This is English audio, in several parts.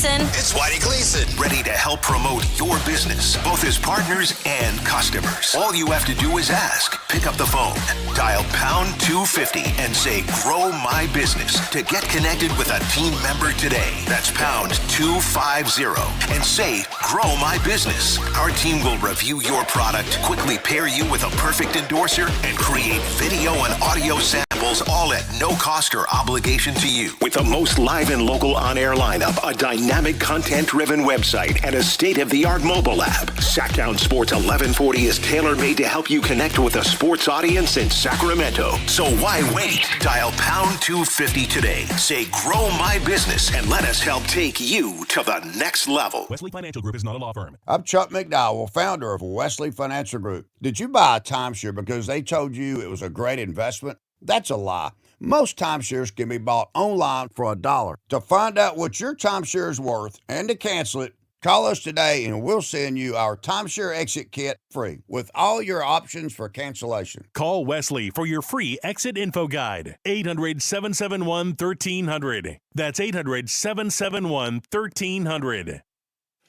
Anderson. It's Whitey Gleason. Ready to help promote your business, both as partners and customers. All you have to do is ask. Pick up the phone, dial pound 250 and say, grow my business to get connected with a team member today. That's pound 250 and say, grow my business. Our team will review your product, quickly pair you with a perfect endorser, and create video and audio samples, all at no cost or obligation to you. With the most live and local on-air lineup, a dynamic content-driven website, and a state-of-the-art mobile app, Sactown Sports 1140 is tailor-made to help you connect with a sports audience in Sacramento. So why wait? Dial pound 250 today. Say, grow my business, and let us help take you to the next level. Wesley Financial Group is not a law firm. I'm Chuck McDowell, founder of Wesley Financial Group. Did you buy a timeshare because they told you it was a great investment? That's a lie. Most timeshares can be bought online for $1. To find out what your timeshare is worth and to cancel it, call us today and we'll send you our timeshare exit kit free with all your options for cancellation. Call Wesley for your free exit info guide. 800-771-1300. That's 800-771-1300.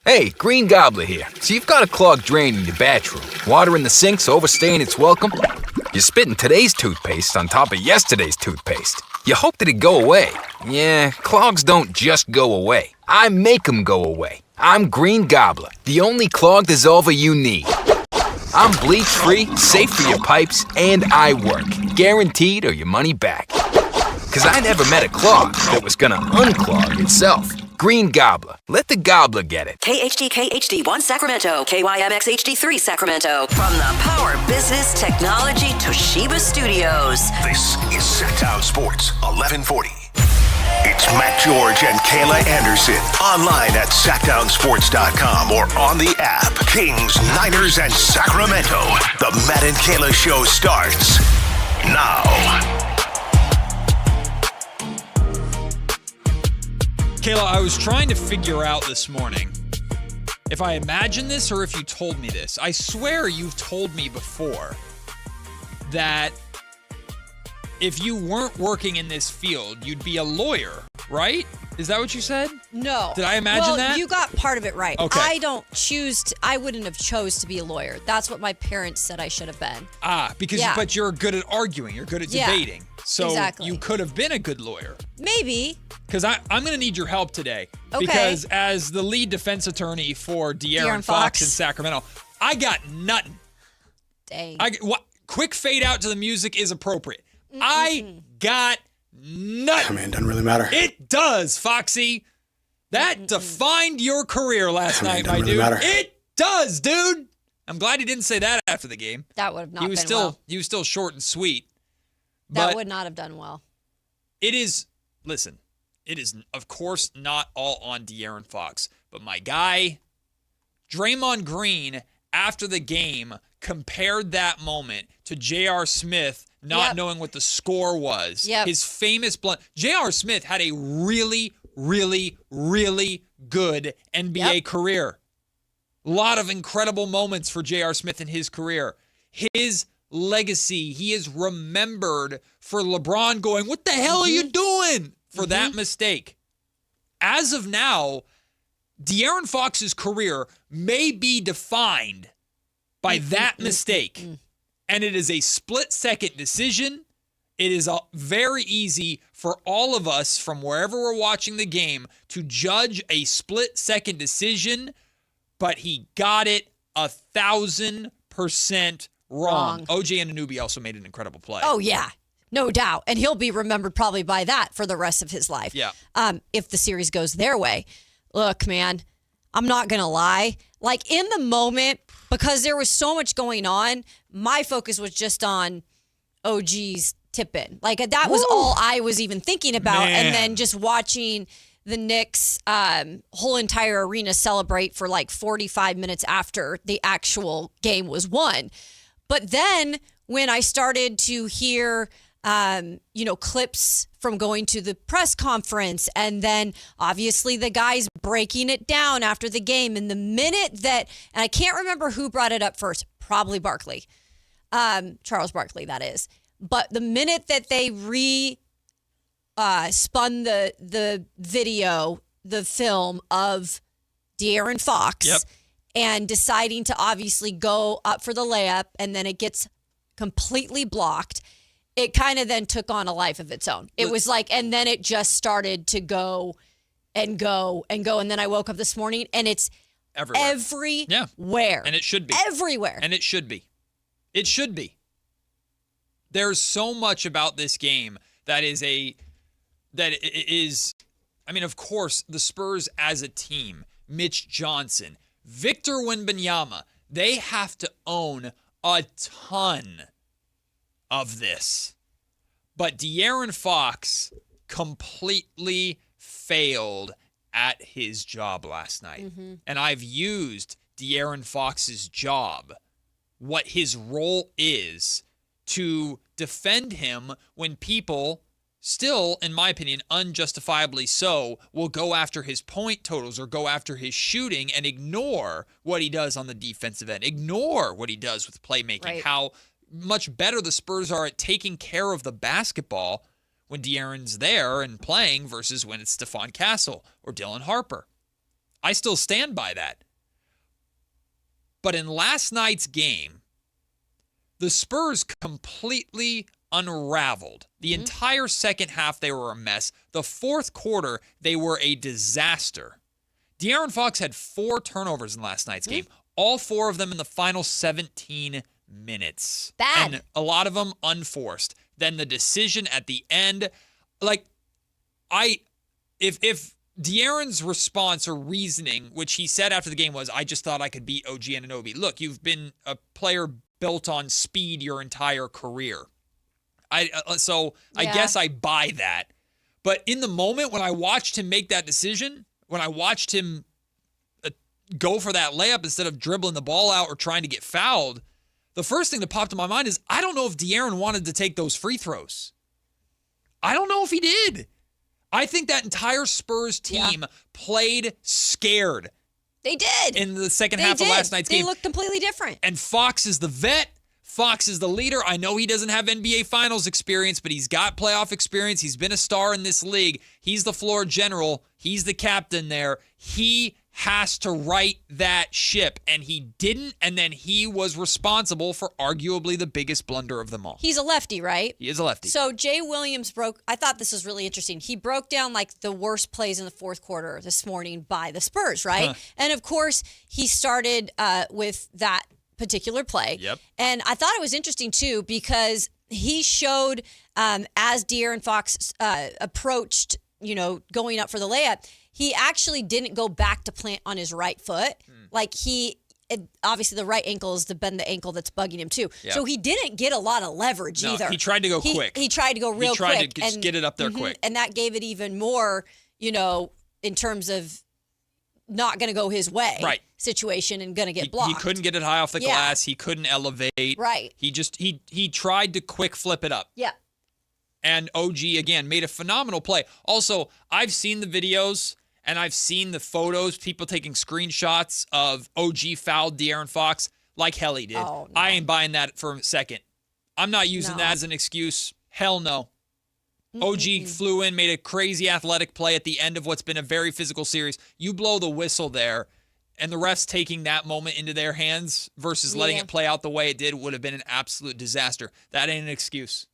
Hey, Green Gobbler here. So you've got a clogged drain in your bathroom. Water in the sink's overstaying its welcome. You're spitting today's toothpaste on top of yesterday's toothpaste. You hope that it go away. Yeah, clogs don't just go away. I make them go away. I'm Green Gobbler, the only clog dissolver you need. I'm bleach-free, safe for your pipes, and I work. Guaranteed or your money back. Because I never met a clog that was gonna unclog itself. Green Gobbler. Let the gobbler get it. KHD1 Sacramento, KYMX HD3 Sacramento. From the Power Business Technology Toshiba Studios. This is Sactown Sports 1140. It's Matt George and Kayla Anderson. Online at SactownSports.com or on the app. Kings, Niners, and Sacramento. The Matt and Kayla Show starts now. Kayla, I was trying to figure out this morning if I imagined this or if you told me this. I swear you've told me before that if you weren't working in this field, you'd be a lawyer, right? Is that what you said? No. Did I imagine that? Well, you got part of it right. Okay. I wouldn't have chose to be a lawyer. That's what my parents said I should have been. But you're good at arguing. You're good at debating. So exactly. You could have been a good lawyer. Maybe. Because I'm going to need your help today. Okay. Because as the lead defense attorney for De'Aaron Fox in Sacramento, I got nothing. Dang. Quick fade out to the music is appropriate. I got nothing. I mean, it doesn't really matter. It does, Foxy. That defined your career last night, my dude. Matter. It does, dude. I'm glad he didn't say that after the game. That would have not been well. He was still short and sweet. That would not have done well. It is, listen, it is, of course, not all on De'Aaron Fox. But my guy, Draymond Green, after the game, compared that moment to J.R. Smith not knowing what the score was. Yep. His famous blunt. J.R. Smith had a really, really, really good NBA career. A lot of incredible moments for J.R. Smith in his career. His legacy, he is remembered for LeBron going, what the hell are you doing? For that mistake. As of now, De'Aaron Fox's career may be defined by that mistake. And it is a split-second decision. It is very easy for all of us from wherever we're watching the game to judge a split-second decision, but he got it 1,000% wrong. OJ Anunoby also made an incredible play. Oh, yeah. No doubt. And he'll be remembered probably by that for the rest of his life. Yeah. If the series goes their way. Look, man, I'm not going to lie. Like, in the moment, because there was so much going on, my focus was just on OG's tip-in. Like, that was all I was even thinking about. Man. And then just watching the Knicks whole entire arena celebrate for like 45 minutes after the actual game was won. But then when I started to hear clips from going to the press conference, and then obviously the guys breaking it down after the game. And the minute that, and I can't remember who brought it up first, probably Barkley, Charles Barkley, that is. But the minute that they spun the video the film of De'Aaron Fox and deciding to obviously go up for the layup, and then it gets completely blocked, it kind of then took on a life of its own. It was like, and then it just started to go and go and go. And then I woke up this morning and it's everywhere. Yeah. And it should be. Everywhere. And it should be. It should be. There's so much about this game that is, I mean, of course, the Spurs as a team, Mitch Johnson, Victor Wembanyama, they have to own a ton of this. But De'Aaron Fox completely failed at his job last night. Mm-hmm. And I've used De'Aaron Fox's job, what his role is, to defend him when people still, in my opinion, unjustifiably so, will go after his point totals or go after his shooting and ignore what he does on the defensive end, ignore what he does with playmaking, how much better the Spurs are at taking care of the basketball when De'Aaron's there and playing versus when it's Stephon Castle or Dylan Harper. I still stand by that. But in last night's game, the Spurs completely unraveled. The entire second half, they were a mess. The fourth quarter, they were a disaster. De'Aaron Fox had 4 turnovers in last night's game, all 4 of them in the final 17 minutes. Bad. And a lot of them unforced. Then the decision at the end, like, if De'Aaron's response or reasoning, which he said after the game was, I just thought I could beat OG Anunoby. Look, you've been a player built on speed your entire career. I guess I buy that. But in the moment when I watched him make that decision, when I watched him go for that layup instead of dribbling the ball out or trying to get fouled, the first thing that popped in my mind is, I don't know if De'Aaron wanted to take those free throws. I don't know if he did. I think that entire Spurs team played scared. They did. In the second half of last night's game. They looked completely different. And Fox is the vet. Fox is the leader. I know he doesn't have NBA Finals experience, but he's got playoff experience. He's been a star in this league. He's the floor general. He's the captain there. He has to right that ship, and he didn't, and then he was responsible for arguably the biggest blunder of them all. He's a lefty, right? He is a lefty. So Jay Williams I thought this was really interesting. He broke down like the worst plays in the fourth quarter this morning by the Spurs, right? And of course, he started with that particular play. Yep. And I thought it was interesting too, because he showed as De'Aaron Fox approached, going up for the layup, he actually didn't go back to plant on his right foot. Like obviously the right ankle is the ankle that's bugging him too. Yep. So he didn't get a lot of leverage either. He tried to go quick. He tried to go real quick. He tried to just get it up there quick. And that gave it even more, in terms of not going to go his way situation and going to get blocked. He couldn't get it high off the glass. He couldn't elevate. Right. He tried to quick flip it up. Yeah. And OG, again, made a phenomenal play. Also, I've seen the videos and I've seen the photos, people taking screenshots of OG fouled De'Aaron Fox like hell he did. Oh, no. I ain't buying that for a second. I'm not using that as an excuse. Hell no. OG flew in, made a crazy athletic play at the end of what's been a very physical series. You blow the whistle there, and the refs taking that moment into their hands versus letting it play out the way it did would have been an absolute disaster. That ain't an excuse.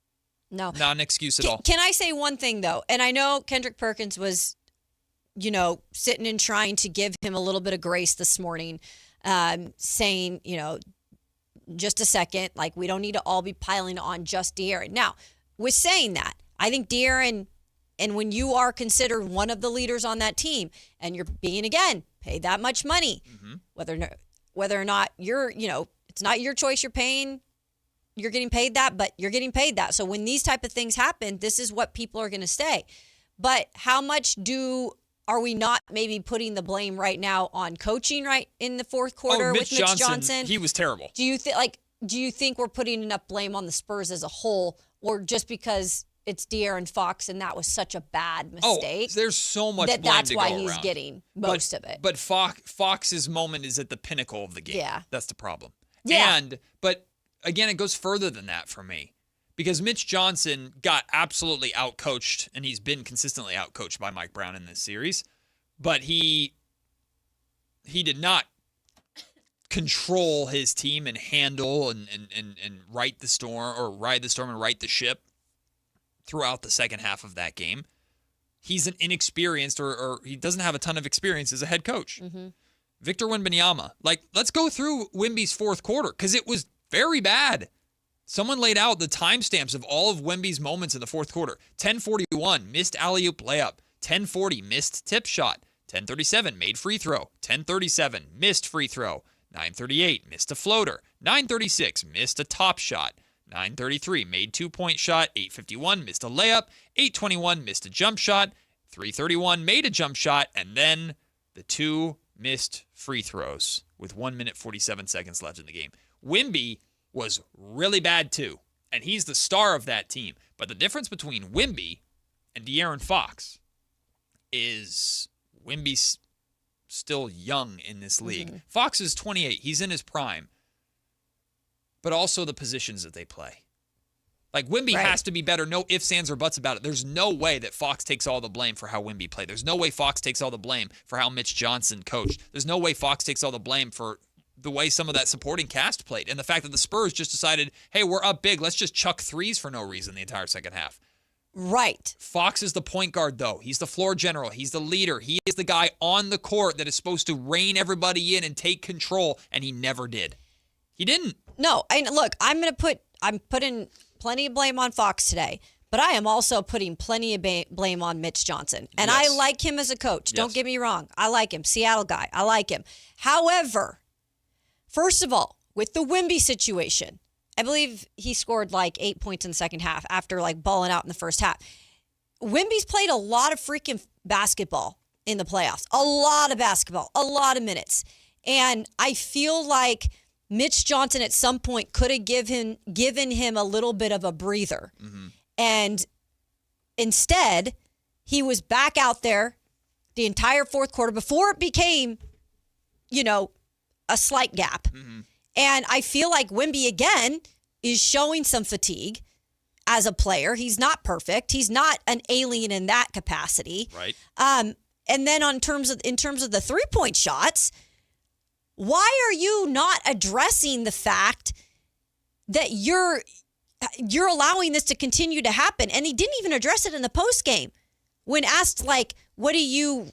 No. Not an excuse at all. Can I say one thing, though? And I know Kendrick Perkins was, sitting and trying to give him a little bit of grace this morning, saying, just a second, like, we don't need to all be piling on just De'Aaron. Now, with saying that, I think De'Aaron, and when you are considered one of the leaders on that team, and you're being, again, paid that much money, whether or not you're, it's not your choice you're getting paid that, but you're getting paid that. So when these type of things happen, this is what people are going to say. But how much are we not maybe putting the blame right now on coaching right in the fourth quarter with Mitch Johnson? He was terrible. Do you think we're putting enough blame on the Spurs as a whole, or just because it's De'Aaron Fox and that was such a bad mistake? There's so much blame that's to why go he's around. Getting most of it. But Fox's moment is at the pinnacle of the game. Yeah. That's the problem. Yeah. But again, it goes further than that for me. Because Mitch Johnson got absolutely outcoached, and he's been consistently outcoached by Mike Brown in this series. but he did not control his team and handle and right the storm or ride the storm and right the ship throughout the second half of that game. He's an inexperienced or he doesn't have a ton of experience as a head coach. Mm-hmm. Victor Wembanyama. Let's go through Wemby's fourth quarter because it was very bad. Someone laid out the timestamps of all of Wemby's moments in the fourth quarter. 10:41, missed alley-oop layup. 10:40, missed tip shot. 10:37, made free throw. 10:37, missed free throw. 9:38, missed a floater. 9:36, missed a top shot. 9:33, made two-point shot. 8:51, missed a layup. 8:21, missed a jump shot. 3:31, made a jump shot. And then the two missed free throws with 1 minute 47 seconds left in the game. Wemby was really bad too, and he's the star of that team. But the difference between Wemby and De'Aaron Fox is Wemby's still young in this league. Mm-hmm. Fox is 28. He's in his prime. But also the positions that they play. Like, Wemby has to be better. No ifs, ands, or buts about it. There's no way that Fox takes all the blame for how Wemby played. There's no way Fox takes all the blame for how Mitch Johnson coached. There's no way Fox takes all the blame for the way some of that supporting cast played. And the fact that the Spurs just decided, hey, we're up big. Let's just chuck threes for no reason the entire second half. Right. Fox is the point guard, though. He's the floor general. He's the leader. He is the guy on the court that is supposed to rein everybody in and take control, and he never did. He didn't. No, and look, I'm putting plenty of blame on Fox today, but I am also putting plenty of blame on Mitch Johnson. And Yes. I like him as a coach. Don't Yes. get me wrong. I like him. Seattle guy. I like him. However, first of all, with the Wemby situation, I believe he scored like 8 points in the second half after like balling out in the first half. Wemby's played a lot of freaking basketball in the playoffs. A lot of basketball. A lot of minutes. And I feel like Mitch Johnson at some point could have given him a little bit of a breather. Mm-hmm. And instead, he was back out there the entire fourth quarter before it became, a slight gap. Mm-hmm. And I feel like Wemby, again, is showing some fatigue as a player. He's not perfect. He's not an alien in that capacity. Right. And then in terms of the three-point shots, why are you not addressing the fact that you're allowing this to continue to happen? And he didn't even address it in the postgame when asked, like, what do you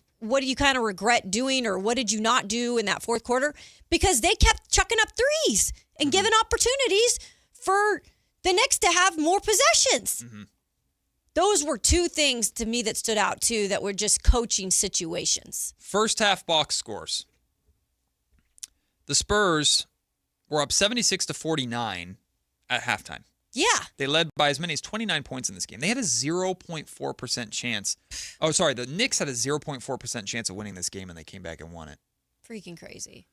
kind of regret doing, or what did you not do in that fourth quarter? Because they kept chucking up threes and giving opportunities for the Knicks to have more possessions. Mm-hmm. Those were two things to me that stood out too, that were just coaching situations. First half box scores. The Spurs were up 76-49 at halftime. Yeah. They led by as many as 29 points in this game. They had a 0.4% chance. Oh, sorry. The Knicks had a 0.4% chance of winning this game, and they came back and won it. Freaking crazy.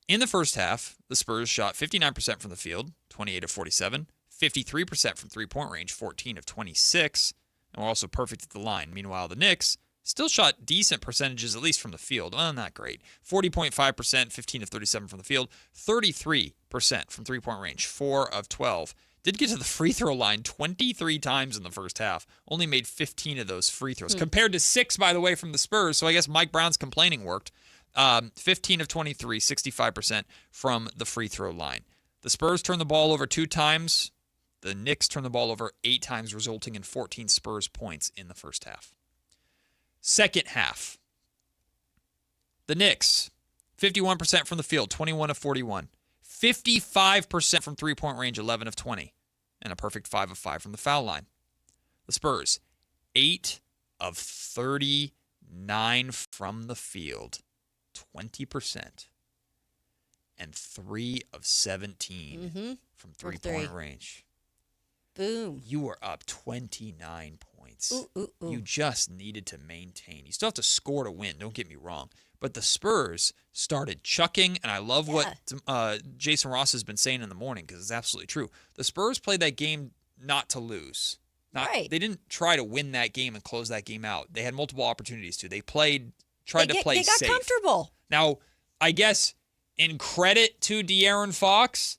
In the first half, the Spurs shot 59% from the field, 28 of 47, 53% from three-point range, 14 of 26, and were also perfect at the line. Meanwhile, the Knicks still shot decent percentages, at least from the field. Well, not great. 40.5%, 15 of 37 from the field, 33% from three-point range, 4 of 12. Did get to the free throw line 23 times in the first half. Only made 15 of those free throws, compared to 6, by the way, from the Spurs. So I guess Mike Brown's complaining worked. 15 of 23, 65% from the free throw line. The Spurs turned the ball over 2 times. The Knicks turned the ball over 8 times, resulting in 14 Spurs points in the first half. Second half, the Knicks, 51% from the field, 21 of 41. 55% from three-point range, 11 of 20. And a perfect 5 of 5 from the foul line. The Spurs, 8 of 39 from the field, 20. And 3 of 17 from three-point range. Boom. You were up 29 points. Ooh. You just needed to maintain. You still have to score to win, don't get me wrong. But the Spurs started chucking, and I love what Jason Ross has been saying in the morning, because it's absolutely true. The Spurs played that game not to lose. Right. They didn't try to win that game and close that game out. They had multiple opportunities to. They tried to play safe. They got comfortable. Now, I guess in credit to De'Aaron Fox,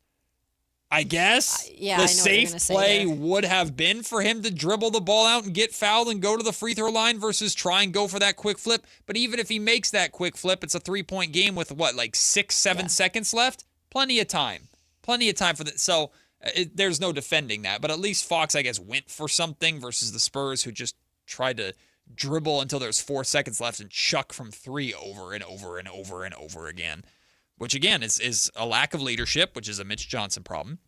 I guess I know the what you're safe gonna say play there. would have been for him to dribble the ball out and get fouled and go to the free throw line versus try and go for that quick flip. But even if he makes that quick flip, it's a 3-point game with what, like 6-7 seconds left? Plenty of time. Plenty of time for that. So there's no defending that. But at least Fox, I guess, went for something versus the Spurs, who just tried to dribble until there's 4 seconds left and chuck from 3 over and over and over and over again. Which, again, is a lack of leadership, which is a Mitch Johnson problem.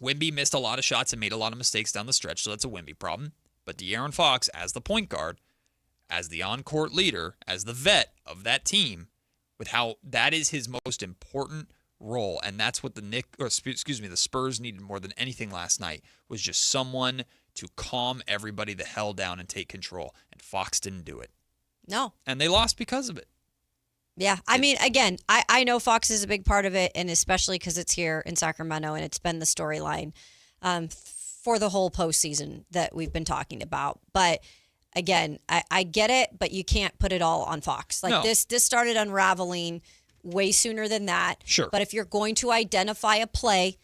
Wemby missed a lot of shots and made a lot of mistakes down the stretch, so that's a Wemby problem. But De'Aaron Fox, as the point guard, as the on-court leader, as the vet of that team, with how that is his most important role, and that's what the Spurs needed more than anything last night, was just someone to calm everybody the hell down and take control. And Fox didn't do it. No. And they lost because of it. Yeah, I mean, again, I know Fox is a big part of it, and especially because it's here in Sacramento, and it's been the storyline for the whole postseason that we've been talking about. But again, I get it, but you can't put it all on Fox. Like, No. this started unraveling way sooner than that. Sure. But if you're going to identify a play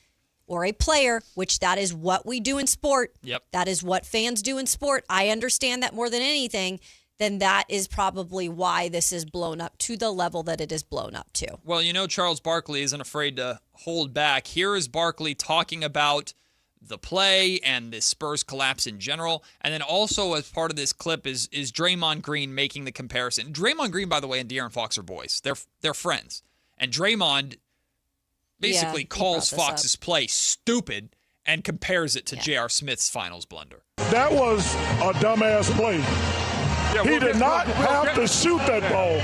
or a player, which that is what we do in sport, Yep. that is what fans do in sport, I understand that more than anything, then that is probably why this is blown up to the level that it is blown up to. Well, Charles Barkley isn't afraid to hold back. Here is Barkley talking about the play and the Spurs collapse in general. And then also as part of this clip is Draymond Green making the comparison. Draymond Green, by the way, and De'Aaron Fox are boys. They're friends. And Draymond basically he calls brought this Fox's play stupid and compares it to J.R. Smith's finals blunder. That was a dumbass play. He did not have to shoot that ball.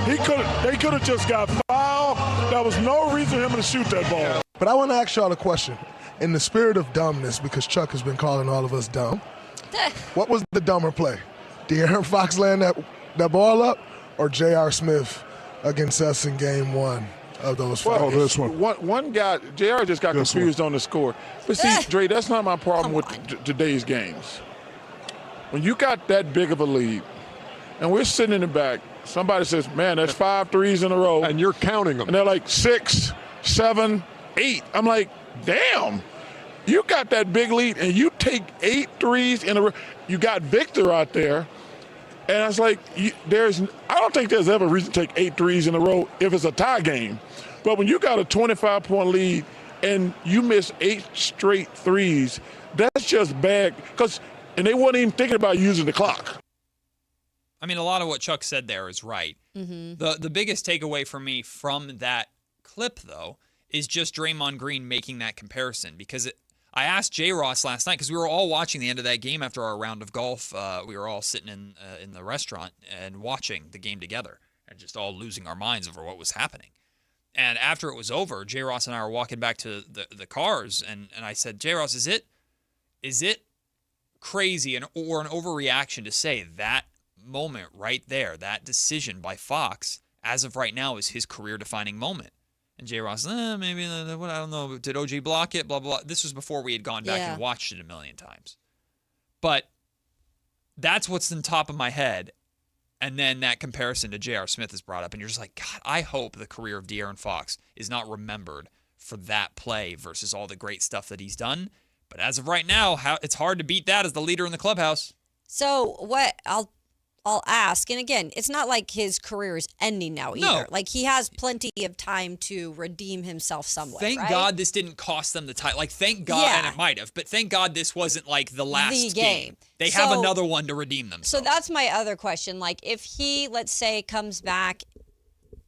They could have just got fouled. There was no reason for him to shoot that ball. But I want to ask y'all a question. In the spirit of dumbness, because Chuck has been calling all of us dumb, what was the dumber play? De'Aaron Fox laying that ball up, or J.R. Smith against us in game 1 of those five? Well, this one guy, JR just got confused on the score. But see, Dre, that's not my problem with today's games. When you got that big of a lead, and we're sitting in the back, somebody says, man, that's 5 threes in a row. And you're counting them. And they're like 6, 7, 8. I'm like, damn, you got that big lead and you take 8 threes in a row. You got Victor out there. And I was like, I don't think there's ever a reason to take 8 threes in a row if it's a tie game. But when you got a 25-point lead and you miss 8 straight threes, that's just bad. And they weren't even thinking about using the clock. I mean, a lot of what Chuck said there is right. Mm-hmm. The biggest takeaway for me from that clip, though, is just Draymond Green making that comparison. Because I asked J. Ross last night, because we were all watching the end of that game after our round of golf. We were all sitting in the restaurant and watching the game together and just all losing our minds over what was happening. And after it was over, J. Ross and I were walking back to the cars, and I said, J. Ross, is it crazy or an overreaction to say that moment right there, that decision by Fox, as of right now, is his career-defining moment? And J. Ross, maybe, I don't know, did OG block it, blah, blah, blah. This was before we had gone back and watched it a million times. But that's what's in top of my head. And then that comparison to J.R. Smith is brought up, and you're just like, God, I hope the career of De'Aaron Fox is not remembered for that play versus all the great stuff that he's done. But as of right now, it's hard to beat that as the leader in the clubhouse. So what I'll ask, and again, it's not like his career is ending now either. No. Like, he has plenty of time to redeem himself somewhat. Thank right? God this didn't cost them the title. Like, thank God, Yeah. and it might have, but thank God this wasn't like the last game. They have So- another one to redeem themselves. So that's my other question. Like, if he, let's say, comes back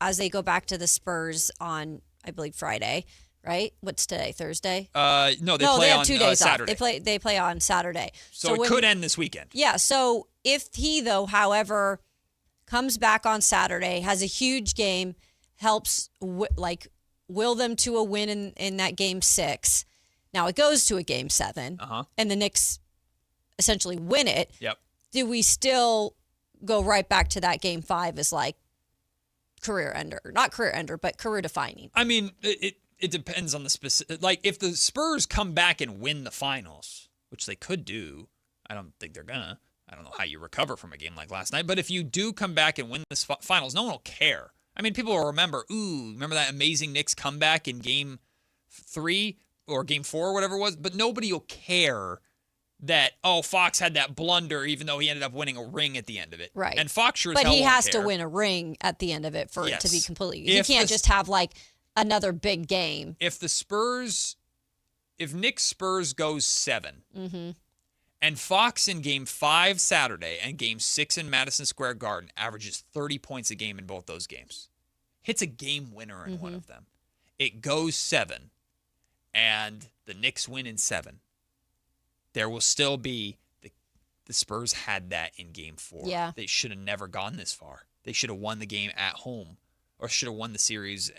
as they go back to the Spurs on, I believe, Friday, right? What's today? Thursday? No, they have on 2 days Saturday. off. They play on Saturday. So it could end this weekend. Yeah. So if he, though, however, comes back on Saturday, has a huge game, helps will them to a win in that game 6. Now it goes to a game 7, and the Knicks essentially win it. Yep. Do we still go right back to that game 5 as like career ender? Not career ender, but career defining. I mean, it depends on the specific. Like, if the Spurs come back and win the finals, which they could do, I don't think they're gonna. I don't know how you recover from a game like last night, but if you do come back and win this finals, no one will care. I mean, people will remember that amazing Knicks comeback in game 3? or game 4 or whatever it was, but nobody will care that, Fox had that blunder even though he ended up winning a ring at the end of it. Right. And Fox sure as But hell he won't has care. to win a ring at the end of it for it to be Yes. completely. If He can't the- just have like another big game. If Knicks Spurs goes 7, and Fox in game 5 Saturday and game 6 in Madison Square Garden averages 30 points a game in both those games, hits a game winner in one of them, it goes 7, and the Knicks win in 7, there will still be the Spurs had that in game 4. Yeah. They should have never gone this far. They should have won the game at home, or should have won the series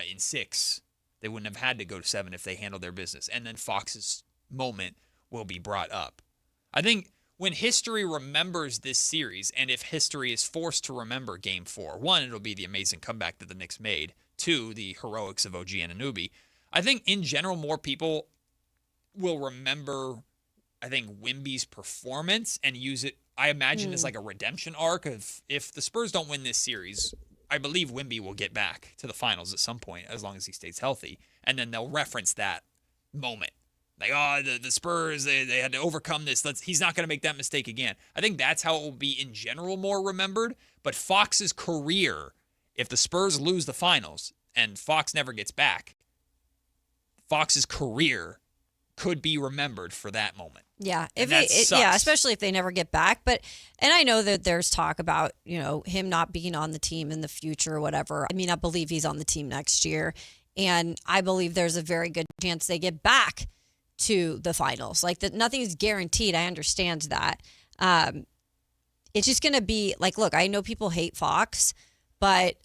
in 6. They wouldn't have had to go to 7 if they handled their business. And then Fox's moment will be brought up. I think when history remembers this series, and if history is forced to remember game 4, 1, it'll be the amazing comeback that the Knicks made. 2, the heroics of OG Anunoby. I think in general, more people will remember, I think, Wemby's performance and use it, I imagine, as like a redemption arc of, if the Spurs don't win this series, I believe Wemby will get back to the finals at some point as long as he stays healthy. And then they'll reference that moment. Like, the Spurs, they had to overcome this. He's not going to make that mistake again. I think that's how it will be in general more remembered. But Fox's career, if the Spurs lose the finals and Fox never gets back, Fox's career could be remembered for that moment. Yeah, Sucks. especially if they never get back. And I know that there's talk about, him not being on the team in the future or whatever. I mean, I believe he's on the team next year, and I believe there's a very good chance they get back to the finals. Like, that nothing is guaranteed. I understand that. It's just going to be like, look, I know people hate Fox, but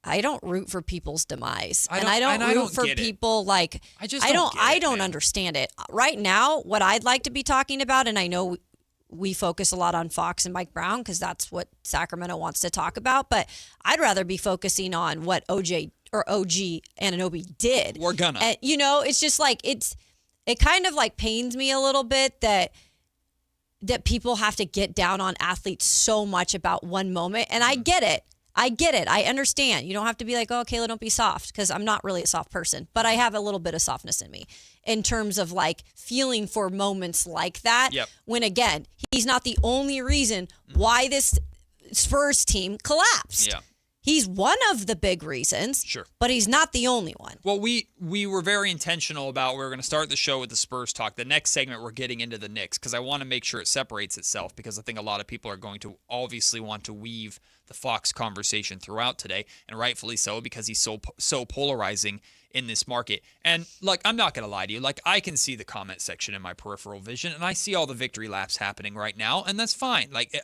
I don't root for people's demise. I don't root for people like, I don't understand it. Right now, what I'd like to be talking about, and I know we focus a lot on Fox and Mike Brown because that's what Sacramento wants to talk about, but I'd rather be focusing on what OG Anunoby did. We're gonna. And, it's just like, it kind of like pains me a little bit that people have to get down on athletes so much about one moment. And I get it. I understand. You don't have to be like, oh, Kayla, don't be soft, because I'm not really a soft person, but I have a little bit of softness in me in terms of like feeling for moments like that. Yep. When, again, he's not the only reason why this Spurs team collapsed. Yeah. He's one of the big reasons, Sure, but he's not the only one. Well, we were very intentional about, we're going to start the show with the Spurs talk. The next segment, we're getting into the Knicks, because I want to make sure it separates itself, because I think a lot of people are going to obviously want to weave the Fox conversation throughout today, and rightfully so, because he's so polarizing in this market. And like, I'm not going to lie to you, like, I can see the comment section in my peripheral vision, and I see all the victory laps happening right now, and that's fine. Like,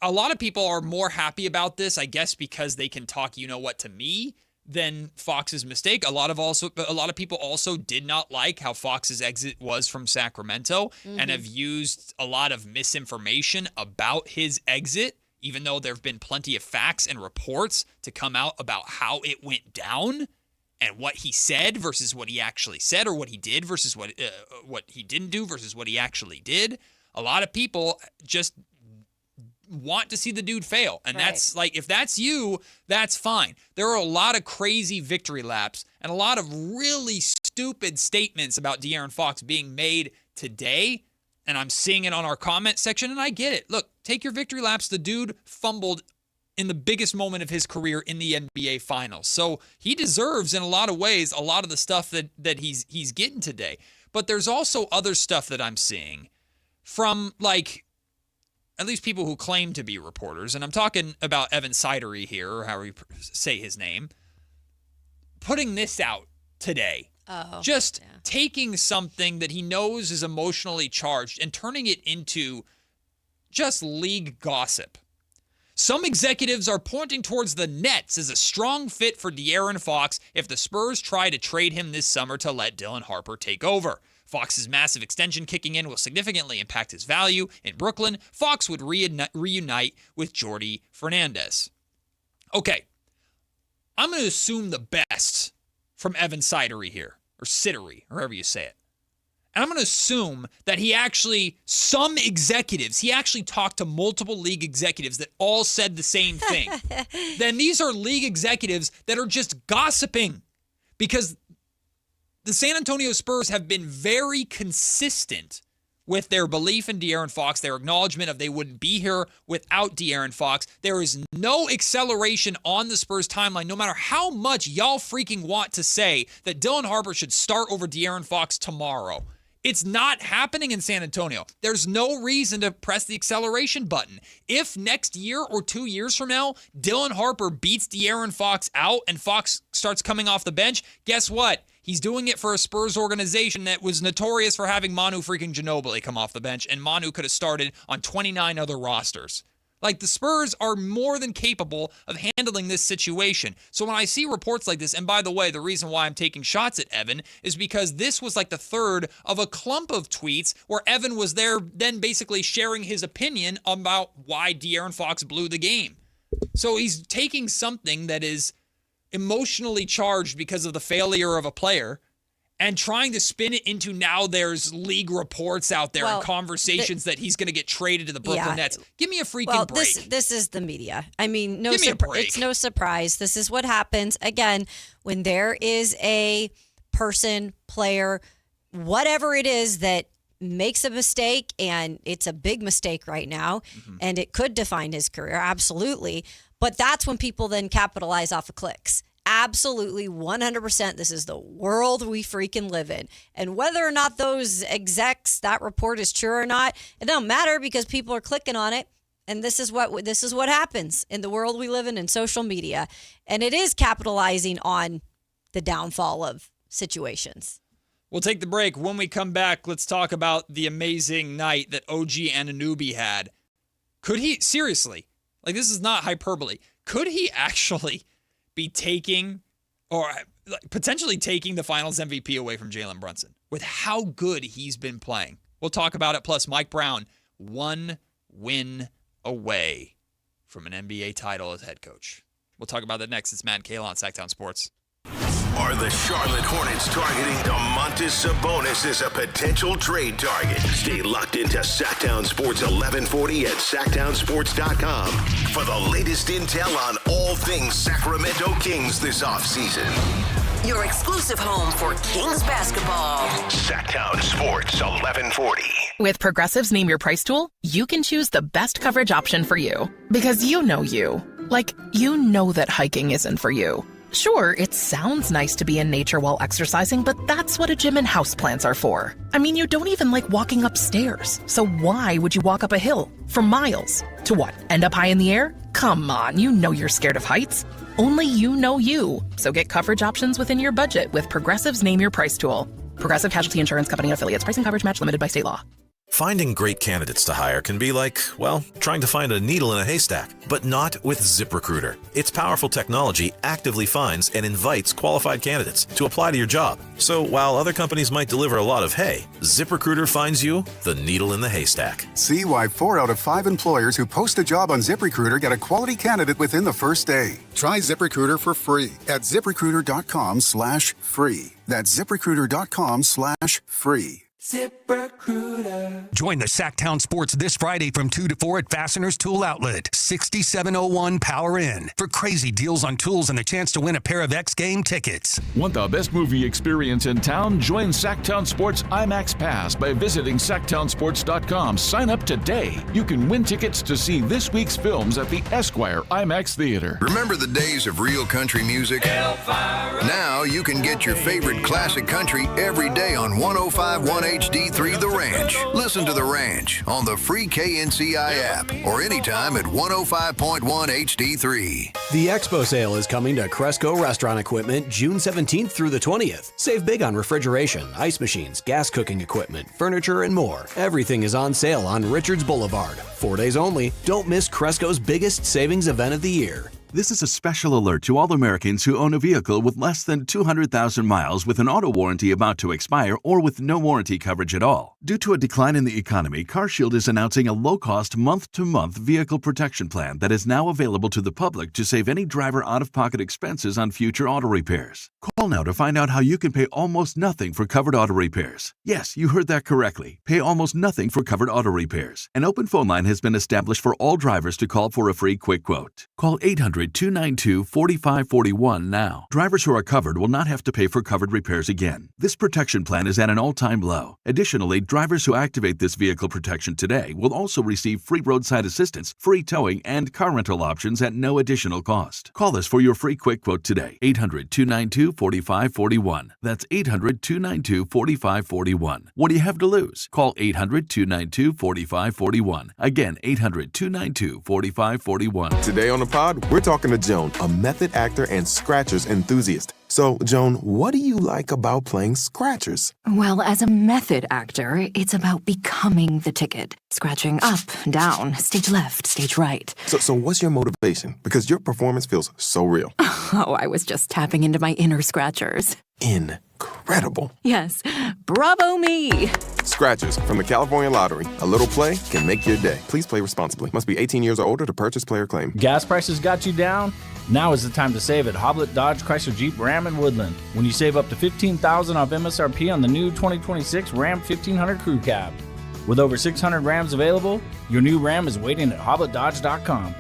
a lot of people are more happy about this, I guess, because they can talk to me than Fox's mistake. A lot of people also did not like how Fox's exit was from Sacramento and have used a lot of misinformation about his exit, even though there have been plenty of facts and reports to come out about how it went down and what he said versus what he actually said, or what he did versus what he didn't do versus what he actually did. A lot of people just want to see the dude fail. And that's like, if that's you, that's fine. There are a lot of crazy victory laps and a lot of really stupid statements about De'Aaron Fox being made today. And I'm seeing it on our comment section, and I get it. Look, take your victory laps. The dude fumbled in the biggest moment of his career in the NBA Finals. So he deserves, in a lot of ways, a lot of the stuff that he's getting today. But there's also other stuff that I'm seeing from, like, at least people who claim to be reporters, and I'm talking about Evan Sidery here, or however you say his name, putting this out today. Taking something that he knows is emotionally charged and turning it into just league gossip. Some executives are pointing towards the Nets as a strong fit for De'Aaron Fox if the Spurs try to trade him this summer to let Dylan Harper take over. Fox's massive extension kicking in will significantly impact his value. In Brooklyn, Fox would reunite with Jordi Fernandez. Okay, I'm going to assume the best from Evan Sidery here, or Sidery, or however you say it. And I'm going to assume that he actually talked to multiple league executives that all said the same thing. Then these are league executives that are just gossiping, because the San Antonio Spurs have been very consistent with their belief in De'Aaron Fox, their acknowledgement of they wouldn't be here without De'Aaron Fox. There is no acceleration on the Spurs timeline, no matter how much y'all freaking want to say that Dylan Harper should start over De'Aaron Fox tomorrow. It's not happening in San Antonio. There's no reason to press the acceleration button. If next year or 2 years from now, Dylan Harper beats De'Aaron Fox out and Fox starts coming off the bench, guess what? He's doing it for a Spurs organization that was notorious for having Manu freaking Ginobili come off the bench, and Manu could have started on 29 other rosters. Like, the Spurs are more than capable of handling this situation. So when I see reports like this, and by the way, the reason why I'm taking shots at Evan is because this was like the third of a clump of tweets where Evan was there then basically sharing his opinion about why De'Aaron Fox blew the game. So he's taking something that is emotionally charged because of the failure of a player and trying to spin it into now there's league reports out there and conversations that he's going to get traded to the Brooklyn Nets. Give me a freaking break. This is the media. I mean, it's no surprise. This is what happens, again, when there is a person, player, whatever it is that makes a mistake, and it's a big mistake right now, and it could define his career, absolutely. But that's when people then capitalize off of clicks. Absolutely, 100%. This is the world we freaking live in. And whether or not those execs, that report is true or not, it don't matter because people are clicking on it. And this is what happens in the world we live in social media. And it is capitalizing on the downfall of situations. We'll take the break. When we come back, let's talk about the amazing night that OG Anunoby had. Could he, seriously, like, this is not hyperbole, could he actually be taking or potentially taking the finals MVP away from Jalen Brunson with how good he's been playing? We'll talk about it. Plus, Mike Brown, 1 win away from an NBA title as head coach. We'll talk about that next. It's Matt and Kayla on Sactown Sports. Are the Charlotte Hornets targeting Domantas Sabonis as a potential trade target? Stay locked into Sactown Sports 1140 at SactownSports.com for the latest intel on all things Sacramento Kings this offseason. Your exclusive home for Kings basketball. Sactown Sports 1140. With Progressive's Name Your Price tool, you can choose the best coverage option for you. Because you know you. Like, you know that hiking isn't for you. Sure, it sounds nice to be in nature while exercising, but that's what a gym and houseplants are for. I mean, you don't even like walking upstairs. So why would you walk up a hill for miles? To what, end up high in the air? Come on, you know you're scared of heights. Only you know you. So get coverage options within your budget with Progressive's Name Your Price tool. Progressive Casualty Insurance Company and Affiliates. Price and coverage match limited by state law. Finding great candidates to hire can be like, well, trying to find a needle in a haystack, but not with ZipRecruiter. Its powerful technology actively finds and invites qualified candidates to apply to your job. So while other companies might deliver a lot of hay, ZipRecruiter finds you the needle in the haystack. See why 4 out of 5 employers who post a job on ZipRecruiter get a quality candidate within the first day. Try ZipRecruiter for free at ZipRecruiter.com/free. That's ZipRecruiter.com/free. ZipRecruiter. Join the Sactown Sports this Friday from 2 to 4 at Fasteners Tool Outlet, 6701 Power Inn, for crazy deals on tools and a chance to win a pair of X Game tickets. Want the best movie experience in town? Join Sactown Sports IMAX Pass by visiting SactownSports.com. Sign up today. You can win tickets to see this week's films at the Esquire IMAX Theater. Remember the days of real country music? Now you can get your favorite classic country every day on 105.1 HD3 The Ranch. Listen to The Ranch on the free KNCI app or anytime at 105.1 HD3. The Expo Sale is coming to Cresco Restaurant Equipment June 17th through the 20th. Save big on refrigeration, ice machines, gas cooking equipment, furniture, and more. Everything is on sale on Richards Boulevard. 4 days only. Don't miss Cresco's biggest savings event of the year. This is a special alert to all Americans who own a vehicle with less than 200,000 miles with an auto warranty about to expire or with no warranty coverage at all. Due to a decline in the economy, CarShield is announcing a low-cost month-to-month vehicle protection plan that is now available to the public to save any driver out-of-pocket expenses on future auto repairs. Call now to find out how you can pay almost nothing for covered auto repairs. Yes, you heard that correctly. Pay almost nothing for covered auto repairs. An open phone line has been established for all drivers to call for a free quick quote. Call 800-292-4541 now. Drivers who are covered will not have to pay for covered repairs again. This protection plan is at an all-time low. Additionally, drivers who activate this vehicle protection today will also receive free roadside assistance, free towing, and car rental options at no additional cost. Call us for your free quick quote today. 800-292-4541. That's 800-292-4541. What do you have to lose? Call 800-292-4541. Again, 800-292-4541. Today on the pod, we're talking to Joan, a method actor and scratchers enthusiast. So, Joan, what do you like about playing scratchers? Well, as a method actor, it's about becoming the ticket. Scratching up, down, stage left, stage right. So what's your motivation? Because your performance feels so real. Oh, I was just tapping into my inner scratchers. Incredible. Yes. Bravo me. Scratchers from the California Lottery. A little play can make your day. Please play responsibly. Must be 18 years or older to purchase player claim. Gas prices got you down? Now is the time to save at Hoblet Dodge Chrysler Jeep Ram in Woodland. When you save up to $15,000 off MSRP on the new 2026 Ram 1500 Crew Cab. With over 600 Rams available, your new Ram is waiting at HobletDodge.com.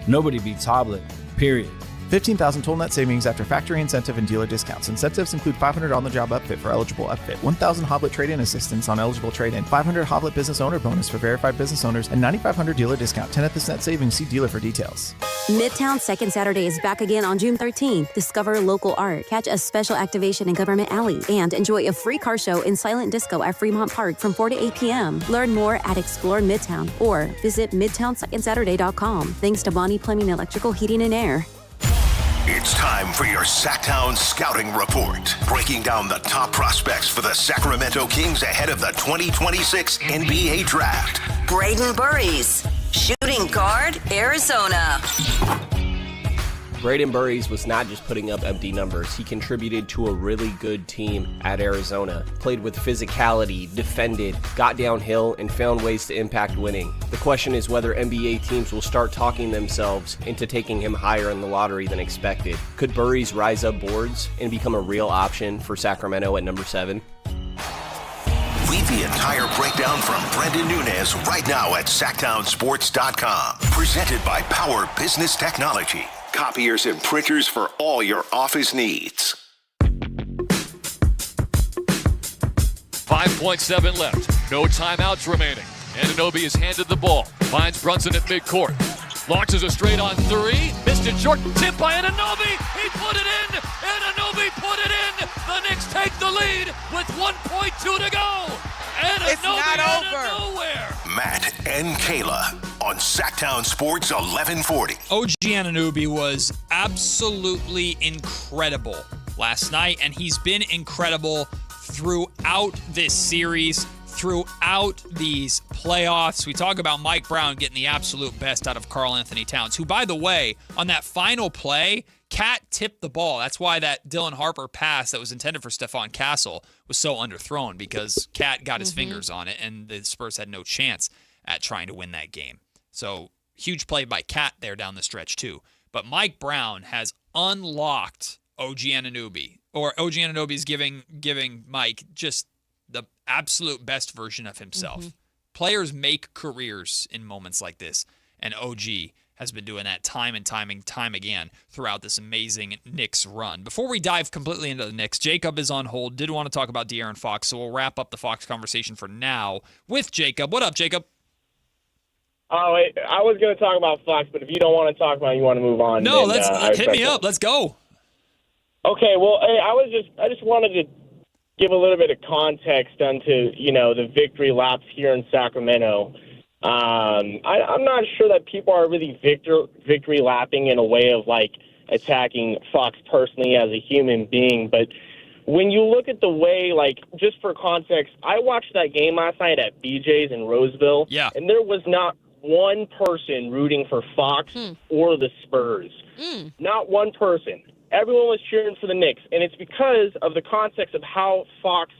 Nobody beats Hoblet, period. 15,000 total net savings after factory incentive and dealer discounts. Incentives include $500 on-the-job upfit for eligible upfit, 1,000 Hoblet trade-in assistance on eligible trade-in, 500 Hoblet business owner bonus for verified business owners, and 9,500 dealer discount. 10th net savings. See dealer for details. Midtown Second Saturday is back again on June 13th. Discover local art, catch a special activation in Government Alley, and enjoy a free car show in Silent Disco at Fremont Park from 4 to 8 p.m. Learn more at Explore Midtown or visit MidtownSecondSaturday.com. Thanks to Bonnie Plumbing, Electrical, Heating, and Air. It's time for your Sactown Scouting Report, breaking down the top prospects for the Sacramento Kings ahead of the 2026 NBA Draft. Braden Burries, shooting guard, Arizona. Braden Burries was not just putting up empty numbers. He contributed to a really good team at Arizona. Played with physicality, defended, got downhill, and found ways to impact winning. The question is whether NBA teams will start talking themselves into taking him higher in the lottery than expected. Could Burries rise up boards and become a real option for Sacramento at number 7? Read the entire breakdown from Brendan Nunez right now at SactownSports.com. Presented by Power Business Technology. Copiers and printers for all your office needs. 5.7 left. No timeouts remaining. Anunoby is handed the ball. Finds Brunson at midcourt. Launches a straight on three. Missed it short. Tip by Anunoby. He put it in. Anunoby put it in. The Knicks take the lead with 1.2 to go. Anunoby it's not out over. of nowhere. Matt and Kayla on Sactown Sports 1140. OG Anunoby was absolutely incredible last night, and he's been incredible throughout this series, throughout these playoffs. We talk about Mike Brown getting the absolute best out of Karl Anthony Towns, who, by the way, on that final play, Cat tipped the ball. That's why that Dylan Harper pass that was intended for Stephon Castle was so underthrown, because Cat got his fingers on it, and the Spurs had no chance at trying to win that game. So huge play by Cat there down the stretch too. But Mike Brown has unlocked OG Anunoby, or OG Anunoby is giving Mike just the absolute best version of himself. Players make careers in moments like this, and OG has been doing that time and time again throughout this amazing Knicks run. Before we dive completely into the Knicks, Jacob is on hold. Did want to talk about De'Aaron Fox, so we'll wrap up the Fox conversation for now with Jacob. What up, Jacob? Oh, I was going to talk about Fox, but if you don't want to talk about it, you want to move on. No, then, let's hit me up. Let's go. Okay, well, hey, I just wanted to give a little bit of context onto, the victory laps here in Sacramento. I'm not sure that people are really victory lapping in a way of, attacking Fox personally as a human being, but when you look at the way, just for context, I watched that game last night at BJ's in Roseville, and there was not one person rooting for Fox or the Spurs. Not one person. Everyone was cheering for the Knicks, and it's because of the context of how Fox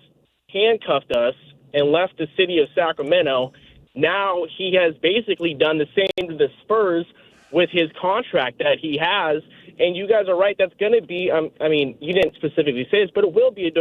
handcuffed us and left the city of Sacramento. Now he has basically done the same to the Spurs with his contract that he has, And you guys are right. That's going to be, I mean, you didn't specifically say this, but it will be a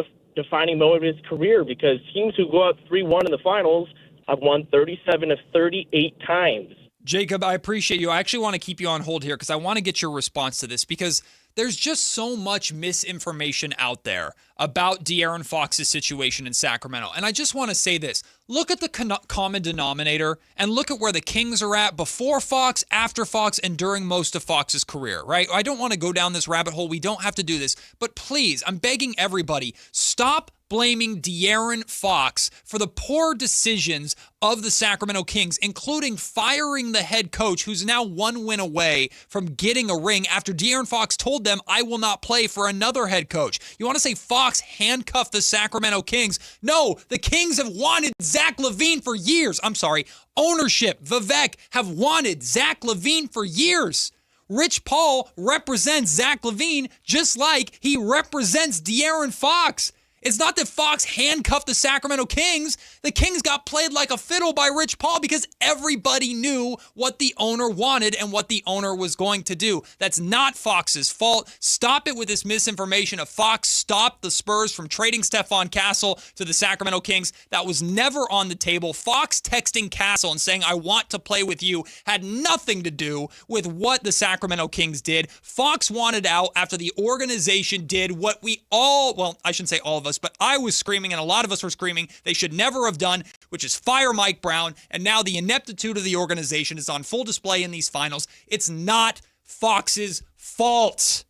defining moment of his career because teams who go out 3-1 in the finals have won 37 of 38 times. Jacob, I appreciate you. I actually want to keep you on hold here because I want to get your response to this because there's just so much misinformation out there about De'Aaron Fox's situation in Sacramento. And I just want to say this. Look at the common denominator and look at where the Kings are at before Fox, after Fox, and during most of Fox's career, right? I don't want to go down this rabbit hole. We don't have to do this. But please, I'm begging everybody, stop blaming De'Aaron Fox for the poor decisions of the Sacramento Kings, including firing the head coach who's now one win away from getting a ring after De'Aaron Fox told them, I will not play for another head coach. You want to say Fox handcuffed the Sacramento Kings? No, the Kings have wanted Zach LaVine for years. I'm sorry, ownership, Vivek, have wanted Zach LaVine for years. Rich Paul represents Zach LaVine just like he represents De'Aaron Fox. It's not that Fox handcuffed the Sacramento Kings. The Kings got played like a fiddle by Rich Paul because everybody knew what the owner wanted and what the owner was going to do. That's not Fox's fault. Stop it with this misinformation of Fox stopped the Spurs from trading Stephon Castle to the Sacramento Kings. That was never on the table. Fox texting Castle and saying, I want to play with you had nothing to do with what the Sacramento Kings did. Fox wanted out after the organization did what we all, well, I shouldn't say all of us, but I was screaming and a lot of us were screaming they should never have done, which is fire Mike Brown. And now the ineptitude of the organization is on full display in these finals. It's not Fox's fault.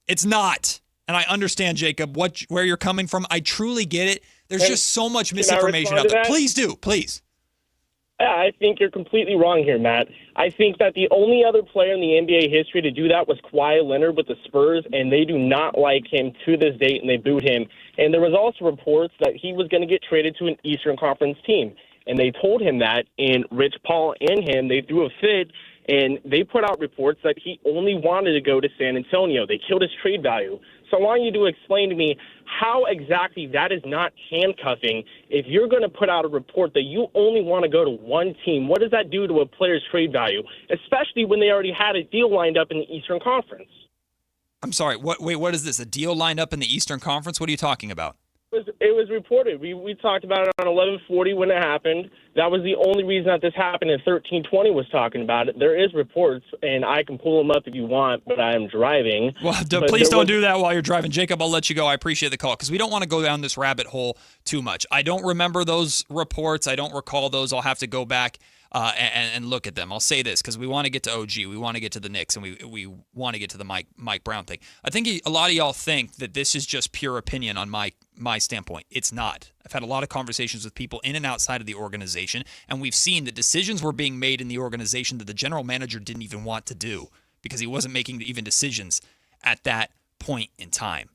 It's not. And I understand, Jacob, where you're coming from. I truly get it. There's just so much misinformation out there. Please do. Please. I think you're completely wrong here, Matt. I think that the only other player in the NBA history to do that was Kawhi Leonard with the Spurs, and they do not like him to this date, and they booed him. And there was also reports that he was going to get traded to an Eastern Conference team, and they told him that, and Rich Paul and him, they threw a fit, and they put out reports that he only wanted to go to San Antonio. They killed his trade value. So I want you to explain to me how exactly that is not handcuffing. If you're going to put out a report that you only want to go to one team, what does that do to a player's trade value, especially when they already had a deal lined up in the Eastern Conference? I'm sorry. What is this? A deal lined up in the Eastern Conference? What are you talking about? It was reported. We talked about it on 1140 when it happened. That was the only reason that this happened, and 1320 was talking about it. There is reports, and I can pull them up if you want, but I am driving. Well, please don't do that while you're driving. Jacob, I'll let you go. I appreciate the call because we don't want to go down this rabbit hole too much. I don't remember those reports. I don't recall those. I'll have to go back and look at them. I'll say this because we want to get to OG. We want to get to the Knicks, and we want to get to the Mike Brown thing. I think a lot of y'all think that this is just pure opinion on my standpoint. It's not. I've had a lot of conversations with people in and outside of the organization, and we've seen that decisions were being made in the organization that the general manager didn't even want to do because he wasn't making even decisions at that point in time.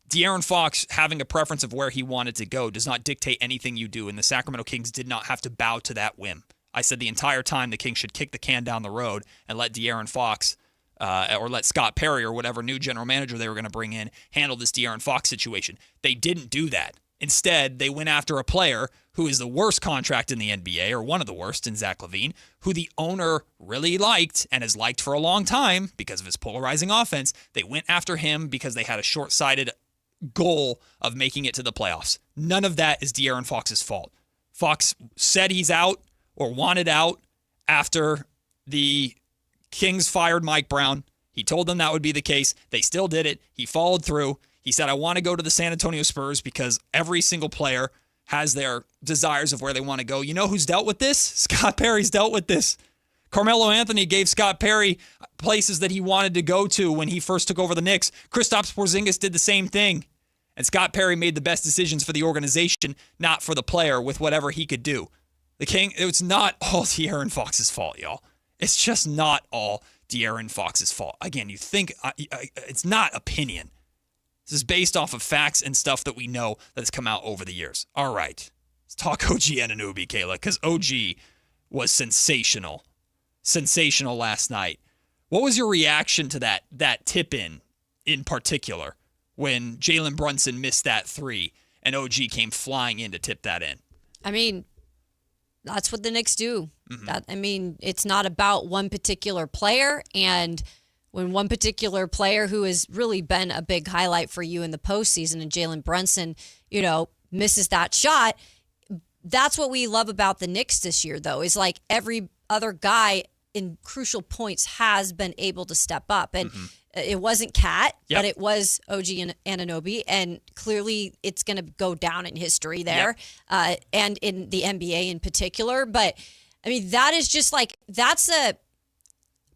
De'Aaron Fox having a preference of where he wanted to go does not dictate anything you do, and the Sacramento Kings did not have to bow to that whim. I said the entire time the Kings should kick the can down the road and let De'Aaron Fox or let Scott Perry or whatever new general manager they were going to bring in handle this De'Aaron Fox situation. They didn't do that. Instead, they went after a player who is the worst contract in the NBA, or one of the worst in Zach LaVine, who the owner really liked and has liked for a long time because of his polarizing offense. They went after him because they had a short-sighted goal of making it to the playoffs. None of that is De'Aaron Fox's fault. Fox said he's out or wanted out after the Kings fired Mike Brown. He told them that would be the case. They still did it. He followed through. He said, I want to go to the San Antonio Spurs because every single player has their desires of where they want to go. You know who's dealt with this? Scott Perry's dealt with this. Carmelo Anthony gave Scott Perry places that he wanted to go to when he first took over the Knicks. Kristaps Porzingis did the same thing. And Scott Perry made the best decisions for the organization, not for the player, with whatever he could do. It's not all De'Aaron Fox's fault, y'all. It's just not all De'Aaron Fox's fault. Again, you think it's not opinion. This is based off of facts and stuff that we know that has come out over the years. All right. Let's talk OG Anunoby, Kayla, because OG was sensational. Sensational last night. What was your reaction to that tip-in particular when Jalen Brunson missed that three and OG came flying in to tip that in? I mean, that's what the Knicks do. Mm-hmm. It's not about one particular player, and when one particular player who has really been a big highlight for you in the postseason, and Jalen Brunson, misses that shot. That's what we love about the Knicks this year, though, is like every other guy in crucial points has been able to step up. And it wasn't Cat, but it was OG and Anunoby. And clearly it's going to go down in history there and in the NBA in particular. But, I mean, that is just like, that's a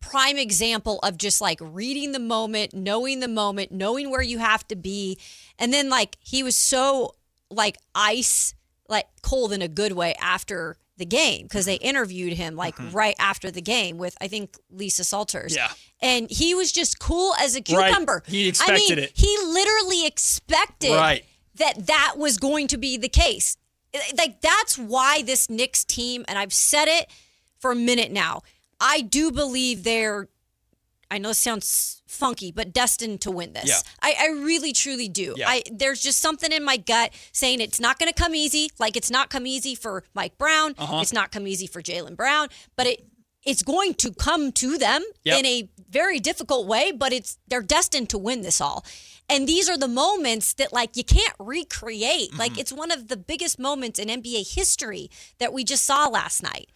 prime example of just like reading the moment, knowing where you have to be. And then like he was so like ice, like cold in a good way after the game, because they interviewed him like right after the game with, I think, Lisa Salters. Yeah. And he was just cool as a cucumber. Right. He expected it. He literally expected that was going to be the case. Like, that's why this Knicks team, and I've said it for a minute now, I do believe they're, I know it sounds funky, but destined to win this. Yeah. I really, truly do. Yeah. There's just something in my gut saying it's not going to come easy. Like, it's not come easy for Mike Brown. It's not come easy for Jaylen Brown. But it's going to come to them in a very difficult way, but they're destined to win this all. And these are the moments that, like, you can't recreate. Like, it's one of the biggest moments in NBA history that we just saw last night.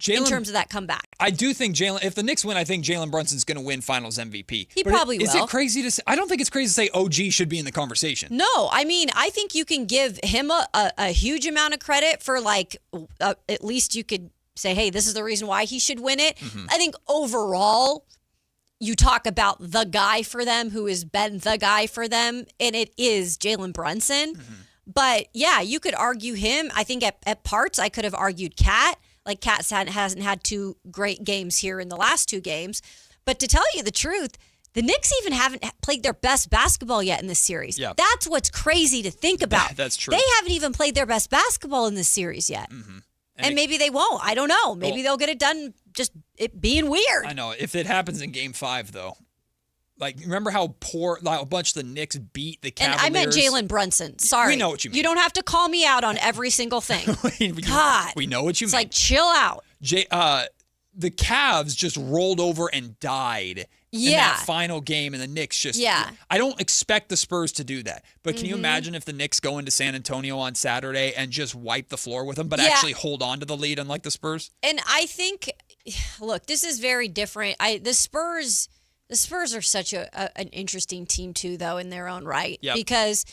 In terms of that comeback. I do think if the Knicks win, I think Jalen Brunson's going to win Finals MVP. He probably will. Is it crazy to say? I don't think it's crazy to say OG should be in the conversation. No, I mean, I think you can give him a huge amount of credit for, like, at least you could say, hey, this is the reason why he should win it. I think overall, you talk about the guy for them who has been the guy for them, and it is Jalen Brunson. But, yeah, you could argue him. I think at parts I could have argued Cat. Like, Cat hasn't had two great games here in the last two games. But to tell you the truth, the Knicks even haven't played their best basketball yet in this series. Yeah. That's what's crazy to think about. That's true. They haven't even played their best basketball in this series yet. And maybe they won't. I don't know. Maybe they'll get it done just it being weird. I know. If it happens in Game 5, though. Like, remember how poor a bunch of the Knicks beat the Cavaliers? And I meant Jalen Brunson. Sorry. We know what you mean. You don't have to call me out on every single thing. God. We know what you mean. It's like, chill out. The Cavs just rolled over and died in that final game, and the Knicks just... I don't expect the Spurs to do that. But can you imagine if the Knicks go into San Antonio on Saturday and just wipe the floor with them, but actually hold on to the lead, unlike the Spurs? And I think, look, this is very different. The Spurs are such an interesting team, too, though, in their own right. Yep. Because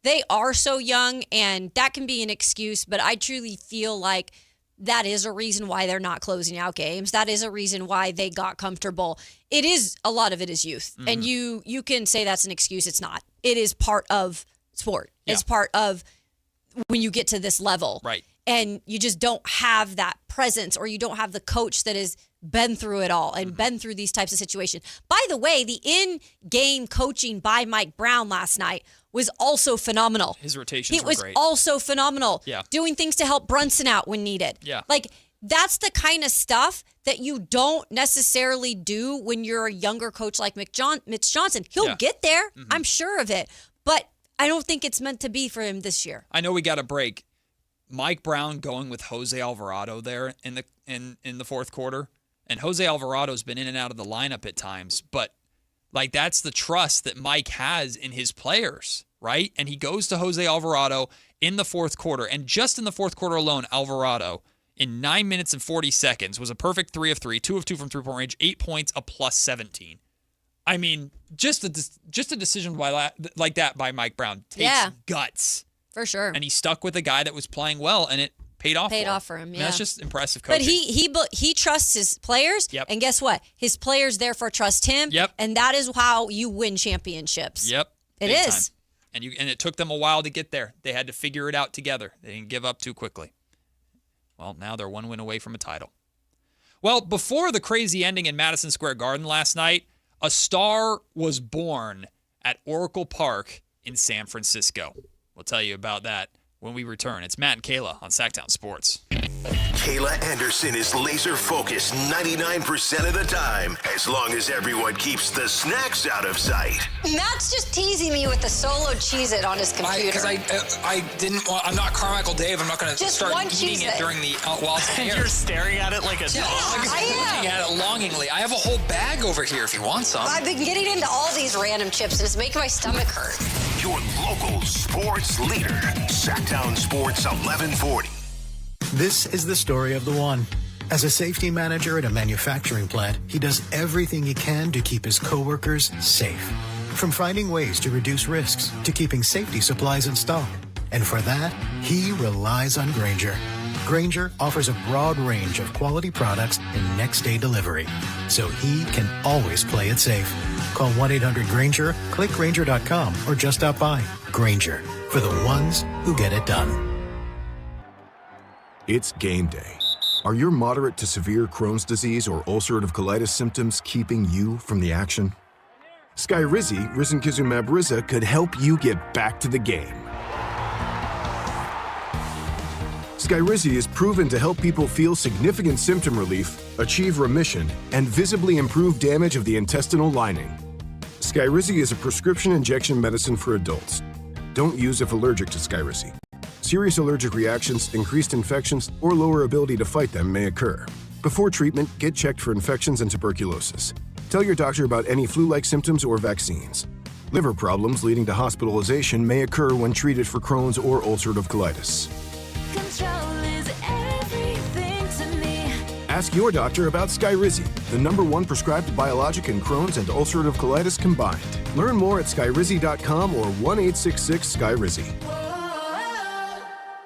they are so young, and that can be an excuse, but I truly feel like that is a reason why they're not closing out games. That is a reason why they got comfortable. A lot of it is youth. And you can say that's an excuse. It's not. It is part of sport. Yeah. It's part of when you get to this level. Right. And you just don't have that presence, or you don't have the coach that has been through it all and been through these types of situations. By the way, the in-game coaching by Mike Brown last night was also phenomenal. His rotations were great. It was also phenomenal. Yeah. Doing things to help Brunson out when needed. Yeah. Like, that's the kind of stuff that you don't necessarily do when you're a younger coach like Mitch Johnson. He'll get there. I'm sure of it. But I don't think it's meant to be for him this year. I know we got a break. Mike Brown going with Jose Alvarado there in the fourth quarter. And Jose Alvarado's been in and out of the lineup at times, but like, that's the trust that Mike has in his players, right? And he goes to Jose Alvarado in the fourth quarter, and just in the fourth quarter alone, Alvarado in 9 minutes and 40 seconds was a perfect 3 of 3, 2 of 2 from three-point range, 8 points, a plus 17. I mean, just a decision like that by Mike Brown takes guts. For sure. And he stuck with a guy that was playing well, and it paid off for him. Yeah. I mean, that's just impressive coaching. But he trusts his players. Yep. And guess what? His players therefore trust him. Yep. And that is how you win championships. Yep. It is. Time. And it took them a while to get there. They had to figure it out together. They didn't give up too quickly. Well, now they're one win away from a title. Well, before the crazy ending in Madison Square Garden last night, a star was born at Oracle Park in San Francisco. We'll tell you about that when we return. It's Matt and Kayla on Sactown Sports. Kayla Anderson is laser focused 99% of the time, as long as everyone keeps the snacks out of sight. Matt's just teasing me with the solo Cheez-It on his computer. Because I didn't want, I'm not Carmichael Dave. I'm not going to start eating it during the, while it's in the air. You're staring at it like a dog. I looking at it longingly. I have a whole bag over here if you want some. I've been getting into all these random chips, and it's making my stomach hurt. Your local sports leader, Sactown Sports 1140. This is the story of the one. As a safety manager at a manufacturing plant, he does everything he can to keep his coworkers safe. From finding ways to reduce risks to keeping safety supplies in stock. And for that, he relies on Grainger. Grainger offers a broad range of quality products and next-day delivery, so he can always play it safe. Call 1-800-GRAINGER, click Grainger.com, or just stop by. Grainger, for the ones who get it done. It's game day. Are your moderate to severe Crohn's disease or ulcerative colitis symptoms keeping you from the action? Skyrizi, risankizumab Riza, could help you get back to the game. Skyrizi is proven to help people feel significant symptom relief, achieve remission, and visibly improve damage of the intestinal lining. Skyrizi is a prescription injection medicine for adults. Don't use if allergic to Skyrizi. Serious allergic reactions, increased infections, or lower ability to fight them may occur. Before treatment, get checked for infections and tuberculosis. Tell your doctor about any flu-like symptoms or vaccines. Liver problems leading to hospitalization may occur when treated for Crohn's or ulcerative colitis. Ask your doctor about Skyrizi, the #1 prescribed biologic in Crohn's and ulcerative colitis combined. Learn more at skyrizi.com or 1-866-SKYRIZI.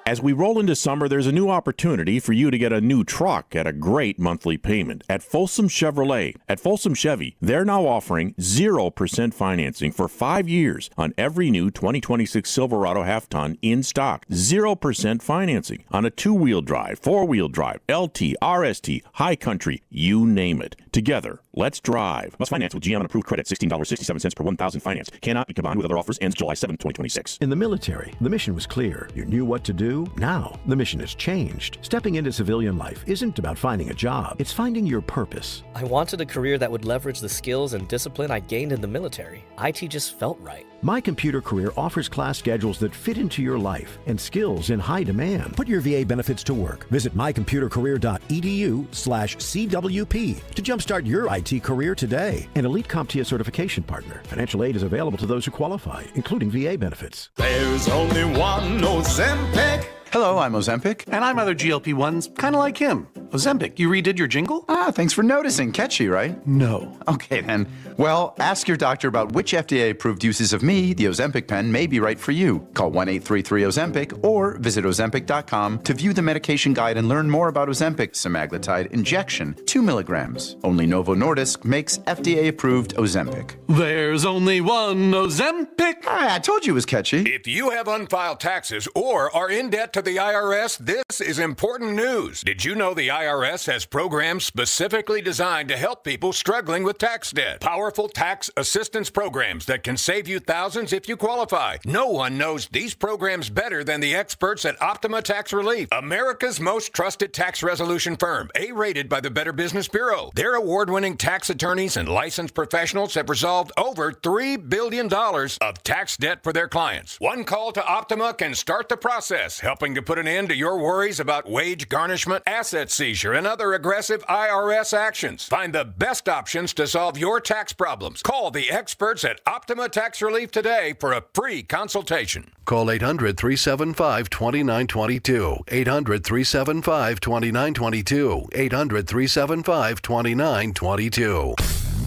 As we roll into summer, there's a new opportunity for you to get a new truck at a great monthly payment at Folsom Chevrolet. At Folsom Chevy, they're now offering 0% financing for 5 years on every new 2026 Silverado half-ton in stock. 0% financing on a 2-wheel drive, 4-wheel drive, LT, RST, High Country, you name it. Together, let's drive. Must finance with GM on approved credit, $16.67 per 1,000 finance. Cannot be combined with other offers. Ends July 7, 2026. In the military, the mission was clear. You knew what to do. Now, the mission has changed. Stepping into civilian life isn't about finding a job. It's finding your purpose. I wanted a career that would leverage the skills and discipline I gained in the military. IT just felt right. My Computer Career offers class schedules that fit into your life and skills in high demand. Put your VA benefits to work. Visit mycomputercareer.edu/CWP to jumpstart your IT career today. An elite CompTIA certification partner. Financial aid is available to those who qualify, including VA benefits. There's only one Ozempic. Hello, I'm Ozempic. And I'm other GLP-1s, kind of like him. Ozempic, you redid your jingle? Thanks for noticing. Catchy, right? No. Okay, then. Well, ask your doctor about which FDA-approved uses of me, the Ozempic pen, may be right for you. Call 1-833-OZEMPIC or visit Ozempic.com to view the medication guide and learn more about Ozempic semaglutide injection, 2 milligrams. Only Novo Nordisk makes FDA-approved Ozempic. There's only one Ozempic. I told you it was catchy. If you have unfiled taxes or are in debt to the IRS, this is important news. Did you know the IRS has programs specifically designed to help people struggling with tax debt? Powerful tax assistance programs that can save you thousands if you qualify. No one knows these programs better than the experts at Optima Tax Relief, America's most trusted tax resolution firm, A-rated by the Better Business Bureau. Their award-winning tax attorneys and licensed professionals have resolved over $3 billion of tax debt for their clients. One call to Optima can start the process, helping to put an end to your worries about wage garnishment, asset seizure, and other aggressive IRS actions. Find the best options to solve your tax problems. Call the experts at Optima Tax Relief today for a free consultation. Call 800-375-2922. 800-375-2922. 800-375-2922.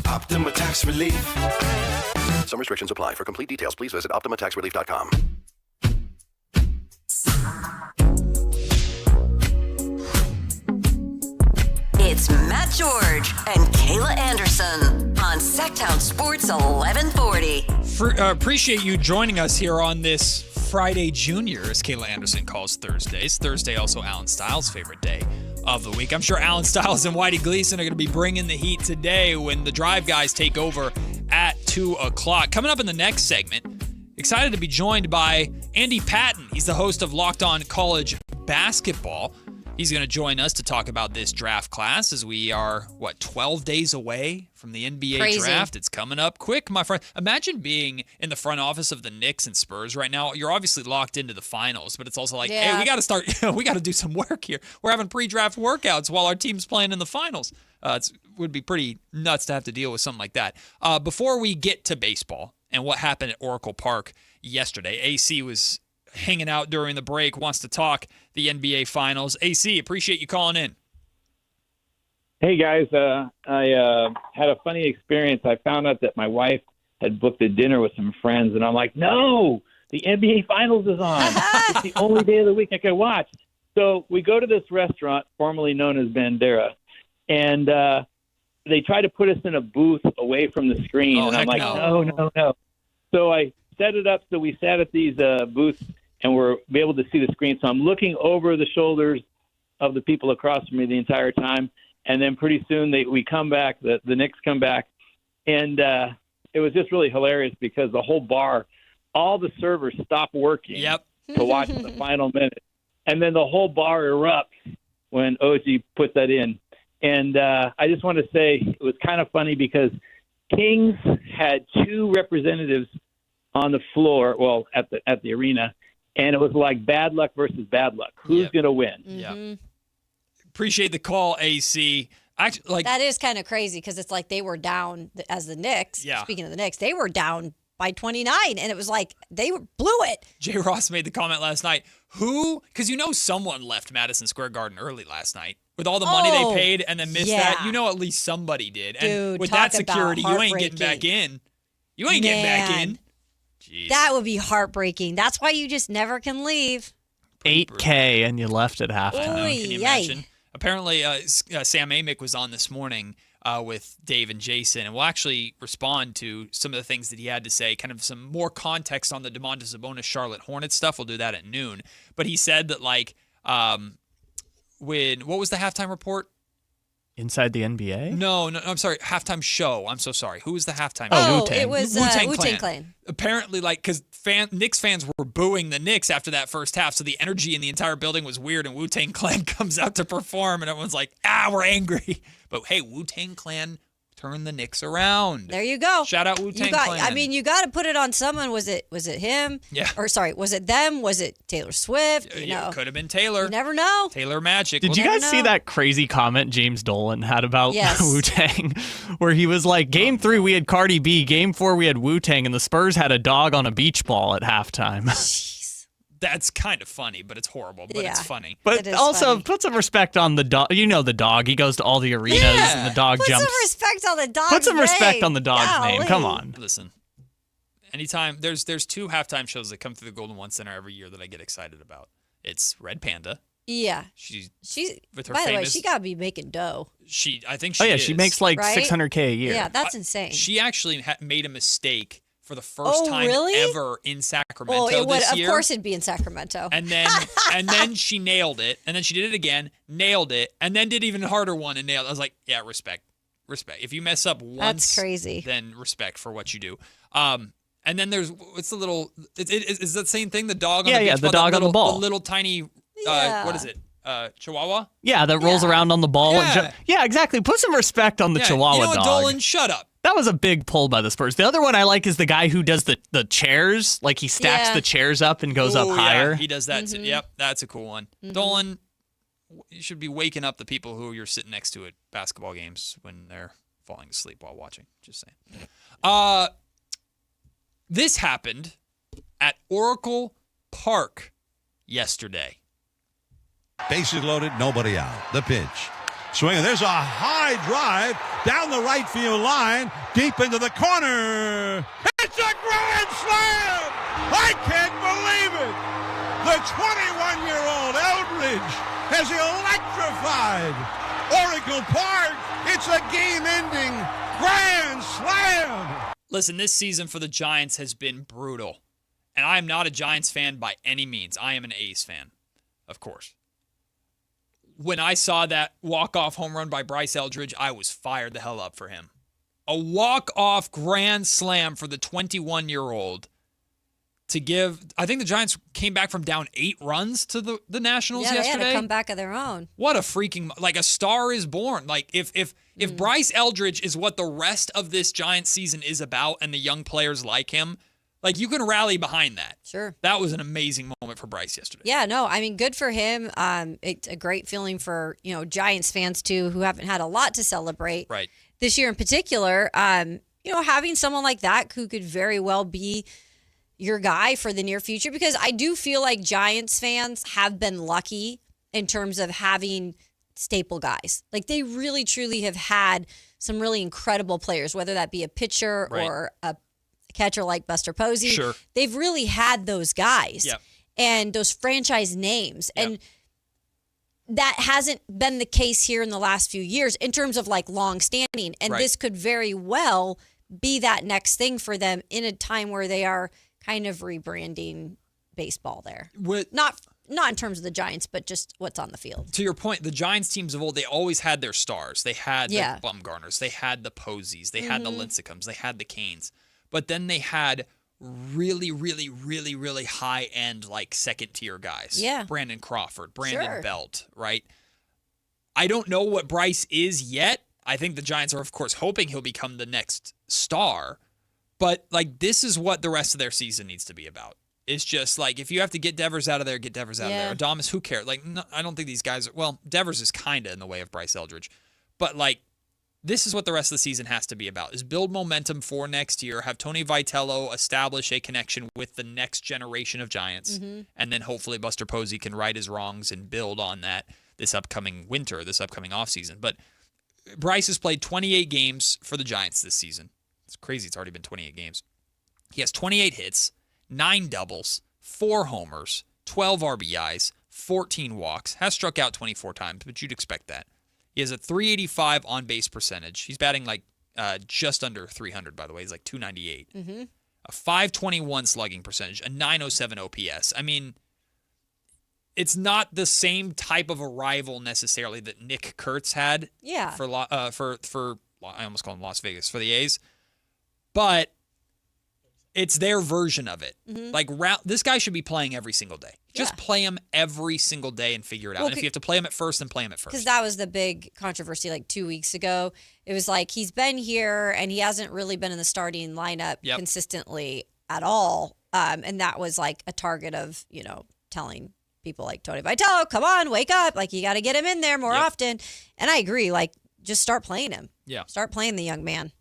Optima Tax Relief. Some restrictions apply. For complete details, please visit OptimaTaxRelief.com. It's Matt George and Kayla Anderson on Sactown Sports 1140. Appreciate you joining us here on this Friday Junior, as Kayla Anderson calls Thursdays. Thursday also Alan Stiles' favorite day of the week. I'm sure Alan Stiles and Whitey Gleason are going to be bringing the heat today when the Drive guys take over at 2 o'clock. Coming up in the next segment, excited to be joined by Andy Patton. He's the host of Locked On College Basketball. He's going to join us to talk about this draft class as we are, 12 days away from the NBA draft. It's coming up quick, my friend. Imagine being in the front office of the Knicks and Spurs right now. You're obviously locked into the finals, but it's also like, hey, we got to start, we got to do some work here. We're having pre-draft workouts while our team's playing in the finals. It would be pretty nuts to have to deal with something like that. Before we get to baseball and what happened at Oracle Park yesterday, AC was hanging out during the break, wants to talk the NBA Finals. AC, appreciate you calling in. Hey, guys. I had a funny experience. I found out that my wife had booked a dinner with some friends, and I'm like, no, the NBA Finals is on. It's the only day of the week I can watch. So we go to this restaurant, formerly known as Bandera, and they try to put us in a booth away from the screen. And I'm like, no. So I set it up so we sat at these booths and we're able to see the screen. So I'm looking over the shoulders of the people across from me the entire time. And then pretty soon we come back, the Knicks come back. And it was just really hilarious because the whole bar, all the servers stop working to watch the final minute. And then the whole bar erupts when OG put that in. And I just want to say it was kind of funny because Kings had two representatives on the floor, at the arena, and it was like bad luck versus bad luck. Who's going to win? Mm-hmm. Appreciate the call, AC. Actually, that is kind of crazy because it's like they were down as the Knicks. Yeah. Speaking of the Knicks, they were down by 29, and it was like they blew it. Jay Ross made the comment last night. Because someone left Madison Square Garden early last night. With all the money they paid and then missed that, at least somebody did. And Dude, with that security, you ain't getting back in. You ain't getting back in. Jeez. That would be heartbreaking. That's why you just never can leave. $8K and you left at halftime. Can you imagine? Apparently, Sam Amick was on this morning with Dave and Jason, and we'll actually respond to some of the things that he had to say, kind of some more context on the Domantas Sabonis Charlotte Hornets stuff. We'll do that at noon. But he said that, what was the halftime report? Inside the NBA? No, I'm sorry. Halftime show. I'm so sorry. Who was the halftime? Wu-Tang. It was Wu-Tang Clan. Apparently, because Knicks fans were booing the Knicks after that first half, so the energy in the entire building was weird, and Wu-Tang Clan comes out to perform, and everyone's like, we're angry. But, hey, Wu-Tang Clan turned the Knicks around. There you go. Shout out Wu-Tang Clan. I mean, you got to put it on someone. Was it him? Yeah. Or, sorry, was it them? Was it Taylor Swift? It could have been Taylor. You never know. Taylor Magic. Did you guys see that crazy comment James Dolan had about Wu-Tang? Where he was like, Game 3 we had Cardi B, Game 4 we had Wu-Tang, and the Spurs had a dog on a beach ball at halftime. That's kind of funny, but it's horrible. But it's funny. But also, put some respect on the dog. You know the dog. He goes to all the arenas, and the dog jumps. Put some respect on the dog's Put some name. respect on the dog's name. Come on. Listen, anytime there's two halftime shows that come through the Golden One Center every year that I get excited about. It's Red Panda. Yeah. She's with her by the way, famous. she gotta be making dough. I think she. She makes like $600K a year. Yeah, that's insane. She actually made a mistake for the first time ever in Sacramento this year. Of course it'd be in Sacramento. And then she nailed it. And then she did it again, nailed it, and then did even harder one and nailed it. I was like, yeah, respect. If you mess up once, that's crazy. Then respect for what you do. And then there's what's the little? Is that same thing? The dog on the beach the dog on the ball. The little tiny. What is it? Chihuahua? Yeah, that rolls around on the ball. Yeah, exactly. Put some respect on the Chihuahua dog. Dolan, shut up. That was a big pull by the Spurs. The other one I like is the guy who does the chairs. Like he stacks the chairs up and goes up higher. Yeah, he does that too. Yep, that's a cool one. Dolan, you should be waking up the people who you're sitting next to at basketball games when they're falling asleep while watching. Just saying. This happened at Oracle Park yesterday. Bases loaded, nobody out. The pitch. Swinging. There's a high drive down the right field line, deep into the corner. It's a grand slam! I can't believe it! The 21-year-old Eldridge has electrified Oracle Park. It's a game-ending grand slam! Listen, this season for the Giants has been brutal. And I am not a Giants fan by any means. I am an A's fan, of course. When I saw that walk-off home run by Bryce Eldridge, I was fired the hell up for him. A walk-off grand slam for the 21-year-old. to give. I think the Giants came back from down 8 runs to the Nationals yesterday. Yeah, they had a comeback of their own. What a freaking, like, a star is born. Like, if Bryce Eldridge is what the rest of this Giants season is about and the young players like him, like, you can rally behind that. Sure. That was an amazing moment for Bryce yesterday. Yeah, no, I mean, good for him. It's a great feeling for, Giants fans, too, who haven't had a lot to celebrate this year in particular. Having someone like that who could very well be your guy for the near future, because I do feel like Giants fans have been lucky in terms of having staple guys. Like, they really, truly have had some really incredible players, whether that be a pitcher or a catcher like Buster Posey. Sure. They've really had those guys and those franchise names. And that hasn't been the case here in the last few years in terms of like long standing. And this could very well be that next thing for them in a time where they are kind of rebranding baseball there. Not in terms of the Giants, but just what's on the field. To your point, the Giants teams of old, they always had their stars. They had the Bumgarners. They had the Posies. They had the Lincecums. They had the Canes. But then they had really, really, really, really high-end, like, second-tier guys. Yeah. Brandon Crawford, Brandon Belt, right? I don't know what Bryce is yet. I think the Giants are, of course, hoping he'll become the next star. But, like, this is what the rest of their season needs to be about. It's just, like, if you have to get Devers out of there, get Devers out of there. Adames, who cares? Like, no, I don't think these guys are... Well, Devers is kind of in the way of Bryce Eldridge. But, like, this is what the rest of the season has to be about, is build momentum for next year, have Tony Vitello establish a connection with the next generation of Giants, and then hopefully Buster Posey can right his wrongs and build on that this upcoming winter, this upcoming offseason. But Bryce has played 28 games for the Giants this season. It's crazy. It's already been 28 games. He has 28 hits, 9 doubles, 4 homers, 12 RBIs, 14 walks, has struck out 24 times, but you'd expect that. He has a 385 on-base percentage. He's batting like just under 300, by the way. He's like 298. A 521 slugging percentage, a 907 OPS. I mean, it's not the same type of arrival necessarily that Nick Kurtz had. For I almost call him Las Vegas, for the A's. But it's their version of it. Like, this guy should be playing every single day. Just play him every single day and figure it out. And if you have to play him at first, then play him at first. Because that was the big controversy like 2 weeks ago. It was like, he's been here and he hasn't really been in the starting lineup consistently at all. And that was like a target of, telling people like Tony Vitello, come on, wake up. Like, you got to get him in there more often. And I agree. Like, just start playing him. Start playing the young man.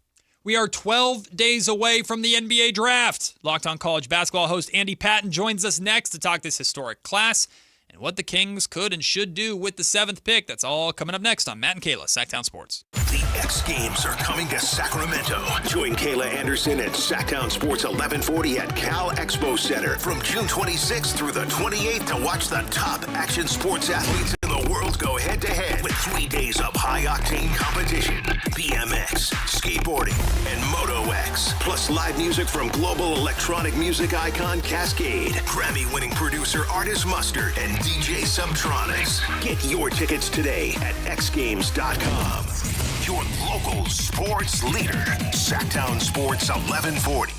We are 12 days away from the NBA draft. Locked On College Basketball host Andy Patton joins us next to talk this historic class and what the Kings could and should do with the 7th pick. That's all coming up next on Matt and Kayla, Sactown Sports. The X Games are coming to Sacramento. Join Kayla Anderson at Sactown Sports 1140 at Cal Expo Center from June 26th through the 28th to watch the top action sports athletes in the world go head-to-head with 3 days of high-octane competition, BMX, skateboarding, and Moto X, plus live music from global electronic music icon Cascade, Grammy-winning producer Artist Mustard, and DJ Subtronics. Get your tickets today at xgames.com. Your local sports leader, Sactown Sports 1140.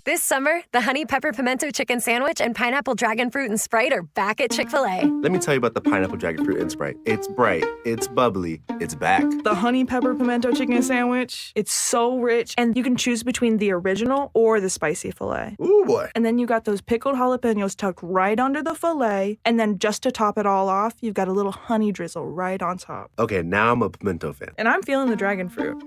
This summer, the Honey Pepper Pimento Chicken Sandwich and Pineapple Dragon Fruit and Sprite are back at Chick-fil-A. Let me tell you about the Pineapple Dragon Fruit and Sprite. It's bright, it's bubbly, it's back. The Honey Pepper Pimento Chicken Sandwich, it's so rich, and you can choose between the original or the spicy filet. Ooh, boy. And then you got those pickled jalapenos tucked right under the filet, and then just to top it all off, you've got a little honey drizzle right on top. Okay, now I'm a pimento fan. And I'm feeling the dragon fruit.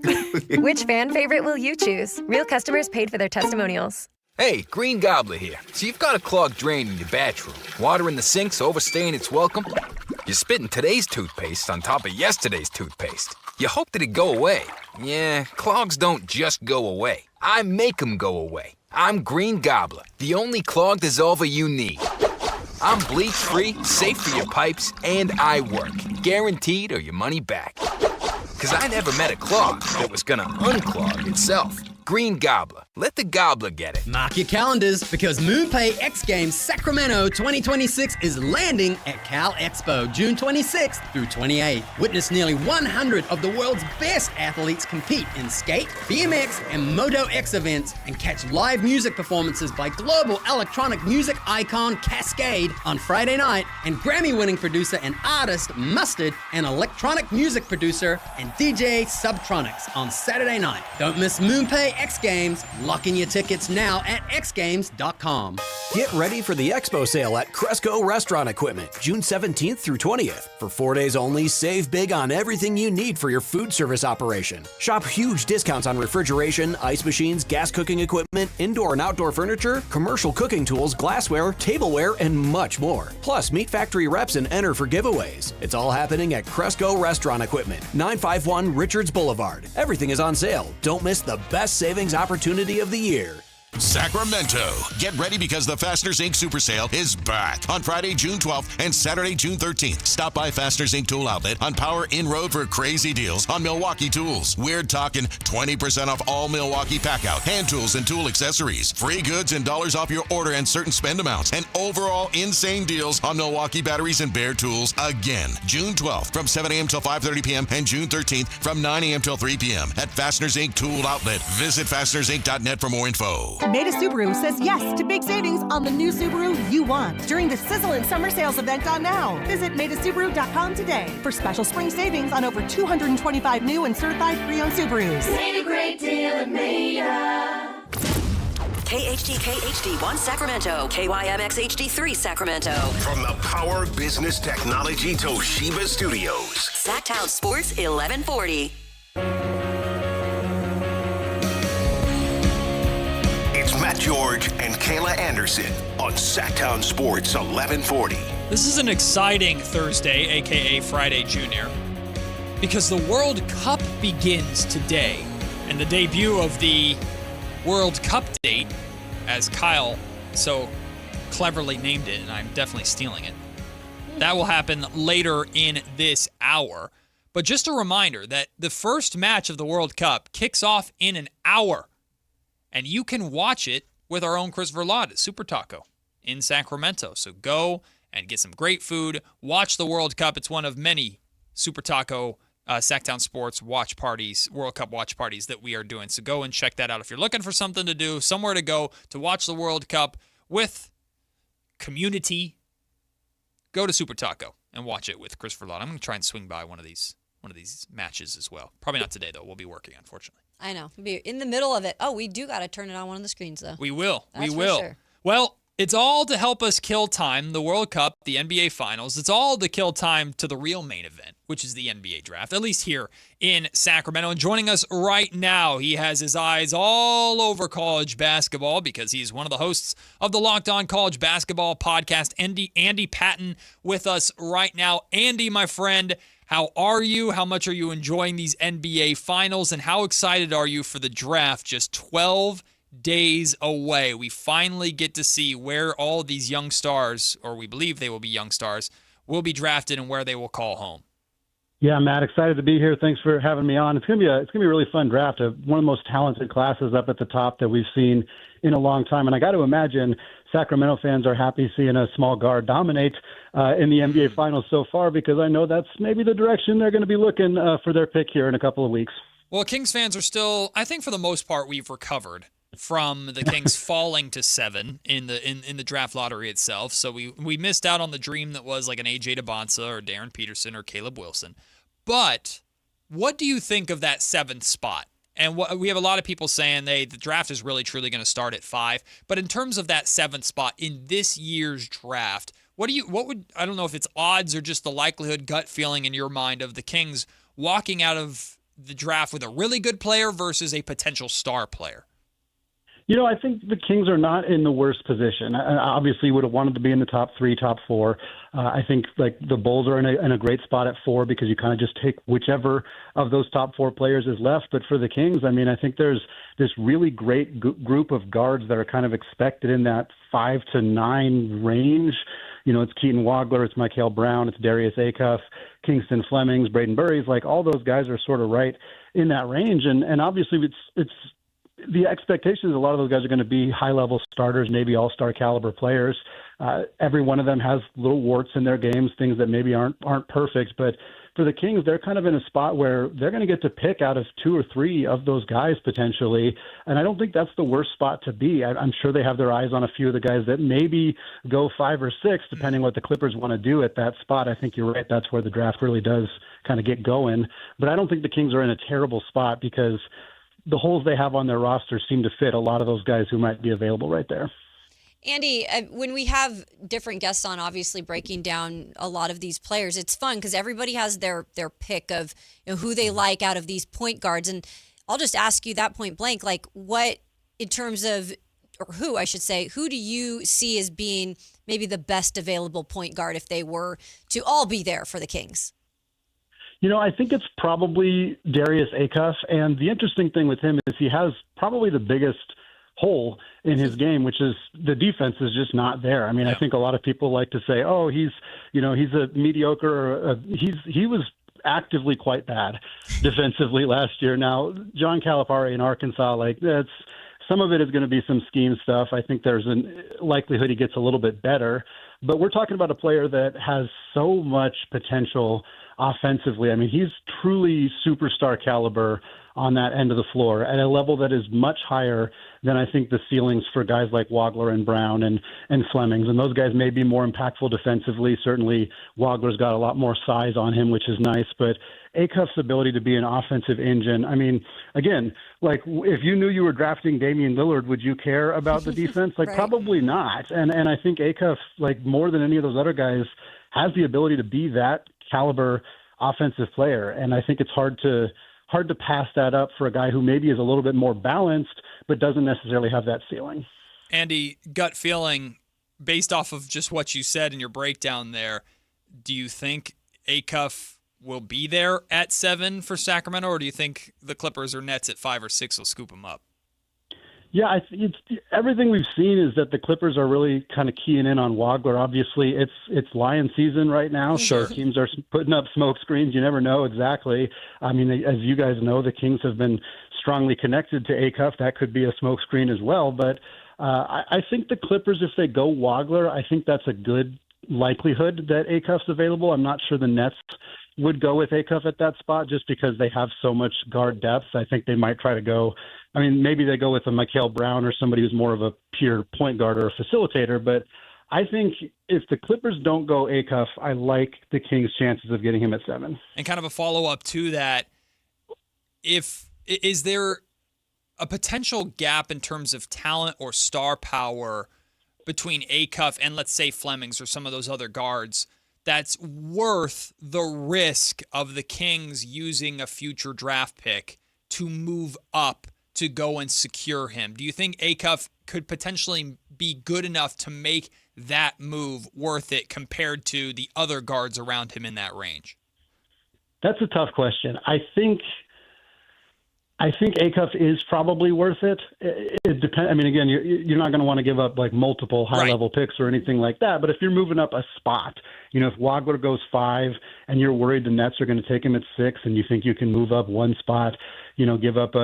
Which fan favorite will you choose? Real customers paid for their testimonials. Hey, Green Gobbler here. So you've got a clogged drain in your bathroom. Water in the sink's overstaying its welcome. You're spitting today's toothpaste on top of yesterday's toothpaste. You hope that it go away. Yeah, clogs don't just go away. I make them go away. I'm Green Gobbler, the only clog dissolver you need. I'm bleach-free, safe for your pipes, and I work. Guaranteed or your money back. Because I never met a clog that was gonna unclog itself. Green Gobbler. Let the gobbler get it. Mark your calendars because MoonPay X Games Sacramento 2026 is landing at Cal Expo June 26th through 28th. Witness nearly 100 of the world's best athletes compete in skate, BMX, and Moto X events and catch live music performances by global electronic music icon Cascade on Friday night and Grammy-winning producer and artist Mustard and electronic music producer and DJ Subtronics on Saturday night. Don't miss MoonPay X Games. Lock in your tickets now at xgames.com. Get ready for the expo sale at Cresco Restaurant Equipment, June 17th through 20th. For 4 days only, save big on everything you need for your food service operation. Shop huge discounts on refrigeration, ice machines, gas cooking equipment, indoor and outdoor furniture, commercial cooking tools, glassware, tableware, and much more. Plus, meet factory reps and enter for giveaways. It's all happening at Cresco Restaurant Equipment, 951 Richards Boulevard. Everything is on sale. Don't miss the best savings opportunity of the year. Sacramento. Get ready because the Fasteners Inc. Super Sale is back on Friday, June 12th and Saturday, June 13th. Stop by Fasteners Inc. Tool Outlet on Power in Road for crazy deals on Milwaukee tools. We're talking 20% off all Milwaukee Packout, hand tools, and tool accessories. Free goods and dollars off your order and certain spend amounts. And overall insane deals on Milwaukee batteries and Bear tools again. June 12th from 7 a.m. till 5:30 p.m. and June 13th from 9 a.m. till 3 p.m. at Fasteners Inc. Tool Outlet. Visit fastenersinc.net for more info. Maida Subaru says yes to big savings on the new Subaru you want during the sizzling summer sales event on now. Visit MaidaSubaru.com today for special spring savings on over 225 new and certified pre-owned Subarus. Made a great deal at Maida. KHD HD1 Sacramento, KYMX HD3 Sacramento. From the Power Business Technology Toshiba Studios. Sactown Sports 1140. It's Matt George and Kayla Anderson on Sactown Sports 1140. This is an exciting Thursday, aka Friday Junior, because the World Cup begins today, and the debut of the World Cup date, as Kyle so cleverly named it, and I'm definitely stealing it, that will happen later in this hour. But just a reminder that the first match of the World Cup kicks off in an hour. And you can watch it with our own Chris Verlade at Super Taco in Sacramento. So go and get some great food. Watch the World Cup. It's one of many Super Taco Sactown Sports watch parties, World Cup watch parties that we are doing. So go and check that out. If you're looking for something to do, somewhere to go to watch the World Cup with community, go to Super Taco and watch it with Chris Verlade. I'm going to try and swing by one of these matches as well. Probably not today, though. We'll be working, unfortunately. I know. We'll be in the middle of it. Oh, we do got to turn it on one of the screens, though. We will. That's we will. For sure. Well, it's all to help us kill time. The World Cup, the NBA Finals. It's all to kill time to the real main event, which is the NBA Draft, at least here in Sacramento. And joining us right now, he has his eyes all over college basketball because he's one of the hosts of the Locked On College Basketball podcast. Andy Patton with us right now. Andy, my friend, how are you? How much are you enjoying these NBA Finals? And how excited are you for the draft just 12 days away? We finally get to see where all these young stars, or we believe they will be young stars, will be drafted and where they will call home. Yeah, Matt, excited to be here. Thanks for having me on. It's gonna be a really fun draft. One of the most talented classes up at the top that we've seen in a long time. And I got to imagine Sacramento fans are happy seeing a small guard dominate in the NBA Finals so far, because I know that's maybe the direction they're going to be looking for their pick here in a couple of weeks. Well, Kings fans are still, I think for the most part, we've recovered from the Kings falling to 7 in the draft lottery itself. So we missed out on the dream that was like an AJ DeBonsa or Darren Peterson or Caleb Wilson. But what do you think of that 7th spot? And we have a lot of people saying the draft is really truly going to start at 5. But in terms of that 7th spot in this year's draft, I don't know if it's odds or just the likelihood, gut feeling in your mind of the Kings walking out of the draft with a really good player versus a potential star player? You know, I think the Kings are not in the worst position. I obviously would have wanted to be in the top 3, top 4. I think like the Bulls are in a great spot at 4 because you kind of just take whichever of those top 4 players is left. But for the Kings, I mean, I think there's this really great group of guards that are kind of expected in that 5 to 9 range. You know, it's Keaton Wagler, it's Michael Brown, it's Darius Acuff, Kingston Flemings, Braden Burries. Like all those guys are sort of right in that range. And obviously the expectation is a lot of those guys are going to be high-level starters, maybe all-star caliber players. Every one of them has little warts in their games, things that maybe aren't perfect. But for the Kings, they're kind of in a spot where they're going to get to pick out of 2 or 3 of those guys potentially. And I don't think that's the worst spot to be. I'm sure they have their eyes on a few of the guys that maybe go 5 or 6, depending what the Clippers want to do at that spot. I think you're right. That's where the draft really does kind of get going. But I don't think the Kings are in a terrible spot because the holes they have on their roster seem to fit a lot of those guys who might be available right there. Andy, when we have different guests on, obviously breaking down a lot of these players, it's fun because everybody has their pick of who they like out of these point guards. And I'll just ask you that point blank, like what in terms of, or who I should say, who do you see as being maybe the best available point guard if they were to all be there for the Kings? I think it's probably Darius Acuff. And the interesting thing with him is he has probably the biggest hole in his game, which is the defense is just not there. I mean, I think a lot of people like to say, oh, he's a mediocre, or he was actively quite bad defensively last year. Now, John Calipari in Arkansas, that's some of it is going to be some scheme stuff. I think there's a likelihood he gets a little bit better, but we're talking about a player that has so much potential offensively. I mean, he's truly superstar caliber on that end of the floor at a level that is much higher than I think the ceilings for guys like Wagler and Brown and Flemings. And those guys may be more impactful defensively. Certainly Wagler's got a lot more size on him, which is nice. But Acuff's ability to be an offensive engine, I mean, again, if you knew you were drafting Damian Lillard, would you care about the defense? Right. Probably not. And I think Acuff, more than any of those other guys, has the ability to be that caliber offensive player. And I think it's hard to pass that up for a guy who maybe is a little bit more balanced, but doesn't necessarily have that ceiling. Andy, gut feeling, based off of just what you said in your breakdown there, do you think Acuff will be there at 7 for Sacramento, or do you think the Clippers or Nets at 5 or 6 will scoop him up? Yeah, everything we've seen is that the Clippers are really kind of keying in on Wagler. Obviously, it's Lion season right now. Sure. So teams are putting up smoke screens. You never know exactly. I mean, as you guys know, the Kings have been strongly connected to Acuff. That could be a smoke screen as well. But I think the Clippers, if they go Wagler, I think that's a good likelihood that Acuff's available. I'm not sure the Nets would go with Acuff at that spot just because they have so much guard depth. I think they might try to go. I mean, maybe they go with a Mikael Brown or somebody who's more of a pure point guard or a facilitator. But I think if the Clippers don't go Acuff, I like the Kings' chances of getting him at 7. And kind of a follow-up to that, is there a potential gap in terms of talent or star power between Acuff and, let's say, Flemings or some of those other guards that's worth the risk of the Kings using a future draft pick to move up to go and secure him? Do you think Acuff could potentially be good enough to make that move worth it compared to the other guards around him in that range? That's a tough question. I think Acuff is probably worth it. It depends. I mean, again, you're not going to want to give up multiple high-level picks or anything like that. But if you're moving up a spot, if Wagler goes 5 and you're worried the Nets are going to take him at 6, and you think you can move up one spot, give up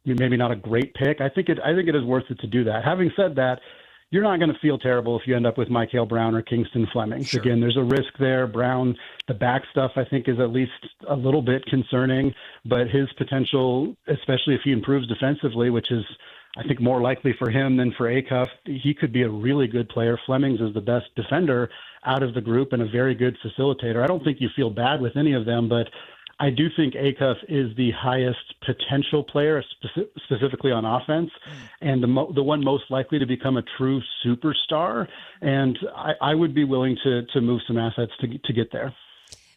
maybe not a great pick. I think it is worth it to do that. Having said that, you're not going to feel terrible if you end up with Mikael Brown or Kingston Fleming. Sure. Again, there's a risk there. Brown, the back stuff, I think, is at least a little bit concerning, but his potential, especially if he improves defensively, which is, I think, more likely for him than for Acuff, he could be a really good player. Flemings is the best defender out of the group and a very good facilitator. I don't think you feel bad with any of them, but I do think Acuff is the highest potential player, specifically on offense, and the one most likely to become a true superstar. And I would be willing to move some assets to get there.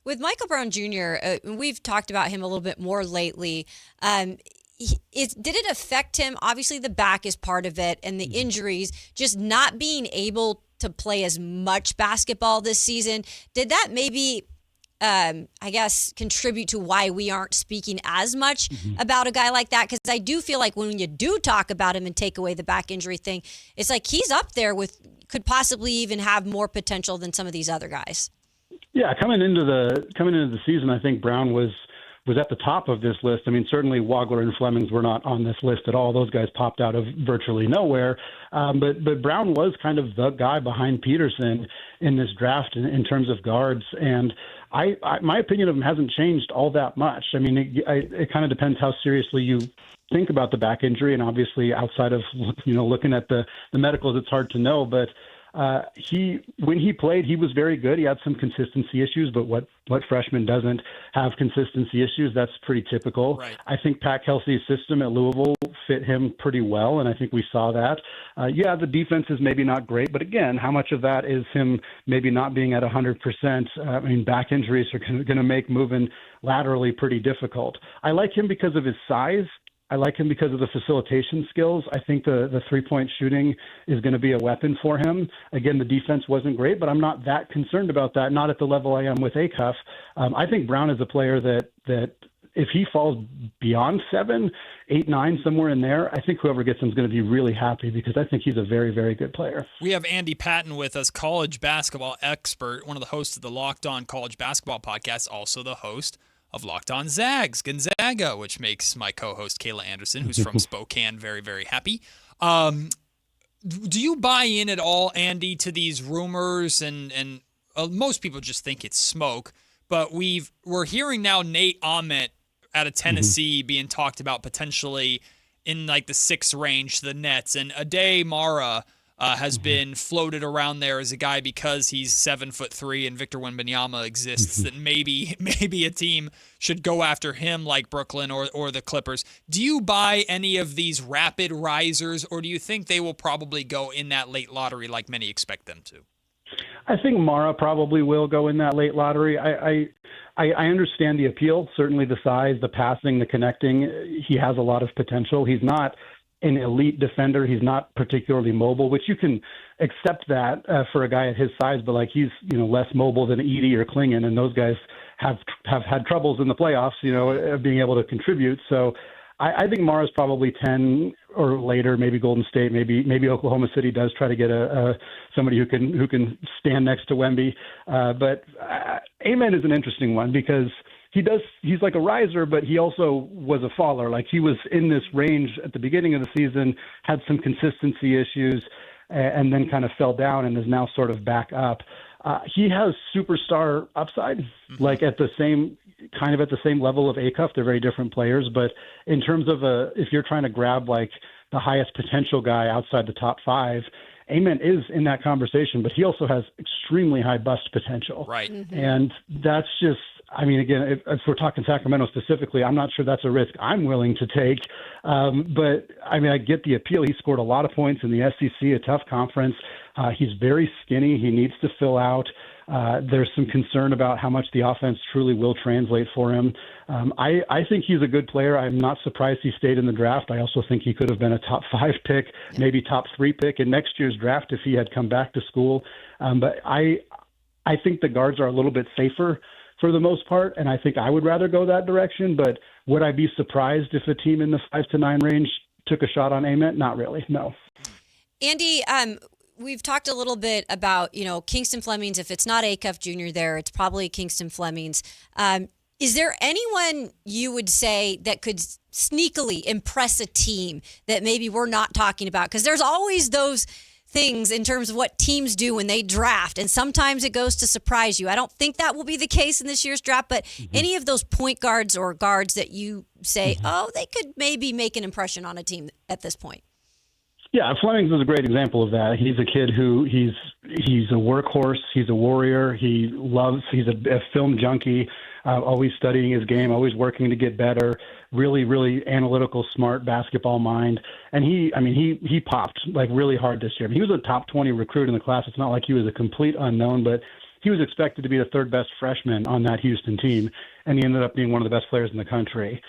With Michael Brown Jr., we've talked about him a little bit more lately. Did it affect him? Obviously, the back is part of it, and the injuries, just not being able to play as much basketball this season. Did that maybe contribute to why we aren't speaking as much about a guy like that? Because I do feel like when you do talk about him and take away the back injury thing, it's like he's up there could possibly even have more potential than some of these other guys. Yeah, coming into the season, I think Brown was was at the top of this list. I mean, certainly Wagler and Flemings were not on this list at all. Those guys popped out of virtually nowhere. But Brown was kind of the guy behind Peterson in this draft in terms of guards. And my opinion of him hasn't changed all that much. I mean, it kind of depends how seriously you think about the back injury. And obviously outside of, looking at the medicals, it's hard to know. But when he played, he was very good. He had some consistency issues, but what freshman doesn't have consistency issues? That's pretty typical. Right. I think Pat Kelsey's system at Louisville fit him pretty well, and I think we saw that. The defense is maybe not great, but again, how much of that is him maybe not being at 100%? I mean, back injuries are going to make moving laterally pretty difficult. I like him because of his size. I like him because of the facilitation skills. I think the three-point shooting is going to be a weapon for him. Again, the defense wasn't great, but I'm not that concerned about that, not at the level I am with Acuff. I think Brown is a player that if he falls beyond 7, 8, 9, somewhere in there, I think whoever gets him is going to be really happy because I think he's a very, very good player. We have Andy Patton with us, college basketball expert, one of the hosts of the Locked On College Basketball Podcast, also the host of Locked On Zags, Gonzaga, which makes my co-host Kayla Anderson, who's from Spokane, very, very happy. Do you buy in at all, Andy, to these rumors? And most people just think it's smoke, but we're hearing now Nate Ahmet out of Tennessee being talked about potentially in like the 6 range to the Nets, and Ade Mara has been floated around there as a guy because he's 7'3" and Victor Wembanyama exists, that maybe a team should go after him like Brooklyn or the Clippers. Do you buy any of these rapid risers, or do you think they will probably go in that late lottery like many expect them to? I think Mara probably will go in that late lottery. I understand the appeal, certainly the size, the passing, the connecting. He has a lot of potential. He's not an elite defender. He's not particularly mobile, which you can accept that for a guy at his size, but like he's, less mobile than Edey or Klingon, and those guys have had troubles in the playoffs, being able to contribute. So I think Mara's probably 10 or later, maybe Golden State, maybe Oklahoma City does try to get somebody who can stand next to Wemby. But Amen is an interesting one because he's like a riser, but he also was a faller. Like he was in this range at the beginning of the season, had some consistency issues, and then kind of fell down and is now sort of back up. He has superstar upside, like at the same level of Acuff. They're very different players, but in terms of if you're trying to grab like the highest potential guy outside the top 5, Amen is in that conversation, but he also has extremely high bust potential. Right. And that's just, again, if we're talking Sacramento specifically, I'm not sure that's a risk I'm willing to take. But I get the appeal. He scored a lot of points in the SEC, a tough conference. He's very skinny. He needs to fill out. There's some concern about how much the offense truly will translate for him. I think he's a good player. I'm not surprised he stayed in the draft. I also think he could have been a top 5 pick, maybe top 3 pick in next year's draft if he had come back to school. But I think the guards are a little bit safer for the most part, and I think I would rather go that direction. But would I be surprised if a team in the 5 to 9 range took a shot on Amen? Not really, no. Andy, we've talked a little bit about, Kingston Flemings. If it's not Acuff Jr. there, it's probably Kingston Flemings. Is there anyone you would say that could sneakily impress a team that maybe we're not talking about? Because there's always those things in terms of what teams do when they draft, and sometimes it goes to surprise you. I don't think that will be the case in this year's draft, but any of those point guards or guards that you say, they could maybe make an impression on a team at this point. Yeah, Flemings is a great example of that. He's a kid who he's a workhorse. He's a warrior. He's a film junkie, always studying his game, always working to get better, really, really analytical, smart basketball mind. And he popped like really hard this year. He was a top 20 recruit in the class. It's not like he was a complete unknown, but he was expected to be the 3rd best freshman on that Houston team, and he ended up being one of the best players in the country.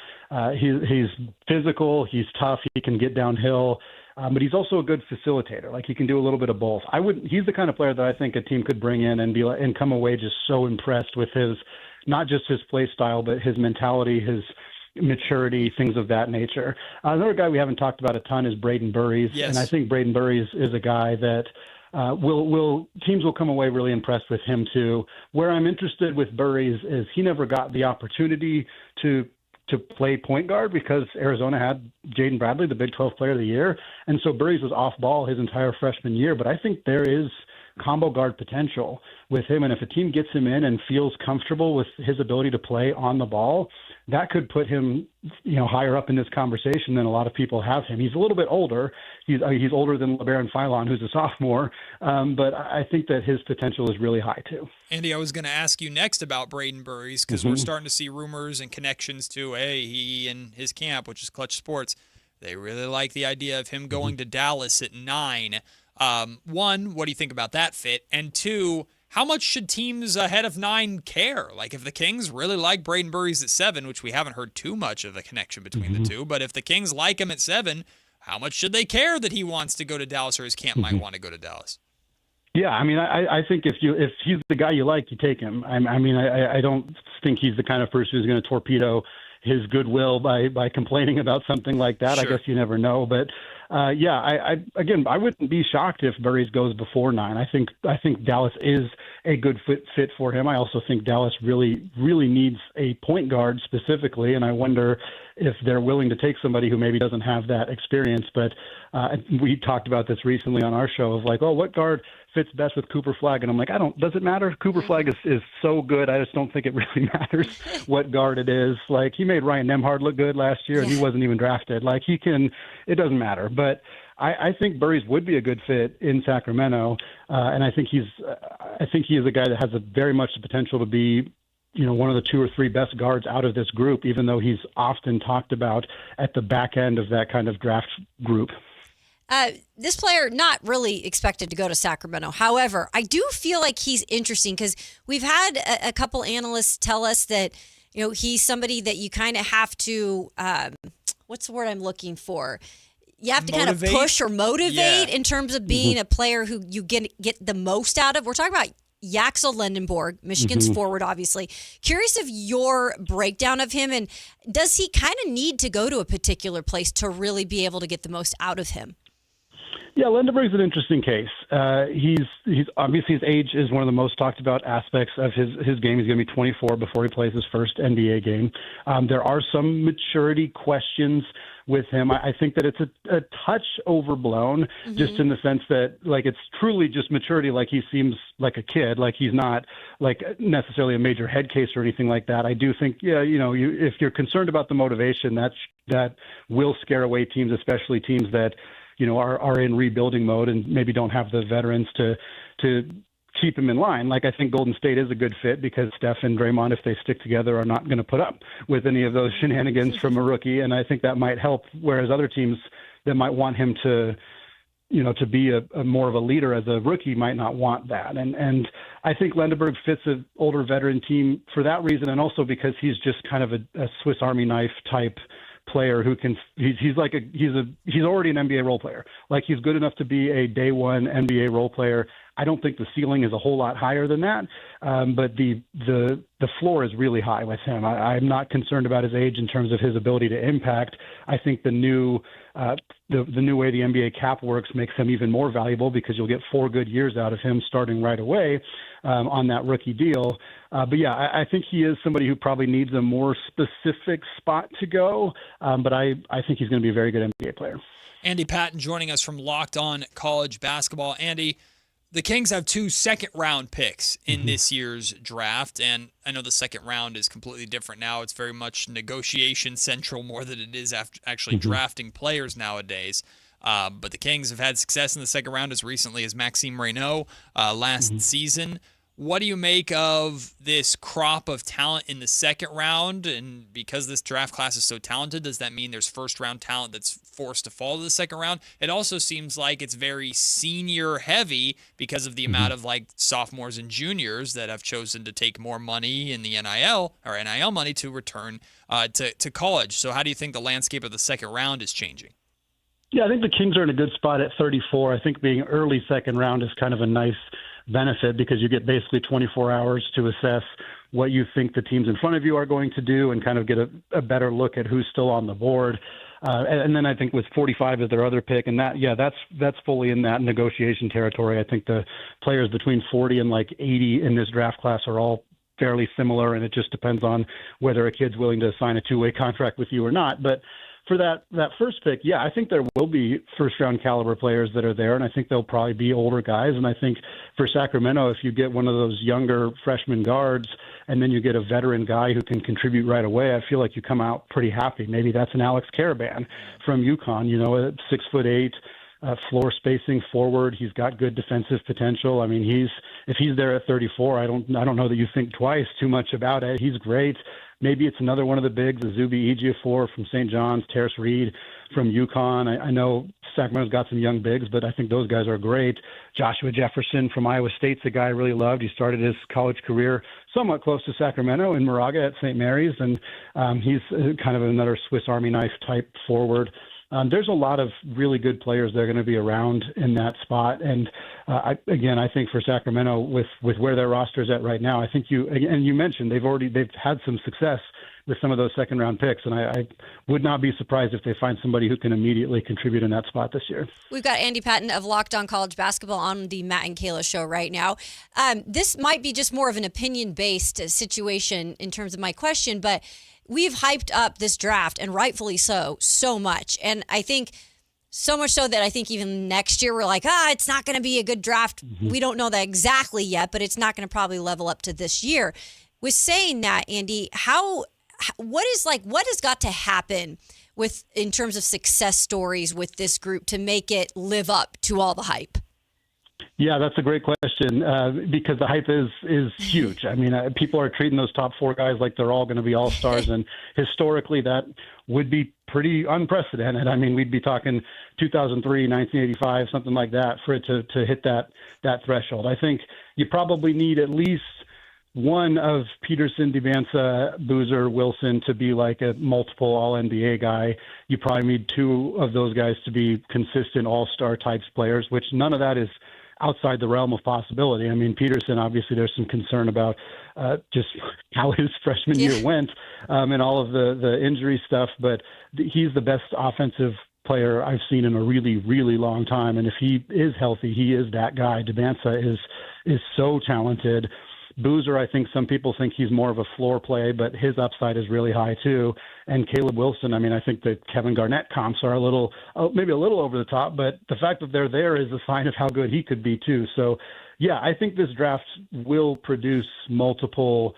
He's physical. He's tough. He can get downhill. But he's also a good facilitator. Like he can do a little bit of both. He's the kind of player that I think a team could bring in and come away just so impressed with not just his play style, but his mentality, his maturity, things of that nature. Another guy we haven't talked about a ton is Braden Burries. Yes. And I think Braden Burries is a guy that teams will come away really impressed with him too. Where I'm interested with Burries is he never got the opportunity to play point guard because Arizona had Jaden Bradley, the Big 12 Player of the Year, and so Burries was off ball his entire freshman year. But I think there is combo guard potential with him, and if a team gets him in and feels comfortable with his ability to play on the ball, that could put him, higher up in this conversation than a lot of people have him. He's a little bit older. He's older than LeBaron Philon, who's a sophomore, but I think that his potential is really high too. Andy, I was going to ask you next about Braden Burries because we're starting to see rumors and connections to, he and his camp, which is Clutch Sports, they really like the idea of him going to Dallas at 9. One, what do you think about that fit? And two, how much should teams ahead of 9 care? Like if the Kings really like Braden Burries at 7, which we haven't heard too much of a connection between the two, but if the Kings like him at 7, how much should they care that he wants to go to Dallas or his camp might want to go to Dallas? Yeah, I mean, I think if he's the guy you like, you take him. I don't think he's the kind of person who's going to torpedo his goodwill by complaining about something like that. Sure. I guess you never know, but I wouldn't be shocked if Burries goes before 9. I think Dallas is a good fit for him. I also think Dallas really, really needs a point guard specifically, and I wonder if they're willing to take somebody who maybe doesn't have that experience. But we talked about this recently on our show of like, what guard fits best with Cooper Flagg? And I'm like, does it matter? Cooper Flagg is so good. I just don't think it really matters what guard it is. Like he made Ryan Nembhard look good last year and he wasn't even drafted. Like it doesn't matter. But I think Burries would be a good fit in Sacramento. And I think he is a guy that has very much the potential to be, one of the 2 or 3 best guards out of this group, even though he's often talked about at the back end of that kind of draft group. This player not really expected to go to Sacramento. However, I do feel like he's interesting because we've had a couple analysts tell us that, he's somebody that you kind of have to, what's the word I'm looking for? You have to kind of push or motivate in terms of being a player who you get the most out of. We're talking about Yaxel Lendenborg, Michigan's forward, obviously. Curious of your breakdown of him, and does he kind of need to go to a particular place to really be able to get the most out of him? Yeah, Lendenborg's an interesting case. He's obviously his age is one of the most talked about aspects of his game. He's going to be 24 before he plays his first NBA game. There are some maturity questions with him. I think that it's a touch overblown, just in the sense that like it's truly just maturity. Like he seems like a kid. Like he's not like necessarily a major head case or anything like that. I do think, if you're concerned about the motivation, that will scare away teams, especially teams that are in rebuilding mode and maybe don't have the veterans to keep him in line. Like I think Golden State is a good fit because Steph and Draymond, if they stick together, are not going to put up with any of those shenanigans from a rookie. And I think that might help. Whereas other teams that might want him to be a more of a leader as a rookie might not want that. And I think Lendenborg fits an older veteran team for that reason. And also because he's just kind of a Swiss Army knife type player who can he's already an NBA role player. Like he's good enough to be a day one NBA role player. I don't think the ceiling is a whole lot higher than that, but the floor is really high with him. I'm not concerned about his age in terms of his ability to impact. I think the new way the NBA cap works makes him even more valuable because you'll get 4 good years out of him starting right away on that rookie deal. But yeah, I think he is somebody who probably needs a more specific spot to go. But I think he's going to be a very good NBA player. Andy Patton joining us from Locked On College Basketball. Andy, the Kings have 2 second-round picks in this year's draft, and I know the second round is completely different now. It's very much negotiation central more than it is after actually drafting players nowadays. But the Kings have had success in the second round as recently as Maxime Reynaud last season. What do you make of this crop of talent in the second round? And because this draft class is so talented, does that mean there's first-round talent that's forced to fall to the second round? It also seems like it's very senior-heavy because of the amount of like sophomores and juniors that have chosen to take more money in the NIL money to return to college. So how do you think the landscape of the second round is changing? Yeah, I think the Kings are in a good spot at 34. I think being early second round is kind of a nice benefit because you get basically 24 hours to assess what you think the teams in front of you are going to do and kind of get a better look at who's still on the board. And then I think with 45 is their other pick, and that's fully in that negotiation territory. I think the players between 40 and like 80 in this draft class are all fairly similar, and it just depends on whether a kid's willing to sign a two-way contract with you or not. But for that first pick, yeah, I think there will be first-round caliber players that are there, and I think they'll probably be older guys. And I think for Sacramento, if you get one of those younger freshman guards and then you get a veteran guy who can contribute right away, I feel like you come out pretty happy. Maybe that's an Alex Caravan from UConn, at 6'8", floor spacing forward. He's got good defensive potential. I mean, if he's there at 34, I don't know that you think twice too much about it. He's great. Maybe it's another one of the bigs, Azubi Ejiofor from St. John's, Terrace Reed from UConn. I know Sacramento's got some young bigs, but I think those guys are great. Joshua Jefferson from Iowa State's a guy I really loved. He started his college career somewhat close to Sacramento in Moraga at St. Mary's, and he's kind of another Swiss Army knife type forward. There's a lot of really good players that are going to be around in that spot. And I think for Sacramento, with where their roster is at right now, I think you mentioned they've had some success with some of those second round picks. And I would not be surprised if they find somebody who can immediately contribute in that spot this year. We've got Andy Patton of Locked On College Basketball on the Matt and Kayla Show right now. This might be just more of an opinion-based situation in terms of my question, but we've hyped up this draft, and rightfully so much. And I think so much so that I think even next year we're like, it's not going to be a good draft. Mm-hmm. We don't know that exactly yet, but it's not going to probably level up to this year. With saying that, Andy, what has got to happen in terms of success stories with this group to make it live up to all the hype? Yeah, that's a great question because the hype is huge. I mean, people are treating those top four guys like they're all going to be all-stars, and historically that would be pretty unprecedented. I mean, we'd be talking 2003, 1985, something like that for it to hit that threshold. I think you probably need at least one of Peterson, DeVanza, Boozer, Wilson to be like a multiple All-NBA guy. You probably need two of those guys to be consistent all-star types players, which none of that is outside the realm of possibility. I mean, Peterson, obviously there's some concern about just how his freshman year went and all of the injury stuff, but he's the best offensive player I've seen in a really, really long time. And if he is healthy, he is that guy. DeVanza is so talented. Boozer, I think some people think he's more of a floor play, but his upside is really high too. And Caleb Wilson, I mean, I think the Kevin Garnett comps are maybe a little over the top, but the fact that they're there is a sign of how good he could be too. So, yeah, I think this draft will produce multiple,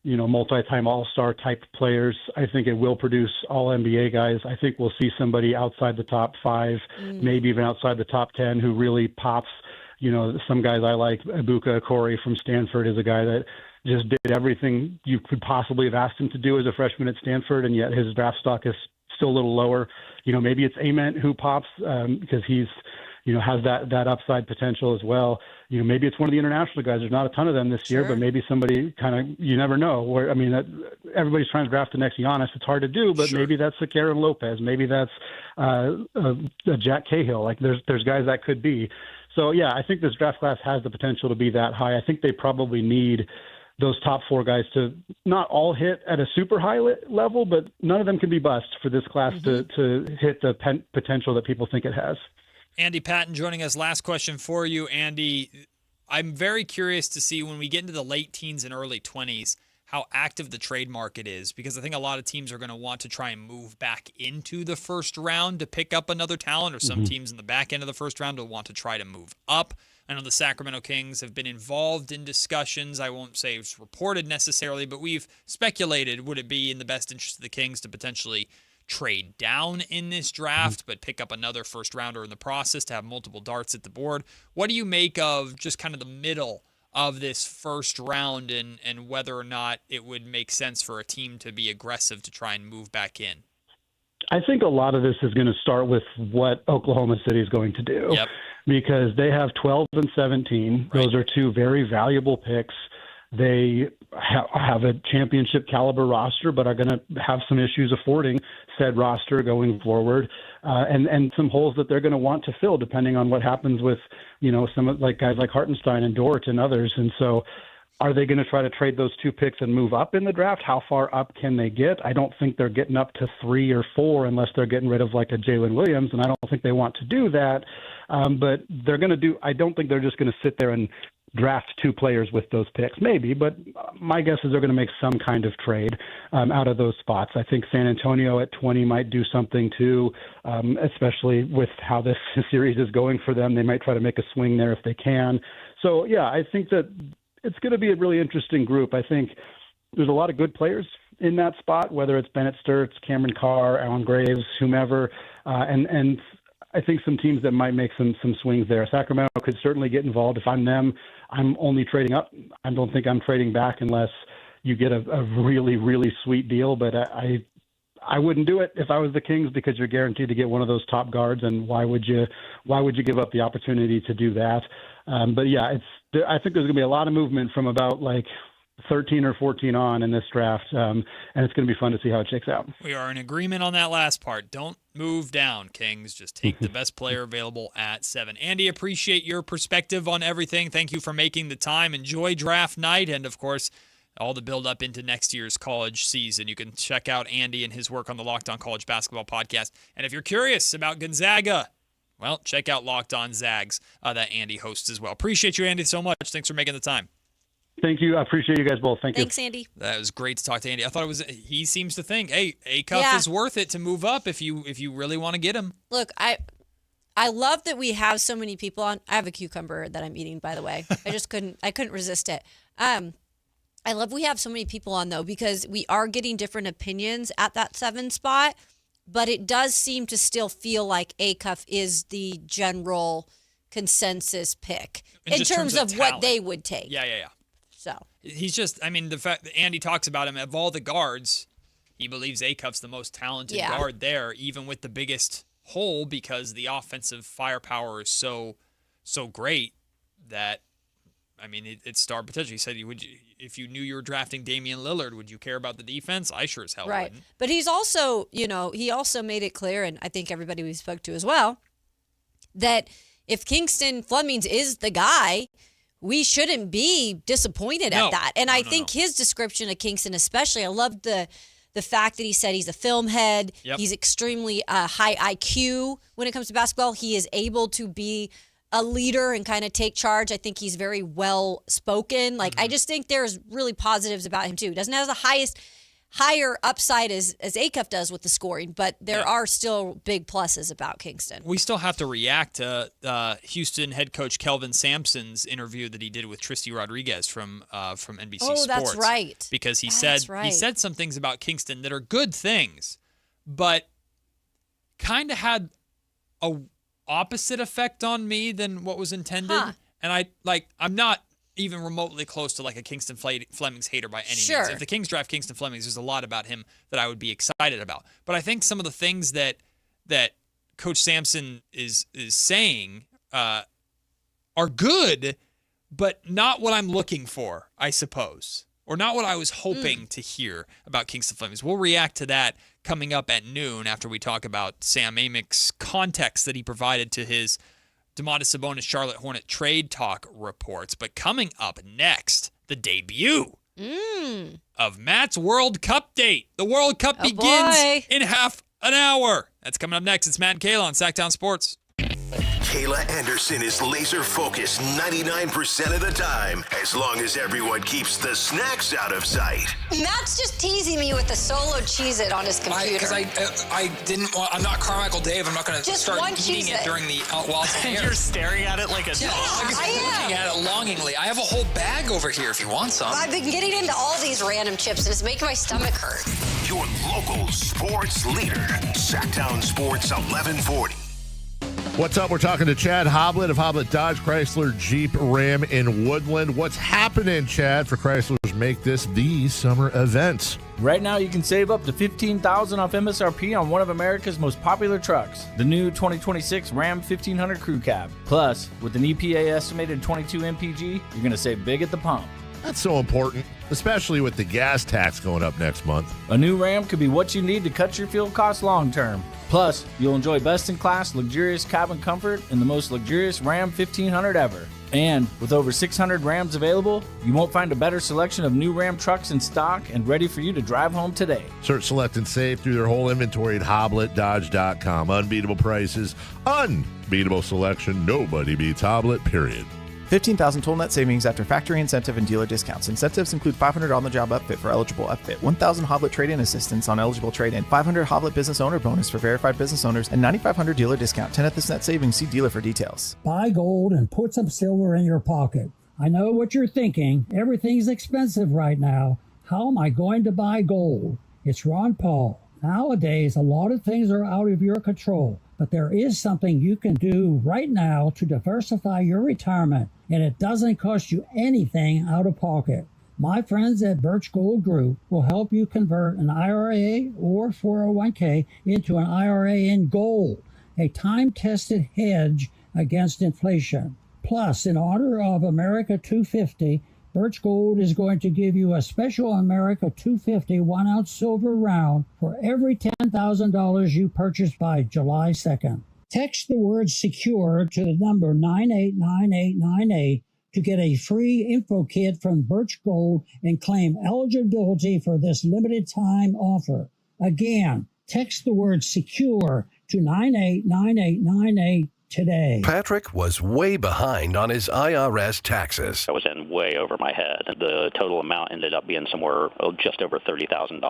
multi-time all-star type players. I think it will produce all-NBA guys. I think we'll see somebody outside the top 5, maybe even outside the top 10 who really pops. Some guys I like, Ibuka Corey from Stanford is a guy that just did everything you could possibly have asked him to do as a freshman at Stanford, and yet his draft stock is still a little lower. Maybe it's Ament who pops because he's, has that upside potential as well. Maybe it's one of the international guys. There's not a ton of them this year, but maybe somebody you never know. Everybody's trying to draft the next Giannis. It's hard to do, but maybe that's a Karen Lopez. Maybe that's a Jack Cahill. Like there's guys that could be. So, yeah, I think this draft class has the potential to be that high. I think they probably need those top 4 guys to not all hit at a super high level, but none of them can be bust for this class to hit the potential that people think it has. Andy Patton joining us. Last question for you, Andy. I'm very curious to see when we get into the late teens and early 20s how active the trade market is, because I think a lot of teams are going to want to try and move back into the first round to pick up another talent, or some teams in the back end of the first round will want to try to move up. I know the Sacramento Kings have been involved in discussions. I won't say it's reported necessarily, but we've speculated, would it be in the best interest of the Kings to potentially trade down in this draft, but pick up another first rounder in the process to have multiple darts at the board? What do you make of just kind of the middle of this first round and whether or not it would make sense for a team to be aggressive to try and move back in? I think a lot of this is going to start with what Oklahoma City is going to do, because they have 12 and 17. Those are 2 very valuable picks. They have a championship caliber roster, but are going to have some issues affording said roster going forward, and some holes that they're going to want to fill depending on what happens with, some like guys like Hartenstein and Dort and others. And so Are they going to try to trade those 2 picks and move up in the draft? How far up can they get? I don't think they're getting up to 3 or 4 unless they're getting rid of like a Jalen Williams, and I don't think they want to do that. But they're going to do. I don't think they're just going to sit there and draft 2 players with those picks. Maybe, but my guess is they're going to make some kind of trade out of those spots. I think San Antonio at 20 might do something too, especially with how this series is going for them. They might try to make a swing there if they can. So yeah, I think that it's going to be a really interesting group. I think there's a lot of good players in that spot, whether it's Bennett Sturts, Cameron Carr, Alan Graves, whomever, and I think some teams that might make some swings there. Sacramento could certainly get involved. If I'm them, I'm only trading up. I don't think I'm trading back unless you get a really, really sweet deal. But I wouldn't do it if I was the Kings, because you're guaranteed to get one of those top guards, and why would you give up the opportunity to do that? But yeah, I think there's going to be a lot of movement from about like 13 or 14 on in this draft, and it's going to be fun to see how it shakes out. We are in agreement on that last part. Don't move down, Kings. Just take the best player available at 7. Andy, appreciate your perspective on everything. Thank you for making the time. Enjoy draft night, and of course, all the build up into next year's college season. You can check out Andy and his work on the Locked On College Basketball podcast. And if you're curious about Gonzaga, well, check out Locked On Zags that Andy hosts as well. Appreciate you, Andy, so much. Thanks for making the time. Thank you. I appreciate you guys both. Thanks, Andy. That was great to talk to Andy. I thought he seems to think, hey, Acuff is worth it to move up if you really want to get him. Look, I love that we have so many people on. I have a cucumber that I'm eating, by the way. I couldn't resist it. I love we have so many people on, though, because we are getting different opinions at that 7 spot, but it does seem to still feel like Acuff is the general consensus pick in terms of what they would take. Yeah. So he's just, the fact that Andy talks about him, of all the guards, he believes Acuff's the most talented guard there, even with the biggest hole, because the offensive firepower is so great that, it's star potential. He said, if you knew you were drafting Damian Lillard, would you care about the defense? I sure as hell wouldn't. But he's also, he also made it clear, and I think everybody we spoke to as well, that if Kingston Flemings is the guy, we shouldn't be disappointed at that. And I think his description of Kingston especially, I loved the fact that he said he's a film head. Yep. He's extremely high IQ when it comes to basketball. He is able to be a leader and kind of take charge. I think he's very well spoken. I just think there's really positives about him too. Doesn't have the higher upside as Acuff does with the scoring, but there are still big pluses about Kingston. We still have to react to Houston head coach Kelvin Sampson's interview that he did with Tristy Rodriguez from NBC Sports. Oh, that's right. Because he said some things about Kingston that are good things, but kind of had a opposite effect on me than what was intended. And I'm not even remotely close to like a Kingston Flemings hater by any means. If the Kings draft Kingston Flemings, there's a lot about him that I would be excited about. But I think some of the things that Coach Sampson is saying are good, but not what I'm looking for, I suppose, or not what I was hoping to hear about Kingston Flemings. We'll react to that coming up at noon after we talk about Sam Amick's context that he provided to his Domantas Sabonis Charlotte Hornet trade talk reports. But coming up next, the debut of Matt's World Cup date. The World Cup begins in half an hour. That's coming up next. It's Matt and Kayla on Sactown Sports. Kayla Anderson is laser focused 99% of the time, as long as everyone keeps the snacks out of sight. Matt's just teasing me with the solo Cheez-It on his computer. Because I didn't want, I'm not Carmichael Dave. I'm not going to start eating it during the while it's in the air. You're staring at it like a dog. I'm looking at it longingly. I have a whole bag over here if you want some. I've been getting into all these random chips, and it's making my stomach hurt. Your local sports leader, Sactown Sports 1140. What's up? We're talking to Chad Hoblet of Hoblet Dodge, Chrysler, Jeep, Ram in Woodland. What's happening, Chad, for Chrysler's Make This the Summer event? Right now, you can save up to $15,000 off MSRP on one of America's most popular trucks, the new 2026 Ram 1500 Crew Cab. Plus, with an EPA estimated 22 mpg, you're going to save big at the pump. That's so important, especially with the gas tax going up next month. A new Ram could be what you need to cut your fuel costs long term. Plus, you'll enjoy best-in-class, luxurious cabin comfort in the most luxurious Ram 1500 ever. And with over 600 Rams available, you won't find a better selection of new Ram trucks in stock and ready for you to drive home today. Search, select, and save through their whole inventory at HoblettDodge.com. Unbeatable prices, unbeatable selection. Nobody beats Hoblet, period. 15,000 total net savings after factory incentive and dealer discounts. Incentives include $500 on-the-job upfit for eligible upfit, 1,000 Hoblet trade-in assistance on eligible trade-in, 500 Hoblet business owner bonus for verified business owners, and 9,500 dealer discount. 10th this net savings. See dealer for details. Buy gold and put some silver in your pocket. I know what you're thinking. Everything's expensive right now. How am I going to buy gold? It's Ron Paul. Nowadays, a lot of things are out of your control, but there is something you can do right now to diversify your retirement, and it doesn't cost you anything out of pocket. My friends at Birch Gold Group will help you convert an IRA or 401k into an IRA in gold, a time-tested hedge against inflation. Plus, in honor of America 250, Birch Gold is going to give you a special America 250 1-ounce silver round for every $10,000 you purchase by July 2nd. Text the word SECURE to the number 989898 to get a free info kit from Birch Gold and claim eligibility for this limited time offer. Again, text the word SECURE to 989898 today. Patrick was way behind on his IRS taxes. I was in way over my head. The total amount ended up being somewhere just over $30,000.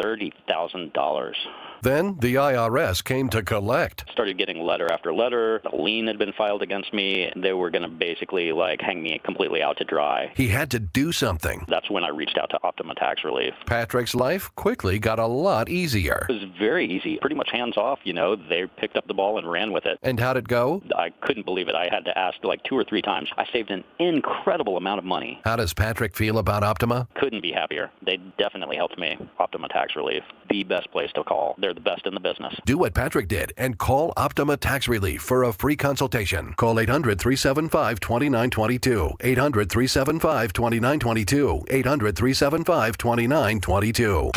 $30,000. Then the IRS came to collect. Started getting letter after letter. A lien had been filed against me. They were going to basically hang me completely out to dry. He had to do something. That's when I reached out to Optima Tax Relief. Patrick's life quickly got a lot easier. It was very easy, pretty much hands off. They picked up the ball and ran with it. And how'd it go? I couldn't believe it. I had to ask 2 or 3 times. I saved an incredible amount of money. How does Patrick feel about Optima? Couldn't be happier. They definitely helped me. Optima Tax Relief, the best place to call. They're the best in the business. Do what Patrick did and call Optima Tax Relief for a free consultation. Call 800-375-2922. 800-375-2922. 800-375-2922.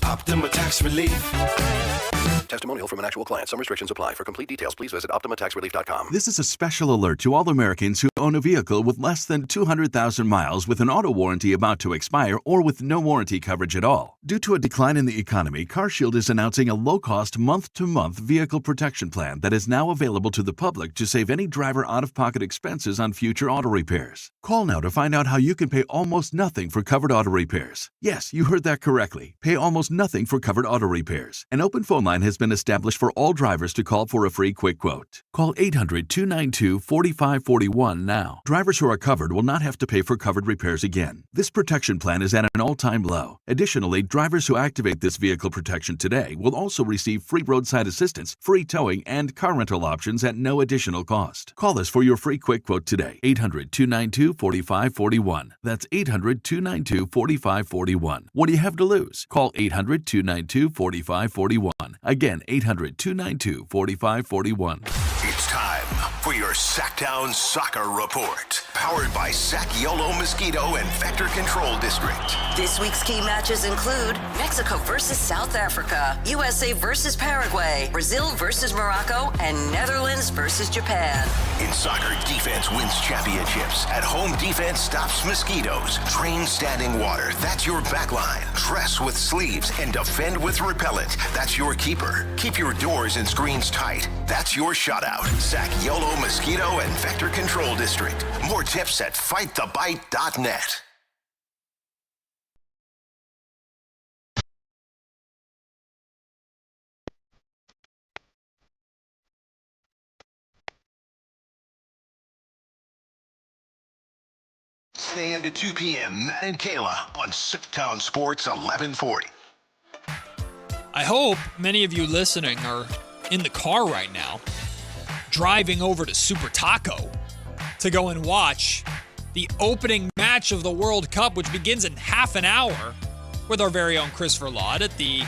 Optima Tax Relief. Testimonial from an actual client. Some restrictions apply. For complete details, please visit OptimaTaxRelief.com. This is a special alert to all Americans who own a vehicle with less than 200,000 miles with an auto warranty about to expire or with no warranty coverage at all. Due to a decline in the economy, CarShield is announcing a low-cost month-to-month vehicle protection plan that is now available to the public to save any driver out-of-pocket expenses on future auto repairs. Call now to find out how you can pay almost nothing for covered auto repairs. Yes, you heard that correctly. Pay almost nothing for covered auto repairs. An open phone line has been established for all drivers to call for a free quick quote. Call 800-292-4541 now. Drivers who are covered will not have to pay for covered repairs again. This protection plan is at an all-time low. Additionally, drivers who activate this vehicle protection today will also receive free roadside assistance, free towing, and car rental options at no additional cost. Call us for your free quick quote today. 800-292-4541. That's 800-292-4541. What do you have to lose? Call 800-292-4541. Again, 800-292-4541. It's time for your Sactown Soccer Report. Powered by Sac Yolo Mosquito and Vector Control District. This week's key matches include Mexico versus South Africa, USA versus Paraguay, Brazil versus Morocco, and Netherlands versus Japan. In soccer, defense wins championships. At home, defense stops mosquitoes. Train standing water. That's your backline. Dress with sleeves and defend with repellent. That's your keeper. Keep your doors and screens tight. That's your shutout. Sac Yolo Mosquito and Vector Control District. More tips at fightthebite.net. Stay into 2 p.m. Matt and Kayla on Sactown Sports 1140. I hope many of you listening are in the car right now, driving over to Super Taco to go and watch the opening match of the World Cup, which begins in half an hour, with our very own Christopher Laud at the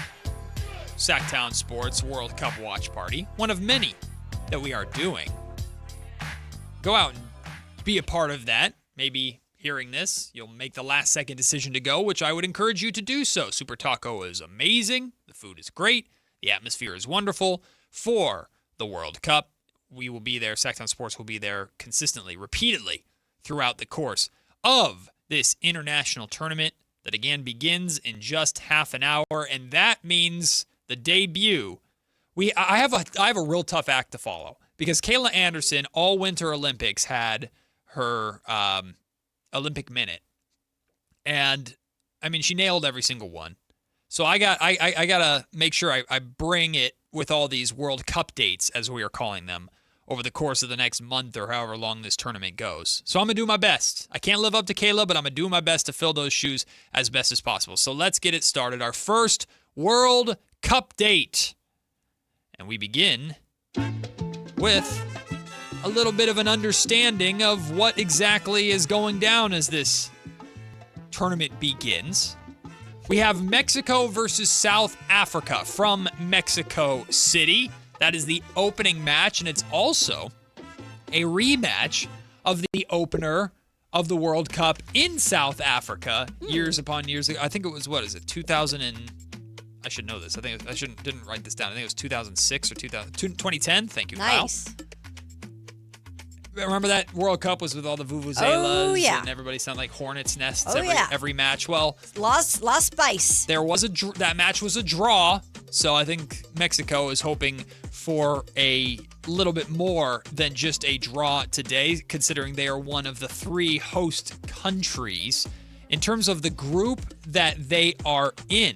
Sactown Sports World Cup watch party, one of many that we are doing. Go out and be a part of that. Maybe hearing this, you'll make the last-second decision to go, which I would encourage you to do so. Super Taco is amazing. The food is great. The atmosphere is wonderful. For the World Cup, we will be there. Sactown Sports will be there consistently, repeatedly, throughout the course of this international tournament that, again, begins in just half an hour, and that means the debut. I have a real tough act to follow because Kayla Anderson, all Winter Olympics, had her Olympic minute, and I mean she nailed every single one. So I gotta make sure I bring it with all these World Cup dates, as we are calling them, over the course of the next month or however long this tournament goes. So I'm gonna do my best. I can't live up to Kayla, but I'm gonna do my best to fill those shoes as best as possible. So let's get it started. Our first World Cup date, and we begin with a little bit of an understanding of what exactly is going down as this tournament begins. We have Mexico versus South Africa from Mexico City. That is the opening match, and it's also a rematch of the opener of the World Cup in South Africa years upon years ago. I think it was, 2000 and... I should know this. I think didn't write this down. I think it was 2006 or 2010. Thank you, nice. Kyle. Remember that World Cup was with all the vuvuzelas and everybody sounded like hornets' nests every match. Well, lost spice. That match was a draw, so I think Mexico is hoping for a little bit more than just a draw today, considering they are one of the 3 host countries. In terms of the group that they are in,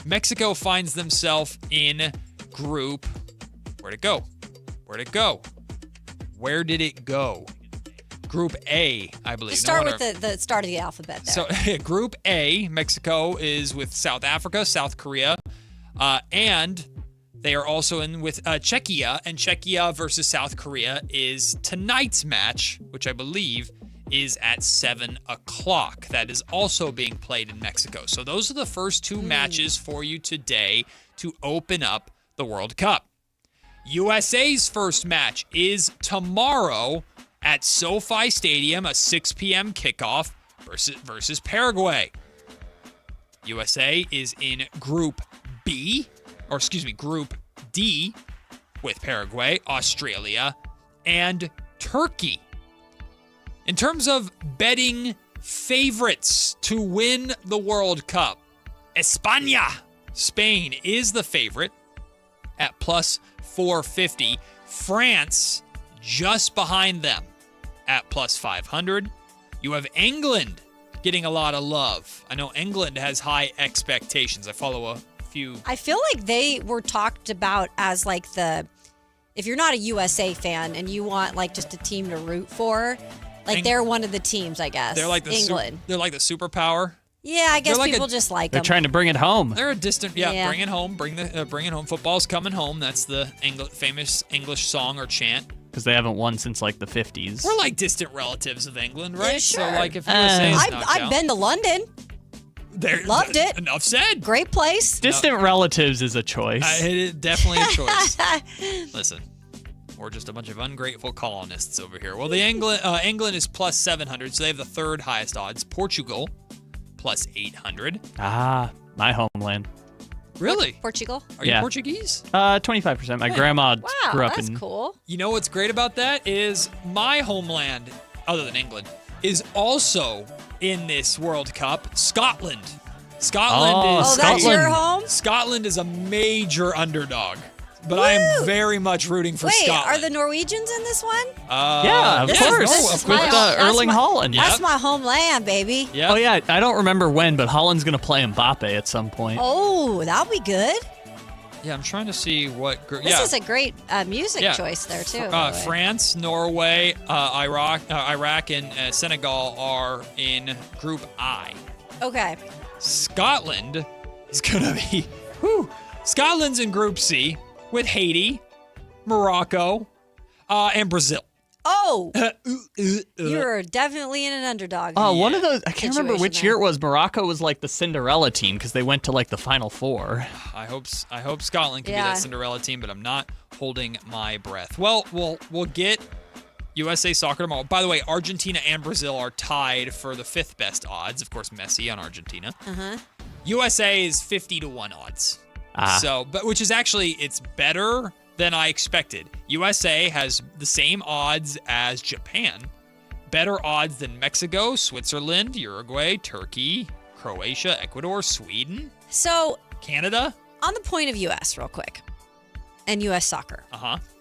Mexico finds themselves in group. Where'd it go? Where did it go? Group A, I believe. Just start with the start of the alphabet there. So Group A, Mexico is with South Africa, South Korea, and they are also in with Czechia, and Czechia versus South Korea is tonight's match, which I believe is at 7 o'clock. That is also being played in Mexico. So those are the first 2 matches for you today to open up the World Cup. USA's first match is tomorrow at SoFi Stadium, a 6 p.m. kickoff versus Paraguay. USA is in Group Group D with Paraguay, Australia, and Turkey. In terms of betting favorites to win the World Cup, Spain is the favorite at plus 450. France just behind them at plus 500. You have England getting a lot of love. I know England has high expectations. I follow a few. I feel like they were talked about as like if you're not a USA fan and you want like just a team to root for, like they're one of the teams, I guess. They're like England. They're like the superpower. Yeah, I guess people just like them. They're trying to bring it home. They're a distant, bring it home. Bring it home. Football's coming home. That's the famous English song or chant. Because they haven't won since like the 50s. We're like distant relatives of England, right? Yeah, sure. So like if USA is I've been to London. Loved it. Enough said. Great place. Distant relatives is a choice. It is definitely a choice. Listen, we're just a bunch of ungrateful colonists over here. Well, England is plus 700, so they have the 3rd highest odds. Portugal, plus 800. Ah, my homeland. Really? Portugal? Are you Portuguese? 25%. My grandma grew up that's cool. You know what's great about that is my homeland, other than England, is also in this World Cup. Scotland. That's your home? Scotland is a major underdog. But I am very much rooting for Scotland. Are the Norwegians in this one? Yeah, of course. With Erling Haaland. That's my homeland, baby. Yep. Oh, yeah. I don't remember when, but Haaland's going to play Mbappe at some point. Oh, that'll be good. Yeah, I'm trying to see what group. This is a great music choice there, too. France, Norway, Iraq, and Senegal are in Group I. Okay. Scotland is going to be... Scotland's in Group C with Haiti, Morocco, and Brazil. Oh, you're definitely in an underdog. Oh, one of those. I can't remember which year it was. Morocco was like the Cinderella team because they went to like the Final Four. I hope Scotland can be that Cinderella team, but I'm not holding my breath. Well, we'll get USA Soccer tomorrow. By the way, Argentina and Brazil are tied for the 5th best odds. Of course, Messi on Argentina. USA is 50-1 odds. Which is actually, it's better than I expected. USA has the same odds as Japan. Better odds than Mexico, Switzerland, Uruguay, Turkey, Croatia, Ecuador, Sweden. So, Canada. On the point of U.S. real quick, and U.S. soccer.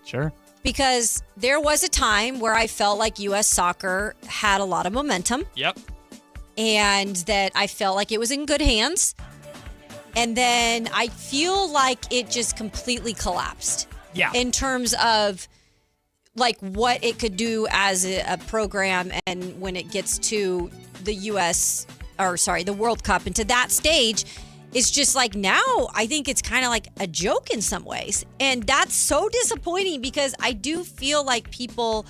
Sure. Because there was a time where I felt like U.S. soccer had a lot of momentum. Yep. And that I felt like it was in good hands. And then I feel like it just completely collapsed. Yeah. In terms of like what it could do as a program, and when it gets to the the World Cup, and to that stage, it's just like now I think it's kind of like a joke in some ways. And that's so disappointing because I do feel like people,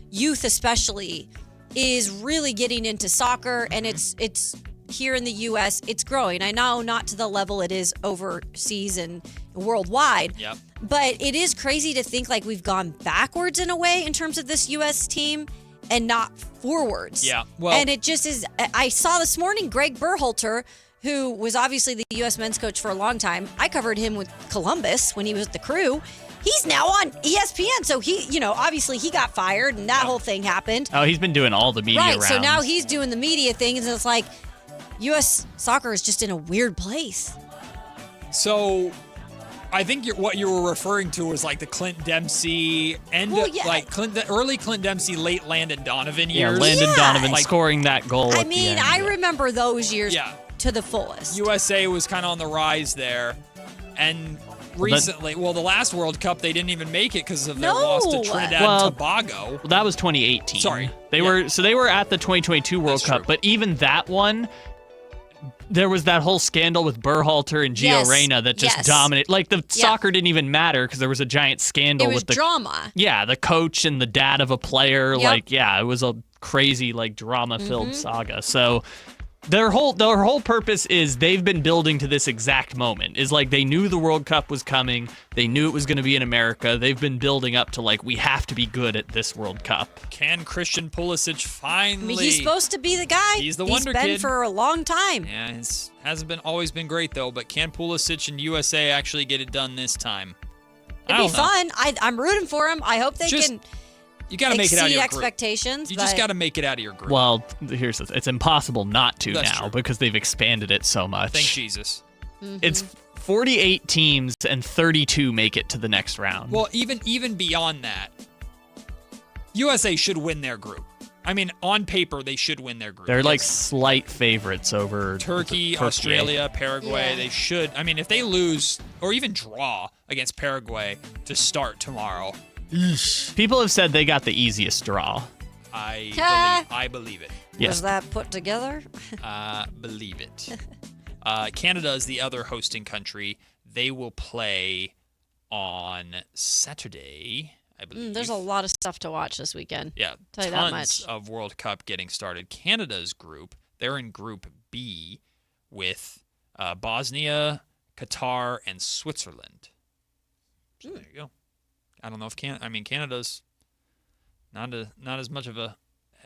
youth especially, is really getting into soccer, and it's here in the U.S., it's growing. I know not to the level it is overseas and worldwide. Yep. But it is crazy to think like we've gone backwards in a way in terms of this U.S. team and not forwards. Yeah. Well, and it just is. I saw this morning Greg Berhalter, who was obviously the U.S. men's coach for a long time. I covered him with Columbus when he was with the Crew. He's now on ESPN. So he, obviously he got fired and that whole thing happened. Oh, he's been doing all the media rounds. So now he's doing the media thing. And it's like U.S. soccer is just in a weird place. So I think what you were referring to was like the Clint Dempsey early Clint Dempsey, late Landon Donovan years. Yeah, Landon Donovan scoring that goal. I mean, I remember those years to the fullest. USA was kind of on the rise there. And recently, the last World Cup, they didn't even make it because of their loss to Trinidad and Tobago. Well, that was 2018. Sorry. They were at the 2022 World Cup, but even that one, there was that whole scandal with Berhalter and Gio Reyna that just dominated. Like, the soccer didn't even matter because there was a giant scandal with the drama. Yeah, the coach and the dad of a player. Yep. It was a crazy, drama-filled saga. So their whole purpose is they've been building to this exact moment. Is like they knew the World Cup was coming. They knew it was going to be in America. They've been building up to we have to be good at this World Cup. Can Christian Pulisic finally? I mean, he's supposed to be the guy. He's the wonder kid. He's been for a long time. Yeah, it hasn't always been great though. But can Pulisic and USA actually get it done this time? It'd be fun. I'm rooting for him. I hope they can. You got to make it out of your expectations. Group. You just got to make it out of your group. Well, here's the thing. It's impossible not to because they've expanded it so much. Thank Jesus. Mm-hmm. It's 48 teams and 32 make it to the next round. Well, even beyond that, USA should win their group. I mean, on paper, they should win their group. They're slight favorites over Turkey, Australia, Paraguay. Yeah. They should. I mean, if they lose or even draw against Paraguay to start tomorrow. People have said they got the easiest draw. I believe it. Yes. Was that put together? Believe it. Canada is the other hosting country. They will play on Saturday, I believe. There's a lot of stuff to watch this weekend. Yeah, tell you that tons much. of World Cup getting started. Canada's group, they're in Group B with Bosnia, Qatar, and Switzerland. So there you go. I don't know if Canada's not as much of a.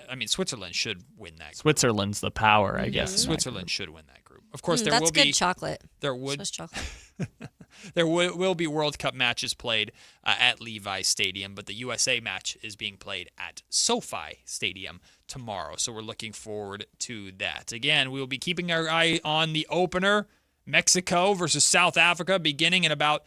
I mean, Switzerland should win that group. Switzerland's the power, I guess. Switzerland should win that group. Of course, there that's will be good chocolate. Swiss chocolate. There will be World Cup matches played at Levi Stadium, but the USA match is being played at SoFi Stadium tomorrow. So we're looking forward to that. Again, we will be keeping our eye on the opener, Mexico versus South Africa, beginning in about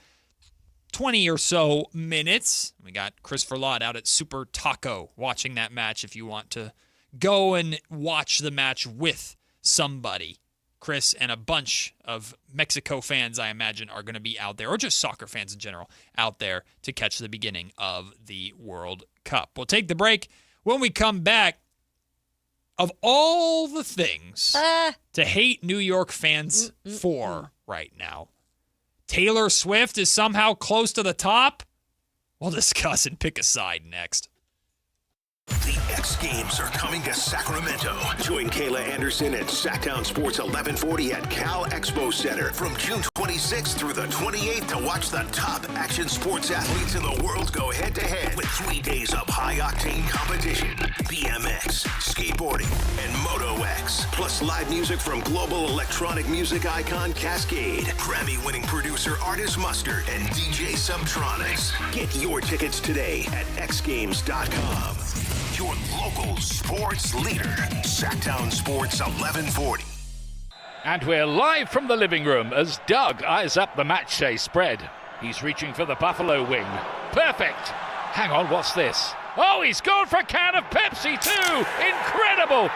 20 or so minutes. We got Chris Verlot out at Super Taco watching that match if you want to go and watch the match with somebody. Chris and a bunch of Mexico fans, I imagine, are going to be out there, or just soccer fans in general, out there to catch the beginning of the World Cup. We'll take the break. When we come back, of all the things to hate New York fans for right now, Taylor Swift is somehow close to the top? We'll discuss and pick a side next. The X Games are coming to Sacramento. Join Kayla Anderson and Sactown Sports 1140 at Cal Expo Center from June 26th through the 28th to watch the top action sports athletes in the world go head-to-head with 3 days of high-octane competition, BMX, skateboarding, and Moto X, plus live music from global electronic music icon Cascade, Grammy-winning producer Artist Mustard, and DJ Subtronics. Get your tickets today at xgames.com. Your local sports leader, Sactown Sports 1140. And we're live from the living room as Doug eyes up the match day spread. He's reaching for the Buffalo wing. Perfect. Hang on, what's this? Oh, he's gone for a can of Pepsi too. Incredible.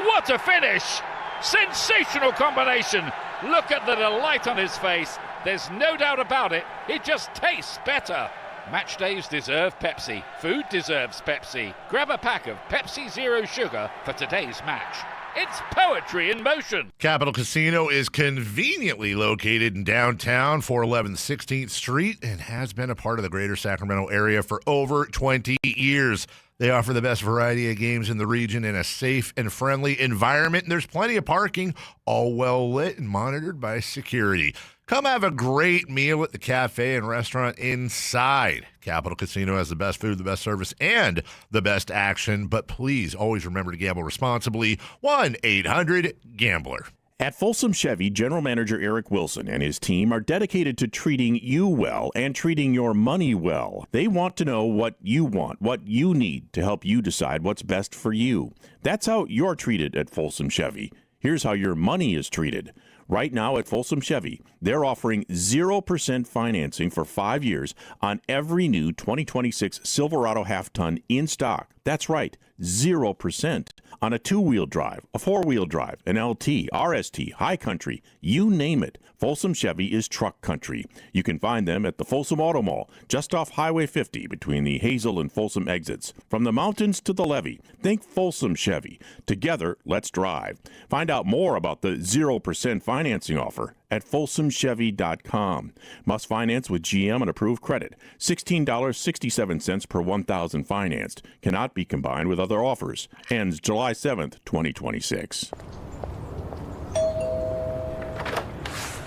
What a finish. Sensational combination. Look at the delight on his face. There's no doubt about it. It just tastes better. Match days deserve Pepsi. Food deserves Pepsi. Grab a pack of Pepsi Zero Sugar for today's match. It's poetry in motion. Capital Casino is conveniently located in downtown, 411 16th Street, and has been a part of the greater Sacramento area for over 20 years. They offer the best variety of games in the region in a safe and friendly environment, and there's plenty of parking, all well lit and monitored by security. Come have a great meal at the cafe and restaurant inside. Capital Casino has the best food, the best service, and the best action. But please always remember to gamble responsibly. 1-800-GAMBLER. At Folsom Chevy, General Manager Eric Wilson and his team are dedicated to treating you well and treating your money well. They want to know what you want, what you need to help you decide what's best for you. That's how you're treated at Folsom Chevy. Here's how your money is treated. Right now at Folsom Chevy, they're offering 0% financing for 5 years on every new 2026 Silverado half-ton in stock. That's right, 0% on a two-wheel drive, a four-wheel drive, an LT, RST, High Country, you name it. Folsom Chevy is truck country. You can find them at the Folsom Auto Mall, just off Highway 50 between the Hazel and Folsom exits. From the mountains to the levee, think Folsom Chevy. Together, let's drive. Find out more about the 0% financing offer at folsomchevy.com. Must finance with GM and approved credit. $16.67 per 1,000 financed. Cannot be combined with other offers. Ends July 7th, 2026.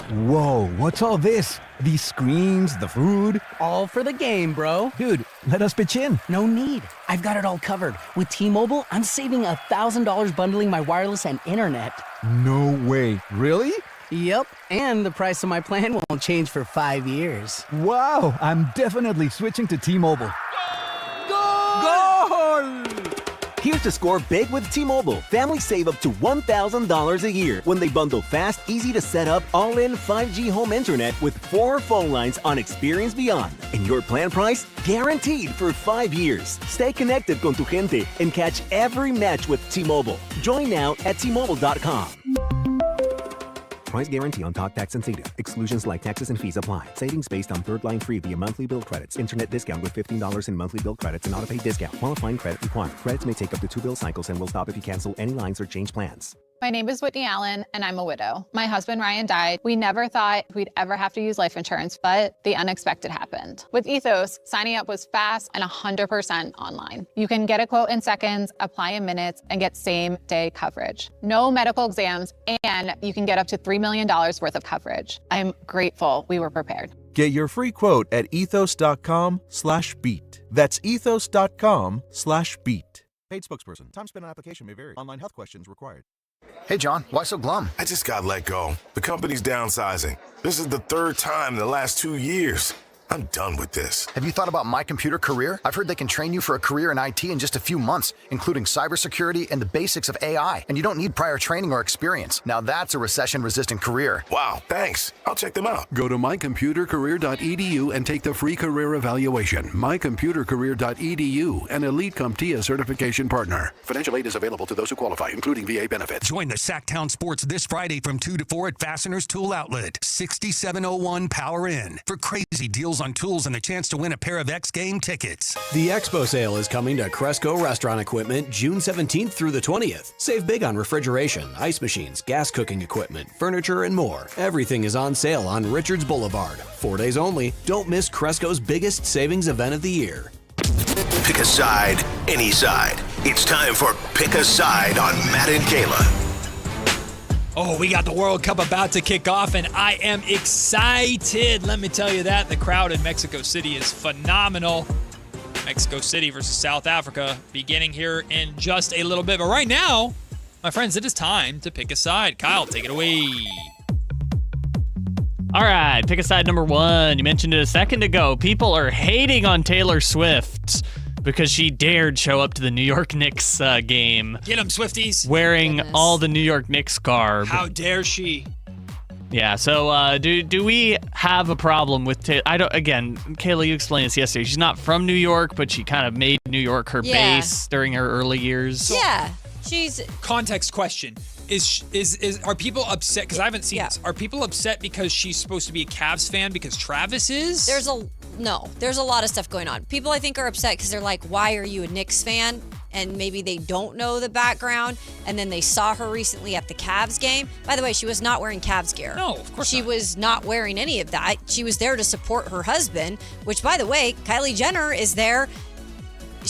Whoa, what's all this? These screens, the food? All for the game, bro. Dude, let us pitch in. No need. I've got it all covered. With T-Mobile, I'm saving $1,000 bundling my wireless and internet. No way. Really? Yep, and the price of my plan won't change for 5 years. Wow, I'm definitely switching to T-Mobile. Goal! Here's to score big with T-Mobile. Families save up to $1,000 a year when they bundle fast, easy to set up, all-in 5G home internet with 4 phone lines on Experience Beyond. And your plan price? Guaranteed for 5 years. Stay connected con tu gente and catch every match with T-Mobile. Join now at T-Mobile.com. Price guarantee on talk, tax, and data. Exclusions like taxes and fees apply. Savings based on third line free via monthly bill credits. Internet discount with $15 in monthly bill credits and auto-pay discount. Qualifying credit required. Credits may take up to 2 bill cycles and will stop if you cancel any lines or change plans. My name is Whitney Allen, and I'm a widow. My husband, Ryan, died. We never thought we'd ever have to use life insurance, but the unexpected happened. With Ethos, signing up was fast and 100% online. You can get a quote in seconds, apply in minutes, and get same-day coverage. No medical exams, and you can get up to $3 million worth of coverage. I'm grateful we were prepared. Get your free quote at ethos.com/beat. That's ethos.com/beat. Paid spokesperson. Time spent on application may vary. Online health questions required. Hey, John, why so glum? I just got let go. The company's downsizing. This is the 3rd time in the last 2 years. I'm done with this. Have you thought about My Computer Career? I've heard they can train you for a career in IT in just a few months, including cybersecurity and the basics of AI. And you don't need prior training or experience. Now that's a recession-resistant career. Wow, thanks. I'll check them out. Go to mycomputercareer.edu and take the free career evaluation. mycomputercareer.edu, an Elite CompTIA certification partner. Financial aid is available to those who qualify, including VA benefits. Join the Sactown Sports this Friday from 2 to 4 at Fasteners Tool Outlet, 6701 Power Inn, for crazy deals on tools and a chance to win a pair of X Game tickets. The Expo Sale is coming to Cresco Restaurant Equipment June 17th through the 20th. Save big on refrigeration, ice machines, gas cooking equipment, furniture, and more. Everything is on sale on Richards Boulevard. 4 days only. Don't miss Cresco's biggest savings event of the year. Pick a side, any side. It's time for Pick a Side on Matt and Kayla. Oh, we got the World Cup about to kick off, and I am excited. Let me tell you that. The crowd in Mexico City is phenomenal. Mexico City versus South Africa beginning here in just a little bit. But right now, my friends, it is time to pick a side. Kyle, take it away. All right, pick a side number one. You mentioned it a second ago. People are hating on Taylor Swift because she dared show up to the New York Knicks game. Get them, Swifties. Wearing all the New York Knicks garb. How dare she? Yeah, so do we have a problem with Taylor? Again, Kayla, you explained this yesterday. She's not from New York, but she kind of made New York her base during her early years. Yeah, she's... Context question. Are people upset? Because I haven't seen this. Are people upset because she's supposed to be a Cavs fan because Travis is? There's a lot of stuff going on. People, I think, are upset because they're like, why are you a Knicks fan? And maybe they don't know the background. And then they saw her recently at the Cavs game. By the way, she was not wearing Cavs gear. No, of course She was not wearing any of that. She was there to support her husband, which, by the way, Kylie Jenner is there.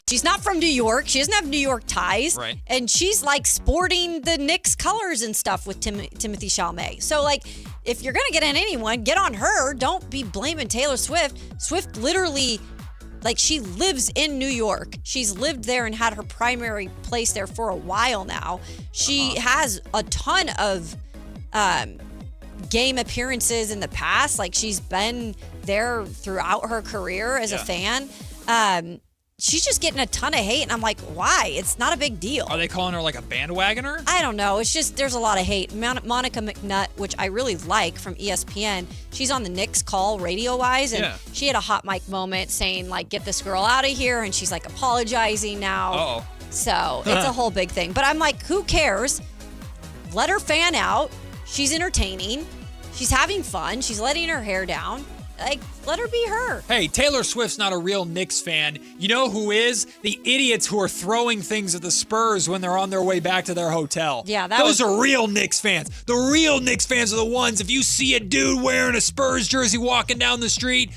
She's not from New York. She doesn't have New York ties. Right. And she's like sporting the Knicks colors and stuff with Timothy Chalamet. So like, if you're going to get on anyone, get on her. Don't be blaming Taylor Swift. Swift literally, like, she lives in New York. She's lived there and had her primary place there for a while now. She has a ton of game appearances in the past. Like, she's been there throughout her career as a fan. She's just getting a ton of hate, and I'm like, why? It's not a big deal. Are they calling her like a bandwagoner? I don't know. It's just there's a lot of hate. Monica McNutt, which I really like from ESPN, she's on the Knicks call radio-wise, and she had a hot mic moment saying, like, get this girl out of here, and she's, like, apologizing now. Uh-oh. So it's a whole big thing. But I'm like, who cares? Let her fan out. She's entertaining. She's having fun. She's letting her hair down. Like, let her be her. Hey, Taylor Swift's not a real Knicks fan. You know who is? The idiots who are throwing things at the Spurs when they're on their way back to their hotel. Yeah, those are real Knicks fans. The real Knicks fans are the ones, if you see a dude wearing a Spurs jersey walking down the street,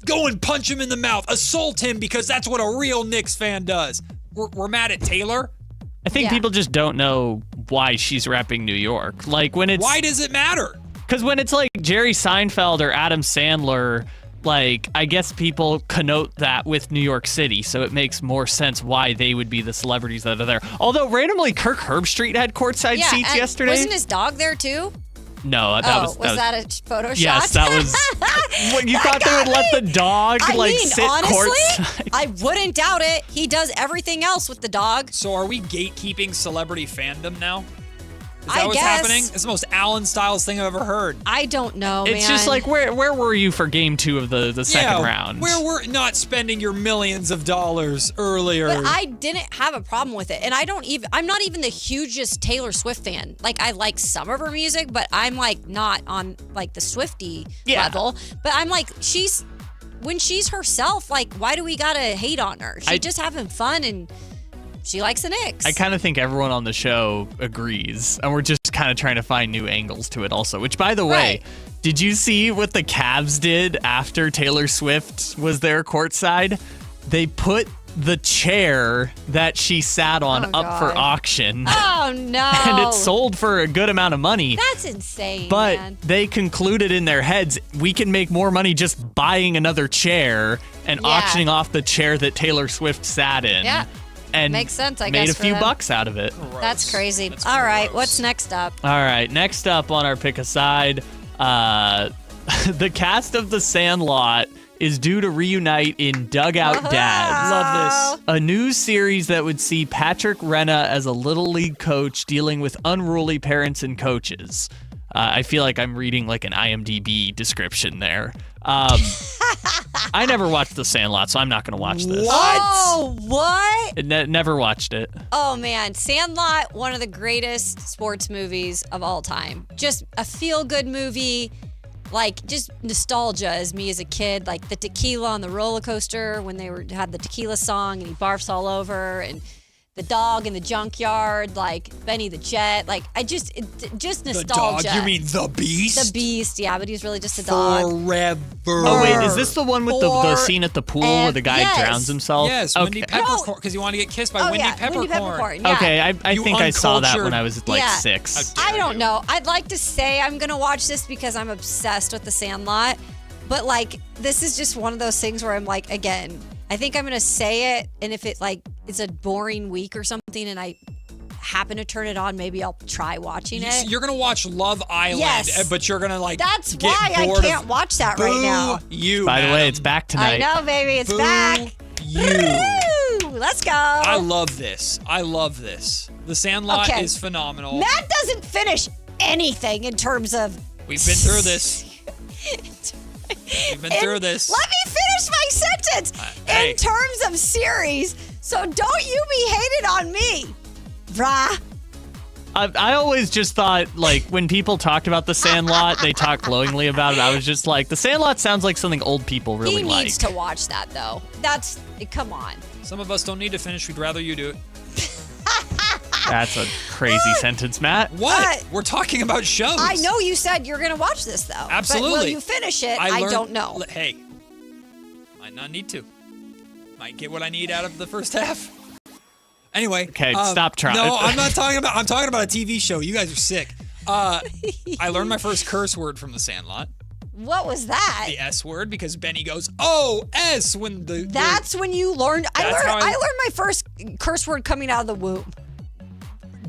go and punch him in the mouth. Assault him, because that's what a real Knicks fan does. We're mad at Taylor? I think people just don't know why she's repping New York. Like, when it's... Why does it matter? Because when it's like Jerry Seinfeld or Adam Sandler, like, I guess people connote that with New York City, so it makes more sense why they would be the celebrities that are there. Although, randomly, Kirk Herbstreit had courtside seats yesterday. Wasn't his dog there, too? No, was that a photo shot? Yes, that was... What, you thought they would let the dog, sit honestly, courtside? I wouldn't doubt it. He does everything else with the dog. So are we gatekeeping celebrity fandom now? Is that I what's guess. happening? It's the most Allen Styles thing I've ever heard. I don't know, It's man. just like, where were you for game 2 of the second round? Where we're not spending your millions of dollars earlier. But I didn't have a problem with it. And I'm not even the hugest Taylor Swift fan. Like, I like some of her music, but I'm like not on like the Swiftie level. But I'm like, when she's herself, like, why do we gotta hate on her? She's just having fun, and she likes the Knicks. I kind of think everyone on the show agrees, and we're just kind of trying to find new angles to it also, which, by the way, did you see what the Cavs did after Taylor Swift was there courtside? They put the chair that she sat on up for auction. Oh, no. And it sold for a good amount of money. That's insane, But man. they concluded in their heads, we can make more money just buying another chair and auctioning off the chair that Taylor Swift sat in. Yeah. And makes sense, I made guess, a few for them. bucks out of it. That's crazy. All right, what's next up? All right, next up on our pick a side, the cast of The Sandlot is due to reunite in Dugout Dads. Love this. A new series that would see Patrick Renna as a little league coach dealing with unruly parents and coaches. I feel like I'm reading like an IMDb description there. I never watched The Sandlot, so I'm not going to watch this. Oh, what? Never watched it. Oh, man. Sandlot, one of the greatest sports movies of all time. Just a feel-good movie. Like, just nostalgia as me as a kid. Like, the tequila on the roller coaster when they had the tequila song and he barfs all over. And the dog in the junkyard, like Benny the Jet. Like just nostalgia. The dog? You mean the Beast? The Beast, yeah, but he's really just a dog. Forever. Oh wait, is this the one with the scene at the pool where the guy drowns himself? Yes, Wendy Peppercorn, because you want to get kissed by Wendy Peppercorn. Yeah. Okay, I think I saw that when I was like 6. I don't know. I'd like to say I'm gonna watch this because I'm obsessed with The Sandlot, but like this is just one of those things where I'm like, again, I think I'm gonna say it, and if it like it's a boring week or something, and I happen to turn it on, maybe I'll try watching it. You're gonna watch Love Island, but you're gonna like. That's get why I bored can't watch that right now. You. By the way, it's back tonight. I know, baby, it's back. You. Woo! Let's go. I love this. The Sandlot is phenomenal. Matt doesn't finish anything in terms of. We've been through this. We've been through this. Let me finish my sentence. In terms of series, so don't you be hated on me, brah. I always just thought, like, when people talked about The Sandlot, they talked glowingly about it. I was just like, The Sandlot sounds like something old people really like. He needs to watch that, though. Come on. Some of us don't need to finish. We'd rather you do it. That's a crazy sentence, Matt. What? We're talking about shows. I know you said you're going to watch this, though. Absolutely. But will you finish it? I don't know. Hey, might not need to. Might get what I need out of the first half. Anyway. Okay, stop trying. No, I'm talking about a TV show. You guys are sick. I learned my first curse word from The Sandlot. What was that? The S word, because Benny goes, "Oh, S," when the. That's when you learned. I learned my first curse word coming out of the womb.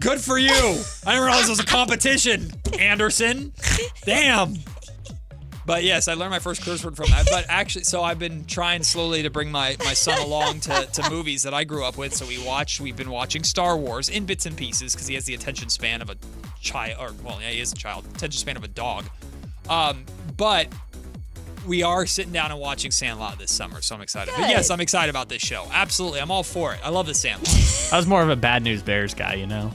Good for you. I didn't realize it was a competition, Anderson. Damn. But yes, I learned my first curse word from that. But actually, so I've been trying slowly to bring my son along to movies that I grew up with. So we've been watching Star Wars in bits and pieces because he has the attention span of a child, he is a child, attention span of a dog. But we are sitting down and watching Sandlot this summer, so I'm excited. Good. But yes, I'm excited about this show. Absolutely, I'm all for it. I love the Sandlot. I was more of a Bad News Bears guy, you know?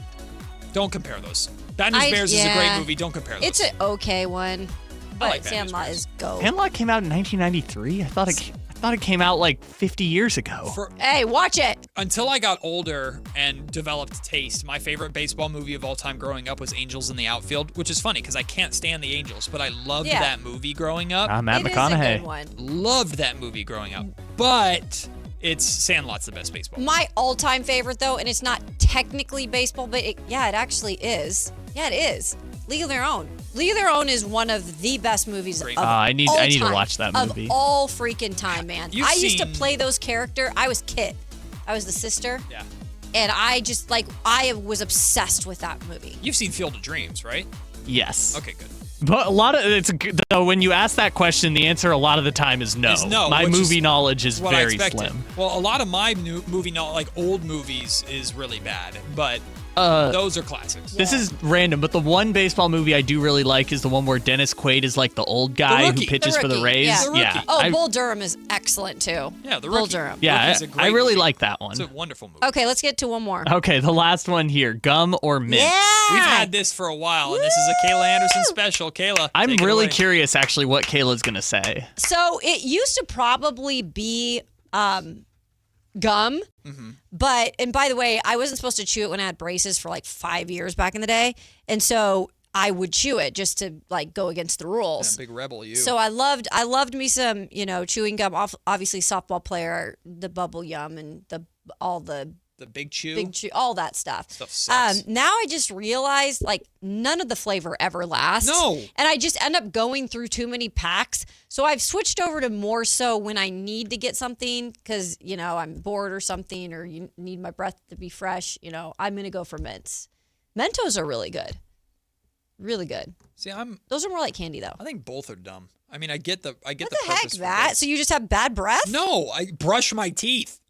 Don't compare those. Bad News Bears is a great movie. Don't compare those. It's an okay one, but like Sandlot is gold. Sandlot came out in 1993? I thought it came out like 50 years ago. Hey, watch it. Until I got older and developed taste, my favorite baseball movie of all time growing up was Angels in the Outfield, which is funny because I can't stand the Angels, but I loved that movie growing up. Matt McConaughey. Is a good one. Loved that movie growing up. But Sandlot's the best baseball. My all-time favorite, though, and it's not technically baseball, but it actually is. Yeah, it is. League of Their Own. League of Their Own is one of the best movies of all I need time, to watch that movie. Of all freaking time, man. I used to play those characters. I was Kit. I was the sister. Yeah. And I was obsessed with that movie. You've seen Field of Dreams, right? Yes. Okay, good. But though when you ask that question, the answer a lot of the time is no. My movie knowledge is very slim. Well, a lot of my movie knowledge, like old movies, is really bad, but those are classics. This is random, but the one baseball movie I do really like is the one where Dennis Quaid is like the old guy who pitches for the Rays. Yeah. Bull Durham is excellent too. Yeah, the Bull Durham. Yeah, I really like that one. It's a wonderful movie. Okay, let's get to one more. Okay, the last one here, gum or mint? Yeah! We've had this for a while, and this is a Kayla Anderson special. Kayla, I'm really curious actually what Kayla's going to say. So it used to probably be gum. But, and by the way, I wasn't supposed to chew it when I had braces for like 5 years back in the day. And so I would chew it just to like go against the rules. Yeah, big rebel, you. So I loved me some, chewing gum. Obviously, softball player, the bubble yum and all the big chew, all that stuff. Stuff sucks. Now I just realized like none of the flavor ever lasts. No. And I just end up going through too many packs. So I've switched over to more so when I need to get something because, I'm bored or something or you need my breath to be fresh, I'm going to go for mints. Mentos are really good. Really good. See, those are more like candy though. I think both are dumb. I mean, I get the what the heck that? So you just have bad breath? No, I brush my teeth.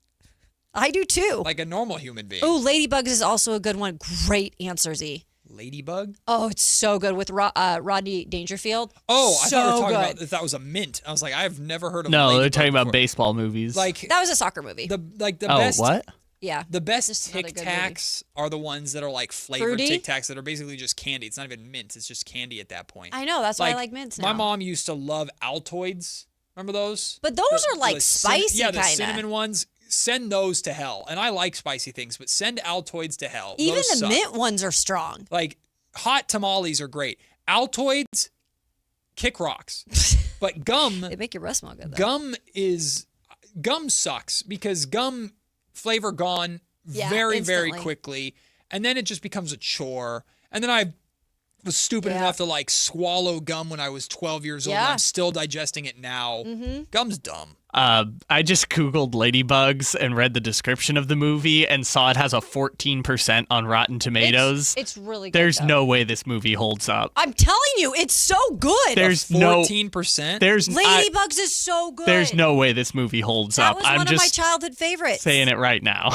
I do too. Like a normal human being. Oh, Ladybugs is also a good one. Great answer, Z. Ladybug? Oh, it's so good with Rodney Dangerfield. Oh, I thought we were talking good. about if that was a mint. I was like, I've never heard of No, Ladybug they're talking about before. baseball movies. Like that was a soccer movie. The oh, best. What? Yeah. The best Tic Tacs are the ones that are like flavored Fruity? Tic Tacs that are basically just candy. It's not even mint. It's just candy at that point. I know. That's why I like mints now. My mom used to love Altoids. Remember those? But those are like spicy yeah, kind the of. cinnamon ones. send those to hell. And I like spicy things, but send Altoids to hell. Even Those the suck. mint ones are strong. Like, hot tamales are great. Altoids, kick rocks. But gum... They make your breath smell good, though. Gum sucks because gum flavor gone very instantly. quickly. And then it just becomes a chore. And then I was stupid enough to like swallow gum when I was 12 years old. And I'm still digesting it now. Gum's dumb. I just Googled ladybugs and read the description of the movie and saw it has a 14% on Rotten Tomatoes. It's really good. There's no way this movie holds up. I'm telling you, it's so good. There's 14%? Ladybugs is so good. There's no way this movie holds That up. was I'm one just of my childhood favorites. saying it right now.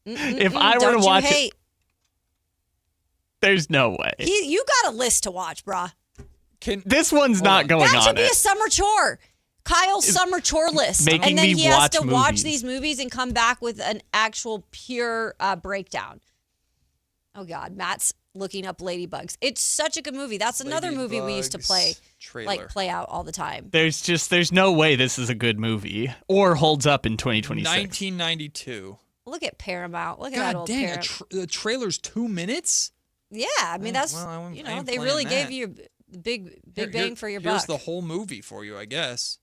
If Mm-mm-mm. I were Don't to you watch hate. it, there's no way. You got a list to watch, brah. This one's not going That on should be it. a summer chore. Kyle's summer chore list. making And then me he has watch to watch movies. these movies and come back with an actual pure breakdown. Oh, God. Matt's looking up Ladybugs. It's such a good movie. That's another movie we used to play out all the time. There's no way this is a good movie or holds up in 2026. 1992. Look at Paramount. Look at that God old dang, Paramount. the trailer's 2 minutes? Yeah, I mean, that's, I they ain't really playing gave that. you big bang for your Here's buck. the whole movie for you, I guess.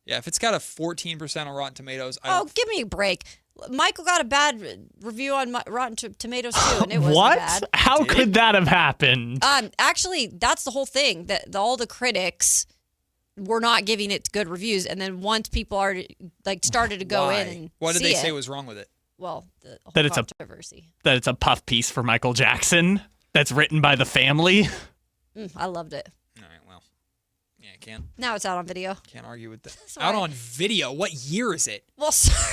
Yeah, if it's got a 14% on Rotten Tomatoes, Oh, give me a break. Michael got a bad review on Rotten Tomatoes too, and it wasn't What? bad. How could that have happened? Actually, that's the whole thing. That all the critics were not giving it good reviews, and then once people are started to go in and what did see they say it, was wrong with it? Well, the whole That it's controversy. that it's a puff piece for Michael Jackson that's written by the family. I loved it. All right, well, yeah, I can't Now it's out on video. argue with that. Sorry. Out on video. What year is it? Well, sorry.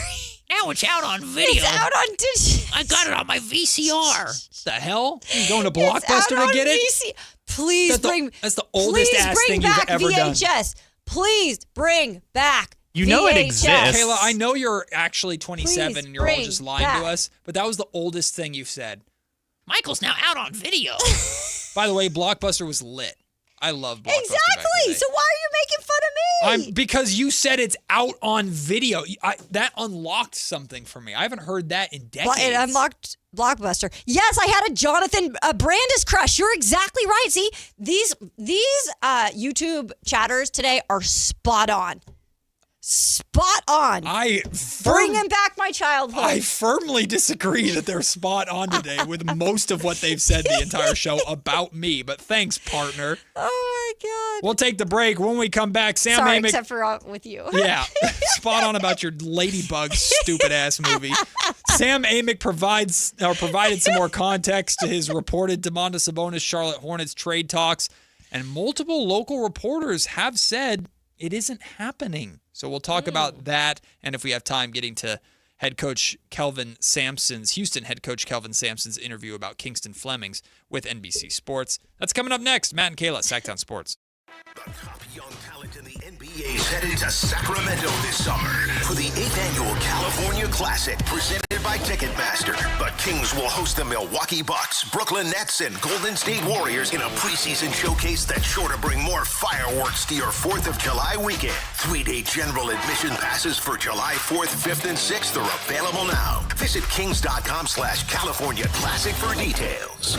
Now it's out on video. It's out on digital. I got it on my VCR. The hell? You going to It's out Blockbuster to on get it? Please That's the oldest ass thing bring you've back ever done. VHS. Please bring back You know it VHS. exists. Kayla, I know you're actually 27 Please and you're all bring just lying back. to us, but that was the oldest thing you've said. Michael's now out on video. By the way, Blockbuster was lit. I love Blockbuster. back in the Exactly. day. So why are you making fun of me? Because you said it's out on video. That unlocked something for me. I haven't heard that in decades. It unlocked Blockbuster. Yes, I had a Jonathan Brandis crush. You're exactly right. See, these YouTube chatters today are spot on. Spot on. Bringing back my childhood. I firmly disagree that they're spot on today with most of what they've said the entire show about me. But thanks, partner. Oh my God. We'll take the break. When we come back, Sam Sorry, Amick. except for with you. Yeah, spot on about your Ladybug stupid ass movie. Sam Amick provided some more context to his reported Domantas Sabonis Charlotte Hornets trade talks, and multiple local reporters have said it isn't happening. So we'll talk about that, and if we have time, getting to Houston head coach Kelvin Sampson's interview about Kingston Flemings with NBC Sports. That's coming up next. Matt and Kayla, Sactown Sports. The top young talent in the NBA is headed to Sacramento this summer for the 8th annual California Classic presented by Ticketmaster. The Kings will host the Milwaukee Bucks, Brooklyn Nets, and Golden State Warriors in a preseason showcase that's sure to bring more fireworks to your 4th of July weekend. 3-day general admission passes for July 4th, 5th, and 6th are available now. Visit kings.com/California Classic for details.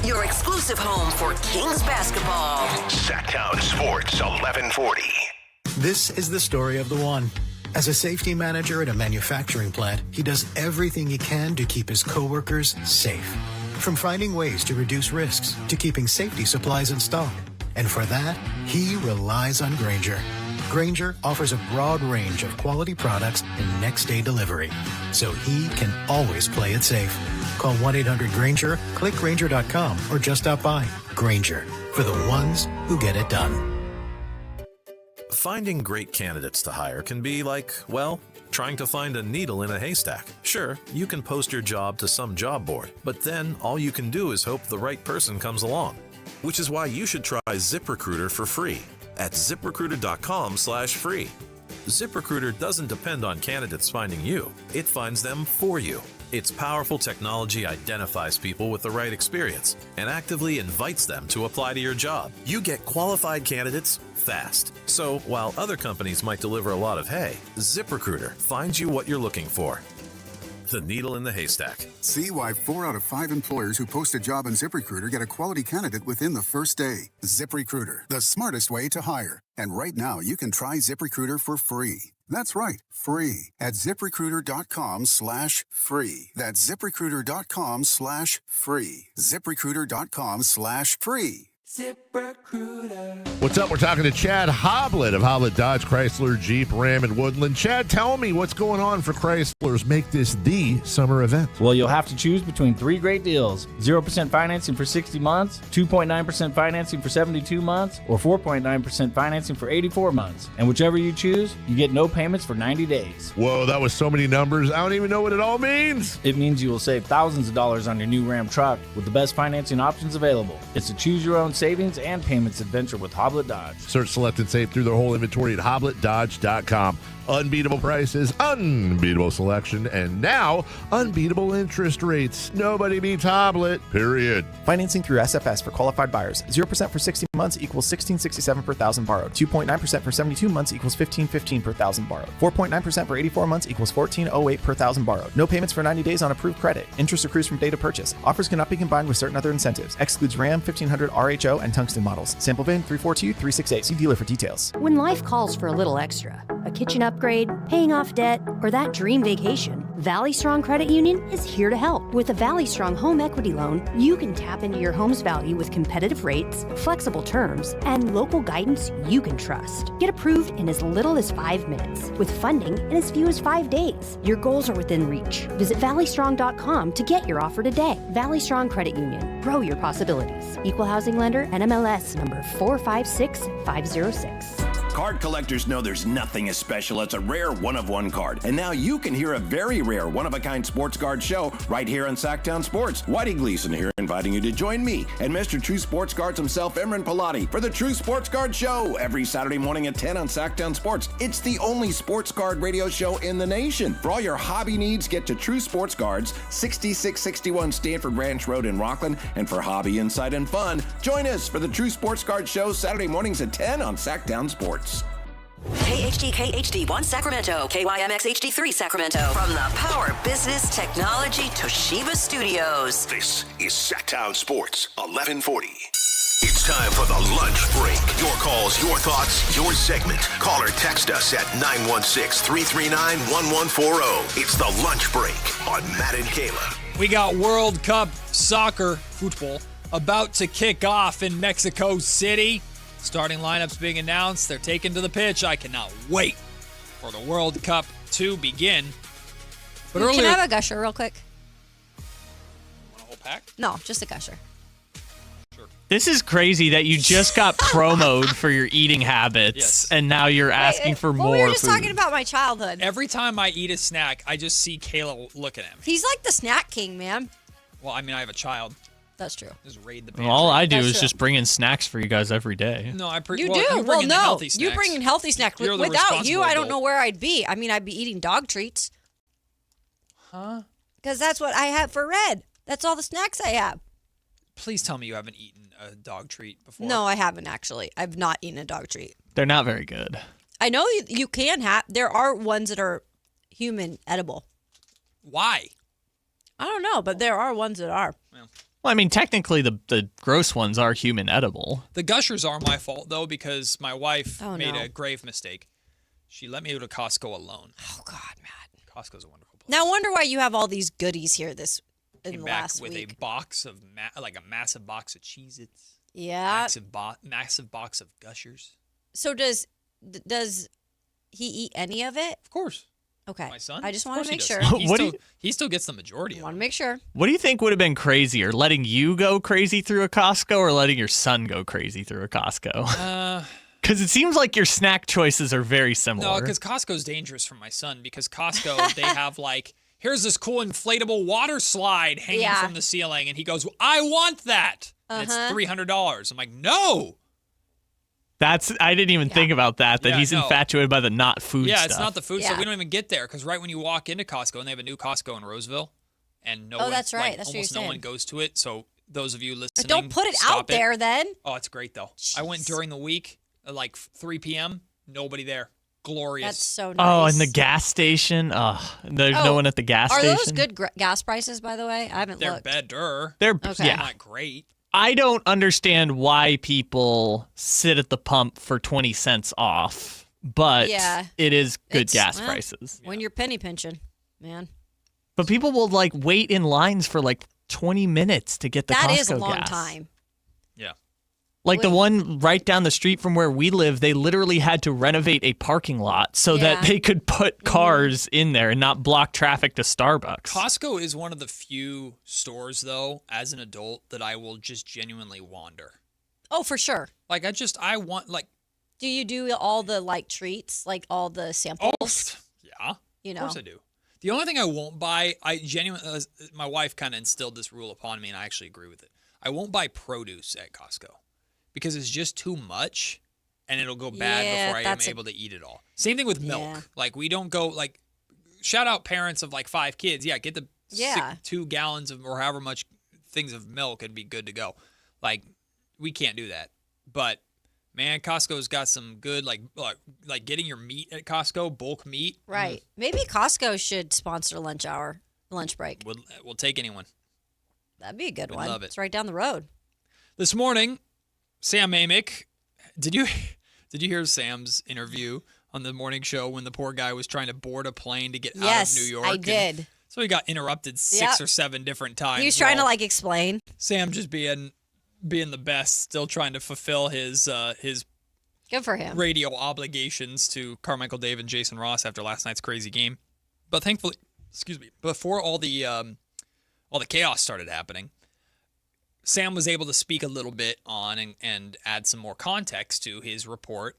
Your exclusive home for Kings basketball. Sactown Sports 1140. This is the story of the one. As a safety manager at a manufacturing plant, he does everything he can to keep his coworkers safe. From finding ways to reduce risks to keeping safety supplies in stock. And for that, he relies on Grainger. Grainger offers a broad range of quality products and next-day delivery, so he can always play it safe. Call 1-800-GRAINGER, click Grainger.com, or just stop by. Grainger, for the ones who get it done. Finding great candidates to hire can be like, well, trying to find a needle in a haystack. Sure, you can post your job to some job board, but then all you can do is hope the right person comes along. Which is why you should try ZipRecruiter for free at ZipRecruiter.com/free. ZipRecruiter doesn't depend on candidates finding you. It finds them for you. Its powerful technology identifies people with the right experience and actively invites them to apply to your job. You get qualified candidates fast. So while other companies might deliver a lot of hay, ZipRecruiter finds you what you're looking for. The needle in the haystack. See why 4 out of 5 employers who post a job on ZipRecruiter get a quality candidate within the first day. ZipRecruiter, the smartest way to hire. And right now, you can try ZipRecruiter for free. That's right, free at ZipRecruiter.com/free. That's ZipRecruiter.com/free. ZipRecruiter.com/free. ZipRecruiter. What's up? We're talking to Chad Hoblet of Hoblet Dodge, Chrysler, Jeep, Ram, and Woodland. Chad, tell me what's going on for Chryslers. Make this the summer event. Well, you'll have to choose between 3 great deals. 0% financing for 60 months, 2.9% financing for 72 months, or 4.9% financing for 84 months. And whichever you choose, you get no payments for 90 days. Whoa, that was so many numbers. I don't even know what it all means. It means you will save thousands of dollars on your new Ram truck with the best financing options available. It's a choose-your-own savings and payments adventure with Hoblet Dodge. Search, select, and save through their whole inventory at HobletDodge.com. Unbeatable prices, unbeatable selection, and now unbeatable interest rates. Nobody beats Hoblet, period. Financing through SFS for qualified buyers. 0% for 60 months equals $1,667 per thousand borrowed. 2.9% for 72 months equals $1,515 per thousand borrowed. 4.9% for 84 months equals $1,408 per thousand borrowed. No payments for 90 days on approved credit. Interest accrues from date of purchase. Offers cannot be combined with certain other incentives. Excludes Ram, 1500 RHO, and Tungsten models. Sample VIN 342368. See dealer for details. When life calls for a little extra, a kitchen upgrade, paying off debt, or that dream vacation, Valley Strong Credit Union is here to help. With a Valley Strong home equity loan, you can tap into your home's value with competitive rates, flexible terms, and local guidance you can trust. Get approved in as little as 5 minutes, with funding in as few as 5 days. Your goals are within reach. Visit valleystrong.com to get your offer today. Valley Strong Credit Union. Grow your possibilities. Equal housing lender, NMLS number 456506. Card collectors know there's nothing as special as a rare one-of-one card. And now you can hear a very rare one-of-a-kind sports card show right here on Sactown Sports. Whitey Gleason here inviting you to join me and Mr. True Sports Cards himself, Imran Pilati, for the True Sports Card Show every Saturday morning at 10 on Sactown Sports. It's the only sports card radio show in the nation. For all your hobby needs, get to True Sports Cards, 6661 Stanford Ranch Road in Rockland. And for hobby, insight, and fun, join us for the True Sports Card Show Saturday mornings at 10 on Sactown Sports. KHD1 Sacramento, KYMX HD3 Sacramento. From the Power Business Technology Toshiba Studios. This is Sactown Sports 1140. It's time for the lunch break. Your calls, your thoughts, your segment. Call or text us at 916-339-1140. It's the lunch break on Matt and Kayla. We got World Cup soccer, football, about to kick off in Mexico City. Starting lineups being announced. They're taken to the pitch. I cannot wait for the World Cup to begin. But Can I have a gusher real quick? Want a whole pack? No, just a gusher. This is crazy that you just got promoted for your eating habits, and now you're asking for more We were just food. talking about my childhood. Every time I eat a snack, I just see Kayla looking at me. He's like the snack king, man. Well, I mean, I have a child. That's true. Just raid the pantry. Well, all I do That's is true. just bring in snacks for you guys every day. No, I You well, do. You bring Well, in the no. healthy You snacks. bring in healthy snacks. You're the Without you, responsible I don't adult. know where I'd be. I mean, I'd be eating dog treats. Huh? Because that's what I have for Red. That's all the snacks I have. Please tell me you haven't eaten a dog treat before. No, I haven't actually. I've not eaten a dog treat. They're not very good. I know you can have. There are ones that are human edible. Why? I don't know, but there are ones that are. Well, I mean, technically, the gross ones are human edible. The gushers are my fault, though, because my wife made no. a grave mistake. She let me go to Costco alone. Oh, God, Matt. Costco's a wonderful place. Now, I wonder why you have all these goodies here in Came the back last with week. a box of, like a massive box of Cheez-Its. Yeah. Massive box of gushers. So does he eat any of it? Of course. Okay. My son? I just Of want course to make he sure. does. He still gets the majority of it. Want to make sure. What do you think would have been crazier, letting you go crazy through a Costco or letting your son go crazy through a Costco? Because it seems like your snack choices are very similar. No, because Costco's dangerous for my son because Costco, they have like, here's this cool inflatable water slide hanging from the ceiling. And he goes, I want that. And it's $300. I'm like, no. I didn't even think about that Yeah, he's no. infatuated by the not food Yeah, stuff. it's not the food stuff. We don't even get there because right when you walk into Costco, and they have a new Costco in Roseville, and no Oh, one, that's right. like, That's what almost you're no one saying. goes to it. So those of you listening, But don't put it stop out there then. Oh, it's great though. I went during the week at like 3 p.m. Nobody there. Glorious. That's so nice. Oh, and the gas station. There's no one at the gas Are station. those good gas prices, by the way? I haven't They're looked. better. They're Okay. yeah. Not great. I don't understand why people sit at the pump for 20 cents off, but Yeah. it is good It's- gas well, prices. When you're penny pinching, man. But people will like wait in lines for like 20 minutes to get the That Costco is a long gas. time. Yeah. Like the one right down the street from where we live, they literally had to renovate a parking lot so that they could put cars in there and not block traffic to Starbucks. Costco is one of the few stores, though, as an adult, that I will just genuinely wander. Oh, for sure. Like, I want, like... Do you do all the, like, treats, like all the samples? Yeah. You know. Of course I do. The only thing I won't buy, I genuinely... my wife kind of instilled this rule upon me, and I actually agree with it. I won't buy produce at Costco because it's just too much, and it'll go bad before I am able to eat it all. Same thing with milk. Like, we don't go, like... Shout out parents of, like, 5 kids. Yeah, get the 2 gallons of, or however much things of milk and be good to go. Like, we can't do that. But, man, Costco's got some good, like getting your meat at Costco, bulk meat. Right. Maybe Costco should sponsor lunch break. We'll take anyone. That'd be a good We'd one. love it. It's right down the road. This morning, Sam Amick, did you hear Sam's interview on the morning show when the poor guy was trying to board a plane to get out of New York? I did. So he got interrupted 6 or 7 different times. He was trying to, like, explain. Sam just being the best, still trying to fulfill his Good for him. radio obligations to Carmichael Dave and Jason Ross after last night's crazy game. But thankfully, before all the chaos started happening, Sam was able to speak a little bit on and add some more context to his report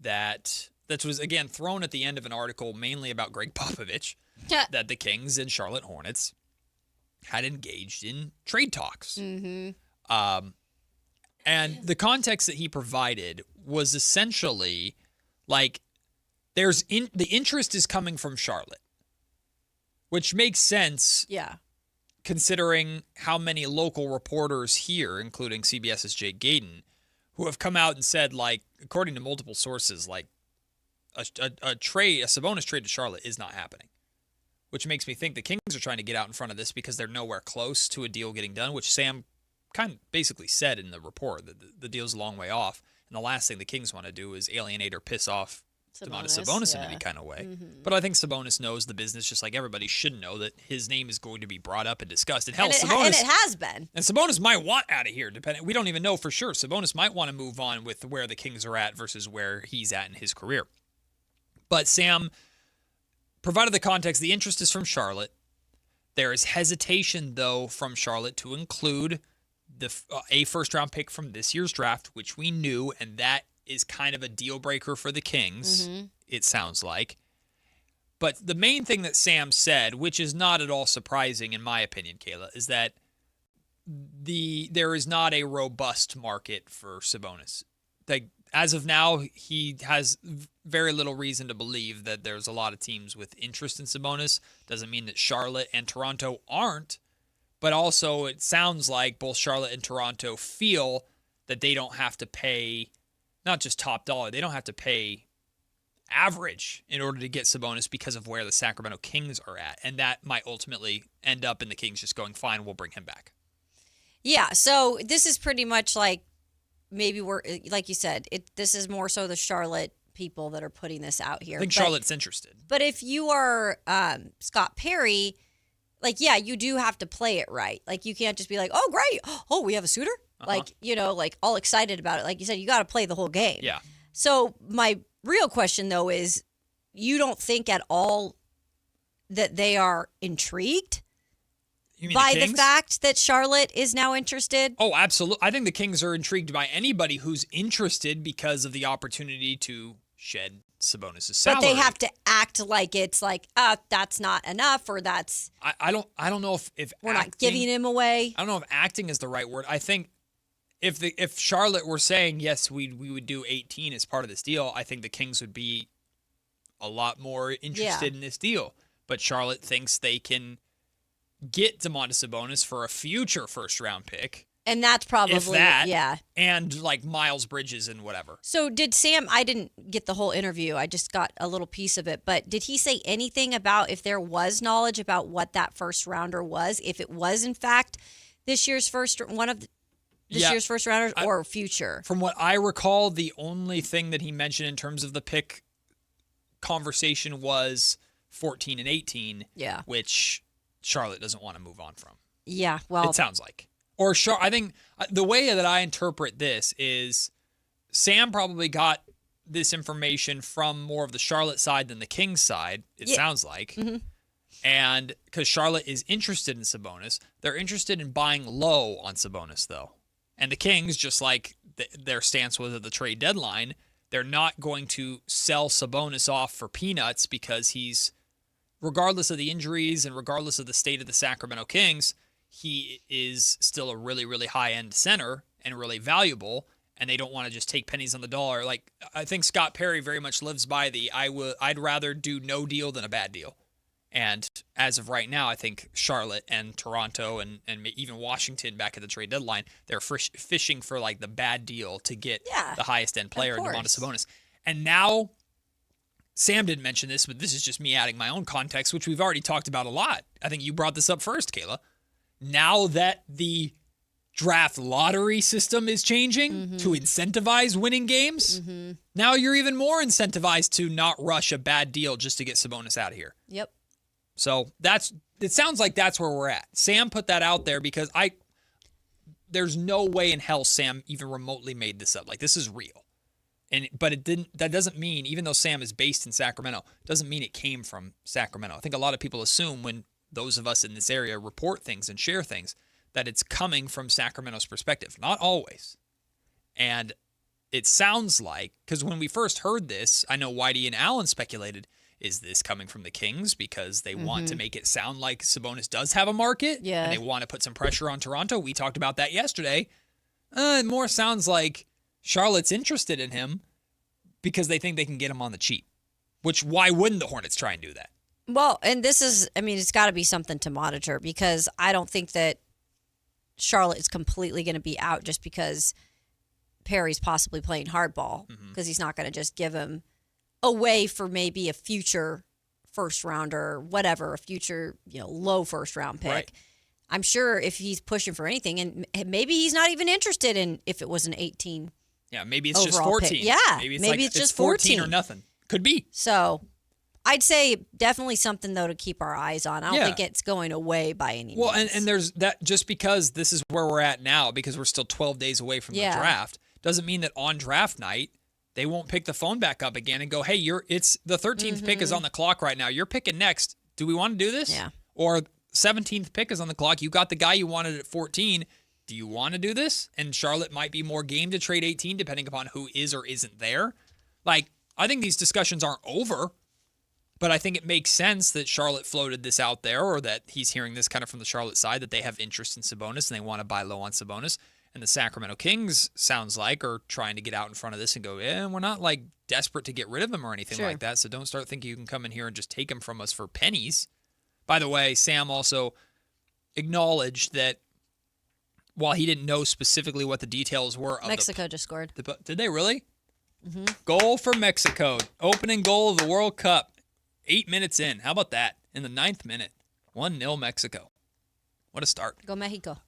that was, again, thrown at the end of an article mainly about Greg Popovich, that the Kings and Charlotte Hornets had engaged in trade talks. Mm-hmm. And the context that he provided was essentially like the interest is coming from Charlotte, which makes sense. Yeah. Considering how many local reporters here, including CBS's Jake Gayden, who have come out and said, like, according to multiple sources, like a Sabonis trade to Charlotte is not happening, which makes me think the Kings are trying to get out in front of this because they're nowhere close to a deal getting done, which Sam kind of basically said in the report that the deal's a long way off. And the last thing the Kings want to do is alienate or piss off Domantas Sabonis in any kind of way. Mm-hmm. But I think Sabonis knows the business just like everybody should know that his name is going to be brought up and discussed. And hell, And Sabonis... and it has been. And Sabonis might want out of here, depending. We don't even know for sure. Sabonis might want to move on with where the Kings are at versus where he's at in his career. But Sam provided the context. The interest is from Charlotte. There is hesitation, though, from Charlotte to include a first-round pick from this year's draft, which we knew, and that is kind of a deal breaker for the Kings, it sounds like. But the main thing that Sam said, which is not at all surprising in my opinion, Kayla, is that there is not a robust market for Sabonis. Like, as of now, he has very little reason to believe that there's a lot of teams with interest in Sabonis. Doesn't mean that Charlotte and Toronto aren't, but also it sounds like both Charlotte and Toronto feel that they don't have to pay, not just top dollar, they don't have to pay average in order to get Sabonis because of where the Sacramento Kings are at. And that might ultimately end up in the Kings just going, fine, we'll bring him back. Yeah, so this is pretty much like maybe we're, like you said, this is more so the Charlotte people that are putting this out here. I think Charlotte's interested. But if you are Scott Perry, like, yeah, you do have to play it right. Like, you can't just be like, oh, great. Oh, we have a suitor? Like, like all excited about it. Like you said, you got to play the whole game. Yeah. So my real question, though, is you don't think at all that they are intrigued by the fact that Charlotte is now interested? Oh, absolutely. I think the Kings are intrigued by anybody who's interested because of the opportunity to shed Sabonis' salary. But they have to act like it's like, that's not enough, or that's... I don't know if we're acting, not giving him away. I don't know if acting is the right word. I think if Charlotte were saying, yes, we would do 18 as part of this deal, I think the Kings would be a lot more interested in this deal. But Charlotte thinks they can get Domantas Sabonis for a future first-round pick. And that's probably, if that, yeah. And like Miles Bridges and whatever. So did Sam, I didn't get the whole interview. I just got a little piece of it. But did he say anything about if there was knowledge about what that first rounder was? If it was, in fact, this year's first rounders or future? From what I recall, the only thing that he mentioned in terms of the pick conversation was 14 and 18, which Charlotte doesn't want to move on from. Yeah, well. It sounds like. Or I think the way that I interpret this is Sam probably got this information from more of the Charlotte side than the Kings side, it sounds like. Mm-hmm. And because Charlotte is interested in Sabonis, they're interested in buying low on Sabonis, though. And the Kings, just like their stance was at the trade deadline, they're not going to sell Sabonis off for peanuts because he's, regardless of the injuries and regardless of the state of the Sacramento Kings, he is still a really, really high-end center and really valuable, and they don't want to just take pennies on the dollar. Like, I think Scott Perry very much lives by the I'd rather do no deal than a bad deal. And as of right now, I think Charlotte and Toronto and even Washington back at the trade deadline, they're fishing for like the bad deal to get the highest-end player, Domantas Sabonis. And now, Sam didn't mention this, but this is just me adding my own context, which we've already talked about a lot. I think you brought this up first, Kayla. Now that the draft lottery system is changing to incentivize winning games, now you're even more incentivized to not rush a bad deal just to get Sabonis out of here. Yep. So it sounds like that's where we're at. Sam put that out there because there's no way in hell Sam even remotely made this up. Like, this is real. But that doesn't mean, even though Sam is based in Sacramento, doesn't mean it came from Sacramento. I think a lot of people assume when those of us in this area report things and share things, that it's coming from Sacramento's perspective. Not always. And it sounds like, because when we first heard this, I know Whitey and Allen speculated, is this coming from the Kings because they want to make it sound like Sabonis does have a market? Yeah. And they want to put some pressure on Toronto? We talked about that yesterday. It more sounds like Charlotte's interested in him because they think they can get him on the cheap. Which, why wouldn't the Hornets try and do that? Well, and this is, I mean, it's got to be something to monitor because I don't think that Charlotte is completely going to be out just because Perry's possibly playing hardball because he's not going to just give him away for maybe a future first rounder or whatever, a future, low first round pick. Right. I'm sure if he's pushing for anything, and maybe he's not even interested in if it was an 18. Yeah, maybe it's just 14. Pick. Yeah, maybe it's just 14 or nothing. Could be. So I'd say definitely something, though, to keep our eyes on. I don't think it's going away by any means. Well, and there's that, just because this is where we're at now, because we're still 12 days away from the draft, doesn't mean that on draft night, they won't pick the phone back up again and go, hey, it's the 13th pick is on the clock right now. You're picking next. Do we want to do this? Yeah. Or 17th pick is on the clock. You got the guy you wanted at 14. Do you want to do this? And Charlotte might be more game to trade 18, depending upon who is or isn't there. Like, I think these discussions aren't over. But I think it makes sense that Charlotte floated this out there, or that he's hearing this kind of from the Charlotte side, that they have interest in Sabonis and they want to buy low on Sabonis. And the Sacramento Kings, sounds like, are trying to get out in front of this and go, we're not like desperate to get rid of him or anything like that. So don't start thinking you can come in here and just take him from us for pennies. By the way, Sam also acknowledged that while he didn't know specifically what the details were of Mexico just scored. Did they really? Goal for Mexico. Opening goal of the World Cup. 8 minutes in. How about that? In the 9th minute. 1-0 Mexico. What a start. Go Mexico.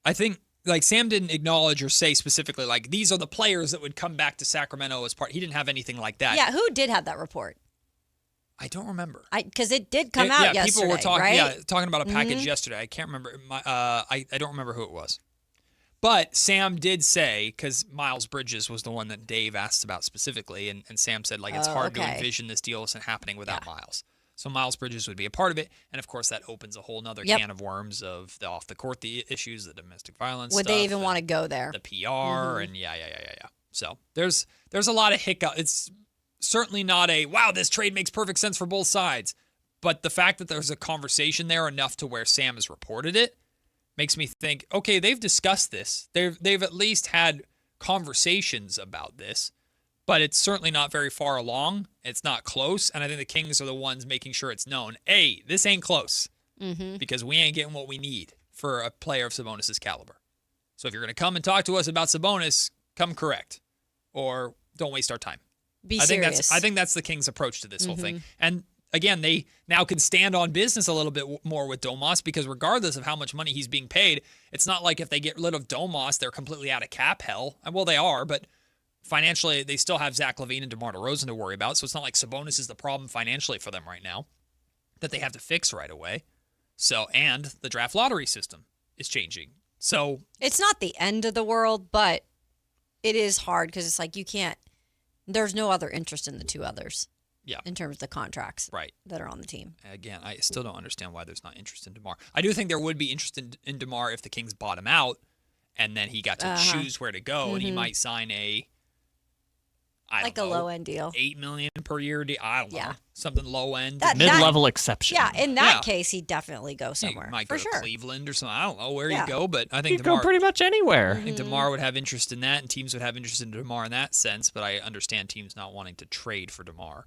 I think, like, Sam didn't acknowledge or say specifically, like, these are the players that would come back to Sacramento as part. He didn't have anything like that. Yeah, who did have that report? I don't remember. Because it did come out yesterday, people were talking, right? Talking about a package yesterday. I can't remember. I don't remember who it was. But Sam did say, because Miles Bridges was the one that Dave asked about specifically, and Sam said, like, it's hard to envision this deal isn't happening without Miles. So Miles Bridges would be a part of it, and of course that opens a whole nother can of worms of the off-the-court issues, the domestic violence Would stuff, they even want to go there? The PR, and yeah. So there's a lot of hiccup. It's certainly not a, wow, this trade makes perfect sense for both sides. But the fact that there's a conversation there enough to where Sam has reported it makes me think, okay, they've discussed this. They've at least had conversations about this. but it's certainly not very far along. It's not close, and I think the Kings are the ones making sure it's known. Hey, this ain't close because we ain't getting what we need for a player of Sabonis' caliber. So if you're going to come and talk to us about Sabonis, come correct, or don't waste our time. Be serious. I think that's the Kings' approach to this whole thing. And again, they now can stand on business a little bit more with Domas because regardless of how much money he's being paid, it's not like if they get rid of Domas, they're completely out of cap hell. Well, they are, but financially, they still have Zach LaVine and DeMar DeRozan to worry about. So it's not like Sabonis is the problem financially for them right now that they have to fix right away. So, and the draft lottery system is changing. So it's not the end of the world, but it is hard because it's like you can't. There's no other interest in the two others. Yeah. In terms of the contracts that are on the team. Again, I still don't understand why there's not interest in DeMar. I do think there would be interest in DeMar if the Kings bought him out and then he got to choose where to go and he might sign a low-end deal. $8 million per year deal. I don't know. Something low-end. Mid-level exception. Yeah, in that case, he'd definitely go somewhere. He might for go to Cleveland or something. I don't know where you Yeah. go, but I think He'd DeMar go pretty much anywhere. I think DeMar would have interest in that, and teams would have interest in DeMar in that sense, but I understand teams not wanting to trade for DeMar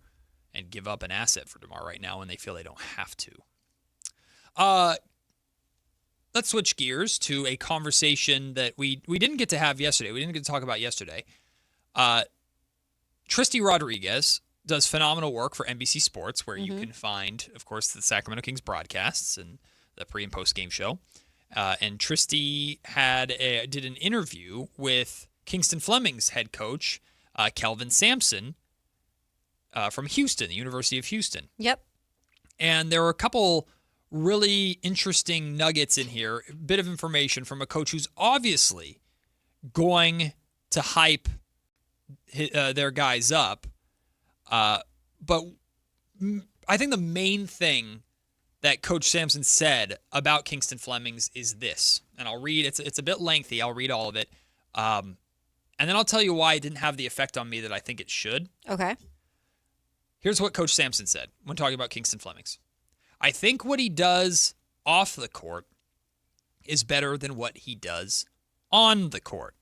and give up an asset for DeMar right now when they feel they don't have to. Let's switch gears to a conversation that we didn't get to have yesterday. We didn't get to talk about yesterday. Tristy Rodriguez does phenomenal work for NBC Sports, where you can find, of course, the Sacramento Kings broadcasts and the pre- and post-game show. And Tristy did an interview with Kingston Fleming's head coach, Kelvin Sampson, from Houston, the University of Houston. Yep. And there were a couple really interesting nuggets in here, a bit of information from a coach who's obviously going to hype their guys up. But I think the main thing that Coach Sampson said about Kingston Fleming's is this. And I'll read, it's a bit lengthy. I'll read all of it. And then I'll tell you why it didn't have the effect on me that I think it should. Okay. Here's what Coach Sampson said when talking about Kingston Fleming's. I think what he does off the court is better than what he does on the court.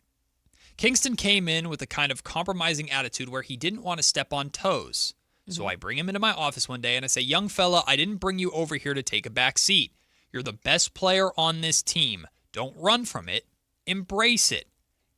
Kingston came in with a kind of compromising attitude where he didn't want to step on toes. So I bring him into my office one day and I say, young fella, I didn't bring you over here to take a back seat. You're the best player on this team. Don't run from it. Embrace it.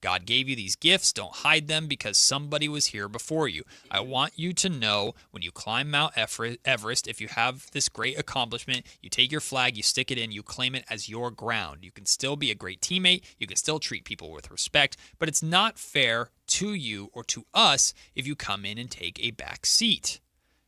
God gave you these gifts. Don't hide them because somebody was here before you. I want you to know when you climb Mount Everest, if you have this great accomplishment, you take your flag, you stick it in, you claim it as your ground. You can still be a great teammate. You can still treat people with respect, but it's not fair to you or to us if you come in and take a back seat.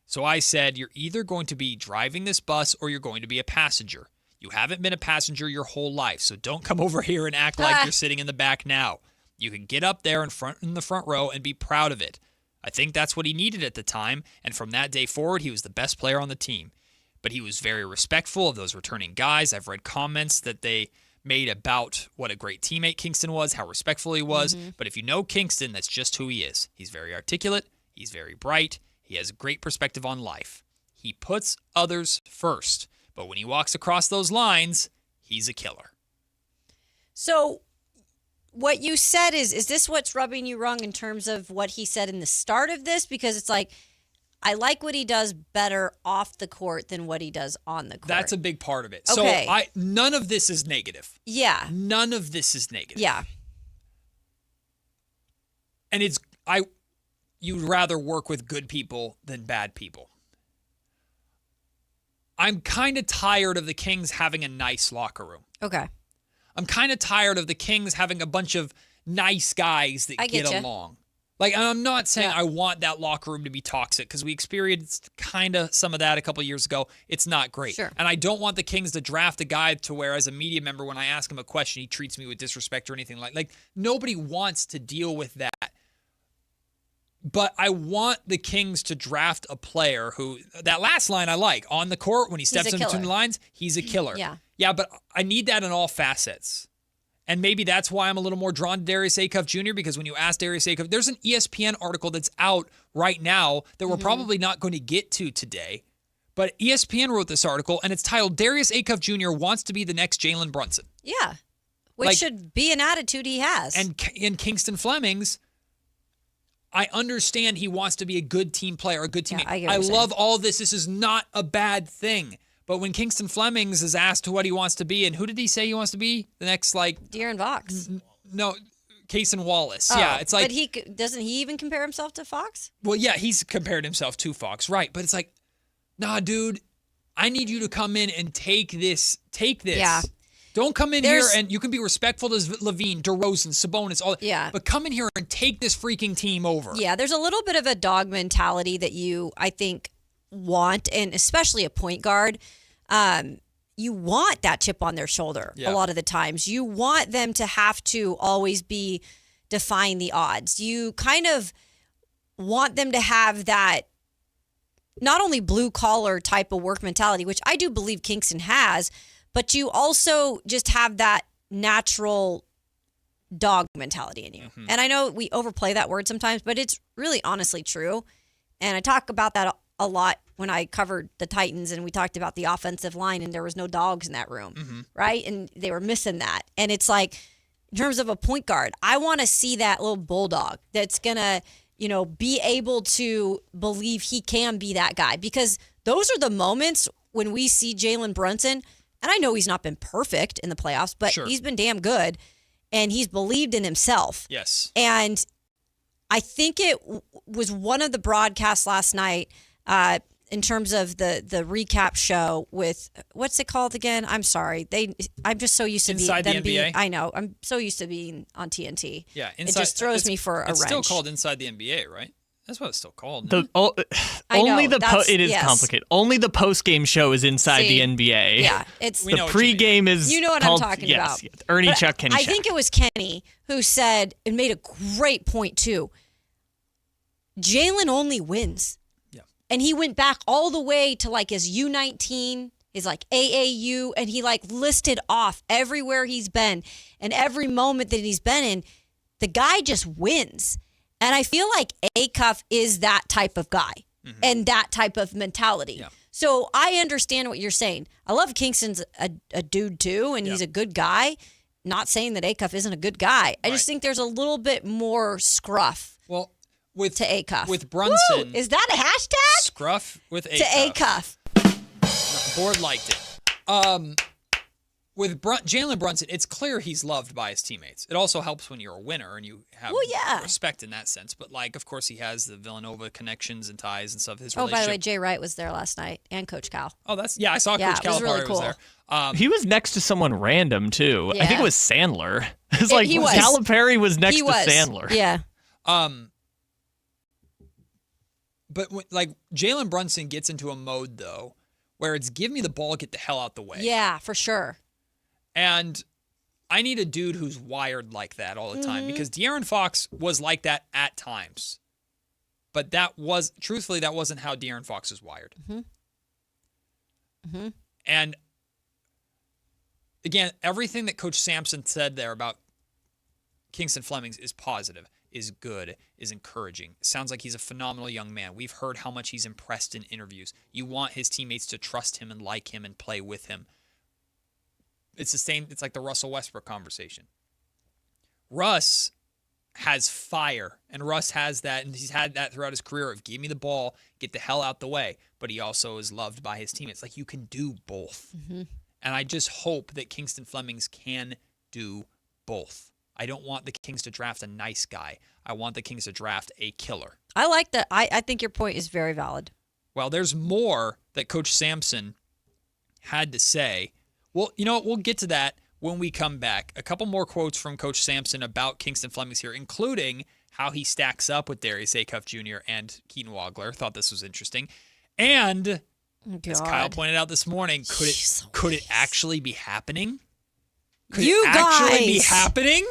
So I said, you're either going to be driving this bus or you're going to be a passenger. You haven't been a passenger your whole life, so don't come over here and act like you're sitting in the back now. You can get up there in the front row and be proud of it. I think that's what he needed at the time, and from that day forward, he was the best player on the team. But he was very respectful of those returning guys. I've read comments that they made about what a great teammate Kingston was, how respectful he was. But if you know Kingston, that's just who he is. He's very articulate. He's very bright. He has a great perspective on life. He puts others first. But when he walks across those lines, he's a killer. So what you said is this what's rubbing you wrong in terms of what he said in the start of this? Because it's like, I like what he does better off the court than what he does on the court. That's a big part of it. Okay. So none of this is negative. Yeah. None of this is negative. Yeah. And you'd rather work with good people than bad people. I'm kind of tired of the Kings having a nice locker room. Okay. I'm kind of tired of the Kings having a bunch of nice guys that get along. Like, I'm not saying I want that locker room to be toxic because we experienced kind of some of that a couple of years ago. It's not great. Sure. And I don't want the Kings to draft a guy to where, as a media member, when I ask him a question, he treats me with disrespect or anything like nobody wants to deal with that. But I want the Kings to draft a player who, that last line I like, on the court when he steps in between the lines, he's a killer. Yeah, but I need that in all facets. And maybe that's why I'm a little more drawn to Darius Acuff Jr., because when you ask Darius Acuff, there's an ESPN article that's out right now that we're probably not going to get to today. But ESPN wrote this article, and it's titled, Darius Acuff Jr. Wants to be the next Jalen Brunson. Yeah, which should be an attitude he has. And in Kingston Fleming's, I understand he wants to be a good team player, a good teammate. Yeah, I love all this. This is not a bad thing. But when Kingston Flemings is asked what he wants to be, and who did he say he wants to be? The next, De'Aaron Fox. No, Cason Wallace. Oh, Yeah, it's like. But doesn't he even compare himself to Fox? Well, yeah, he's compared himself to Fox, right? But it's like, nah, dude, I need you to come in and take this. Yeah. Don't come in here and you can be respectful to Levine, DeRozan, Sabonis, all that. Yeah. But come in here and take this freaking team over. Yeah, there's a little bit of a dog mentality that I think, want, and especially a point guard. You want that chip on their shoulder a lot of the times. You want them to have to always be defying the odds. You kind of want them to have that not only blue collar type of work mentality, which I do believe Kingston has, but you also just have that natural dog mentality in you. Mm-hmm. And I know we overplay that word sometimes, but it's really honestly true. And I talk about that a lot when I covered the Titans and we talked about the offensive line and there was no dogs in that room, right? And they were missing that. And it's like, in terms of a point guard, I want to see that little bulldog that's going to, be able to believe he can be that guy. Because those are the moments when we see Jalen Brunson, and I know he's not been perfect in the playoffs, but he's been damn good, and he's believed in himself. Yes. And I think it was one of the broadcasts last night, in terms of the recap show with, what's it called again? I'm sorry. I'm just so used to Inside the NBA? I know. I'm so used to being on TNT. Yeah. It just throws me for a wrench. It's still called Inside the NBA, right? That's what it's still called. It is complicated. Only the post-game show is Inside the NBA. Yeah. It's the pregame is You know what called, I'm talking about. Yes, Ernie, Chuck, Kenny, I Chuck. think it was Kenny who said, and made a great point too, Jalen only wins. And he went back all the way to his U19, his AAU, and he listed off everywhere he's been and every moment that he's been in. The guy just wins. And I feel like Acuff is that type of guy and that type of mentality. Yeah. So I understand what you're saying. I love Kingston's a dude too, and he's a good guy. Not saying that Acuff isn't a good guy. I just think there's a little bit more scruff. Well, to Acuff. With Brunson. Woo! Is that a hashtag? Scruff with Acuff. To Acuff. Board liked it. With Jalen Brunson, it's clear he's loved by his teammates. It also helps when you're a winner and you have respect in that sense. But of course, he has the Villanova connections and ties and stuff. His relationship. By the way, Jay Wright was there last night and Coach Cal. Oh, I saw Coach Cal. It was really cool. Was there. He was next to someone random too. Yeah. I think it was Sandler. It's he was. Calipari was next to Sandler. Yeah. But Jalen Brunson gets into a mode though, where it's give me the ball, get the hell out the way. Yeah, for sure. And I need a dude who's wired like that all the time because De'Aaron Fox was like that at times. But that wasn't how De'Aaron Fox is wired. And again, everything that Coach Sampson said there about Kingston Flemings is positive, is good, is encouraging. Sounds like he's a phenomenal young man. We've heard how much he's impressed in interviews. You want his teammates to trust him and like him and play with him. It's the same. It's like the Russell Westbrook conversation. Russ has fire, and Russ has that, and he's had that throughout his career of give me the ball, get the hell out the way. But he also is loved by his teammates. You can do both. And I just hope that Kingston Flemings can do both. I don't want the Kings to draft a nice guy. I want the Kings to draft a killer. I like that. I think your point is very valid. Well, there's more that Coach Sampson had to say. Well, we'll get to that when we come back. A couple more quotes from Coach Sampson about Kingston Flemings here, including how he stacks up with Darius Acuff Jr. and Keaton Wagler. Thought this was interesting. And as Kyle pointed out this morning, could it actually be happening? Could it actually be happening?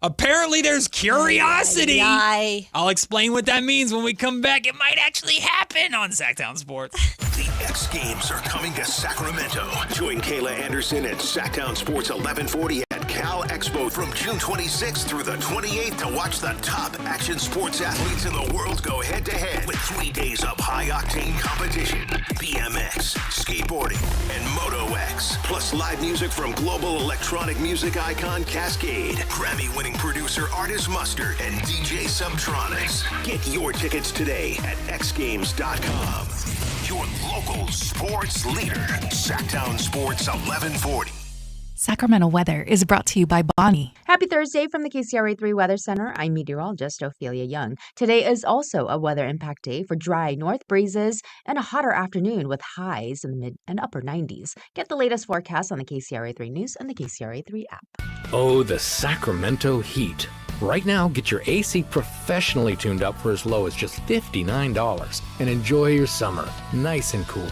Apparently there's curiosity. I'll explain what that means when we come back. It might actually happen on Sactown Sports. The X Games are coming to Sacramento. Join Kayla Anderson at Sactown Sports 1140 at Cal PAL Expo from June 26th through the 28th to watch the top action sports athletes in the world go head-to-head with 3 days of high-octane competition, BMX, skateboarding, and Moto X, plus live music from global electronic music icon Cascade, Grammy-winning producer Artist Mustard, and DJ Subtronics. Get your tickets today at xgames.com. Your local sports leader, Sactown Sports 1140. Sacramento weather is brought to you by Bonnie. Happy Thursday from the KCRA 3 Weather Center. I'm meteorologist Ophelia Young. Today is also a weather impact day for dry north breezes and a hotter afternoon with highs in the mid and upper 90s. Get the latest forecast on the KCRA 3 News and the KCRA 3 app. Oh, the Sacramento heat. Right now, get your AC professionally tuned up for as low as just $59 and enjoy your summer nice and cool.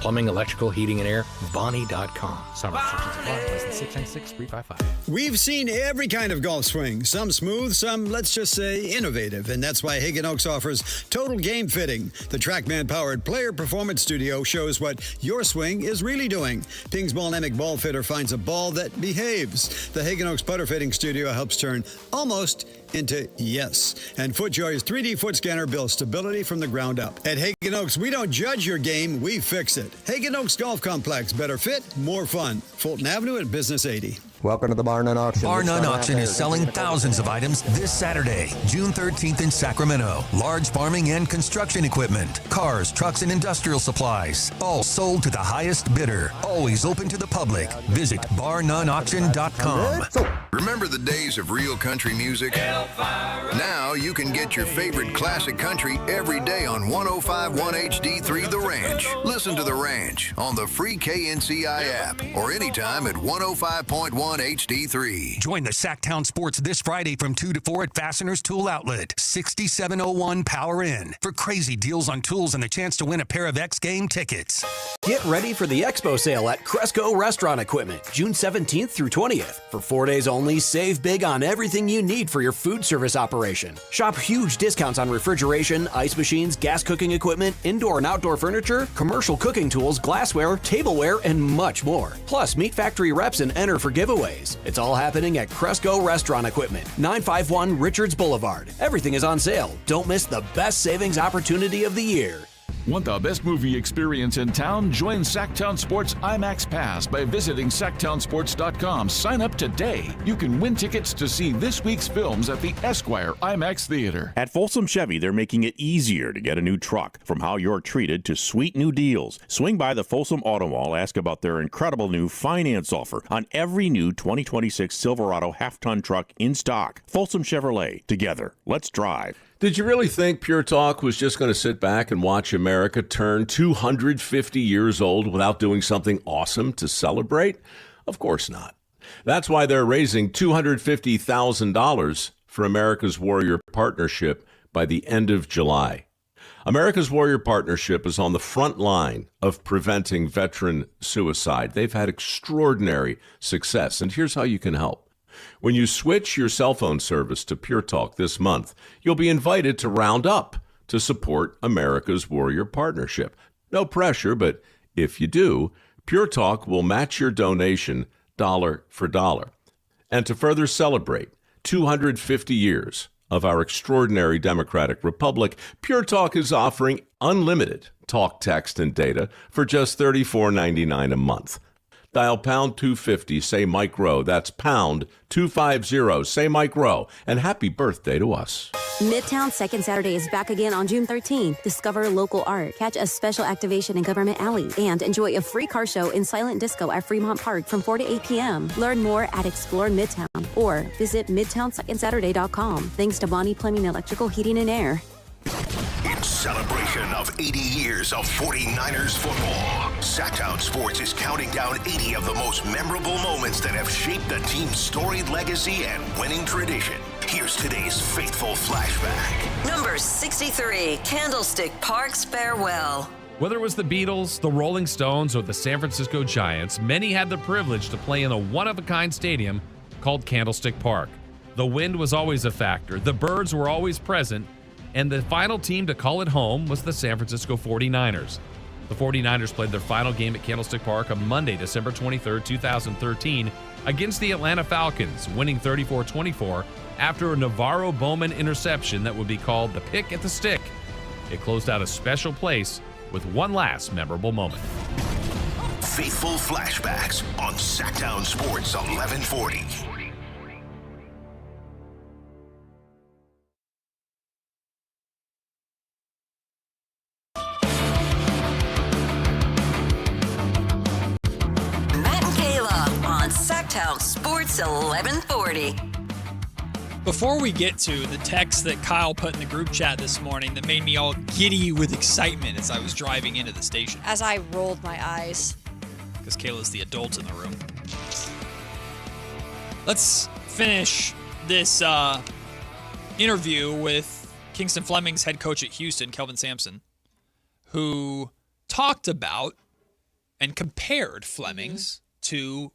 Plumbing, electrical, heating, and air, Bonnie.com. Summer restrictions apply. 696-355. We've seen every kind of golf swing. Some smooth, some, let's just say, innovative. And that's why Hagen Oaks offers Total Game Fitting. The TrackMan-powered player performance studio shows what your swing is really doing. Ping's Ball-Nemic Ball Fitter finds a ball that behaves. The Hagen Oaks Putter Fitting Studio helps turn almost into yes. And FootJoy's 3D foot scanner builds stability from the ground up. At Hagen Oaks, we don't judge your game, we fix it. Hagen Oaks Golf Complex. Better fit, more fun. Fulton Avenue at Business 80. Welcome to the Bar None Auction. Bar None Auction is selling thousands of items this Saturday, June 13th in Sacramento. Large farming and construction equipment, cars, trucks, and industrial supplies. All sold to the highest bidder. Always open to the public. Visit barnoneauction.com. Remember the days of real country music? Now you can get your favorite classic country every day on 105.1 HD3 The Ranch. Listen to The Ranch on the free KNCI app or anytime at 105.1 HD3. Join the Sactown Sports this Friday from 2 to 4 at Fasteners Tool Outlet, 6701 Power Inn, for crazy deals on tools and the chance to win a pair of X Game tickets. Get ready for the expo sale at Cresco Restaurant Equipment, June 17th through 20th. For 4 days only, save big on everything you need for your food service operation. Shop huge discounts on refrigeration, ice machines, gas cooking equipment, indoor and outdoor furniture, commercial cooking tools, glassware, tableware, and much more. Plus, meet factory reps and enter for giveaways. It's all happening at Cresco Restaurant Equipment, 951 Richards Boulevard. Everything is on sale. Don't miss the best savings opportunity of the year. Want the best movie experience in town? Join Sactown Sports IMAX Pass by visiting SactownSports.com. Sign up today. You can win tickets to see this week's films at the Esquire IMAX Theater. At Folsom Chevy, they're making it easier to get a new truck. From how you're treated to sweet new deals. Swing by the Folsom Auto Mall, ask about their incredible new finance offer on every new 2026 Silverado half-ton truck in stock. Folsom Chevrolet. Together, let's drive. Did you really think Pure Talk was just going to sit back and watch America turn 250 years old without doing something awesome to celebrate? Of course not. That's why they're raising $250,000 for America's Warrior Partnership by the end of July. America's Warrior Partnership is on the front line of preventing veteran suicide. They've had extraordinary success, and here's how you can help. When you switch your cell phone service to Pure Talk this month, you'll be invited to round up to support America's Warrior Partnership. No pressure, but if you do, Pure Talk will match your donation dollar for dollar. And to further celebrate 250 years of our extraordinary democratic republic, Pure Talk is offering unlimited talk, text, and data for just $34.99 a month. Dial pound 250, say Mike Rowe. That's pound 250, say Mike Rowe. And happy birthday to us. Midtown Second Saturday is back again on June 13th. Discover local art, catch a special activation in Government Alley, and enjoy a free car show in Silent Disco at Fremont Park from 4 to 8 p.m. Learn more at Explore Midtown or visit MidtownSecondSaturday.com. Thanks to Bonnie Plumbing, Electrical, Heating, and Air. In celebration of 80 years of 49ers football, Sactown Sports is counting down 80 of the most memorable moments that have shaped the team's storied legacy and winning tradition. Here's today's faithful flashback. Number 63, Candlestick Park's farewell. Whether it was the Beatles, the Rolling Stones, or the San Francisco Giants, many had the privilege to play in a one-of-a-kind stadium called Candlestick Park. The wind was always a factor, the birds were always present, and the final team to call it home was the San Francisco 49ers. The 49ers played their final game at Candlestick Park on Monday, December 23, 2013, against the Atlanta Falcons, winning 34-24 after a Navarro Bowman interception that would be called the pick at the stick. It closed out a special place with one last memorable moment. Faithful Flashbacks on Sactown Sports 1140. Matt and Kayla on Sactown Sports 1140. Before we get to the text that Kyle put in the group chat this morning that made me all giddy with excitement as I was driving into the station. As I rolled my eyes. Because Kayla's the adult in the room. Let's finish this interview with Kingston Fleming's head coach at Houston, Kelvin Sampson, who talked about and compared Fleming's to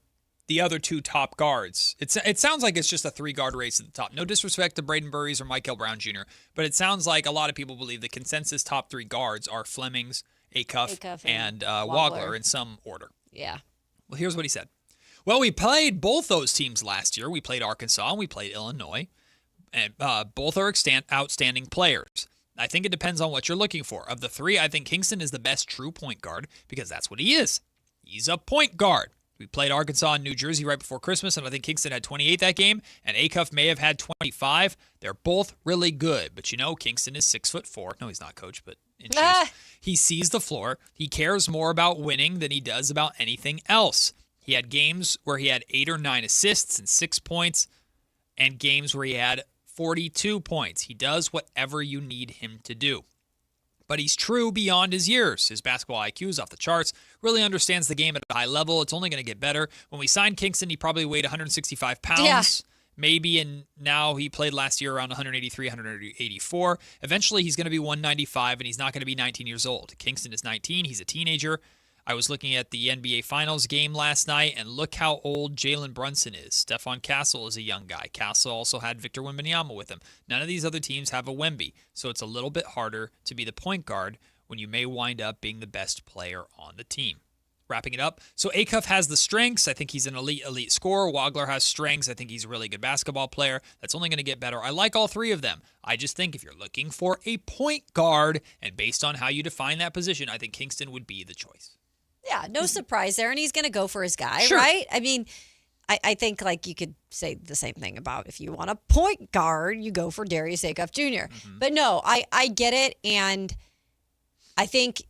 the other two top guards. It sounds like it's just a three-guard race at the top. No disrespect to Braden Burries or Michael Brown Jr., but it sounds like a lot of people believe the consensus top three guards are Fleming's, Acuff and Wagler in some order. Yeah. Well, here's what he said. Well, we played both those teams last year. We played Arkansas and we played Illinois. And both are outstanding players. I think it depends on what you're looking for. Of the three, I think Kingston is the best true point guard because that's what he is. He's a point guard. We played Arkansas and New Jersey right before Christmas, and I think Kingston had 28 that game, and Acuff may have had 25. They're both really good, but you know, Kingston is 6'4". No, he's not, coach, but inches. He sees the floor. He cares more about winning than he does about anything else. He had games where he had 8 or 9 assists and 6 points, and games where he had 42 points. He does whatever you need him to do. But he's true beyond his years. His basketball IQ is off the charts, really understands the game at a high level. It's only going to get better. When we signed Kingston, he probably weighed 165 pounds. Yeah. Maybe, and now he played last year around 183, 184. Eventually, he's going to be 195, and he's not going to be 19 years old. Kingston is 19. He's a teenager. I was looking at the NBA Finals game last night, and look how old Jalen Brunson is. Stephon Castle is a young guy. Castle also had Victor Wembanyama with him. None of these other teams have a Wemby, so it's a little bit harder to be the point guard when you may wind up being the best player on the team. Wrapping it up, so Acuff has the strengths. I think he's an elite scorer. Wagler has strengths. I think he's a really good basketball player. That's only going to get better. I like all three of them. I just think if you're looking for a point guard, and based on how you define that position, I think Kingston would be the choice. Yeah, no surprise there. And he's going to go for his guy, Sure. right? I mean, I think like you could say the same thing about if you want a point guard, you go for Darius Acuff Jr. But no, I get it. And I think,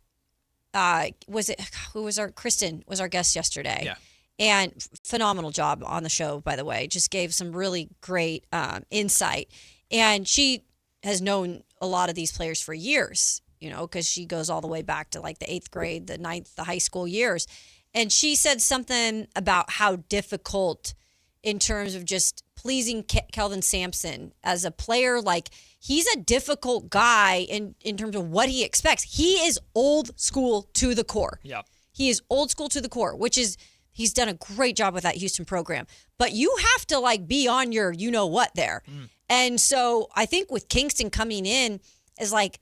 Kristen was our guest yesterday. Yeah. And phenomenal job on the show, by the way. Just gave some really great insight. And she has known a lot of these players for years, you know, because she goes all the way back to like the 8th grade, the 9th, the high school years. And she said something about how difficult in terms of just pleasing Kelvin Sampson as a player. Like, he's a difficult guy in terms of what he expects. He is old school to the core. Yeah. He is old school to the core, which is, he's done a great job with that Houston program. But you have to like be on your you-know-what there. And so I think with Kingston coming in as like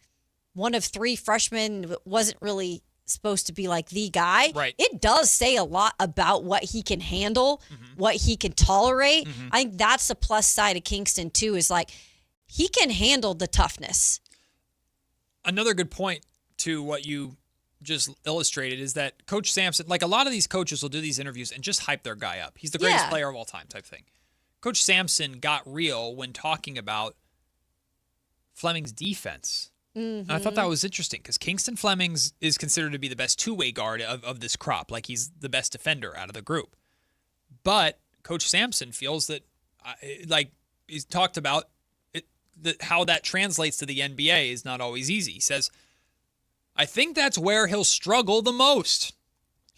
one of 3 freshmen, wasn't really supposed to be like the guy. Right. It does say a lot about what he can handle, what he can tolerate. I think that's the plus side of Kingston too, is like he can handle the toughness. Another good point to what you just illustrated is that Coach Sampson, like a lot of these coaches will do these interviews and just hype their guy up. He's the greatest player of all time type thing. Coach Sampson got real when talking about Fleming's defense. And I thought that was interesting because Kingston Flemings is considered to be the best two-way guard of this crop. Like, he's the best defender out of the group. But Coach Sampson feels that, like he's talked about, how that translates to the NBA is not always easy. He says, I think that's where he'll struggle the most.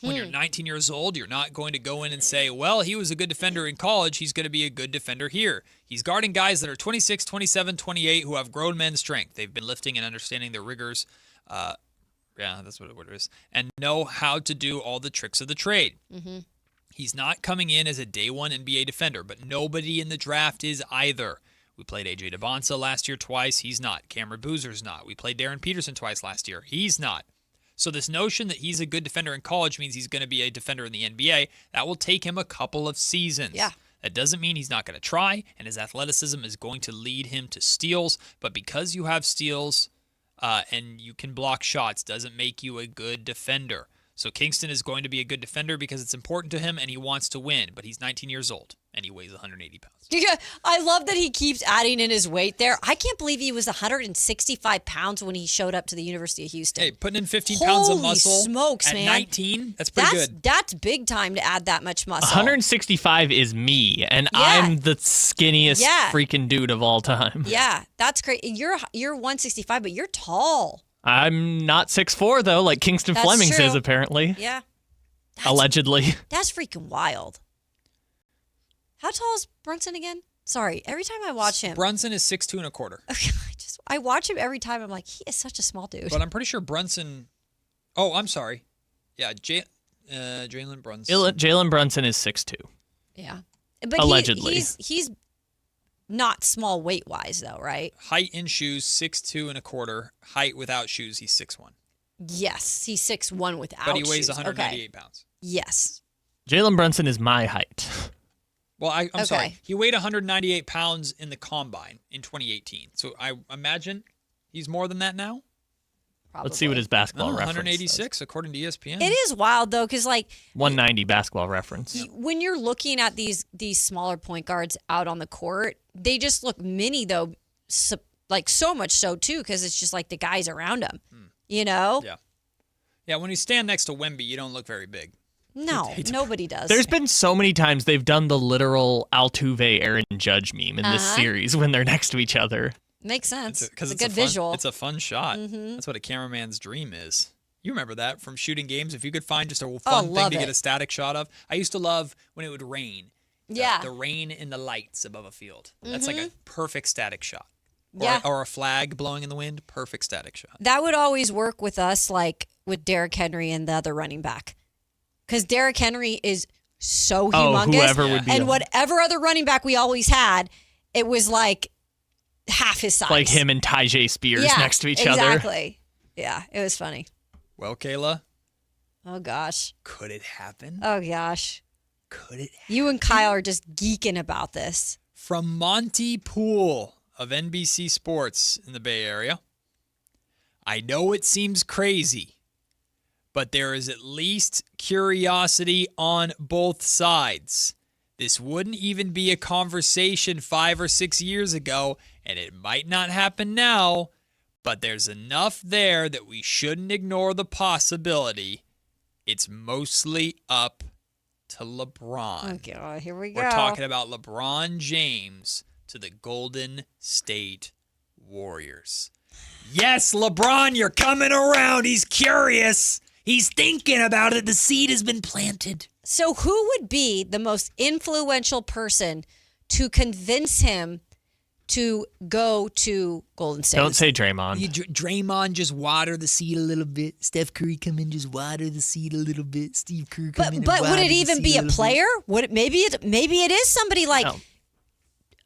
When you're 19 years old, you're not going to go in and say, well, he was a good defender in college. He's going to be a good defender here. He's guarding guys that are 26, 27, 28 who have grown men's strength. They've been lifting and understanding the rigors. Yeah, that's what it is. And know how to do all the tricks of the trade. He's not coming in as a day one NBA defender, but nobody in the draft is either. We played A.J. Devonsa last year twice. He's not. Cameron Boozer's not. We played Darren Peterson twice last year. He's not. So this notion that he's a good defender in college means he's going to be a defender in the NBA. That will take him a couple of seasons. Yeah. That doesn't mean he's not going to try, and his athleticism is going to lead him to steals. But because you have steals and you can block shots doesn't make you a good defender. So Kingston is going to be a good defender because it's important to him and he wants to win. But he's 19 years old and he weighs 180 pounds. Yeah, I love that he keeps adding in his weight there. I can't believe he was 165 pounds when he showed up to the University of Houston. Hey, putting in 15 pounds of muscle smokes, at man. 19, that's pretty good. That's big time to add that much muscle. 165 is me, and I'm the skinniest freaking dude of all time. Yeah, that's great. You're 165, but you're tall. I'm not 6'4", though, like Kingston That's Fleming true. says, apparently. Yeah. Allegedly. That's freaking wild. How tall is Brunson again? Sorry, every time I watch him. Brunson is 6'2" and a quarter. I watch him every time. I'm like, he is such a small dude. But I'm pretty sure Brunson. Oh, I'm sorry. Yeah, Jalen Brunson. Jalen Brunson is 6'2". Yeah. But allegedly. He's not small weight-wise, though, right? Height in shoes, 6'2" and a quarter. Height without shoes, he's 6'1". Yes, he's 6'1" without But he weighs shoes. 198 pounds. Yes. Jalen Brunson is my height. Well, I'm sorry. He weighed 198 pounds in the combine in 2018. So I imagine he's more than that now. Probably. Let's see what his basketball reference 186, according to ESPN. It is wild, though, because, like, 190 basketball reference. when you're looking at these smaller point guards out on the court, they just look mini, though, so much so, too, because it's just like the guys around them, you know? Yeah. Yeah, when you stand next to Wemby, you don't look very big. No, nobody does. There's been so many times they've done the literal Altuve Aaron Judge meme in this series when they're next to each other. Makes sense. It's a good visual. It's a fun shot. Mhm. That's what a cameraman's dream is. You remember that from shooting games? If you could find just a fun thing to get a static shot of. I used to love when it would rain. Yeah. The rain and the lights above a field. That's like a perfect static shot. Yeah. Or a flag blowing in the wind. Perfect static shot. That would always work with us, like with Derrick Henry and the other running back. Because Derrick Henry is so humongous. Whoever would be and him. whatever other running back we always had, it was like half his size. Like him and Tyjae Spears next to each other. Exactly. Yeah, it was funny. Well, Kayla. Oh, gosh. Could it happen? Oh, gosh. Could it happen? You and Kyle are just geeking about this. From Monty Poole of NBC Sports in the Bay Area. I know it seems crazy, but there is at least curiosity on both sides. This wouldn't even be a conversation 5 or 6 years ago, and it might not happen now, but there's enough there that we shouldn't ignore the possibility. It's mostly up to LeBron. Oh, God, here we go. We're talking about LeBron James to the Golden State Warriors. Yes, LeBron, you're coming around. He's curious. He's thinking about it. The seed has been planted. So who would be the most influential person to convince him to go to Golden State? Don't say Draymond. Draymond, just water the seed a little bit. Steph Curry, come in, just water the seed a little bit. Steve Kerr, come in and But would water it the even seed be a little player? Would it maybe it is somebody like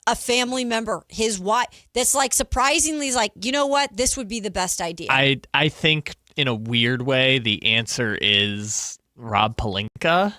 a family member, his wife, that's like surprisingly is like, you know what, this would be the best idea. I think in a weird way the answer is Rob Pelinka.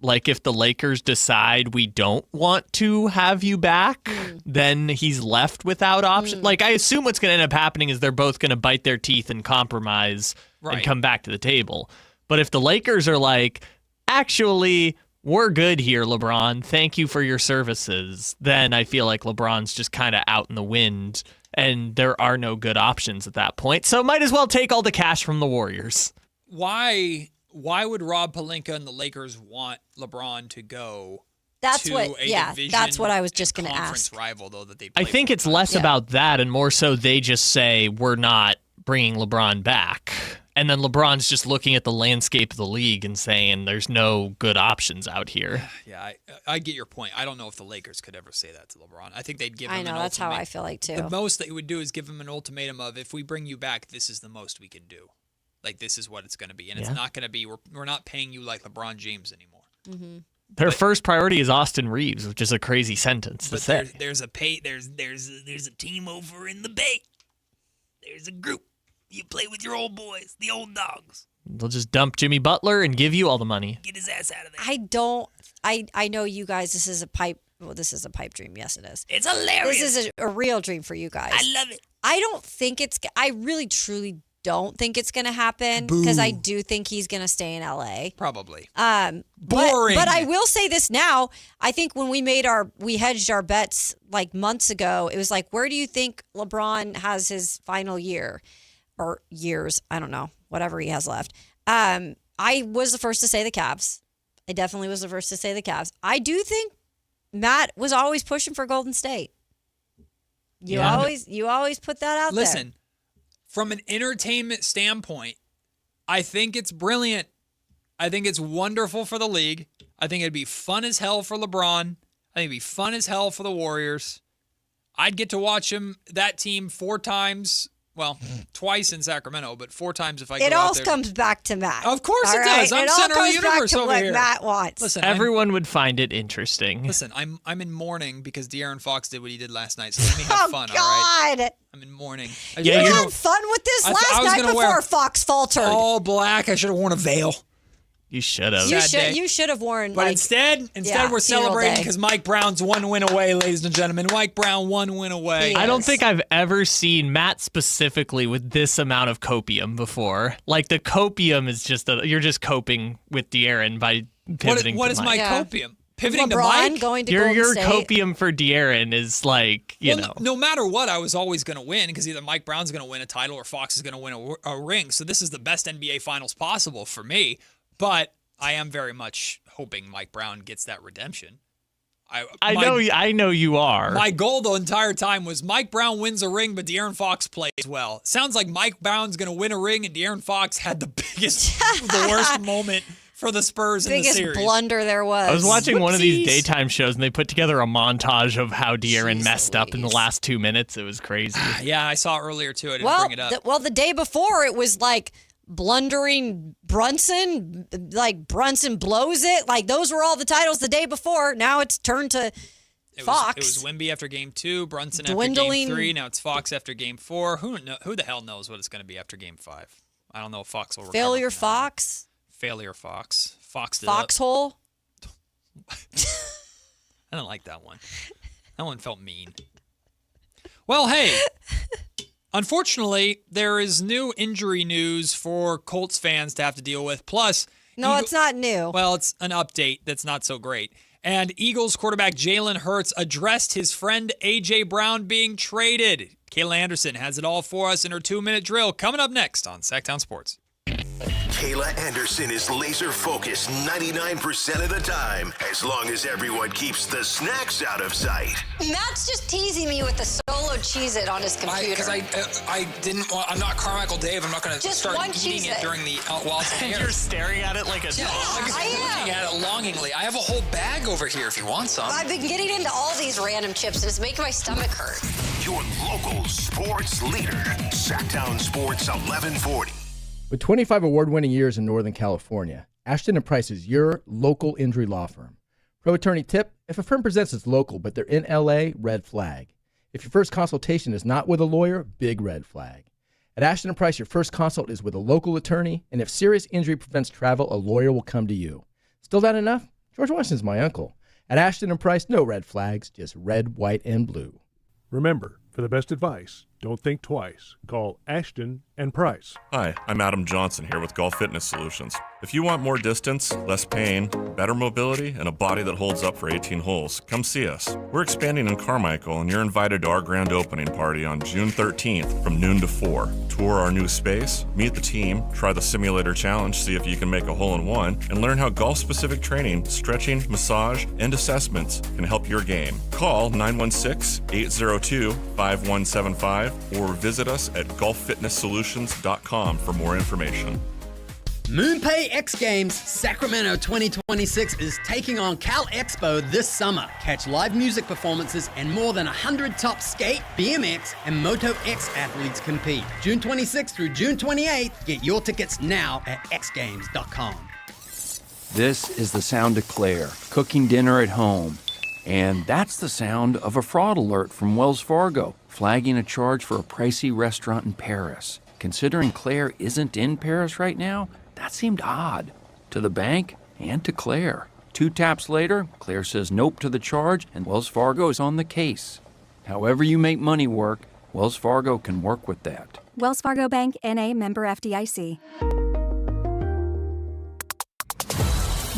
Like if the Lakers decide we don't want to have you back, then he's left without option. Like I assume what's going to end up happening is they're both going to bite their teeth and compromise and come back to the table. But if the Lakers are like, actually, we're good here, LeBron. Thank you for your services. Then I feel like LeBron's just kind of out in the wind and there are no good options at that point. So might as well take all the cash from the Warriors. Why would Rob Pelinka and the Lakers want LeBron to go That's to what, a yeah, division that's what I was just going to conference ask. rival, though, that they I play think for it's less Yeah. about that and more so they just say we're not bringing LeBron back. And then LeBron's just looking at the landscape of the league and saying there's no good options out here. Yeah, I get your point. I don't know if the Lakers could ever say that to LeBron. I think they'd give him I know, an that's how ultimatum. I feel like too. The most they would do is give him an ultimatum of, if we bring you back, this is the most we can do. Like, this is what it's going to be. And it's not going to be, we're not paying you like LeBron James anymore. Mm-hmm. Their first priority is Austin Reeves, which is a crazy sentence to But say. there's a team over in the Bay. There's a group. You play with your old boys, the old dogs. They'll just dump Jimmy Butler and give you all the money. Get his ass out of there. I know you guys, this is a pipe dream. Yes, it is. It's hilarious. This is a real dream for you guys. I love it. I really, truly don't think it's going to happen because I do think he's going to stay in LA. Probably. Boring. But I will say this now. I think when we hedged our bets like months ago, it was like, where do you think LeBron has his final year or years? I don't know, whatever he has left. I was the first to say the Cavs. I definitely was the first to say the Cavs. I do think Matt was always pushing for Golden State. You always put that out there. Listen, from an entertainment standpoint, I think it's brilliant. I think it's wonderful for the league. I think it'd be fun as hell for LeBron. I think it'd be fun as hell for the Warriors. I'd get to watch that team 4 times. Well, twice in Sacramento, but 4 times if I go out there. It all comes back to Matt. Of course it does. I'm center of the universe over here. Matt wants. Listen, everyone would find it interesting. Listen, I'm in mourning because De'Aaron Fox did what he did last night. So let me have fun, all right? I'm in mourning. You had fun with this last night before Fox faltered. All black. I should have worn a veil. You should have. You should have worn. But instead we're celebrating because Mike Brown's 1 win away, ladies and gentlemen. Mike Brown 1 win away. I don't think I've ever seen Matt specifically with this amount of copium before. Like the copium is just you're just coping with De'Aaron by pivoting. What is my copium? Pivoting LeBron to Mike? Going to your Golden State. copium for De'Aaron is like you know. No matter what, I was always going to win because either Mike Brown's going to win a title or Fox is going to win a ring. So this is the best NBA Finals possible for me. But I am very much hoping Mike Brown gets that redemption. I know you are. My goal the entire time was Mike Brown wins a ring, but De'Aaron Fox plays well. Sounds like Mike Brown's going to win a ring, and De'Aaron Fox had the worst moment for the Spurs in the series. Biggest blunder there was. I was watching one of these daytime shows, and they put together a montage of how De'Aaron messed up in the last 2 minutes. It was crazy. Yeah, I saw it earlier, too. I didn't bring it up. The day before, it was like blundering Brunson, like Brunson blows it. Like those were all the titles the day before. Now it's turned to Fox. It was Wemby after game 2, Brunson after game 3. Now it's Fox after game 4. Who the hell knows what it's going to be after game 5? I don't know if Fox will recover. Failure Fox. Fox did Foxhole. I didn't like that one. That one felt mean. Well, hey. Unfortunately, there is new injury news for Colts fans to have to deal with. Plus, it's not new. Well, it's an update that's not so great. And Eagles quarterback Jalen Hurts addressed his friend A.J. Brown being traded. Kayla Anderson has it all for us in her 2-minute drill coming up next on Sactown Sports. Kayla Anderson is laser focused 99% of the time, as long as everyone keeps the snacks out of sight. Matt's just teasing me with the solo Cheez-It on his computer. Because I didn't want, I'm not Carmichael Dave. I'm not going to start eating it during the while it's in the air. You're staring at it like a dog. I am looking at it longingly. I have a whole bag over here if you want some. I've been getting into all these random chips and it's making my stomach hurt. Your local sports leader, Sactown Sports 1140. With 25 award-winning years in Northern California, Ashton & Price is your local injury law firm. Pro attorney tip, if a firm presents as local but they're in LA, red flag. If your first consultation is not with a lawyer, big red flag. At Ashton & Price, your first consult is with a local attorney, and if serious injury prevents travel, a lawyer will come to you. Still not enough? George Washington's my uncle. At Ashton & Price, no red flags, just red, white, and blue. Remember, for the best advice, don't think twice. Call Ashton & Price. Hi, I'm Adam Johnson here with Golf Fitness Solutions. If you want more distance, less pain, better mobility, and a body that holds up for 18 holes, come see us. We're expanding in Carmichael, and you're invited to our grand opening party on June 13th from noon to 4. Tour our new space, meet the team, try the simulator challenge, see if you can make a hole-in-one, and learn how golf-specific training, stretching, massage, and assessments can help your game. Call 916-802-5175 or visit us at golffitnesssolutions.com for more information. MoonPay X Games Sacramento 2026 is taking on Cal Expo this summer. Catch live music performances and more than 100 top skate, BMX, and Moto X athletes compete. June 26th through June 28th. Get your tickets now at xgames.com. This is the sound of Claire, cooking dinner at home. And that's the sound of a fraud alert from Wells Fargo, flagging a charge for a pricey restaurant in Paris. considering Claire isn't in Paris right now, that seemed odd. To the bank and to Claire. 2 taps later, Claire says nope to the charge, and Wells Fargo is on the case. However you make money work, Wells Fargo can work with that. Wells Fargo Bank, N.A., member FDIC.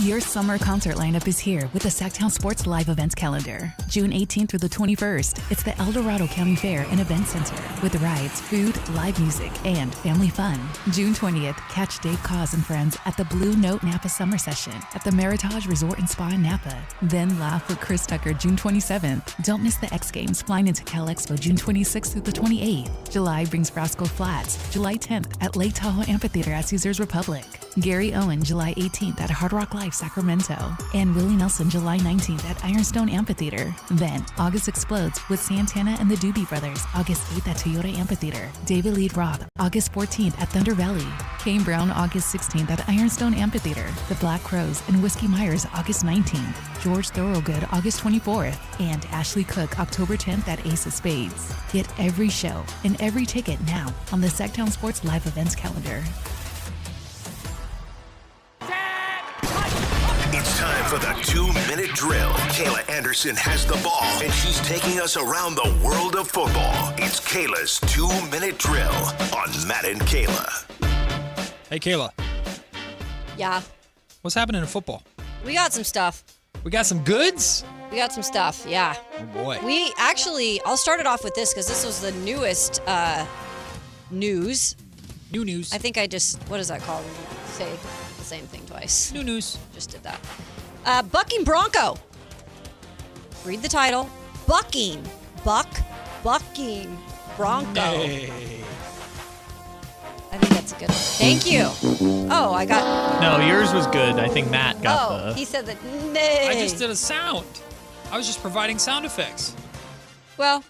Your summer concert lineup is here with the Sactown Sports Live Events calendar. June 18th through the 21st, it's the El Dorado County Fair and Event Center with rides, food, live music, and family fun. June 20th, catch Dave Cause and friends at the Blue Note Napa Summer Session at the Meritage Resort and Spa in Napa. Then laugh with Chris Tucker June 27th. Don't miss the X Games flying into Cal Expo June 26th through the 28th. July brings Brasco Flats July 10th at Lake Tahoe Amphitheater at Caesars Republic. Gary Owen July 18th at Hard Rock Live Sacramento, and Willie Nelson July 19th at Ironstone Amphitheater. Then August explodes with Santana and the Doobie Brothers August 8th at Toyota Amphitheater. David Lee Roth August 14th at Thunder Valley. Kane Brown August 16th at Ironstone Amphitheater. The Black Crows and Whiskey Myers August 19th. George Thorogood August 24th, and Ashley Cook October 10th at Ace of Spades. Get every show and every ticket now on the Sactown Sports Live Events calendar. It's time for the 2-minute drill. Kayla Anderson has the ball, and she's taking us around the world of football. It's Kayla's 2-minute drill on Matt and Kayla. Hey, Kayla. Yeah. What's happening in football? We got some stuff. We got some goods? We got some stuff, yeah. Oh, boy. We actually, I'll start it off with this because this was the newest news. New news. I think I just, what is that called when you say the same thing twice? New news. Just did that. Bucking Bronco. Read the title. Bucking Bronco. Nay. I think that's a good one. Thank you. Oh, I got... No, yours was good. I think Matt got he said that. Nay. I just did a sound. I was just providing sound effects. Well,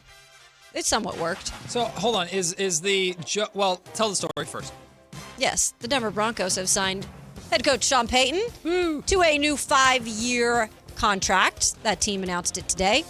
it somewhat worked. So, hold on. Is the... Well, tell the story first. Yes, the Denver Broncos have signed head coach Sean Payton to a new 5-year contract. That team announced it today.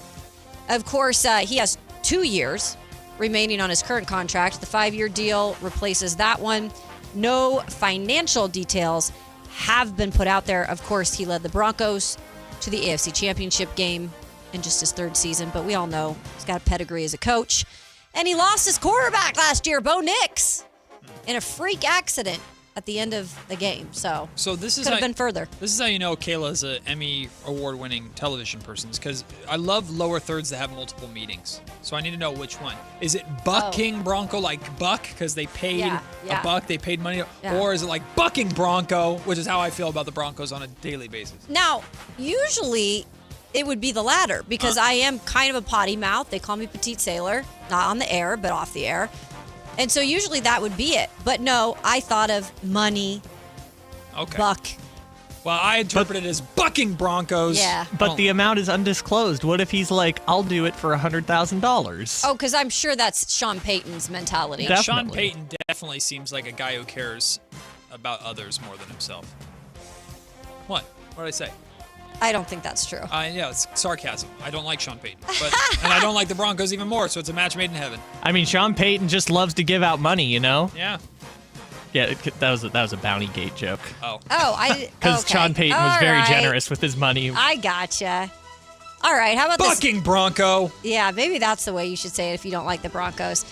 Of course, he has 2 years remaining on his current contract. The 5-year deal replaces that one. No financial details have been put out there. Of course, he led the Broncos to the AFC Championship game in just his 3rd season, but we all know he's got a pedigree as a coach. And he lost his quarterback last year, Bo Nix, in a freak accident at the end of the game. So this is could have been further. This is how you know Kayla is an Emmy award-winning television person, because I love lower thirds that have multiple meetings. So I need to know which one. Is it Bucking Bronco, like Buck, because they paid a buck, they paid money? Yeah. Or is it like Bucking Bronco, which is how I feel about the Broncos on a daily basis? Now, usually it would be the latter, because I am kind of a potty mouth. They call me Petite Sailor, not on the air, but off the air. And so usually that would be it. But no, I thought of money, buck. Well, I interpret it as Bucking Broncos. Yeah. But the amount is undisclosed. What if he's like, I'll do it for $100,000? Oh, because I'm sure that's Sean Payton's mentality. Sean Payton definitely seems like a guy who cares about others more than himself. What? What did I say? I don't think that's true. Yeah, it's sarcasm. I don't like Sean Payton. And I don't like the Broncos even more, so it's a match made in heaven. I mean, Sean Payton just loves to give out money, you know? Yeah. Yeah, that was a Bounty Gate joke. Oh. I... Because okay. Sean Payton was very generous with his money. I gotcha. All right, how about this? Bucking Bronco. Yeah, maybe that's the way you should say it if you don't like the Broncos.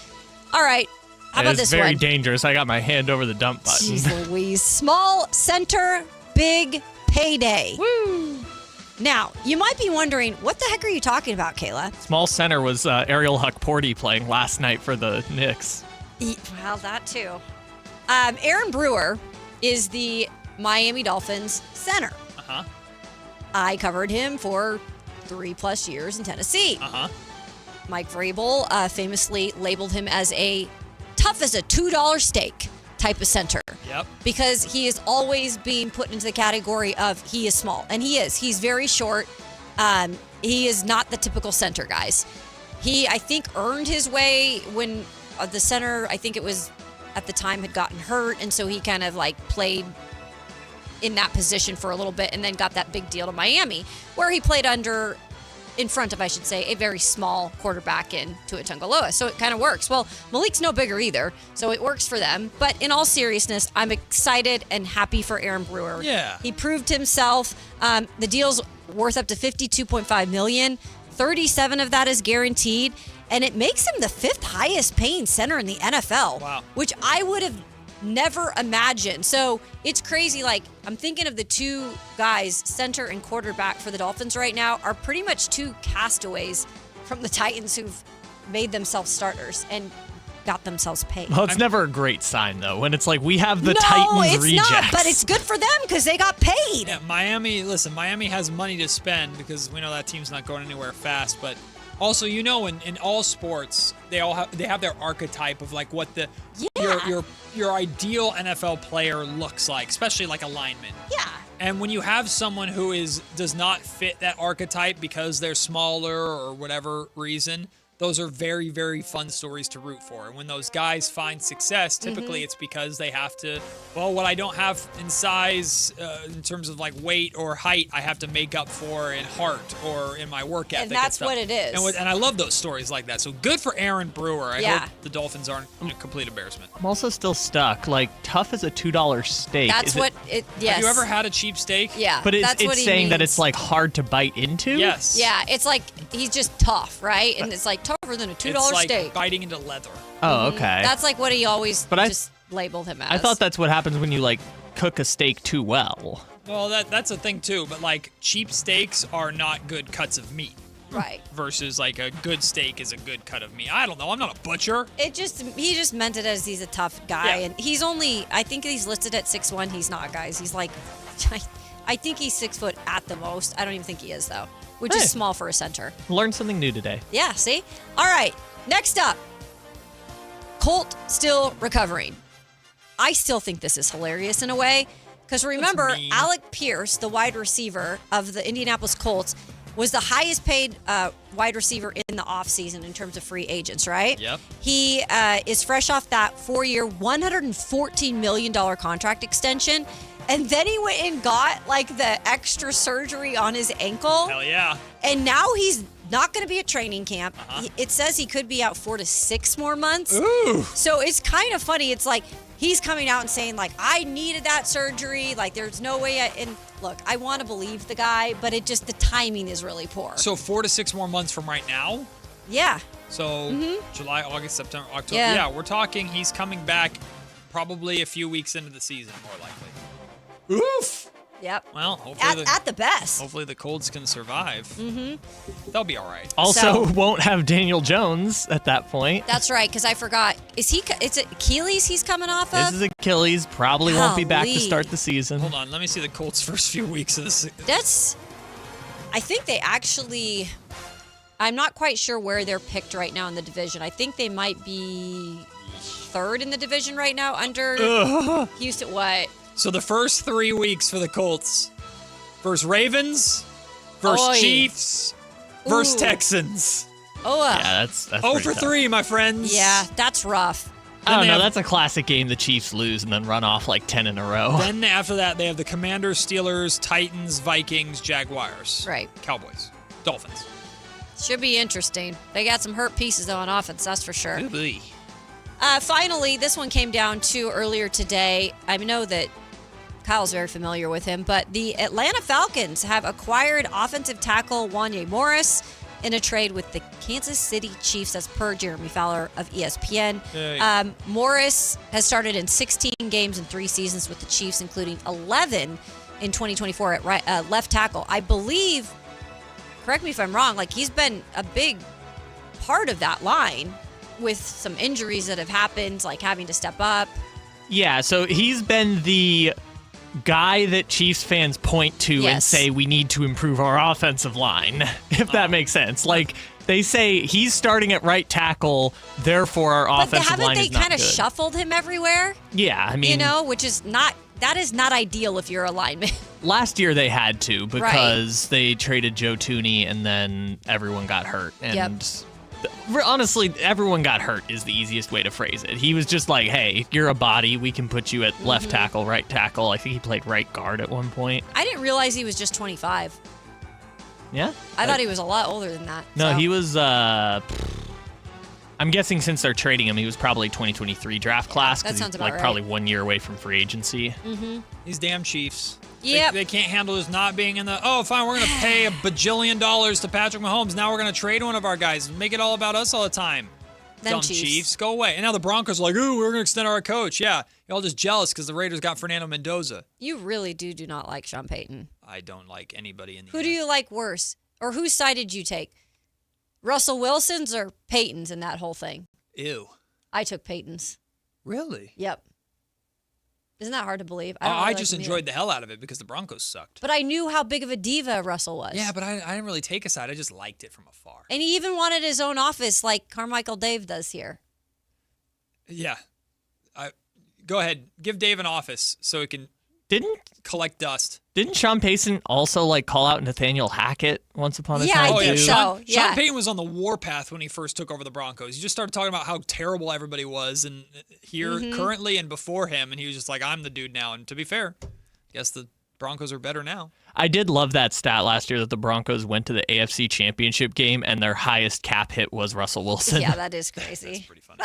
All right, how about this one? It's very dangerous. I got my hand over the dump button. Jeez Louise. Small center, big payday. Woo! Now, you might be wondering, what the heck are you talking about, Kayla? Small center was Ariel Huckporty playing last night for the Knicks. Well, that too. Aaron Brewer is the Miami Dolphins center. Uh-huh. I covered him for 3+ years in Tennessee. Uh-huh. Mike Vrabel famously labeled him as a tough as a $2 steak type of center. Yep. Because he is always being put into the category of he is small. And he is. He's very short. He is not the typical center, guys. He, I think, earned his way when the center, I think it was at the time, had gotten hurt. And so he kind of like played in that position for a little bit and then got that big deal to Miami, where he played under in front of, I should say, a very small quarterback in Tua Tagovailoa. So it kind of works. Well, Malik's no bigger either, so it works for them. But in all seriousness, I'm excited and happy for Aaron Brewer. Yeah. He proved himself. The deal's worth up to $52.5 million. 37 of that is guaranteed, and it makes him the 5th highest paying center in the NFL. Wow. Which I would have never imagined. So it's crazy. Like, I'm thinking of the two guys, center and quarterback for the Dolphins right now, are pretty much two castaways from the Titans who've made themselves starters and got themselves paid. Well, it's never a great sign, though, when it's like we have the Titans rejects. No, it's not, but it's good for them because they got paid. Yeah, Miami has money to spend because we know that team's not going anywhere fast, but also, in all sports, they have their archetype of like what the your ideal NFL player looks like, especially like a lineman. Yeah. And when you have someone who does not fit that archetype because they're smaller or whatever reason, those are very, very fun stories to root for. And when those guys find success, typically it's because they have to, what I don't have in size in terms of like weight or height, I have to make up for in heart or in my work ethic. And that's what it is. And I love those stories like that. So good for Aaron Brewer. I Yeah. hope the Dolphins aren't a complete embarrassment. I'm also still stuck. Like, tough as a $2 steak. That's yes. Have you ever had a cheap steak? Yeah. But that's what it's he saying that means. it's like hard to bite into? Yes. Yeah, it's like he's just tough, right? And it's like tougher than a $2 It's like steak. biting into leather. Oh, okay. That's like what he always But just labeled him as. I thought that's what happens when you like cook a steak too well. Well, that's a thing too, but like cheap steaks are not good cuts of meat. Right. Versus like a good steak is a good cut of meat. I don't know. I'm not a butcher. He just meant it as he's a tough guy, and he's only, I think he's listed at 6'1". He's not, guys. He's like, I think he's 6 foot at the most. I don't even think he is though, which is small for a center. Learned something new today. Yeah. See. All right. Next up, Colt still recovering. I still think this is hilarious in a way because remember, Alec Pierce, the wide receiver of the Indianapolis Colts, was the highest paid wide receiver in the offseason in terms of free agents, right? Yep. He is fresh off that 4-year, $114 million contract extension. And then he went and got like the extra surgery on his ankle. Hell yeah. And now he's not going to be at training camp. It says he could be out 4 to 6 more months. Ooh. So it's kind of funny. It's like he's coming out and saying like, I needed that surgery. Like there's no way. And look, I want to believe the guy, but the timing is really poor. So 4 to 6 more months from right now? Yeah. So July, August, September, October. Yeah. Yeah, we're talking he's coming back probably a few weeks into the season, more likely. Oof. Yep. Well, hopefully at the best. Hopefully the Colts can survive. Mm-hmm. They'll be all right. Also, won't have Daniel Jones at that point. That's right, because I forgot. Is it Achilles he's coming off of? This is Achilles. Probably won't be back to Golly. start the season. Hold on, let me see the Colts' first few weeks of the season. I think they actually, I'm not quite sure where they're picked right now in the division. I think they might be 3rd in the division right now under Houston. What? So the first 3 weeks for the Colts, versus Ravens, versus Oy. Chiefs, versus Ooh. Texans. Oh, Yeah, that's 0 pretty for tough. 3, my friends. yeah, that's rough. I don't they know. have- That's a classic game the Chiefs lose and then run off like 10 in a row. Then after that, they have the Commanders, Steelers, Titans, Vikings, Jaguars. Right. Cowboys. Dolphins. Should be interesting. They got some hurt pieces though on offense, that's for sure. Ooh-wee. Finally, this one came down to earlier today. I know that Kyle's very familiar with him, but the Atlanta Falcons have acquired offensive tackle Wanya Morris in a trade with the Kansas City Chiefs, as per Jeremy Fowler of ESPN. Hey. Morris has started in 16 games in 3 seasons with the Chiefs, including 11 in 2024 at left tackle. I believe, correct me if I'm wrong, like he's been a big part of that line with some injuries that have happened, like having to step up. Yeah, so he's been the guy that Chiefs fans point to and Yes. say we need to improve our offensive line, if that makes sense. Like they say he's starting at right tackle, therefore our But offensive line is not kind of good. shuffled him everywhere? Yeah, I mean, Which is not ideal if you're a lineman. last year they had to because they traded Joe Tooney and then everyone got hurt. And honestly, everyone got hurt is the easiest way to phrase it. He was just like, hey, you're a body. We can put you at left tackle, right tackle. I think he played right guard at one point. I didn't realize he was just 25. Yeah. I thought he was a lot older than that. No, so. he was. I'm guessing since they're trading him, he was probably 2023 draft class that because sounds he's about like right. probably 1 year away from free agency. Mm-hmm. These damn Chiefs. Yep. They can't handle us not being in the, fine, we're going to pay $1 bajillion to Patrick Mahomes. Now we're going to trade one of our guys. Make it all about us all the time. Them Dumb Chiefs. Go away. And now the Broncos are like, ooh, we're going to extend our coach. Yeah, you're all just jealous because the Raiders got Fernando Mendoza. You really do not like Sean Payton. I don't like anybody in the Who do you like worse? Or whose side did you take? Russell Wilson's or Payton's in that whole thing? Ew. I took Payton's. Really? Yep. Isn't that hard to believe? I just enjoyed the hell out of it because the Broncos sucked. But I knew how big of a diva Russell was. Yeah, but I didn't really take a side. I just liked it from afar. And he even wanted his own office like Carmichael Dave does here. Yeah. Go ahead. Give Dave an office so he can collect dust. Didn't Sean Payton also like call out Nathaniel Hackett once upon a time? I think so. Sean Payton was on the warpath when he first took over the Broncos. He just started talking about how terrible everybody was, and here currently and before him, and he was just like, I'm the dude now. And to be fair, I guess the Broncos are better now. I did love that stat last year that the Broncos went to the AFC Championship game and their highest cap hit was Russell Wilson. Yeah, that is crazy. That's pretty funny.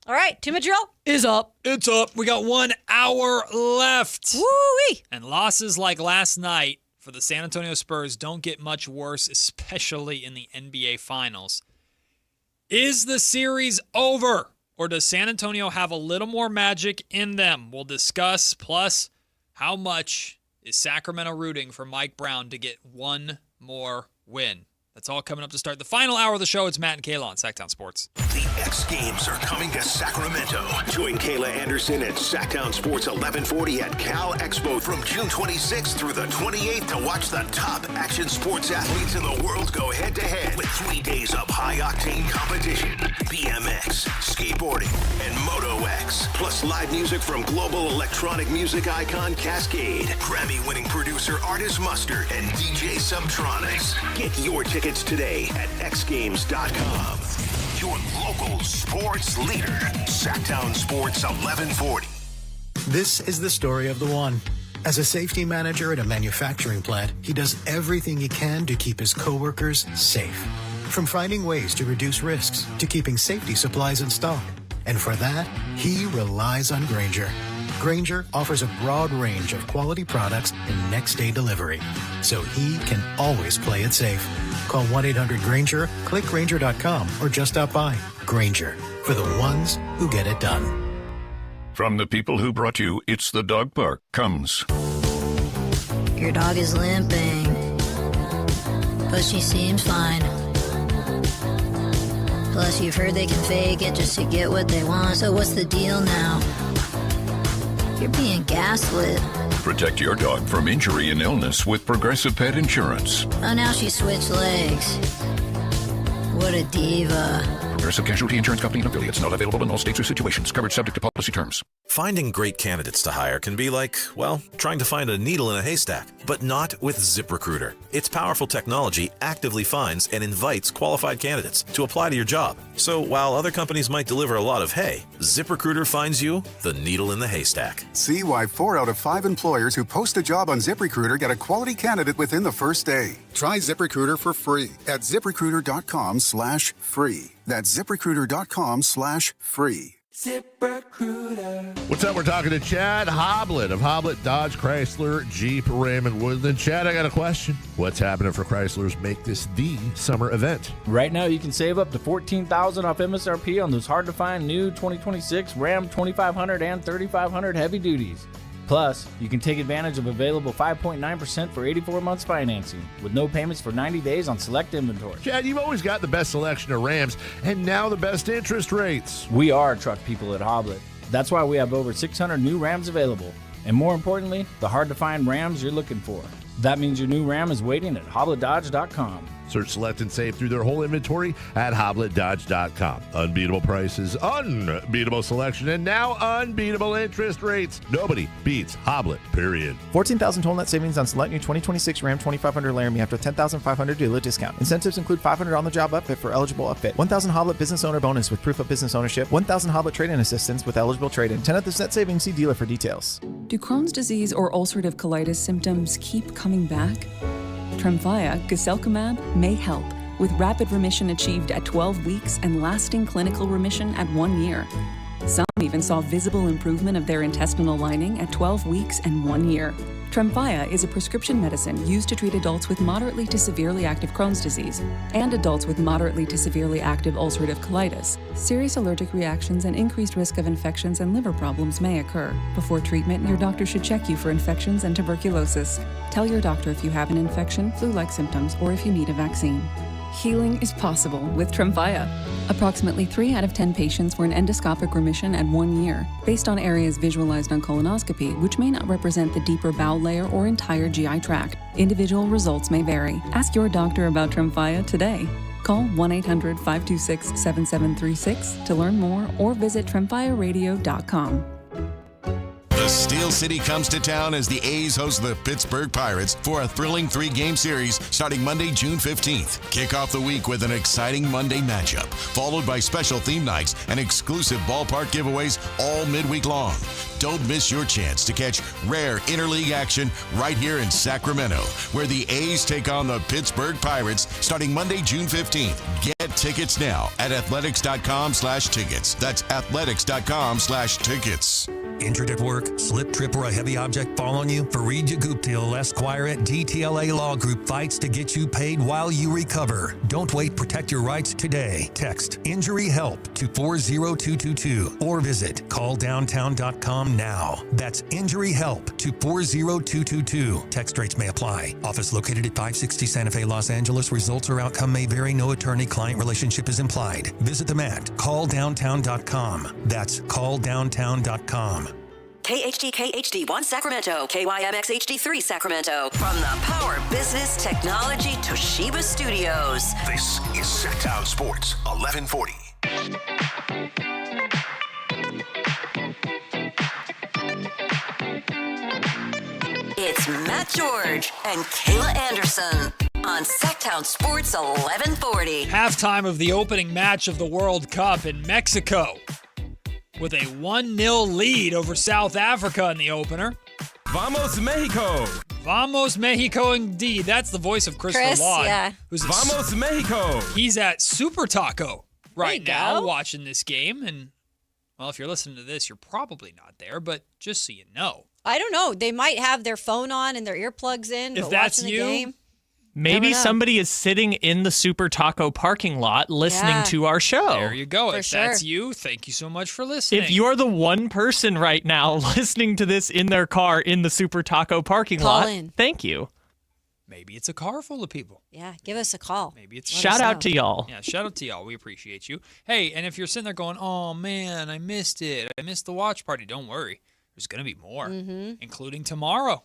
All right, Two-Minute Drill is up. It's up. We got 1 hour left. Woo-wee. And losses like last night for the San Antonio Spurs don't get much worse, especially in the NBA Finals. Is the series over, or does San Antonio have a little more magic in them? We'll discuss, plus how much is Sacramento rooting for Mike Brown to get one more win? That's all coming up to start the final hour of the show. It's Matt and Kayla on Sactown Sports. The X Games are coming to Sacramento. Join Kayla Anderson at Sactown Sports 1140 at Cal Expo from June 26th through the 28th to watch the top action sports athletes in the world go head-to-head with 3 days of high-octane competition, BMX, skateboarding, and Moto X, plus live music from global electronic music icon Cascade, Grammy-winning producer Artist Mustard, and DJ Subtronics. Get your tickets today at xgames.com. Your local sports leader, Sactown Sports 1140. This is the story of the one. As a safety manager at a manufacturing plant, he does everything he can to keep his coworkers safe. From finding ways to reduce risks to keeping safety supplies in stock. And for that, he relies on Grainger. Grainger offers a broad range of quality products and next-day delivery, so he can always play it safe. Call 1-800-GRAINGER, click Grainger.com, or just stop by. Grainger, for the ones who get it done. From the people who brought you It's the Dog Park comes. Your dog is limping, but she seems fine. Plus, you've heard they can fake it just to get what they want. So what's the deal now? You're being gaslit. Protect your dog from injury and illness with Progressive Pet Insurance. Oh, now she switched legs. What a diva. Progressive Casualty Insurance Company and affiliates. Not available in all states or situations. Coverage subject to policy terms. Finding great candidates to hire can be like, well, trying to find a needle in a haystack, but not with ZipRecruiter. Its powerful technology actively finds and invites qualified candidates to apply to your job. So while other companies might deliver a lot of hay, ZipRecruiter finds you the needle in the haystack. See why 4 out of 5 employers who post a job on ZipRecruiter get a quality candidate within the first day. Try ZipRecruiter for free at ZipRecruiter.com/free. That's ZipRecruiter.com/free. ZipRecruiter. What's up? We're talking to Chad Hoblet of Hoblet Dodge Chrysler Jeep Raymond Woodland. Chad, I got a question. What's happening for Chryslers Make This the summer event? Right now, you can save up to $14,000 off MSRP on those hard-to-find new 2026 Ram 2500 and 3500 heavy duties. Plus, you can take advantage of available 5.9% for 84 months financing with no payments for 90 days on select inventory. Chad, you've always got the best selection of Rams and now the best interest rates. We are truck people at Hoblet. That's why we have over 600 new Rams available. And more importantly, the hard-to-find Rams you're looking for. That means your new Ram is waiting at HobletDodge.com. Search, select, and save through their whole inventory at HobletDodge.com. Unbeatable prices, unbeatable selection, and now unbeatable interest rates. Nobody beats Hoblet, period. $14,000 total net savings on select new 2026 Ram 2500 Laramie after $10,500 dealer discount. Incentives include $500 on-the-job upfit for eligible upfit, $1,000 Hoblet business owner bonus with proof of business ownership, $1,000 Hoblet trade-in assistance with eligible trade-in. 10 of this net savings, see dealer for details. Do Crohn's disease or ulcerative colitis symptoms keep coming back? Tremfya, guselkumab, may help, with rapid remission achieved at 12 weeks and lasting clinical remission at 1 year. Some even saw visible improvement of their intestinal lining at 12 weeks and 1 year. Tremfya is a prescription medicine used to treat adults with moderately to severely active Crohn's disease and adults with moderately to severely active ulcerative colitis. Serious allergic reactions and increased risk of infections and liver problems may occur. Before treatment, your doctor should check you for infections and tuberculosis. Tell your doctor if you have an infection, flu-like symptoms, or if you need a vaccine. Healing is possible with Tremfya. Approximately 3 out of 10 patients were in endoscopic remission at 1 year, based on areas visualized on colonoscopy, which may not represent the deeper bowel layer or entire GI tract. Individual results may vary. Ask your doctor about Tremfya today. Call 1-800-526-7736 to learn more or visit tremfyaradio.com. The Steel City comes to town as the A's host the Pittsburgh Pirates for a thrilling 3-game series starting Monday, June 15th. Kick off the week with an exciting Monday matchup, followed by special theme nights and exclusive ballpark giveaways all midweek long. Don't miss your chance to catch rare interleague action right here in Sacramento, where the A's take on the Pittsburgh Pirates starting Monday, June 15th. Get tickets now at athletics.com/tickets. That's athletics.com/tickets. Injured at work, slip, trip, or a heavy object fall on you? Fareed Yaguptil, Esquire at DTLA Law Group fights to get you paid while you recover. Don't wait. Protect your rights today. Text Injury Help to 40222 or visit calldowntown.com now. That's Injury Help to 40222. Text rates may apply. Office located at 560 Santa Fe, Los Angeles. Results or outcome may vary. No attorney-client relationship is implied. Visit them at calldowntown.com. That's calldowntown.com. KHD HD1 Sacramento, KYMX HD3 Sacramento. From the Power Business Technology Toshiba Studios. This is Sactown Sports 1140. It's Matt George and Kayla Anderson on Sactown Sports 1140. Halftime of the opening match of the World Cup in Mexico, with a 1-0 lead over South Africa in the opener. Vamos, Mexico! Vamos, Mexico, indeed. That's the voice of Chris Law. Yeah. Vamos, Mexico! He's at Super Taco right now watching this game. And, well, if you're listening to this, you're probably not there, but just so you know. I don't know. They might have their phone on and their earplugs in. If that's you, game. Maybe somebody is sitting in the Super Taco parking lot listening to our show. There you go. For if sure. that's you, thank you so much for listening. If you're the one person right now listening to this in their car in the Super Taco parking Call lot, in. Thank you. Maybe it's a car full of people. Yeah, give us a call. Maybe it's Shout out to y'all. Yeah, shout out to y'all. We appreciate you. Hey, and if you're sitting there going, oh, man, I missed it. I missed the watch party. Don't worry. There's going to be more, including tomorrow.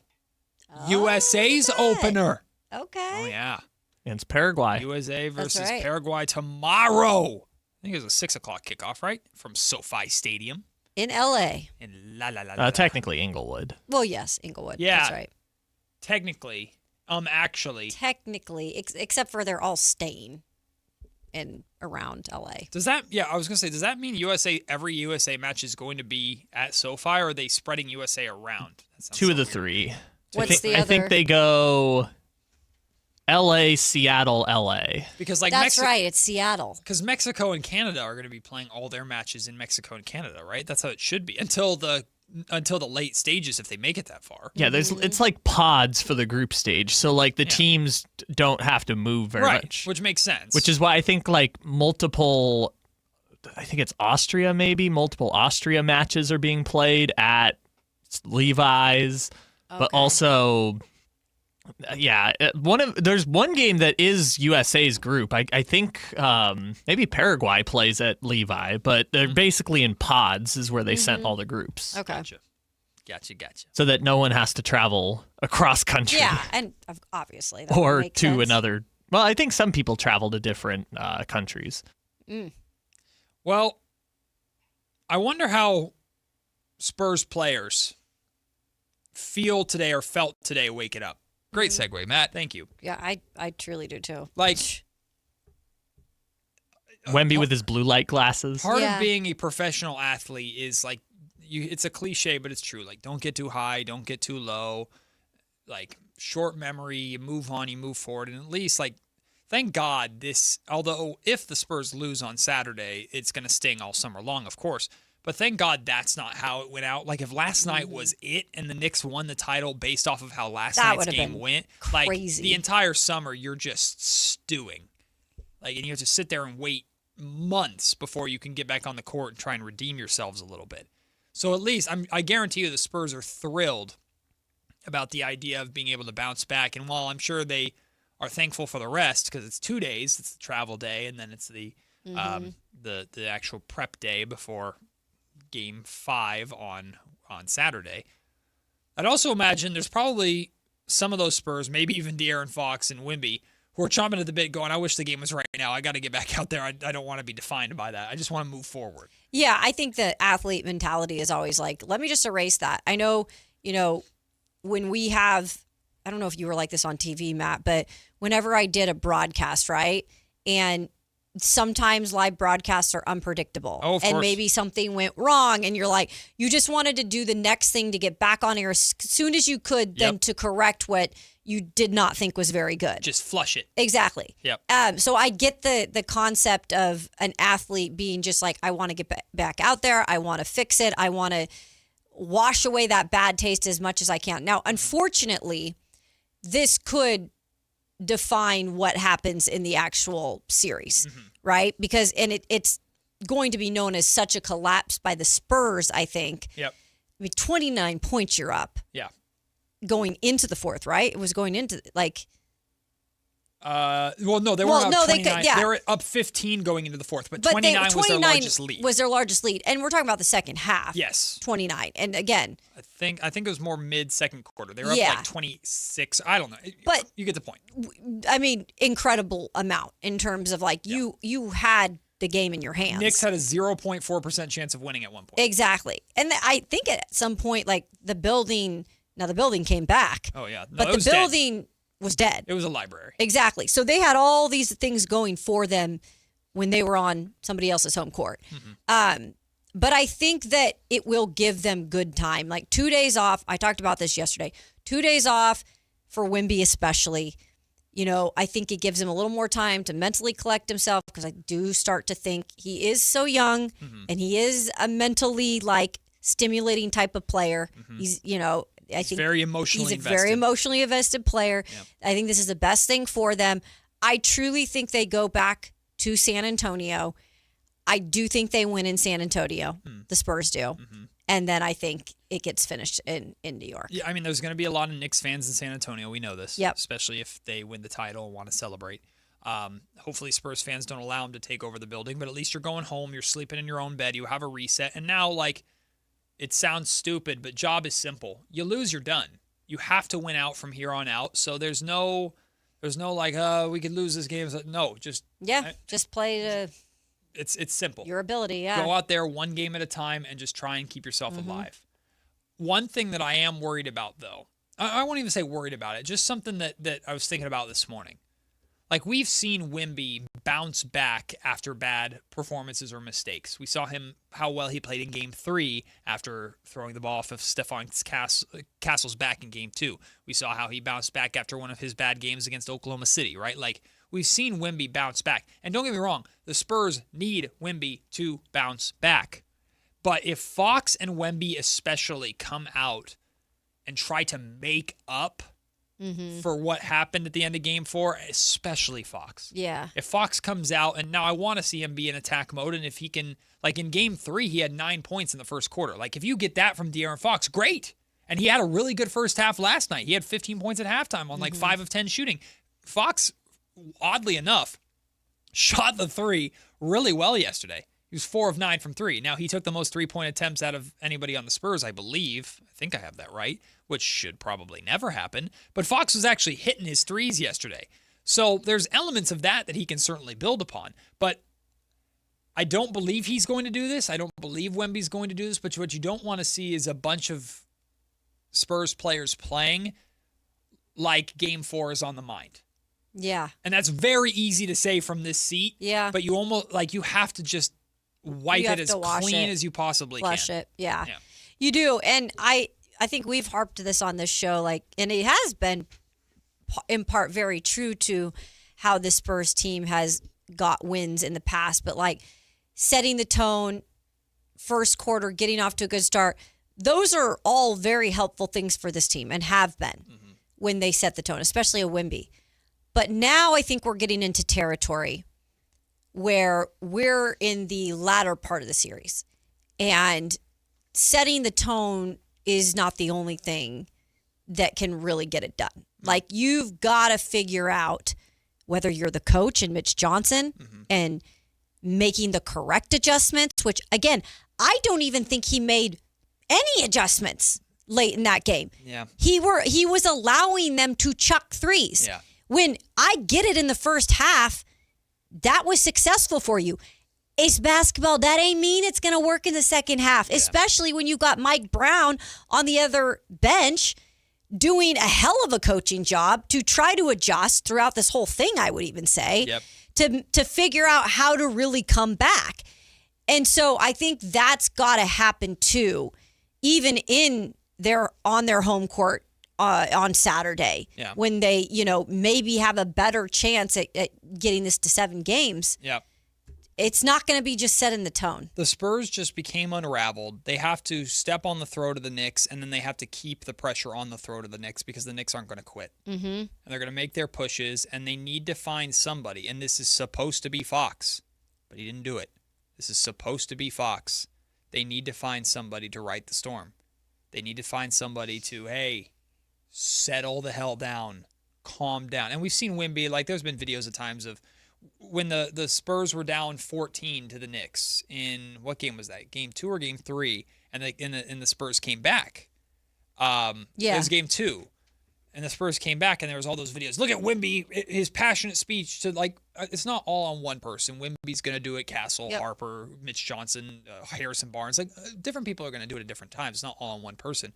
USA's opener. Okay. Oh, yeah. Against Paraguay. USA versus right. Paraguay tomorrow. I think it was a 6 o'clock kickoff, right? From SoFi Stadium. In L.A. In La La La La. Technically Inglewood. Well, yes, Inglewood. Yeah. That's right. Technically. Actually. Technically, except for they're all staying in around L.A. Does that, I was going to say, does that mean every USA match is going to be at SoFi, or are they spreading USA around? 2 of the 3. What's the other? I think they go LA, Seattle, LA. Because that's right, it's Seattle. Because Mexico and Canada are going to be playing all their matches in Mexico and Canada, right? That's how it should be until the late stages, if they make it that far. Yeah, it's like pods for the group stage, so the teams don't have to move very much, which makes sense. Which is why I think multiple, I think it's Austria maybe, multiple Austria matches are being played at Levi's, but also. Yeah, there's one game that is USA's group. I think maybe Paraguay plays at Levi, but they're basically in pods is where they sent all the groups. Okay. Gotcha. So that no one has to travel across country. Yeah, and obviously that or would make to sense. another. Well, I think some people travel to different countries. Well, I wonder how Spurs players feel today or felt today waking up. Great segue, Matt. Thank you. Yeah, I truly do too. Wemby with his blue light glasses. Part of being a professional athlete is it's a cliche, but it's true. Don't get too high, don't get too low. short memory. You move on, you move forward. And at least, thank God although if the Spurs lose on Saturday, it's going to sting all summer long, of course. But thank God that's not how it went out. If last night was it and the Knicks won the title based off of how last night's game went, crazy. The entire summer you're just stewing. And you have to sit there and wait months before you can get back on the court and try and redeem yourselves a little bit. So at least I guarantee you the Spurs are thrilled about the idea of being able to bounce back. And while I'm sure they are thankful for the rest because it's 2 days, it's the travel day, and then it's the actual prep day before Game 5 on Saturday. I'd also imagine there's probably some of those Spurs, maybe even De'Aaron Fox and Wemby, who are chomping at the bit going, I wish the game was right now. I got to get back out there. I don't want to be defined by that. I just want to move forward. Yeah, I think the athlete mentality is always let me just erase that. I know, when we have, I don't know if you were like this on TV, Matt, but whenever I did a broadcast, right? And sometimes live broadcasts are unpredictable. Oh, of and course. Maybe something went wrong and you're you just wanted to do the next thing to get back on air as soon as you could, then to correct what you did not think was very good. Just flush it. Exactly. Yep. So I get the concept of an athlete being just I want to get back out there. I want to fix it. I want to wash away that bad taste as much as I can. Now, unfortunately, this could define what happens in the actual series, right? Because it's going to be known as such a collapse by the Spurs, I think. Yep. 29 points you're up. Yeah. Going into the fourth, right? It was going into well, no, they weren't up 29. They were up 15 going into the fourth, but 29 was their largest lead. Was their largest lead, and we're talking about the second half. Yes, 29, and again, I think it was more mid second quarter. They were up 26. I don't know, but you get the point. I mean, incredible amount in terms of you had the game in your hands. Knicks had a 0.4% chance of winning at one point. Exactly, and I think at some point, the building came back. Oh yeah, no, but the building was dead. It was a library. Exactly. So they had all these things going for them when they were on somebody else's home court. But I think that it will give them good time. 2 days off. I talked about this yesterday. 2 days off for Wemby especially. I think it gives him a little more time to mentally collect himself because I do start to think he is so young and he is a mentally stimulating type of player. He's, I think very emotionally he's a very emotionally invested player. Yep. I think this is the best thing for them. I truly think they go back to San Antonio. I do think they win in San Antonio. The Spurs do. And then I think it gets finished in New York. Yeah, I mean, there's going to be a lot of Knicks fans in San Antonio. We know this. Yep. Especially if they win the title and want to celebrate. Hopefully Spurs fans don't allow them to take over the building, but at least you're going home. You're sleeping in your own bed. You have a reset. And now, it sounds stupid, but job is simple. You lose, you're done. You have to win out from here on out. So there's no we could lose this game. No, just play to it's simple. Your ability, Go out there one game at a time and just try and keep yourself alive. One thing that I am worried about, though, I won't even say worried about it, just something that I was thinking about this morning. We've seen Wemby bounce back after bad performances or mistakes. We saw how well he played in Game 3 after throwing the ball off of Stephon Castle's back in Game 2. We saw how he bounced back after one of his bad games against Oklahoma City, right? We've seen Wemby bounce back. And don't get me wrong, the Spurs need Wemby to bounce back. But if Fox and Wemby especially come out and try to make up for what happened at the end of Game 4, especially Fox. Yeah. If Fox comes out, and now I want to see him be in attack mode, and if he can, in Game 3, he had 9 points in the first quarter. If you get that from De'Aaron Fox, great. And he had a really good first half last night. He had 15 points at halftime on 5 of 10 shooting. Fox, oddly enough, shot the three really well yesterday. He was 4 of 9 from 3. Now, he took the most three-point attempts out of anybody on the Spurs, I believe. I think I have that right, which should probably never happen. But Fox was actually hitting his threes yesterday. So there's elements of that he can certainly build upon. But I don't believe he's going to do this. I don't believe Wemby's going to do this. But what you don't want to see is a bunch of Spurs players playing like Game 4 is on the mind. Yeah. And that's very easy to say from this seat. Yeah. But you almost, you have to just wipe it as clean as you possibly Flush can. it. Yeah. You do. And I think we've harped this on this show, and it has been in part very true to how the Spurs team has got wins in the past. But like setting the tone, first quarter, getting off to a good start, those are all very helpful things for this team and have been when they set the tone, especially a Wemby. But now I think we're getting into territory where we're in the latter part of the series. And setting the tone is not the only thing that can really get it done. Like, you've got to figure out whether you're the coach and Mitch Johnson and making the correct adjustments, which, again, I don't even think he made any adjustments late in that game. Yeah. He was allowing them to chuck threes. Yeah. When I get it in the first half, that was successful for you. It's basketball. That ain't mean it's going to work in the second half, especially when you got Mike Brown on the other bench doing a hell of a coaching job to try to adjust throughout this whole thing, I would even say, to figure out how to really come back. And so I think that's got to happen too, even on their home court on Saturday, when they, maybe have a better chance at getting this to 7 games. Yeah. It's not going to be just setting the tone. The Spurs just became unraveled. They have to step on the throat of the Knicks, and then they have to keep the pressure on the throat of the Knicks because the Knicks aren't going to quit. Mm-hmm. And they're going to make their pushes, and they need to find somebody. And this is supposed to be Fox, but he didn't do it. This is supposed to be Fox. They need to find somebody to right the storm. They need to find somebody to, hey, settle the hell down, calm down. And we've seen Wemby, like there's been videos at times of when the Spurs were down 14 to the Knicks in, what game was that? Game 2 or game 3? And the Spurs came back. It was game 2. And the Spurs came back, and there was all those videos. Look at Wemby, his passionate speech to, like, it's not all on one person. Wemby's going to do it, Castle, Harper, Mitch Johnson, Harrison Barnes. Like, different people are going to do it at different times. It's not all on one person.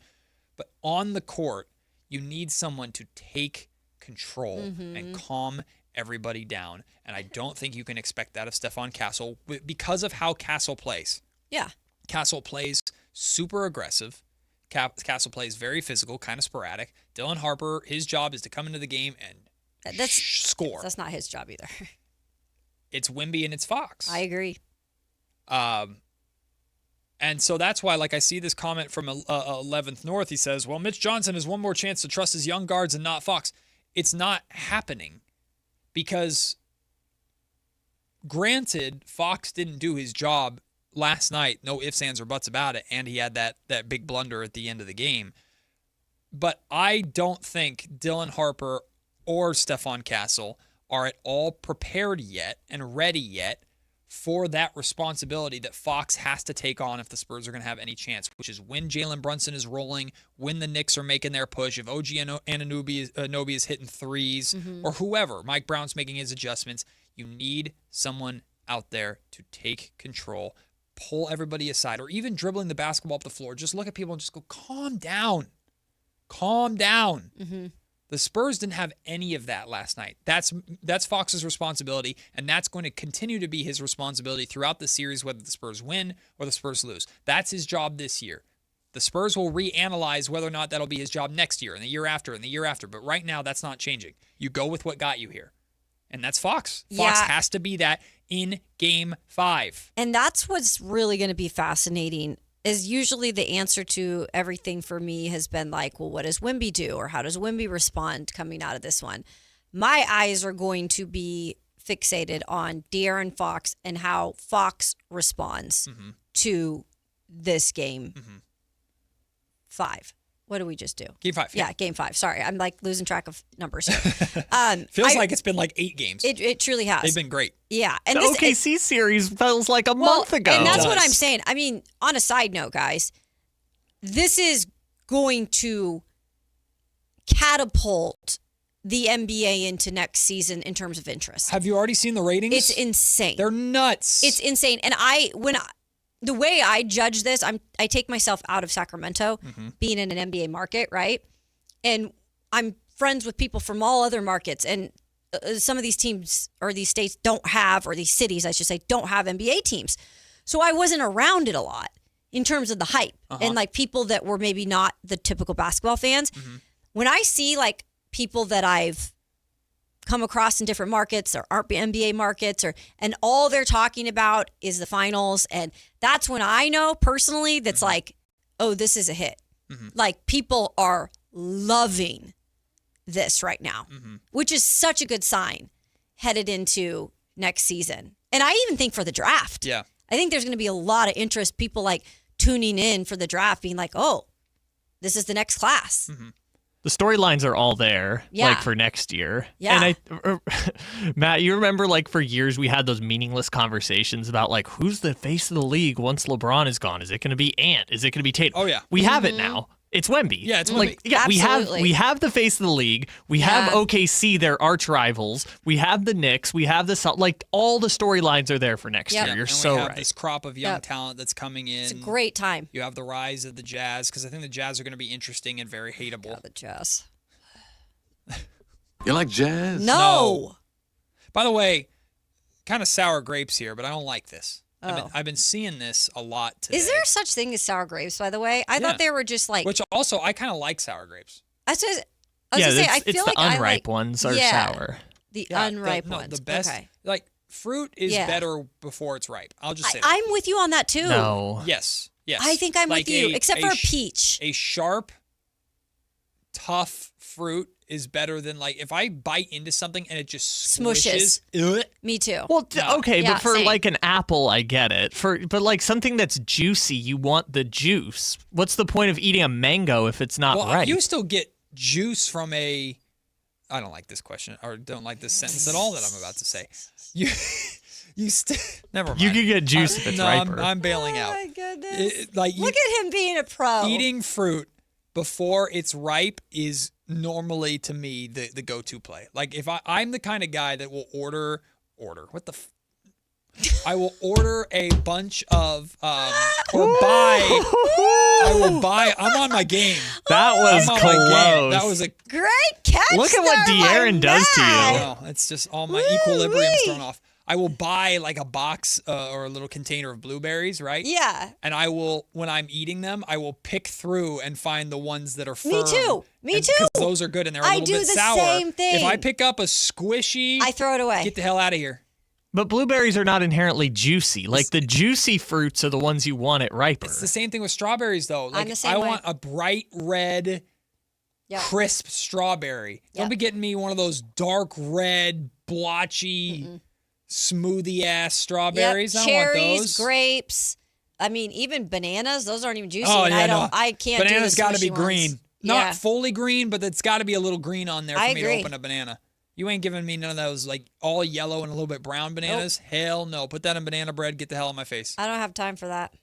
But on the court, you need someone to take control and calm everybody down. And I don't think you can expect that of Stephon Castle because of how Castle plays. Yeah. Castle plays super aggressive. Castle plays very physical, kind of sporadic. Dylan Harper, his job is to come into the game and score. That's not his job either. It's Wemby and it's Fox. I agree. And so that's why, like, I see this comment from 11th North. He says, well, Mitch Johnson has one more chance to trust his young guards and not Fox. It's not happening because, granted, Fox didn't do his job last night. No ifs, ands, or buts about it. And he had that big blunder at the end of the game. But I don't think Dylan Harper or Stephon Castle are at all prepared yet and ready yet for that responsibility that Fox has to take on if the Spurs are going to have any chance, which is when Jalen Brunson is rolling, when the Knicks are making their push, if OG Anunoby is hitting threes, or whoever, Mike Brown's making his adjustments, you need someone out there to take control, pull everybody aside, or even dribbling the basketball up the floor. Just look at people and just go, calm down. Calm down. The Spurs didn't have any of that last night. That's Fox's responsibility, and that's going to continue to be his responsibility throughout the series, whether the Spurs win or the Spurs lose. That's his job this year. The Spurs will reanalyze whether or not that'll be his job next year and the year after and the year after, but right now that's not changing. You go with what got you here, and that's Fox. Fox has to be that in Game 5. And that's what's really going to be fascinating. Is usually the answer to everything for me has been like, well, what does Wemby do? Or how does Wemby respond coming out of this one? My eyes are going to be fixated on De'Aaron Fox and how Fox responds to this game 5. What did we just do? Game 5. Yeah, Game 5. Sorry, I'm like losing track of numbers here. Feels like it's been like 8 games. It truly has. They've been great. Yeah. And the OKC series feels like a month ago. And that's what I'm saying. I mean, on a side note, guys, this is going to catapult the NBA into next season in terms of interest. Have you already seen the ratings? It's insane. They're nuts. It's insane. And the way I judge this, I take myself out of Sacramento, being in an NBA market, right? And I'm friends with people from all other markets. And some of these teams or these states don't have, or these cities, I should say, don't have NBA teams. So I wasn't around it a lot in terms of the hype and like people that were maybe not the typical basketball fans. When I see like people that I've come across in different markets or NBA markets, and all they're talking about is the finals. And that's when I know personally that's like, oh, this is a hit. Like, people are loving this right now, which is such a good sign headed into next season. And I even think for the draft. Yeah. I think there's going to be a lot of interest, people like tuning in for the draft, being like, oh, this is the next class. The storylines are all there, Yeah. like for next year. Yeah. And Matt, you remember like for years we had those meaningless conversations about like who's the face of the league once LeBron is gone? Is it going to be Ant? Is it going to be Tatum? Oh yeah, we have it now. It's Wemby. Yeah, it's like Wemby. yeah, Absolutely. we have the face of the league. We have OKC, their arch rivals. We have the Knicks. We have the like all the storylines are there for next year. You're and so we have right. this crop of young talent that's coming in. It's a great time. You have the rise of the Jazz, because I think the Jazz are going to be interesting and very hateable. The Jazz. You like jazz? No. By the way, kind of sour grapes here, but I don't like this. Oh. I've been seeing this a lot today. Is there such thing as sour grapes, by the way? I thought they were just like... Which also, I kind of like sour grapes. I was going to say, I feel like the I unripe like... ones are Yeah. sour. The unripe ones. The best, Okay. like, fruit is Yeah. better before it's ripe. I'll just say that. I'm with you on that, too. No. Yes. I think I'm with you, except for a peach. A sharp, tough fruit is better than, like, if I bite into something and it just Smushes. ugh. Me too. Well, okay, Yeah, but for same. like an apple, I get it. But like something that's juicy, you want the juice. What's the point of eating a mango if it's not Well, right? you still get juice from a... I don't like this question, or don't like this sentence at all that I'm about to say. You still... Never mind. You can get juice if it's no, riper. I'm bailing out. Oh, my goodness. Look at him being a pro. Eating fruit before it's ripe is normally, to me, the go-to play. Like, if I'm the kind of guy that will order what the I will order a bunch of I'm on my game. That was I'm on my game. close. That was a great catch. Look at what De'Aaron does to you. no, it's just all my equilibrium's thrown off. I will buy like a box or a little container of blueberries, right? Yeah. And I will, when I'm eating them, I will pick through and find the ones that are firm. Me too. Me too. Because those are good and they're a I little do bit the sour. same thing. If I pick up a squishy, I throw it away. Get the hell out of here. But blueberries are not inherently juicy. Like the juicy fruits are the ones you want it riper. It's the same thing with strawberries, though. Like, I'm the same I way. want a bright red, crisp strawberry. Don't be getting me one of those dark red, blotchy, smoothie ass strawberries. Yep. I don't want Cherries, those. grapes. I mean, even bananas. Those aren't even juicy. Oh, and yeah, I can't. Banana's got to be green. Not Yeah. fully green, but it's got to be a little green on there for I me agree. to open a banana. You ain't giving me none of those like all yellow and a little bit brown bananas. Hell no. Put that in banana bread. Get the hell out of my face. I don't have time for that.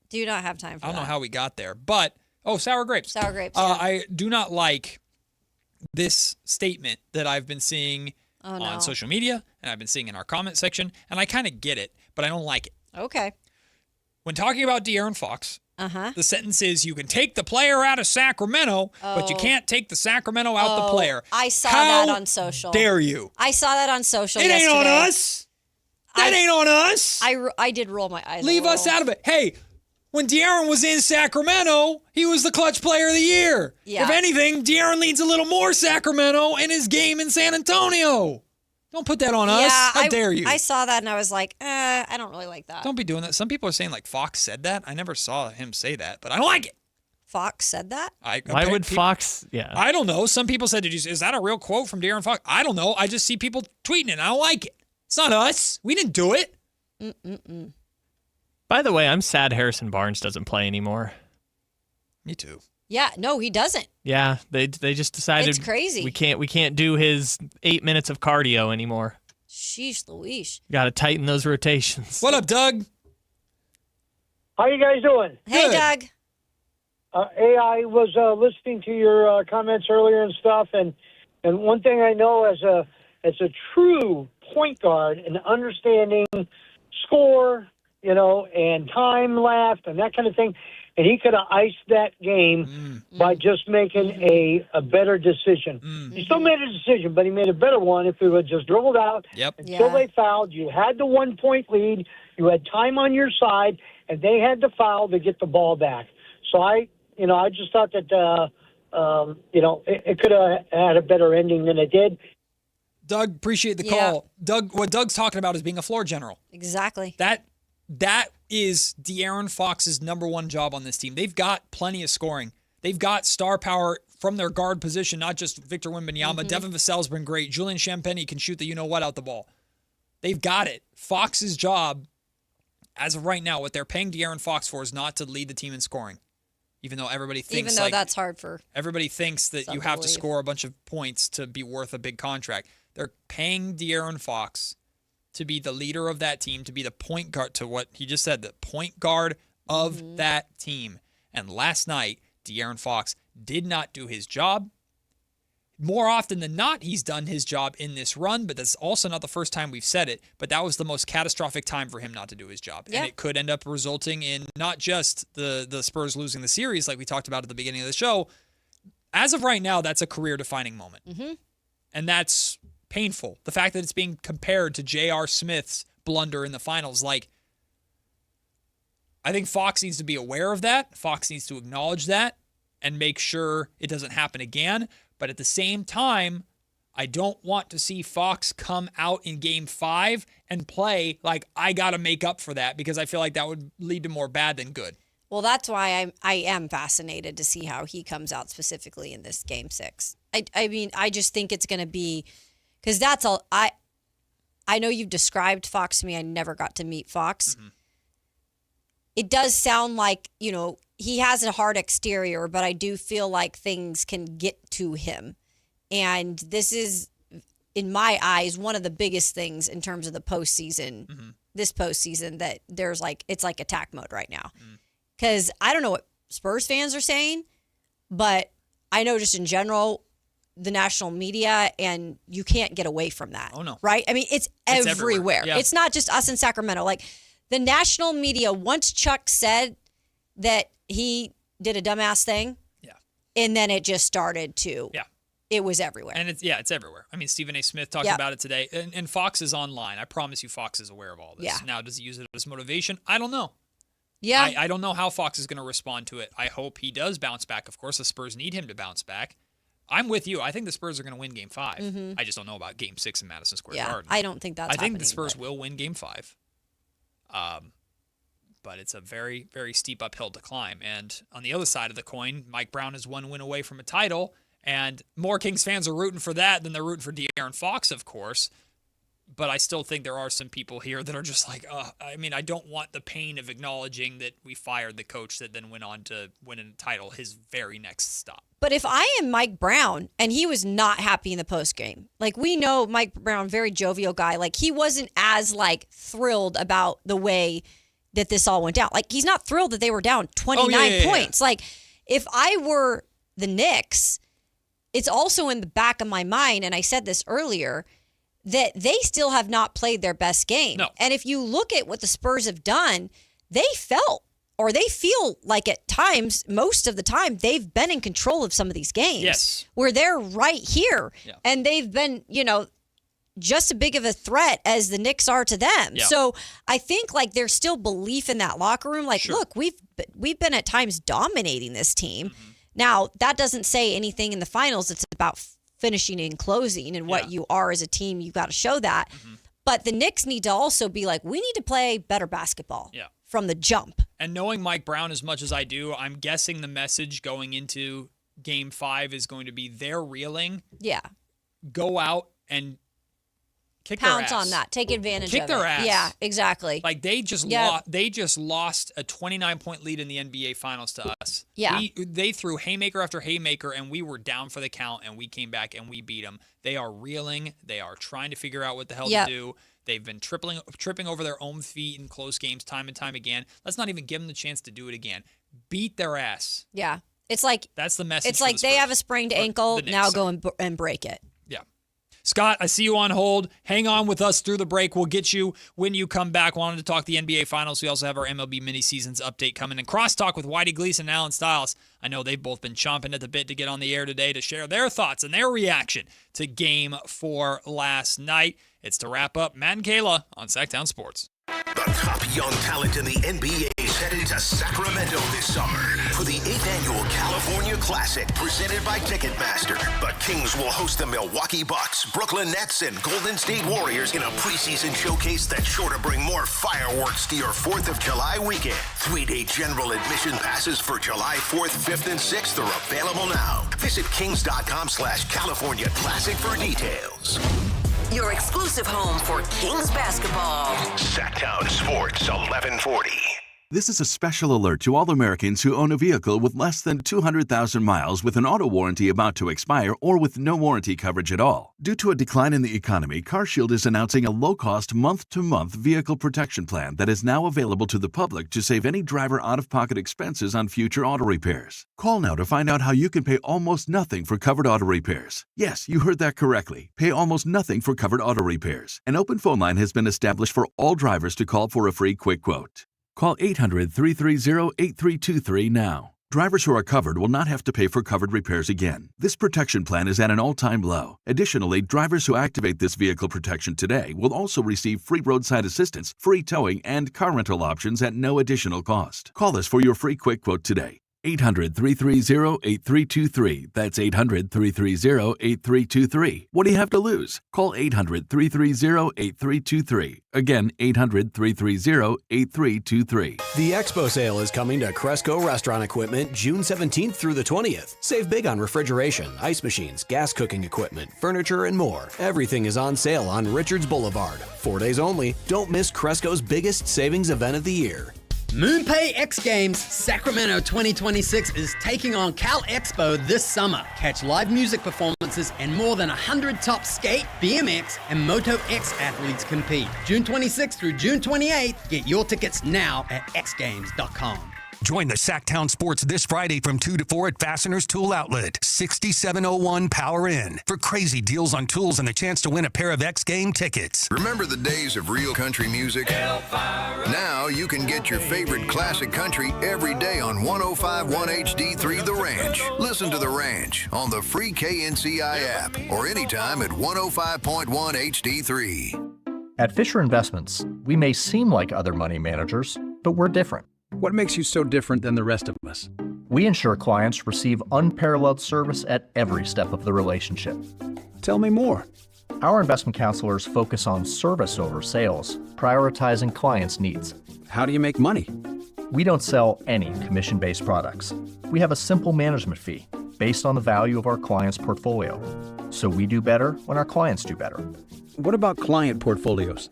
Do not have time for I don't that. know how we got there, but sour grapes. Sour grapes. I do not like this statement that I've been seeing Oh, no. on social media and I've been seeing in our comment section, and I kind of get it, but I don't like it. Okay. When talking about De'Aaron Fox, Uh-huh. the sentence is you can take the player out of Sacramento, but you Oh. can't take the Sacramento out the Oh, player. I saw How that on social. dare you? I saw that on social It yesterday. ain't on us. That ain't on us. I did roll my eyes. Leave us out of it. Hey, when De'Aaron was in Sacramento, he was the clutch player of the year. Yeah. If anything, De'Aaron needs a little more Sacramento in his game in San Antonio. Don't put that on us. How dare you? I saw that and I was like, I don't really like that. Don't be doing that. Some people are saying like Fox said that. I never saw him say that, but I don't like it. Fox said that? Why would Fox? Yeah. I don't know. Some people said, is that a real quote from De'Aaron Fox? I don't know. I just see people tweeting it. I don't like it. It's not us. We didn't do it. By the way, I'm sad Harrison Barnes doesn't play anymore. Me too. Yeah, no, he doesn't. Yeah, they just decided It's crazy. We can't do his 8 minutes of cardio anymore. Sheesh Louise. Got to tighten those rotations. What up, Doug? How you guys doing? Hey, Doug. Hey, I was listening to your comments earlier and stuff, and one thing I know as a true point guard and understanding score, and time left and that kind of thing, and he could have iced that game by just making a better decision. He still made a decision, but he made a better one if he would just dribbled out until they fouled. You had the 1 point lead. You had time on your side, and they had to foul to get the ball back. So I just thought that it could have had a better ending than it did. Doug, appreciate the call. Doug, what Doug's talking about is being a floor general. Exactly. That is De'Aaron Fox's number one job on this team. They've got plenty of scoring. They've got star power from their guard position, not just Victor Wembanyama. Devin Vassell's been great. Julian Champagny can shoot the you-know-what out the ball. They've got it. Fox's job, as of right now, what they're paying De'Aaron Fox for is not to lead the team in scoring. Even though everybody thinks that's hard for everybody thinks that you have to score a bunch of points to be worth a big contract. They're paying De'Aaron Fox to be the leader of that team, to be the point guard, to what he just said, the point guard of that team. And last night, De'Aaron Fox did not do his job. More often than not, he's done his job in this run, but that's also not the first time we've said it. But that was the most catastrophic time for him not to do his job. Yeah. And it could end up resulting in not just the Spurs losing the series like we talked about at the beginning of the show. As of right now, that's a career-defining moment. And that's painful. The fact that it's being compared to J.R. Smith's blunder in the finals, I think Fox needs to be aware of that. Fox needs to acknowledge that and make sure it doesn't happen again. But at the same time, I don't want to see Fox come out in Game 5 and play like I got to make up for that, because I feel like that would lead to more bad than good. Well, that's why I am fascinated to see how he comes out specifically in this Game 6. I mean, I just think it's going to be, because that's all. I know you've described Fox to me. I never got to meet Fox. It does sound like, he has a hard exterior, but I do feel like things can get to him. And this is, in my eyes, one of the biggest things in terms of the postseason, this postseason, that there's it's like attack mode right now. Because I don't know what Spurs fans are saying, but I know just in general, the national media, and you can't get away from that. Oh, no. Right? I mean, it's everywhere. Yeah. It's not just us in Sacramento. The national media, once Chuck said that he did a dumbass thing, and then it just started to, it was everywhere. And it's everywhere. I mean, Stephen A. Smith talked about it today, and Fox is online. I promise you Fox is aware of all this. Now, does he use it as motivation? I don't know. I don't know how Fox is going to respond to it. I hope he does bounce back. Of course, the Spurs need him to bounce back. I'm with you. I think the Spurs are going to win Game 5. I just don't know about Game 6 in Madison Square Garden. I don't think that's I think the Spurs will win Game 5. But it's a very, very steep uphill to climb. And on the other side of the coin, Mike Brown is one win away from a title, and more Kings fans are rooting for that than they're rooting for De'Aaron Fox, of course. But I still think there are some people here that are just I don't want the pain of acknowledging that we fired the coach that then went on to win a title his very next stop. But if I am Mike Brown, and he was not happy in the postgame, we know Mike Brown, very jovial guy, he wasn't as thrilled about the way that this all went down. He's not thrilled that they were down 29 points. If I were the Knicks, it's also in the back of my mind, and I said this earlier, that they still have not played their best game. No. And if you look at what the Spurs have done, they feel like at times, most of the time, they've been in control of some of these games. Yes. Where they're right here. Yeah. And they've been, just as big of a threat as the Knicks are to them. Yeah. So I think there's still belief in that locker room. Look, we've been at times dominating this team. Now, that doesn't say anything in the finals. It's about finishing and closing, and what you are as a team. You've got to show that. But the Knicks need to also be we need to play better basketball from the jump. And knowing Mike Brown as much as I do, I'm guessing the message going into Game 5 is going to be they're reeling. Yeah. Go out and kick their ass. Pounce on that. Take advantage of it. Kick their ass. Yeah, exactly. They just lost a 29-point lead in the NBA Finals to us. Yeah. They threw haymaker after haymaker, and we were down for the count, and we came back and we beat them. They are reeling. They are trying to figure out what the hell to do. They've been tripping over their own feet in close games time and time again. Let's not even give them the chance to do it again. Beat their ass. Yeah. It's that's the message. It's they have a sprained ankle. Now go and break it. Scott, I see you on hold. Hang on with us through the break. We'll get you when you come back. Wanted to talk the NBA Finals. We also have our MLB mini-seasons update coming. And crosstalk with Whitey Gleason and Alan Stiles. I know they've both been chomping at the bit to get on the air today to share their thoughts and their reaction to Game 4 last night. It's to wrap up Matt and Kayla on Sactown Sports. The top young talent in the NBA is headed to Sacramento this summer for the 8th annual California Classic presented by Ticketmaster. The Kings will host the Milwaukee Bucks, Brooklyn Nets, and Golden State Warriors in a preseason showcase that's sure to bring more fireworks to your 4th of July weekend. 3-day general admission passes for July 4th, 5th, and 6th are available now. Visit kings.com/California Classic for details. Your exclusive home for Kings basketball. Sactown Sports 1140. This is a special alert to all Americans who own a vehicle with less than 200,000 miles with an auto warranty about to expire or with no warranty coverage at all. Due to a decline in the economy, CarShield is announcing a low-cost month-to-month vehicle protection plan that is now available to the public to save any driver out-of-pocket expenses on future auto repairs. Call now to find out how you can pay almost nothing for covered auto repairs. Yes, you heard that correctly. Pay almost nothing for covered auto repairs. An open phone line has been established for all drivers to call for a free quick quote. Call 800-330-8323 now. Drivers who are covered will not have to pay for covered repairs again. This protection plan is at an all-time low. Additionally, drivers who activate this vehicle protection today will also receive free roadside assistance, free towing, and car rental options at no additional cost. Call us for your free quick quote today. 800-330-8323. That's 800-330-8323. What do you have to lose? Call 800-330-8323. Again, 800-330-8323. The Expo Sale is coming to Cresco Restaurant Equipment June 17th through the 20th. Save big on refrigeration, ice machines, gas cooking equipment, furniture, and more. Everything is on sale on Richards Boulevard. 4 days only. Don't miss Cresco's biggest savings event of the year. MoonPay X Games Sacramento 2026 is taking on Cal Expo this summer. Catch live music performances and more than 100 top skate, BMX, and Moto X athletes compete. June 26th through June 28th. Get your tickets now at xgames.com. Join the Sactown Sports this Friday from 2 to 4 at Fasteners Tool Outlet, 6701 Power Inn, for crazy deals on tools and a chance to win a pair of X Game tickets. Remember the days of real country music? Now you can get your favorite classic country every day on 105.1 HD3 The Ranch. Listen to The Ranch on the free KNCI app or anytime at 105.1 HD3. At Fisher Investments, we may seem like other money managers, but we're different. What makes you so different than the rest of us? We ensure clients receive unparalleled service at every step of the relationship. Tell me more. Our investment counselors focus on service over sales, prioritizing clients' needs. How do you make money? We don't sell any commission-based products. We have a simple management fee based on the value of our client's portfolio. So we do better when our clients do better. What about client portfolios?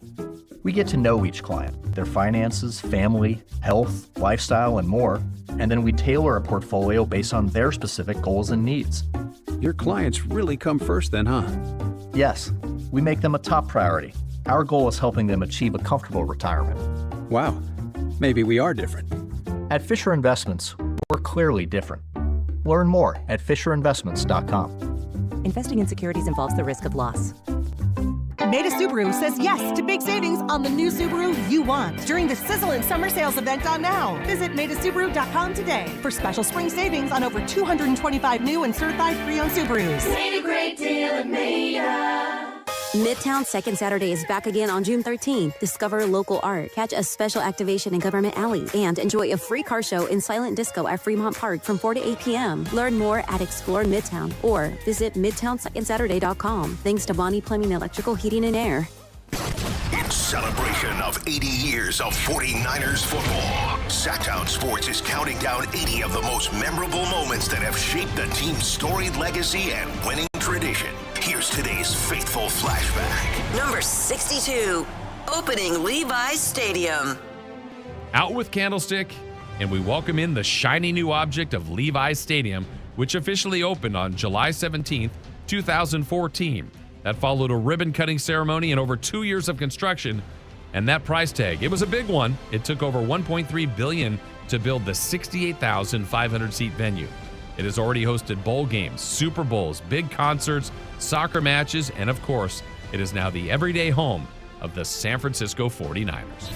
We get to know each client, their finances, family, health, lifestyle, and more, and then we tailor a portfolio based on their specific goals and needs. Your clients really come first then, huh? Yes, we make them a top priority. Our goal is helping them achieve a comfortable retirement. Wow, maybe we are different. At Fisher Investments, we're clearly different. Learn more at FisherInvestments.com. Investing in securities involves the risk of loss. Maida Subaru says yes to big savings on the new Subaru you want during the sizzling summer sales event on now. Visit MaidaSubaru.com today for special spring savings on over 225 new and certified pre-owned Subarus. Made a great deal at Maida. Midtown Second Saturday is back again on June 13th. Discover local art, catch a special activation in Government Alley, and enjoy a free car show in Silent Disco at Fremont Park from 4 to 8 p.m. Learn more at Explore Midtown or visit MidtownSecondSaturday.com. Thanks to Bonnie Plumbing, Electrical, Heating, and Air. In celebration of 80 years of 49ers football, Sactown Sports is counting down 80 of the most memorable moments that have shaped the team's storied legacy and winning tradition. Here's today's faithful flashback. Number 62, opening Levi's Stadium. Out with Candlestick, and we welcome in the shiny new object of Levi's Stadium, which officially opened on July 17th, 2014. That followed a ribbon-cutting ceremony and over 2 years of construction, and that price tag, it was a big one. It took over $1.3 billion to build the 68,500-seat venue. It has already hosted bowl games, Super Bowls, big concerts, soccer matches, and of course, it is now the everyday home of the San Francisco 49ers.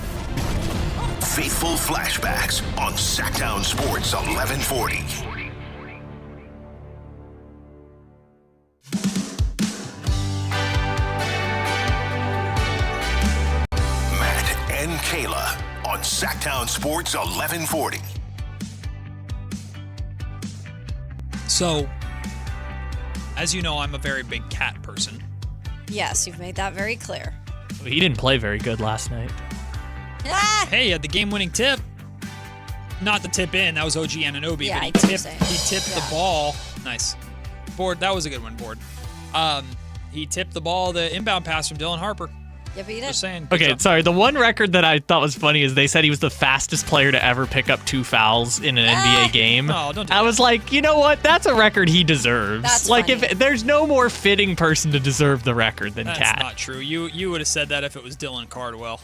Faithful flashbacks on Sactown Sports 1140. Matt and Kayla on Sactown Sports 1140. So, as you know, I'm a very big cat person. Yes, you've made that very clear. He didn't play very good last night. Hey, had the game-winning tip. Not the tip in. That was OG Anunoby. Yeah, but he I tipped the ball. Nice. Board. That was a good one, Board. He tipped the ball, the inbound pass from Dylan Harper. Yeah, but he did. Just saying. Good Okay, job. sorry. The one record that I thought was funny is they said he was the fastest player to ever pick up 2 fouls in an NBA game. Oh, don't do I that. was like, you know what? That's a record he deserves. That's like, funny. if there's no more fitting person to deserve the record than That's Cat. not true. You would have said that if it was Dylan Cardwell.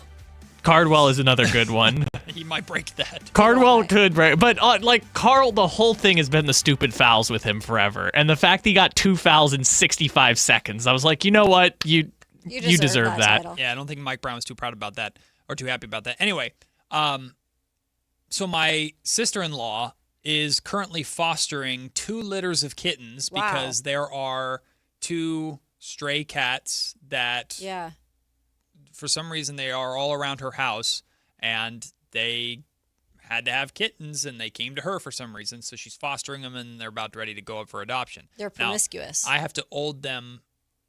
Cardwell is another good one. He might break that. Cardwell could break, but like Carl, the whole thing has been the stupid fouls with him forever, and the fact he got 2 fouls in 65 seconds, I was like, you know what, you deserve that. title. Yeah, I don't think Mike Brown was too proud about that or too happy about that. Anyway, so my sister-in-law is currently fostering 2 litters of kittens Wow. because there are 2 stray cats that Yeah. for some reason they are all around her house, and they had to have kittens, and they came to her for some reason. So she's fostering them, and they're about ready to go up for adoption. They're Now, promiscuous. I have to hold them.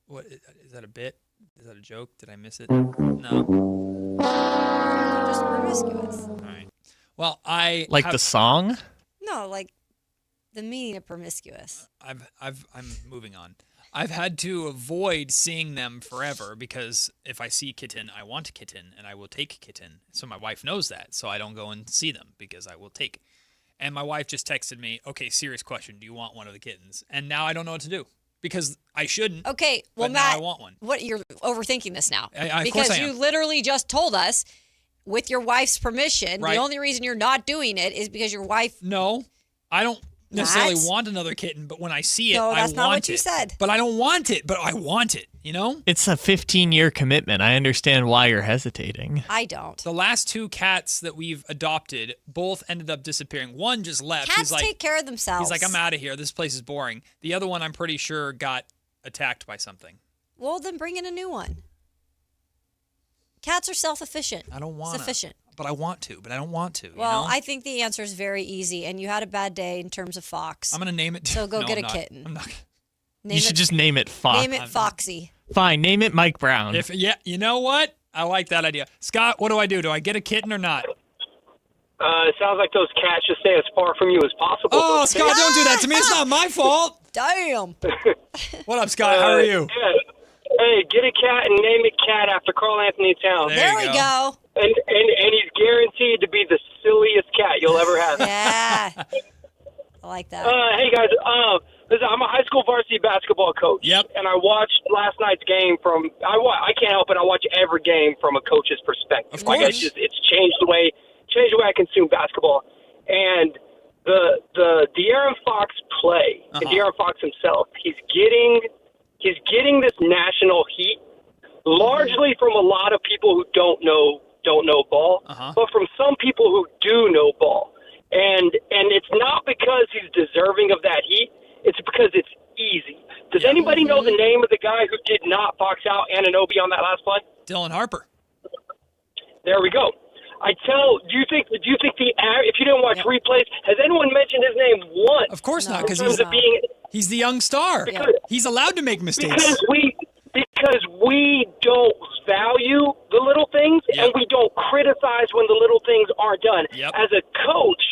What is that a bit? Is that a joke? Did I miss it? No. They're just promiscuous. All right. Well, I Like have, the song? No, like the meaning of promiscuous. I'm moving on. I've had to avoid seeing them forever because if I see kitten, I want kitten, and I will take kitten. So my wife knows that, so I don't go and see them because I will take. And my wife just texted me, okay, serious question, do you want one of the kittens? And now I don't know what to do because I shouldn't. Okay, well, but Matt, now I want one. what you're overthinking this now Of course because I am. you literally just told us, with your wife's permission, Right. the only reason you're not doing it is because your wife. No, I don't necessarily Matt? want another kitten, but when I see it, No, I that's want not what you it. said. But I don't want it, but I want it, you know? It's a 15-year commitment. I understand why you're hesitating. I don't. The last 2 cats that we've adopted both ended up disappearing. One just left. Cats He's like, take care of themselves. He's like, I'm out of here. This place is boring. The other one, I'm pretty sure, got attacked by something. Well, then bring in a new one. Cats are self-efficient. I don't want Sufficient. But I want to, but I don't want to. Well, you know? I think the answer is very easy, and you had a bad day in terms of Fox. I'm going to name it. So go No, get I'm a not. kitten. I'm not. Name You should it, just name it Fox. name it Foxy. Fine, name it Mike Brown. Yeah, you know what? I like that idea. Scott, what do I do? Do I get a kitten or not? It sounds like those cats just stay as far from you as possible. Oh, Those Scott, don't do that to me. It's not my fault. Damn. What up, Scott? How are you? Yeah. Hey, get a cat and name it Cat after Carl Anthony Towns. There we go. And he's guaranteed to be the silliest cat you'll ever have. Yeah. I like that. Hey guys, listen, I'm a high school varsity basketball coach. Yep. And I watched last night's game from. I can't help it. I watch every game from a coach's perspective. Of course. Like it's changed the way I consume basketball. And the De'Aaron Fox play, and De'Aaron Fox himself, he's getting this national heat, largely from a lot of people who don't know ball, but from some people who do know ball. And it's not because he's deserving of that heat. It's because it's easy. Does anybody know the name of the guy who did not box out Anunoby on that last play? Dylan Harper. There we go. Do you think if you didn't watch replays, has anyone mentioned his name once? Of course not, because he's the young star. He's allowed to make mistakes. Because we don't value the little things and we don't criticize when the little things aren't done. As a coach,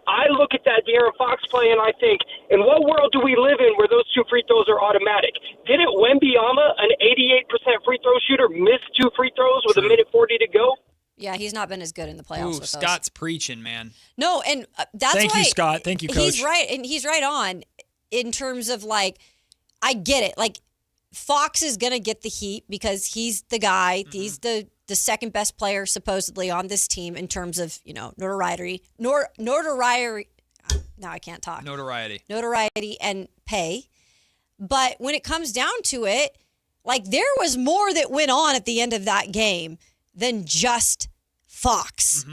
I look at that De'Aaron Fox play and I think, in what world do we live in where those 2 free throws are automatic? Didn't Wembanyama, an 88% free throw shooter, miss 2 free throws with 1:40 to go? Yeah, he's not been as good in the playoffs. Ooh, with Scott's preaching, man. No, and that's Thank why you, Scott. Thank you, Coach. He's right, and he's right on in terms of like, I get it. Like, Fox is gonna get the heat because he's the guy. He's the second best player supposedly on this team in terms of notoriety. Notoriety. Now I can't talk. Notoriety and pay. But when it comes down to it, like there was more that went on at the end of that game than just Fox.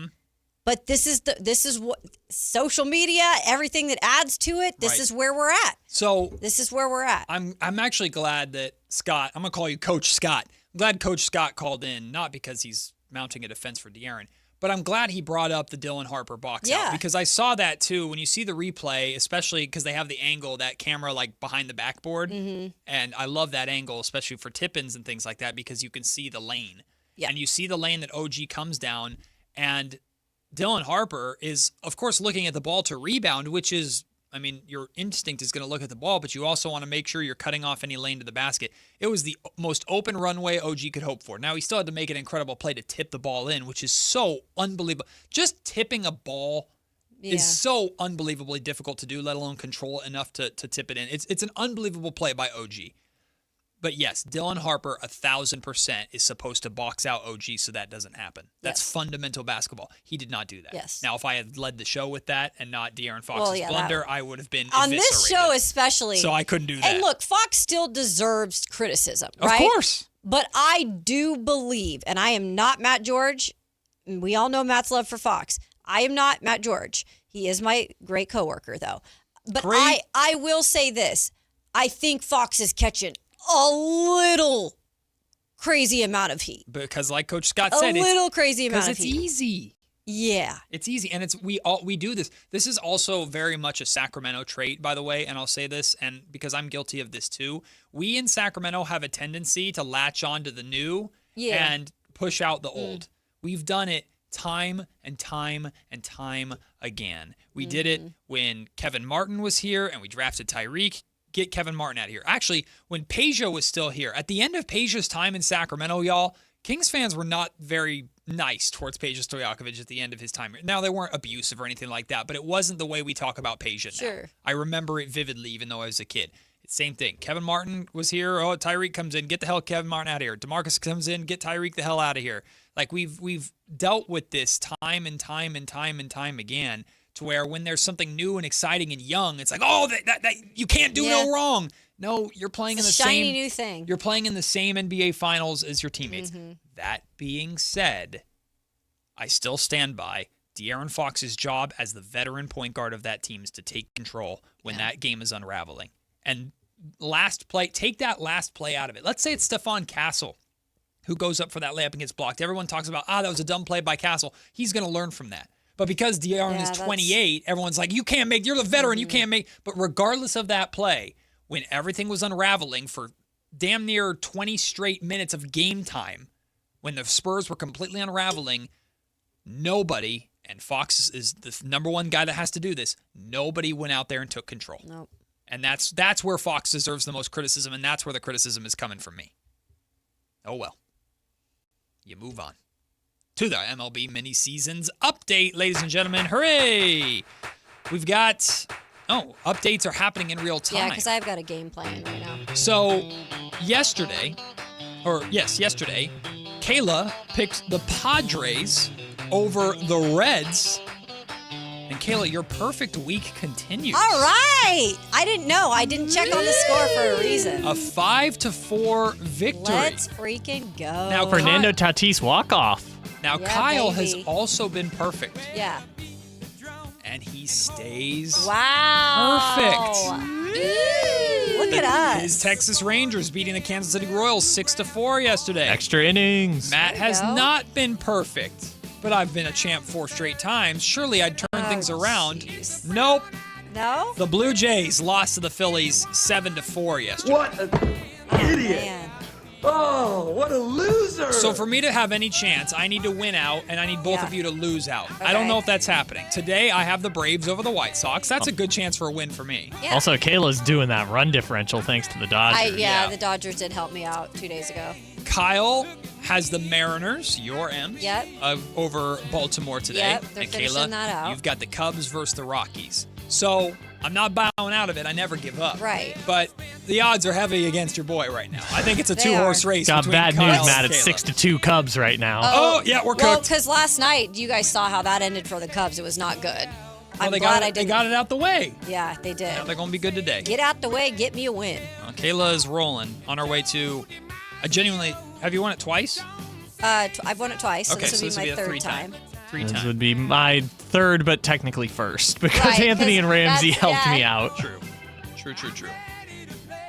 But this is what social media, everything that adds to it. This is where we're at. So this is where we're at. I'm actually glad that Scott. I'm gonna call you Coach Scott. I'm glad Coach Scott called in, not because he's mounting a defense for De'Aaron, But I'm glad he brought up the Dylan Harper box out because I saw that too. When you see the replay, especially because they have the angle, that camera like behind the backboard. And I love that angle, especially for tip-ins and things like that, because you can see the lane. Yeah. And you see the lane that OG comes down. And Dylan Harper is, of course, looking at the ball to rebound, which is, I mean, your instinct is going to look at the ball, but you also want to make sure you're cutting off any lane to the basket. It was the most open runway OG could hope for. Now, he still had to make an incredible play to tip the ball in, which is so unbelievable. Just tipping a ball is so unbelievably difficult to do, let alone control it enough to tip it in. It's an unbelievable play by OG. But yes, Dylan Harper 1,000% is supposed to box out OG so that doesn't happen. That's fundamental basketball. He did not do that. Yes. Now, if I had led the show with that and not De'Aaron Fox's blunder, I would have been on this show especially. So I couldn't do that. And look, Fox still deserves criticism, right? Of course. But I do believe, and I am not Matt George. And we all know Matt's love for Fox. I am not Matt George. He is my great coworker, though. But I will say this. I think Fox is catching a little crazy amount of heat. Because like Coach Scott said, a little crazy amount of heat. Because it's easy. Yeah. It's easy. And we do this. This is also very much a Sacramento trait, by the way, and I'll say this, and because I'm guilty of this too. We in Sacramento have a tendency to latch on to the new and push out the old. We've done it time and time and time again. We did it when Kevin Martin was here and we drafted Tyreek. Get Kevin Martin out of here. Actually, when Peja was still here, at the end of Peja's time in Sacramento, y'all, Kings fans were not very nice towards Peja Stojakovic at the end of his time. Now, they weren't abusive or anything like that, but it wasn't the way we talk about Peja now. I remember it vividly, even though I was a kid. Same thing. Kevin Martin was here. Oh, Tyreek comes in. Get the hell Kevin Martin out of here. DeMarcus comes in. Get Tyreek the hell out of here. Like, we've dealt with this time and time and time and time again, to where when there's something new and exciting and young, it's like, oh, that you can't do no wrong. No, you're playing in the shiny new thing. You're playing in the same NBA Finals as your teammates. That being said, I still stand by De'Aaron Fox's job as the veteran point guard of that team is to take control when that game is unraveling. And last play, take that last play out of it. Let's say it's Stephon Castle who goes up for that layup and gets blocked. Everyone talks about, that was a dumb play by Castle. He's going to learn from that. But because De'Aaron is 28, everyone's like, you're the veteran, you can't make. But regardless of that play, when everything was unraveling for damn near 20 straight minutes of game time, when the Spurs were completely unraveling, nobody, and Fox is the number one guy that has to do this, nobody went out there and took control. Nope. And that's where Fox deserves the most criticism, and that's where the criticism is coming from me. Oh, well. You move on to the MLB mini seasons update, ladies and gentlemen. Hooray! We've got, updates are happening in real time. Yeah, because I've got a game plan right now. So yesterday, Kayla picked the Padres over the Reds. And Kayla, your perfect week continues. All right. I didn't know. I didn't check on the score for a reason. A 5-4 victory. Let's freaking go. Now, Fernando Tatis walk-off. Now, Kyle has also been perfect. Yeah. And he stays perfect. Look at us. His Texas Rangers beating the Kansas City Royals 6-4 yesterday. Extra innings. Matt has not been perfect. But I've been a champ 4 straight times. Surely I'd turn things around. Geez. Nope. No? The Blue Jays lost to the Phillies 7-4 yesterday. What an idiot. Man. Oh, what a loser. So for me to have any chance, I need to win out, and I need both of you to lose out. Okay. I don't know if that's happening. Today, I have the Braves over the White Sox. That's a good chance for a win for me. Yeah. Also, Kayla's doing that run differential thanks to the Dodgers. The Dodgers did help me out 2 days ago. Kyle has the Mariners, your M's, over Baltimore today. Yep, they're and finishing Kayla, that out. You've got the Cubs versus the Rockies. So I'm not bowing out of it. I never give up. Right. But the odds are heavy against your boy right now. I think it's a 2-horse race. Got between bad Kyle news, Matt. and It's Kayla. 6-2 Cubs right now. Oh, yeah, we're cooked. Well, because last night, you guys saw how that ended for the Cubs. It was not good. Well, they got it out the way. Yeah, they did. Now they're going to be good today. Get out the way. Get me a win. Well, Kayla is rolling on her way to have you won it twice? I've won it twice. Okay, so this will be my third time. This would be my third, but technically first, because Anthony and Ramsey helped me out. True.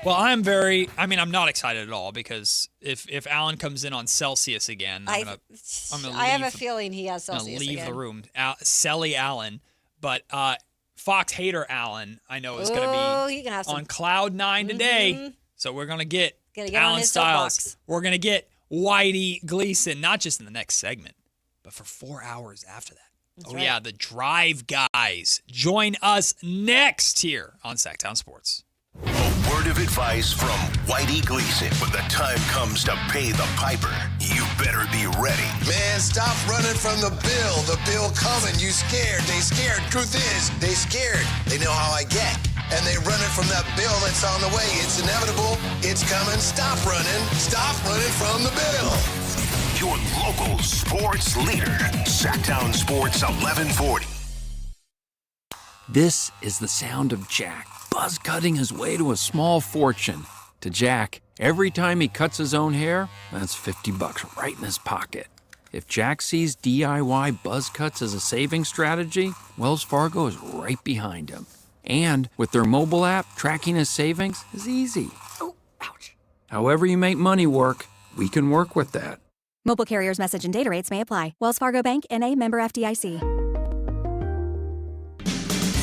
Well, I'm not excited at all because if Allen comes in on Celsius again, I'm gonna I have a feeling he has Celsius I'm gonna leave again. the room. Selly Allen, but Fox Hater Allen, I know is gonna be on cloud 9 today. So we're gonna get Allen Styles. We're gonna get Whitey Gleason, not just in the next segment, but for 4 hours after that. That's right. Yeah, the Drive Guys join us next here on Sactown Sports. A word of advice from Whitey Gleason. When the time comes to pay the piper, you better be ready. Man, stop running from the bill. The bill coming. You scared. They scared. Truth is, they scared. They know how I get. And they running from that bill that's on the way. It's inevitable. It's coming. Stop running. Stop running from the bill. Your local sports leader. Sactown Sports 1140. This is the sound of Jack buzz cutting his way to a small fortune. To Jack, every time he cuts his own hair, that's $50 right in his pocket. If Jack sees DIY buzz cuts as a saving strategy, Wells Fargo is right behind him. And with their mobile app, tracking his savings is easy. Oh, ouch. However you make money work, we can work with that. Mobile carriers' message and data rates may apply. Wells Fargo Bank, N.A., member FDIC.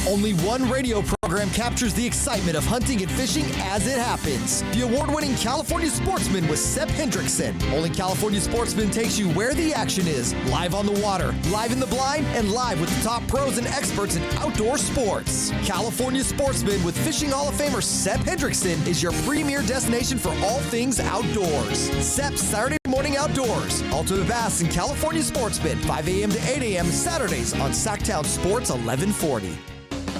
Only one radio program captures the excitement of hunting and fishing as it happens. The award-winning California Sportsman with Sep Hendrickson. Only California Sportsman takes you where the action is. Live on the water, live in the blind, and live with the top pros and experts in outdoor sports. California Sportsman with Fishing Hall of Famer Sep Hendrickson is your premier destination for all things outdoors. Sep's Saturday Morning Outdoors. Ultimate Bass and California Sportsman, 5 a.m. to 8 a.m. Saturdays on Sactown Sports 1140.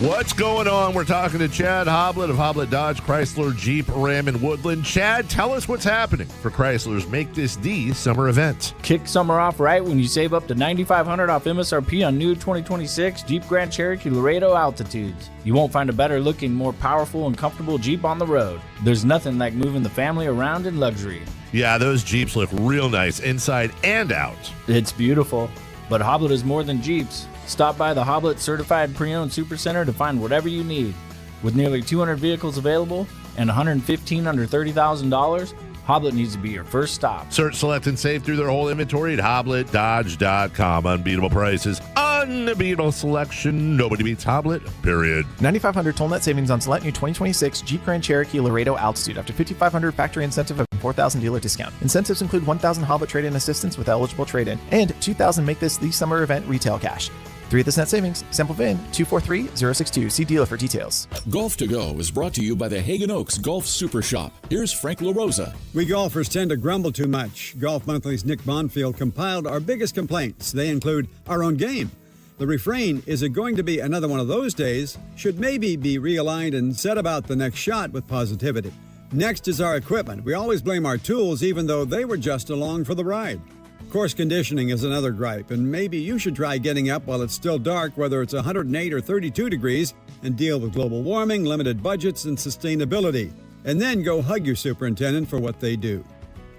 What's going on? We're talking to Chad Hoblet of Hoblet Dodge, Chrysler, Jeep, Ram, and Woodland. Chad, tell us what's happening for Chrysler's Make This the Summer event. Kick summer off right when you save up to $9,500 off MSRP on new 2026 Jeep Grand Cherokee Laredo Altitudes. You won't find a better looking, more powerful, and comfortable Jeep on the road. There's nothing like moving the family around in luxury. Yeah, those Jeeps look real nice inside and out. It's beautiful, but Hoblet is more than Jeeps. Stop by the Hoblet Certified Pre-Owned Supercenter to find whatever you need. With nearly 200 vehicles available and 115 under $30,000, Hoblet needs to be your first stop. Search, select, and save through their whole inventory at HobletDodge.com. Unbeatable prices, unbeatable selection. Nobody beats Hoblet, period. $9,500 toll net savings on select new 2026 Jeep Grand Cherokee Laredo Altitude after $5,500 factory incentive and $4,000 dealer discount. Incentives include $1,000 Hoblet trade-in assistance with eligible trade-in and $2,000 Make This the Summer event retail cash. 3 of this net savings. Sample VIN 243062. See dealer for details. Golf to Go is brought to you by the Hagen Oaks Golf Super Shop. Here's Frank LaRosa. We golfers tend to grumble too much. Golf Monthly's Nick Bonfield compiled our biggest complaints. They include our own game. The refrain, is it going to be another one of those days, should maybe be realigned and set about the next shot with positivity. Next is our equipment. We always blame our tools even though they were just along for the ride. Course conditioning is another gripe, and maybe you should try getting up while it's still dark, whether it's 108 or 32 degrees, and deal with global warming, limited budgets, and sustainability. And then go hug your superintendent for what they do.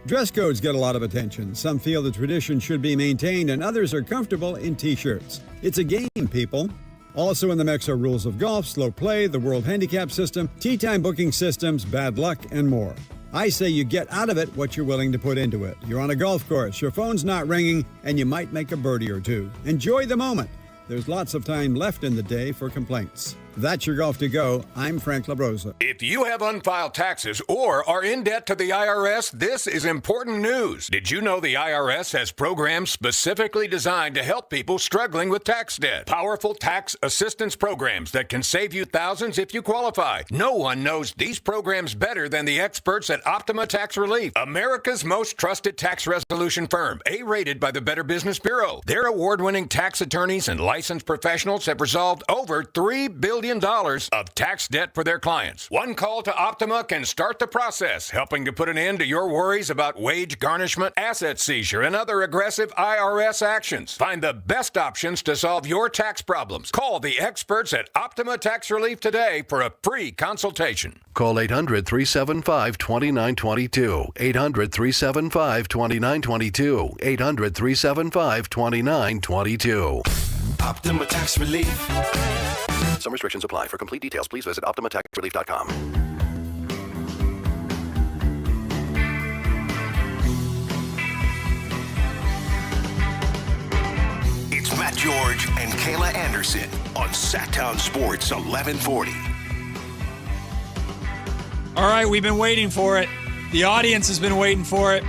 Dress codes get a lot of attention. Some feel the tradition should be maintained, and others are comfortable in t-shirts. It's a game, people. Also in the mix are rules of golf, slow play, the World Handicap System, tee time booking systems, bad luck, and more. I say you get out of it what you're willing to put into it. You're on a golf course, your phone's not ringing, and you might make a birdie or two. Enjoy the moment. There's lots of time left in the day for complaints. That's your Golf to Go. I'm Frank LaRosa. If you have unfiled taxes or are in debt to the IRS, this is important news. Did you know the IRS has programs specifically designed to help people struggling with tax debt? Powerful tax assistance programs that can save you thousands if you qualify. No one knows these programs better than the experts at Optima Tax Relief, America's most trusted tax resolution firm, A-rated by the Better Business Bureau. Their award-winning tax attorneys and licensed professionals have resolved over $3 billion of tax debt for their clients. One call to Optima can start the process, helping to put an end to your worries about wage garnishment, asset seizure, and other aggressive IRS actions. Find the best options to solve your tax problems. Call the experts at Optima Tax Relief today for a free consultation. Call 800-375-2922. 800-375-2922. 800-375-2922. Optima Tax Relief. Some restrictions apply. For complete details, please visit OptimaTaxRelief.com. George and Kayla Anderson on Sactown Sports 1140. All right, we've been waiting for it. The audience has been waiting for it.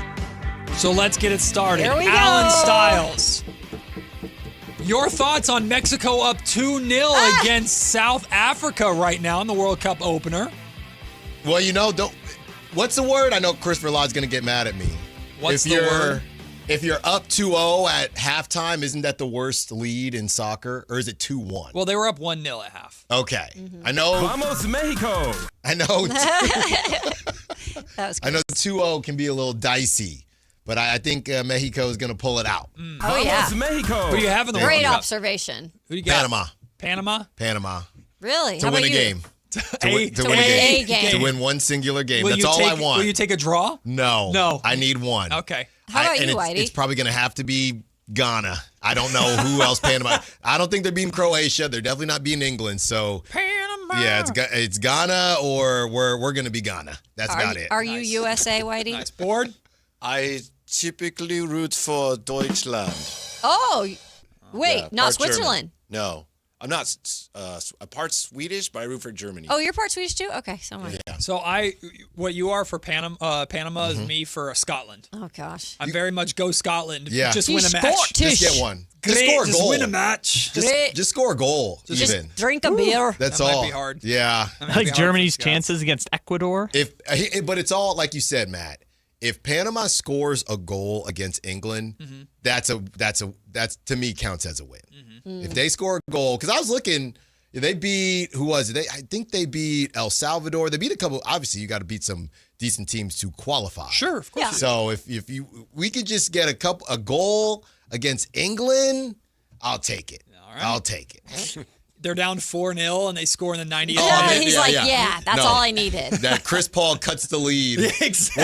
So let's get it started. Here we Alan go. Stiles. Your thoughts on Mexico up 2-0 against South Africa right now in the World Cup opener? Well, what's the word? I know Chris Verlaud's going to get mad at me. What's the word? If you're up 2-0 at halftime, isn't that the worst lead in soccer? Or is it 2-1? Well, they were up 1-0 at half. Okay. I know. Vamos, Mexico. I know. That was I know 2-0 can be a little dicey, but I think Mexico is going to pull it out. Oh, yeah. Vamos, Mexico. Who do you have in the Great World Cup? observation. Who do you got? Panama. Panama? Really? To How win about a you? game. To win a game. To win one singular game. Will That's you all I want. Will you take a draw? No. I need one. Okay. How about you, Whitey? It's probably going to have to be Ghana. I don't know who else Panama. I don't think they're beating Croatia. They're definitely not beating England. So Panama. Yeah, it's Ghana or we're going to be Ghana. That's about it. Are you USA, Whitey? Nice. Board? I typically root for Deutschland. Oh, wait, Yeah, not part Switzerland. German. No, I'm not a part Swedish, but I root for Germany. Oh, you're part Swedish too? Okay, so am I. Yeah. So what you are for Panama is me for Scotland. Oh, gosh. I'm very much go Scotland. Yeah. Just He's win a match. Scottish. Just get one. Great, just score a just goal. win a match. Just score a goal. Just even. drink a beer. That's That might all. be hard. Yeah. That might be Like hard Germany's for Scots. chances against Ecuador. But it's all like you said, Matt. If Panama scores a goal against England, that's to me counts as a win. If they score a goal, because I was looking, they beat who was it? I think they beat El Salvador. They beat a couple. Obviously, you got to beat some decent teams to qualify. Sure, of course. Yeah. So if we could just get a goal against England, I'll take it. All right. I'll take it. They're down 4-0 and they score in the 90th Yeah, minute. he's that's No. all I needed. That Chris Paul cuts the lead. Exactly.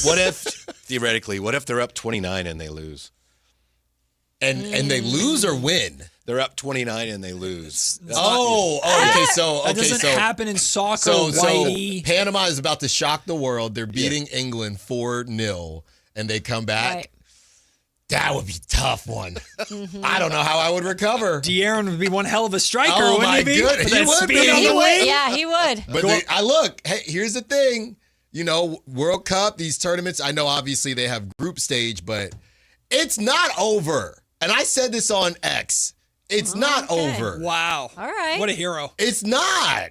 What if theoretically, what if they're up 29 and they lose? And they lose or win? They're up 29 and they lose. Okay. So That doesn't happen in soccer, So Whitey. Panama is about to shock the world. They're beating England 4-0, and they come back. Right. That would be a tough one. I don't know how I would recover. De'Aaron would be one hell of a striker, Oh, wouldn't my he be? goodness. With He that would be. speed on He the would. wing? Yeah, he would. But hey, here's the thing. World Cup, these tournaments, I know obviously they have group stage, but it's not over. And I said this on X. It's not over. Wow. All right. What a hero. It's not.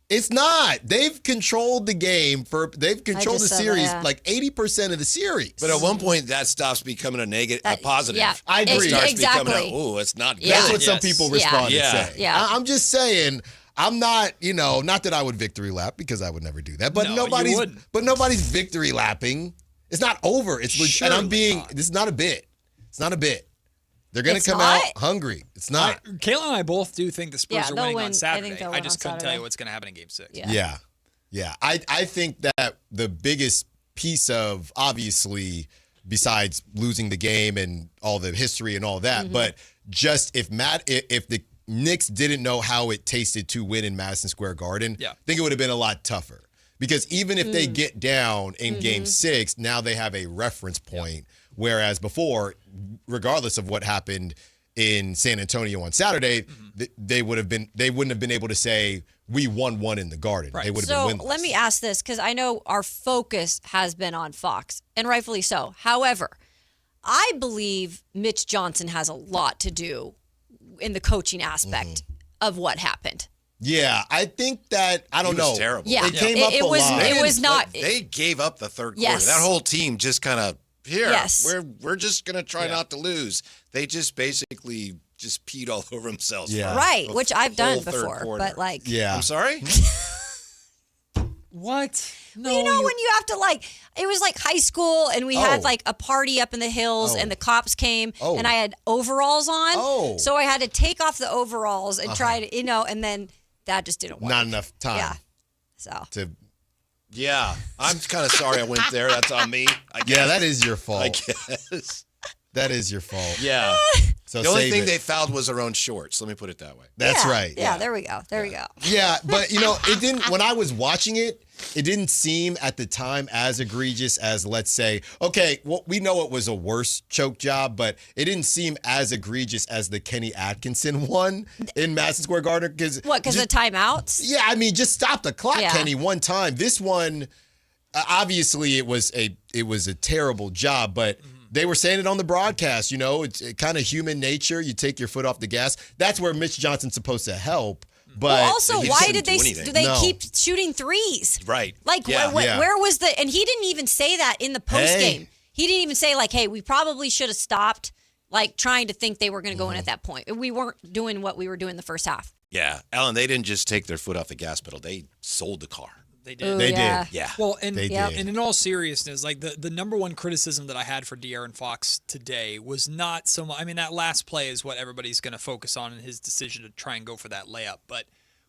It's not. They've controlled the game they've controlled the just said series that. like 80% of the series. But at one point, that stops becoming a positive. yeah. I agree. It starts Exactly. becoming it's not good. Yeah. That's what some Yes. people Yeah. respond Yeah. and say. Yeah. I'm just saying, I'm not, not that I would victory lap because I would never do that. But No, you wouldn't. nobody's victory lapping. It's not over. It's and I'm Surely being not. this is not a bit. It's not a bit. They're gonna It's come not? out hungry. It's not. Kayla and I both do think the Spurs Yeah, are they'll winning win. on I think Saturday. they'll I win just on couldn't tell Saturday. you what's going to happen in Game 6. Yeah. Yeah. I think that the biggest piece of, obviously, besides losing the game and all the history and all that, but just if the Knicks didn't know how it tasted to win in Madison Square Garden, I think it would have been a lot tougher. Because even if they get down in Game 6, now they have a reference point. Whereas before, regardless of what happened in San Antonio on Saturday, they wouldn't have been able to say we won one in the Garden. Right. They would have been winless. Let me ask this, because I know our focus has been on Fox, and rightfully so. However, I believe Mitch Johnson has a lot to do in the coaching aspect of what happened. Yeah, I think that I don't know. Was terrible. Yeah, It came up it a was. lot. It was not. They gave up the third quarter. Yes. That whole team just kind of Yes. we're just gonna try not to lose. They just basically just peed all over themselves. Yeah. Right, the which I've whole done third before, quarter. but like, Yeah. I'm sorry. What? No, well, when you have to it was like high school, and we had like a party up in the hills, and the cops came, and I had overalls on, so I had to take off the overalls and try to, and then that just didn't work. Not enough time. Yeah. So. Yeah, I'm kind of sorry I went there. That's on me. I guess. Yeah, that is your fault. I guess. That is your fault. Yeah. So the only save thing it. they fouled was their own shorts. Let me put it that way. That's right. Yeah, there we go. There we go. Yeah, but it didn't. When I was watching it, it didn't seem at the time as egregious as, let's say, okay, well, we know it was a worse choke job, but it didn't seem as egregious as the Kenny Atkinson one in Madison Square Garden. Because of timeouts? Yeah, I mean, just stop the clock, Yeah. Kenny, one time. This one, obviously, it was a terrible job, but. They were saying it on the broadcast, it's kind of human nature. You take your foot off the gas. That's where Mitch Johnson's supposed to help. But also, why did they keep shooting threes? Right. Like, where was the? And he didn't even say that in the post game. He didn't even say like, "Hey, we probably should have stopped." Like trying to think they were going to go in at that point. We weren't doing what we were doing the first half. Yeah, Alan, they didn't just take their foot off the gas pedal. They sold the car. They did. They did. Yeah. Well, and in all seriousness, like the number one criticism that I had for De'Aaron Fox today was not so much. I mean, that last play is what everybody's going to focus on in his decision to try and go for that layup. But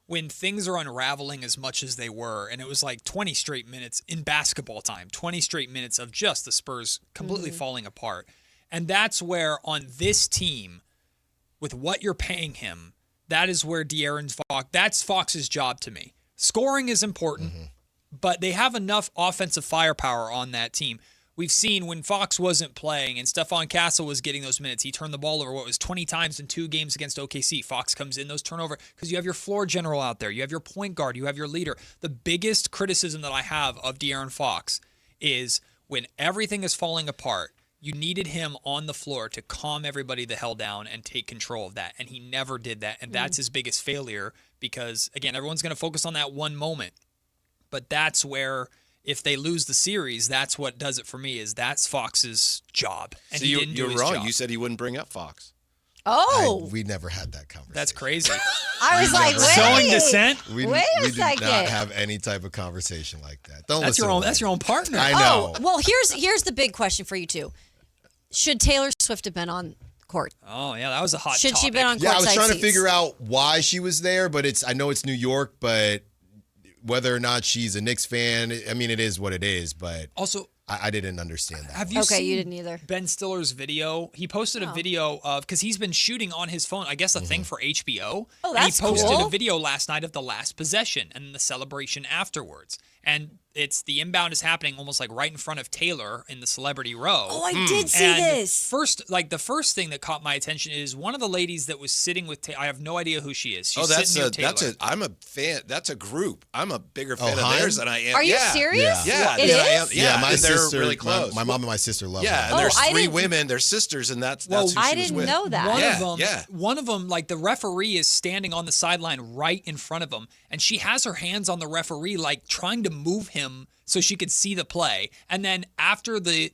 when things are unraveling as much as they were, and it was like 20 straight minutes in basketball time, 20 straight minutes of just the Spurs completely falling apart. And that's where on this team, with what you're paying him, that is where De'Aaron Fox, that's Fox's job to me. Scoring is important, but they have enough offensive firepower on that team. We've seen when Fox wasn't playing and Stephon Castle was getting those minutes, he turned the ball over, 20 times in 2 games against OKC. Fox comes in, those turnover, because you have your floor general out there. You have your point guard. You have your leader. The biggest criticism that I have of De'Aaron Fox is when everything is falling apart, you needed him on the floor to calm everybody the hell down and take control of that. And he never did that. And that's his biggest failure because, again, everyone's going to focus on that one moment. But that's where, if they lose the series, that's what does it for me, is that's Fox's job. And So he didn't do you're his wrong. job. You said he wouldn't bring up Fox. Oh. We never had that conversation. That's crazy. I was like, wait. Sowing dissent? We Wait a did not second. have any type of conversation like that. Don't That's listen your to own. me. That's your own partner. I know. Oh, well, here's the big question for you two. Should Taylor Swift have been on court? Oh, yeah, that was a hot Should she topic. been on Yeah, I was courtside trying to seats? figure out why she was there, but I know it's New York, but whether or not she's a Knicks fan, I mean, it is what it is, but Also, I didn't understand that. have you Okay, seen you didn't either. Ben Stiller's video? He posted a video of, because he's been shooting on his phone, I guess a thing for HBO. Oh, and that's he posted cool. a video last night of the last possession and the celebration afterwards. And the inbound is happening almost like right in front of Taylor in the celebrity row. Oh, I did see And this. the first thing that caught my attention is one of the ladies that was sitting with Taylor. I have no idea who she is. She's sitting near Taylor. I'm a fan. That's a group. I'm a bigger fan of Hein? theirs than I am. Are you yeah. serious? Yeah, It yeah, I am. is? Yeah, my and they're sister, really close. My mom and my sister love Yeah, her. and there's I 3 didn't- women. They're sisters, and that's Well, who she I was didn't with. know that. One of them, like the referee is standing on the sideline right in front of him, and she has her hands on the referee, like trying to move him so she could see the play. And then after the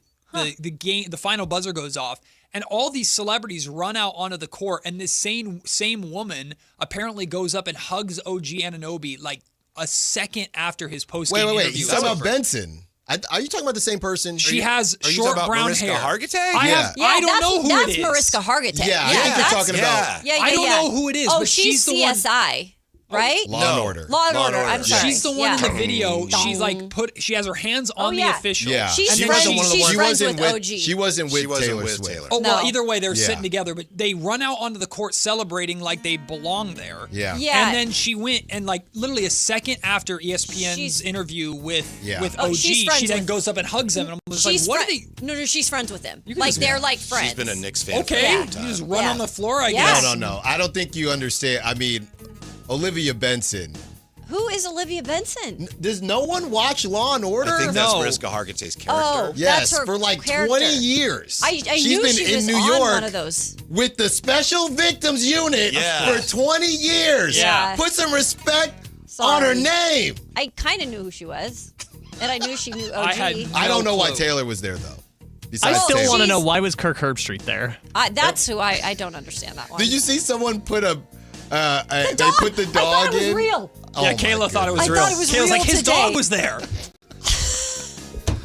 game, the final buzzer goes off, and all these celebrities run out onto the court, and this same woman apparently goes up and hugs OG Anunoby like a second after his post-game Wait. interview. You is talking about over. Benson? Are you talking about the same person? She has Are you short talking about brown Mariska hair. Hargitay? I don't know who that's it is. Mariska Hargitay. Yeah, I think you're that's- talking about I don't know who it is, Oh, but she's she's the one. CSI, right? Law and Order. Law and Order. I'm sorry. She's the one in the video. She's like she has her hands on the yeah. official. Yeah, She's she friends- wasn't one of the she's ones. friends with with OG. She wasn't with She wasn't Taylor with Swift. Taylor. Oh, well, No. either way, they're Yeah. sitting together, but they run out onto the court celebrating like they belong there. Yeah. Yeah. And then she went, and like literally a second after ESPN's She's- interview with Oh, OG, she's friends she then with- goes up and hugs him. And I'm just like, She's what are fri- they? No, she's friends with him. can Like just- they're like friends. She's been a Knicks fan. Okay, for a you long time. just run Yeah. on the floor, I Yeah. guess. No. I don't think you understand. I mean, Olivia Benson. Who is Olivia Benson? Does no one watch Law and Order? I think that's No. Mariska Hargitay's character. Oh, Yes, that's her for like character. 20 years. I She's knew been she in was New on York one of those. with the Special Victims Unit Yeah. for 20 years. Yeah. Put some respect Sorry. on her name. I kind of knew who she was, and I knew she knew OG. I had I don't know why clue. Taylor was there, though. I Besides still Taylor. want to know She's- why was Kirk Herbstreit there? That's who I don't understand that one. Did you see someone put The they dog? put the I dog thought it was in? real. Oh Yeah, my Kayla thought it was I real. thought it was Kayla's real like, his today. dog was there.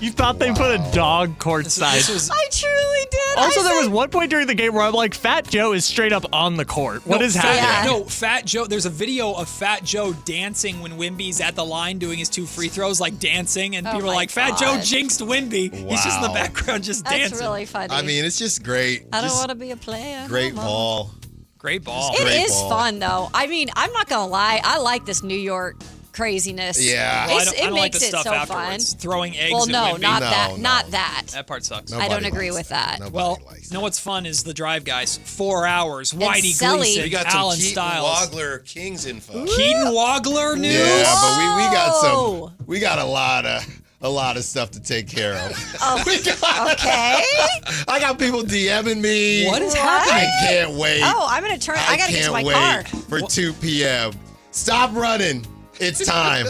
You thought they put a dog This courtside? was I truly did. Also, there was one point during the game where I'm like, Fat Joe is straight up on the court. What is happening? No, Fat Joe. There's a video of Fat Joe dancing when Wemby's at the line doing his 2 free throws, like dancing, and people are like, Fat Joe jinxed Wemby. Wow. He's just in the background just dancing. That's really funny. I mean, it's just great. I don't want to be a player. Great ball. Great ball. It is fun, though. I mean, I'm not going to lie. I like this New York craziness. Yeah. Well, It like makes the it stuff so afterwards. fun. Throwing eggs Well, at no, Wemby. not that. Not that. That part sucks. I don't agree with that. Well, you know what's fun is the drive, guys. 4 hours. Whitey Selly. Gleason, We got some Alan Keaton Styles. Wagler Kings info. Keaton Wagler news? Yeah, but we got a lot of stuff to take care of. Okay. I got people DMing me. What is happening? I can't wait. Oh, I'm going to turn. I got to get to my can't car. wait for 2 p.m. Stop running. It's time.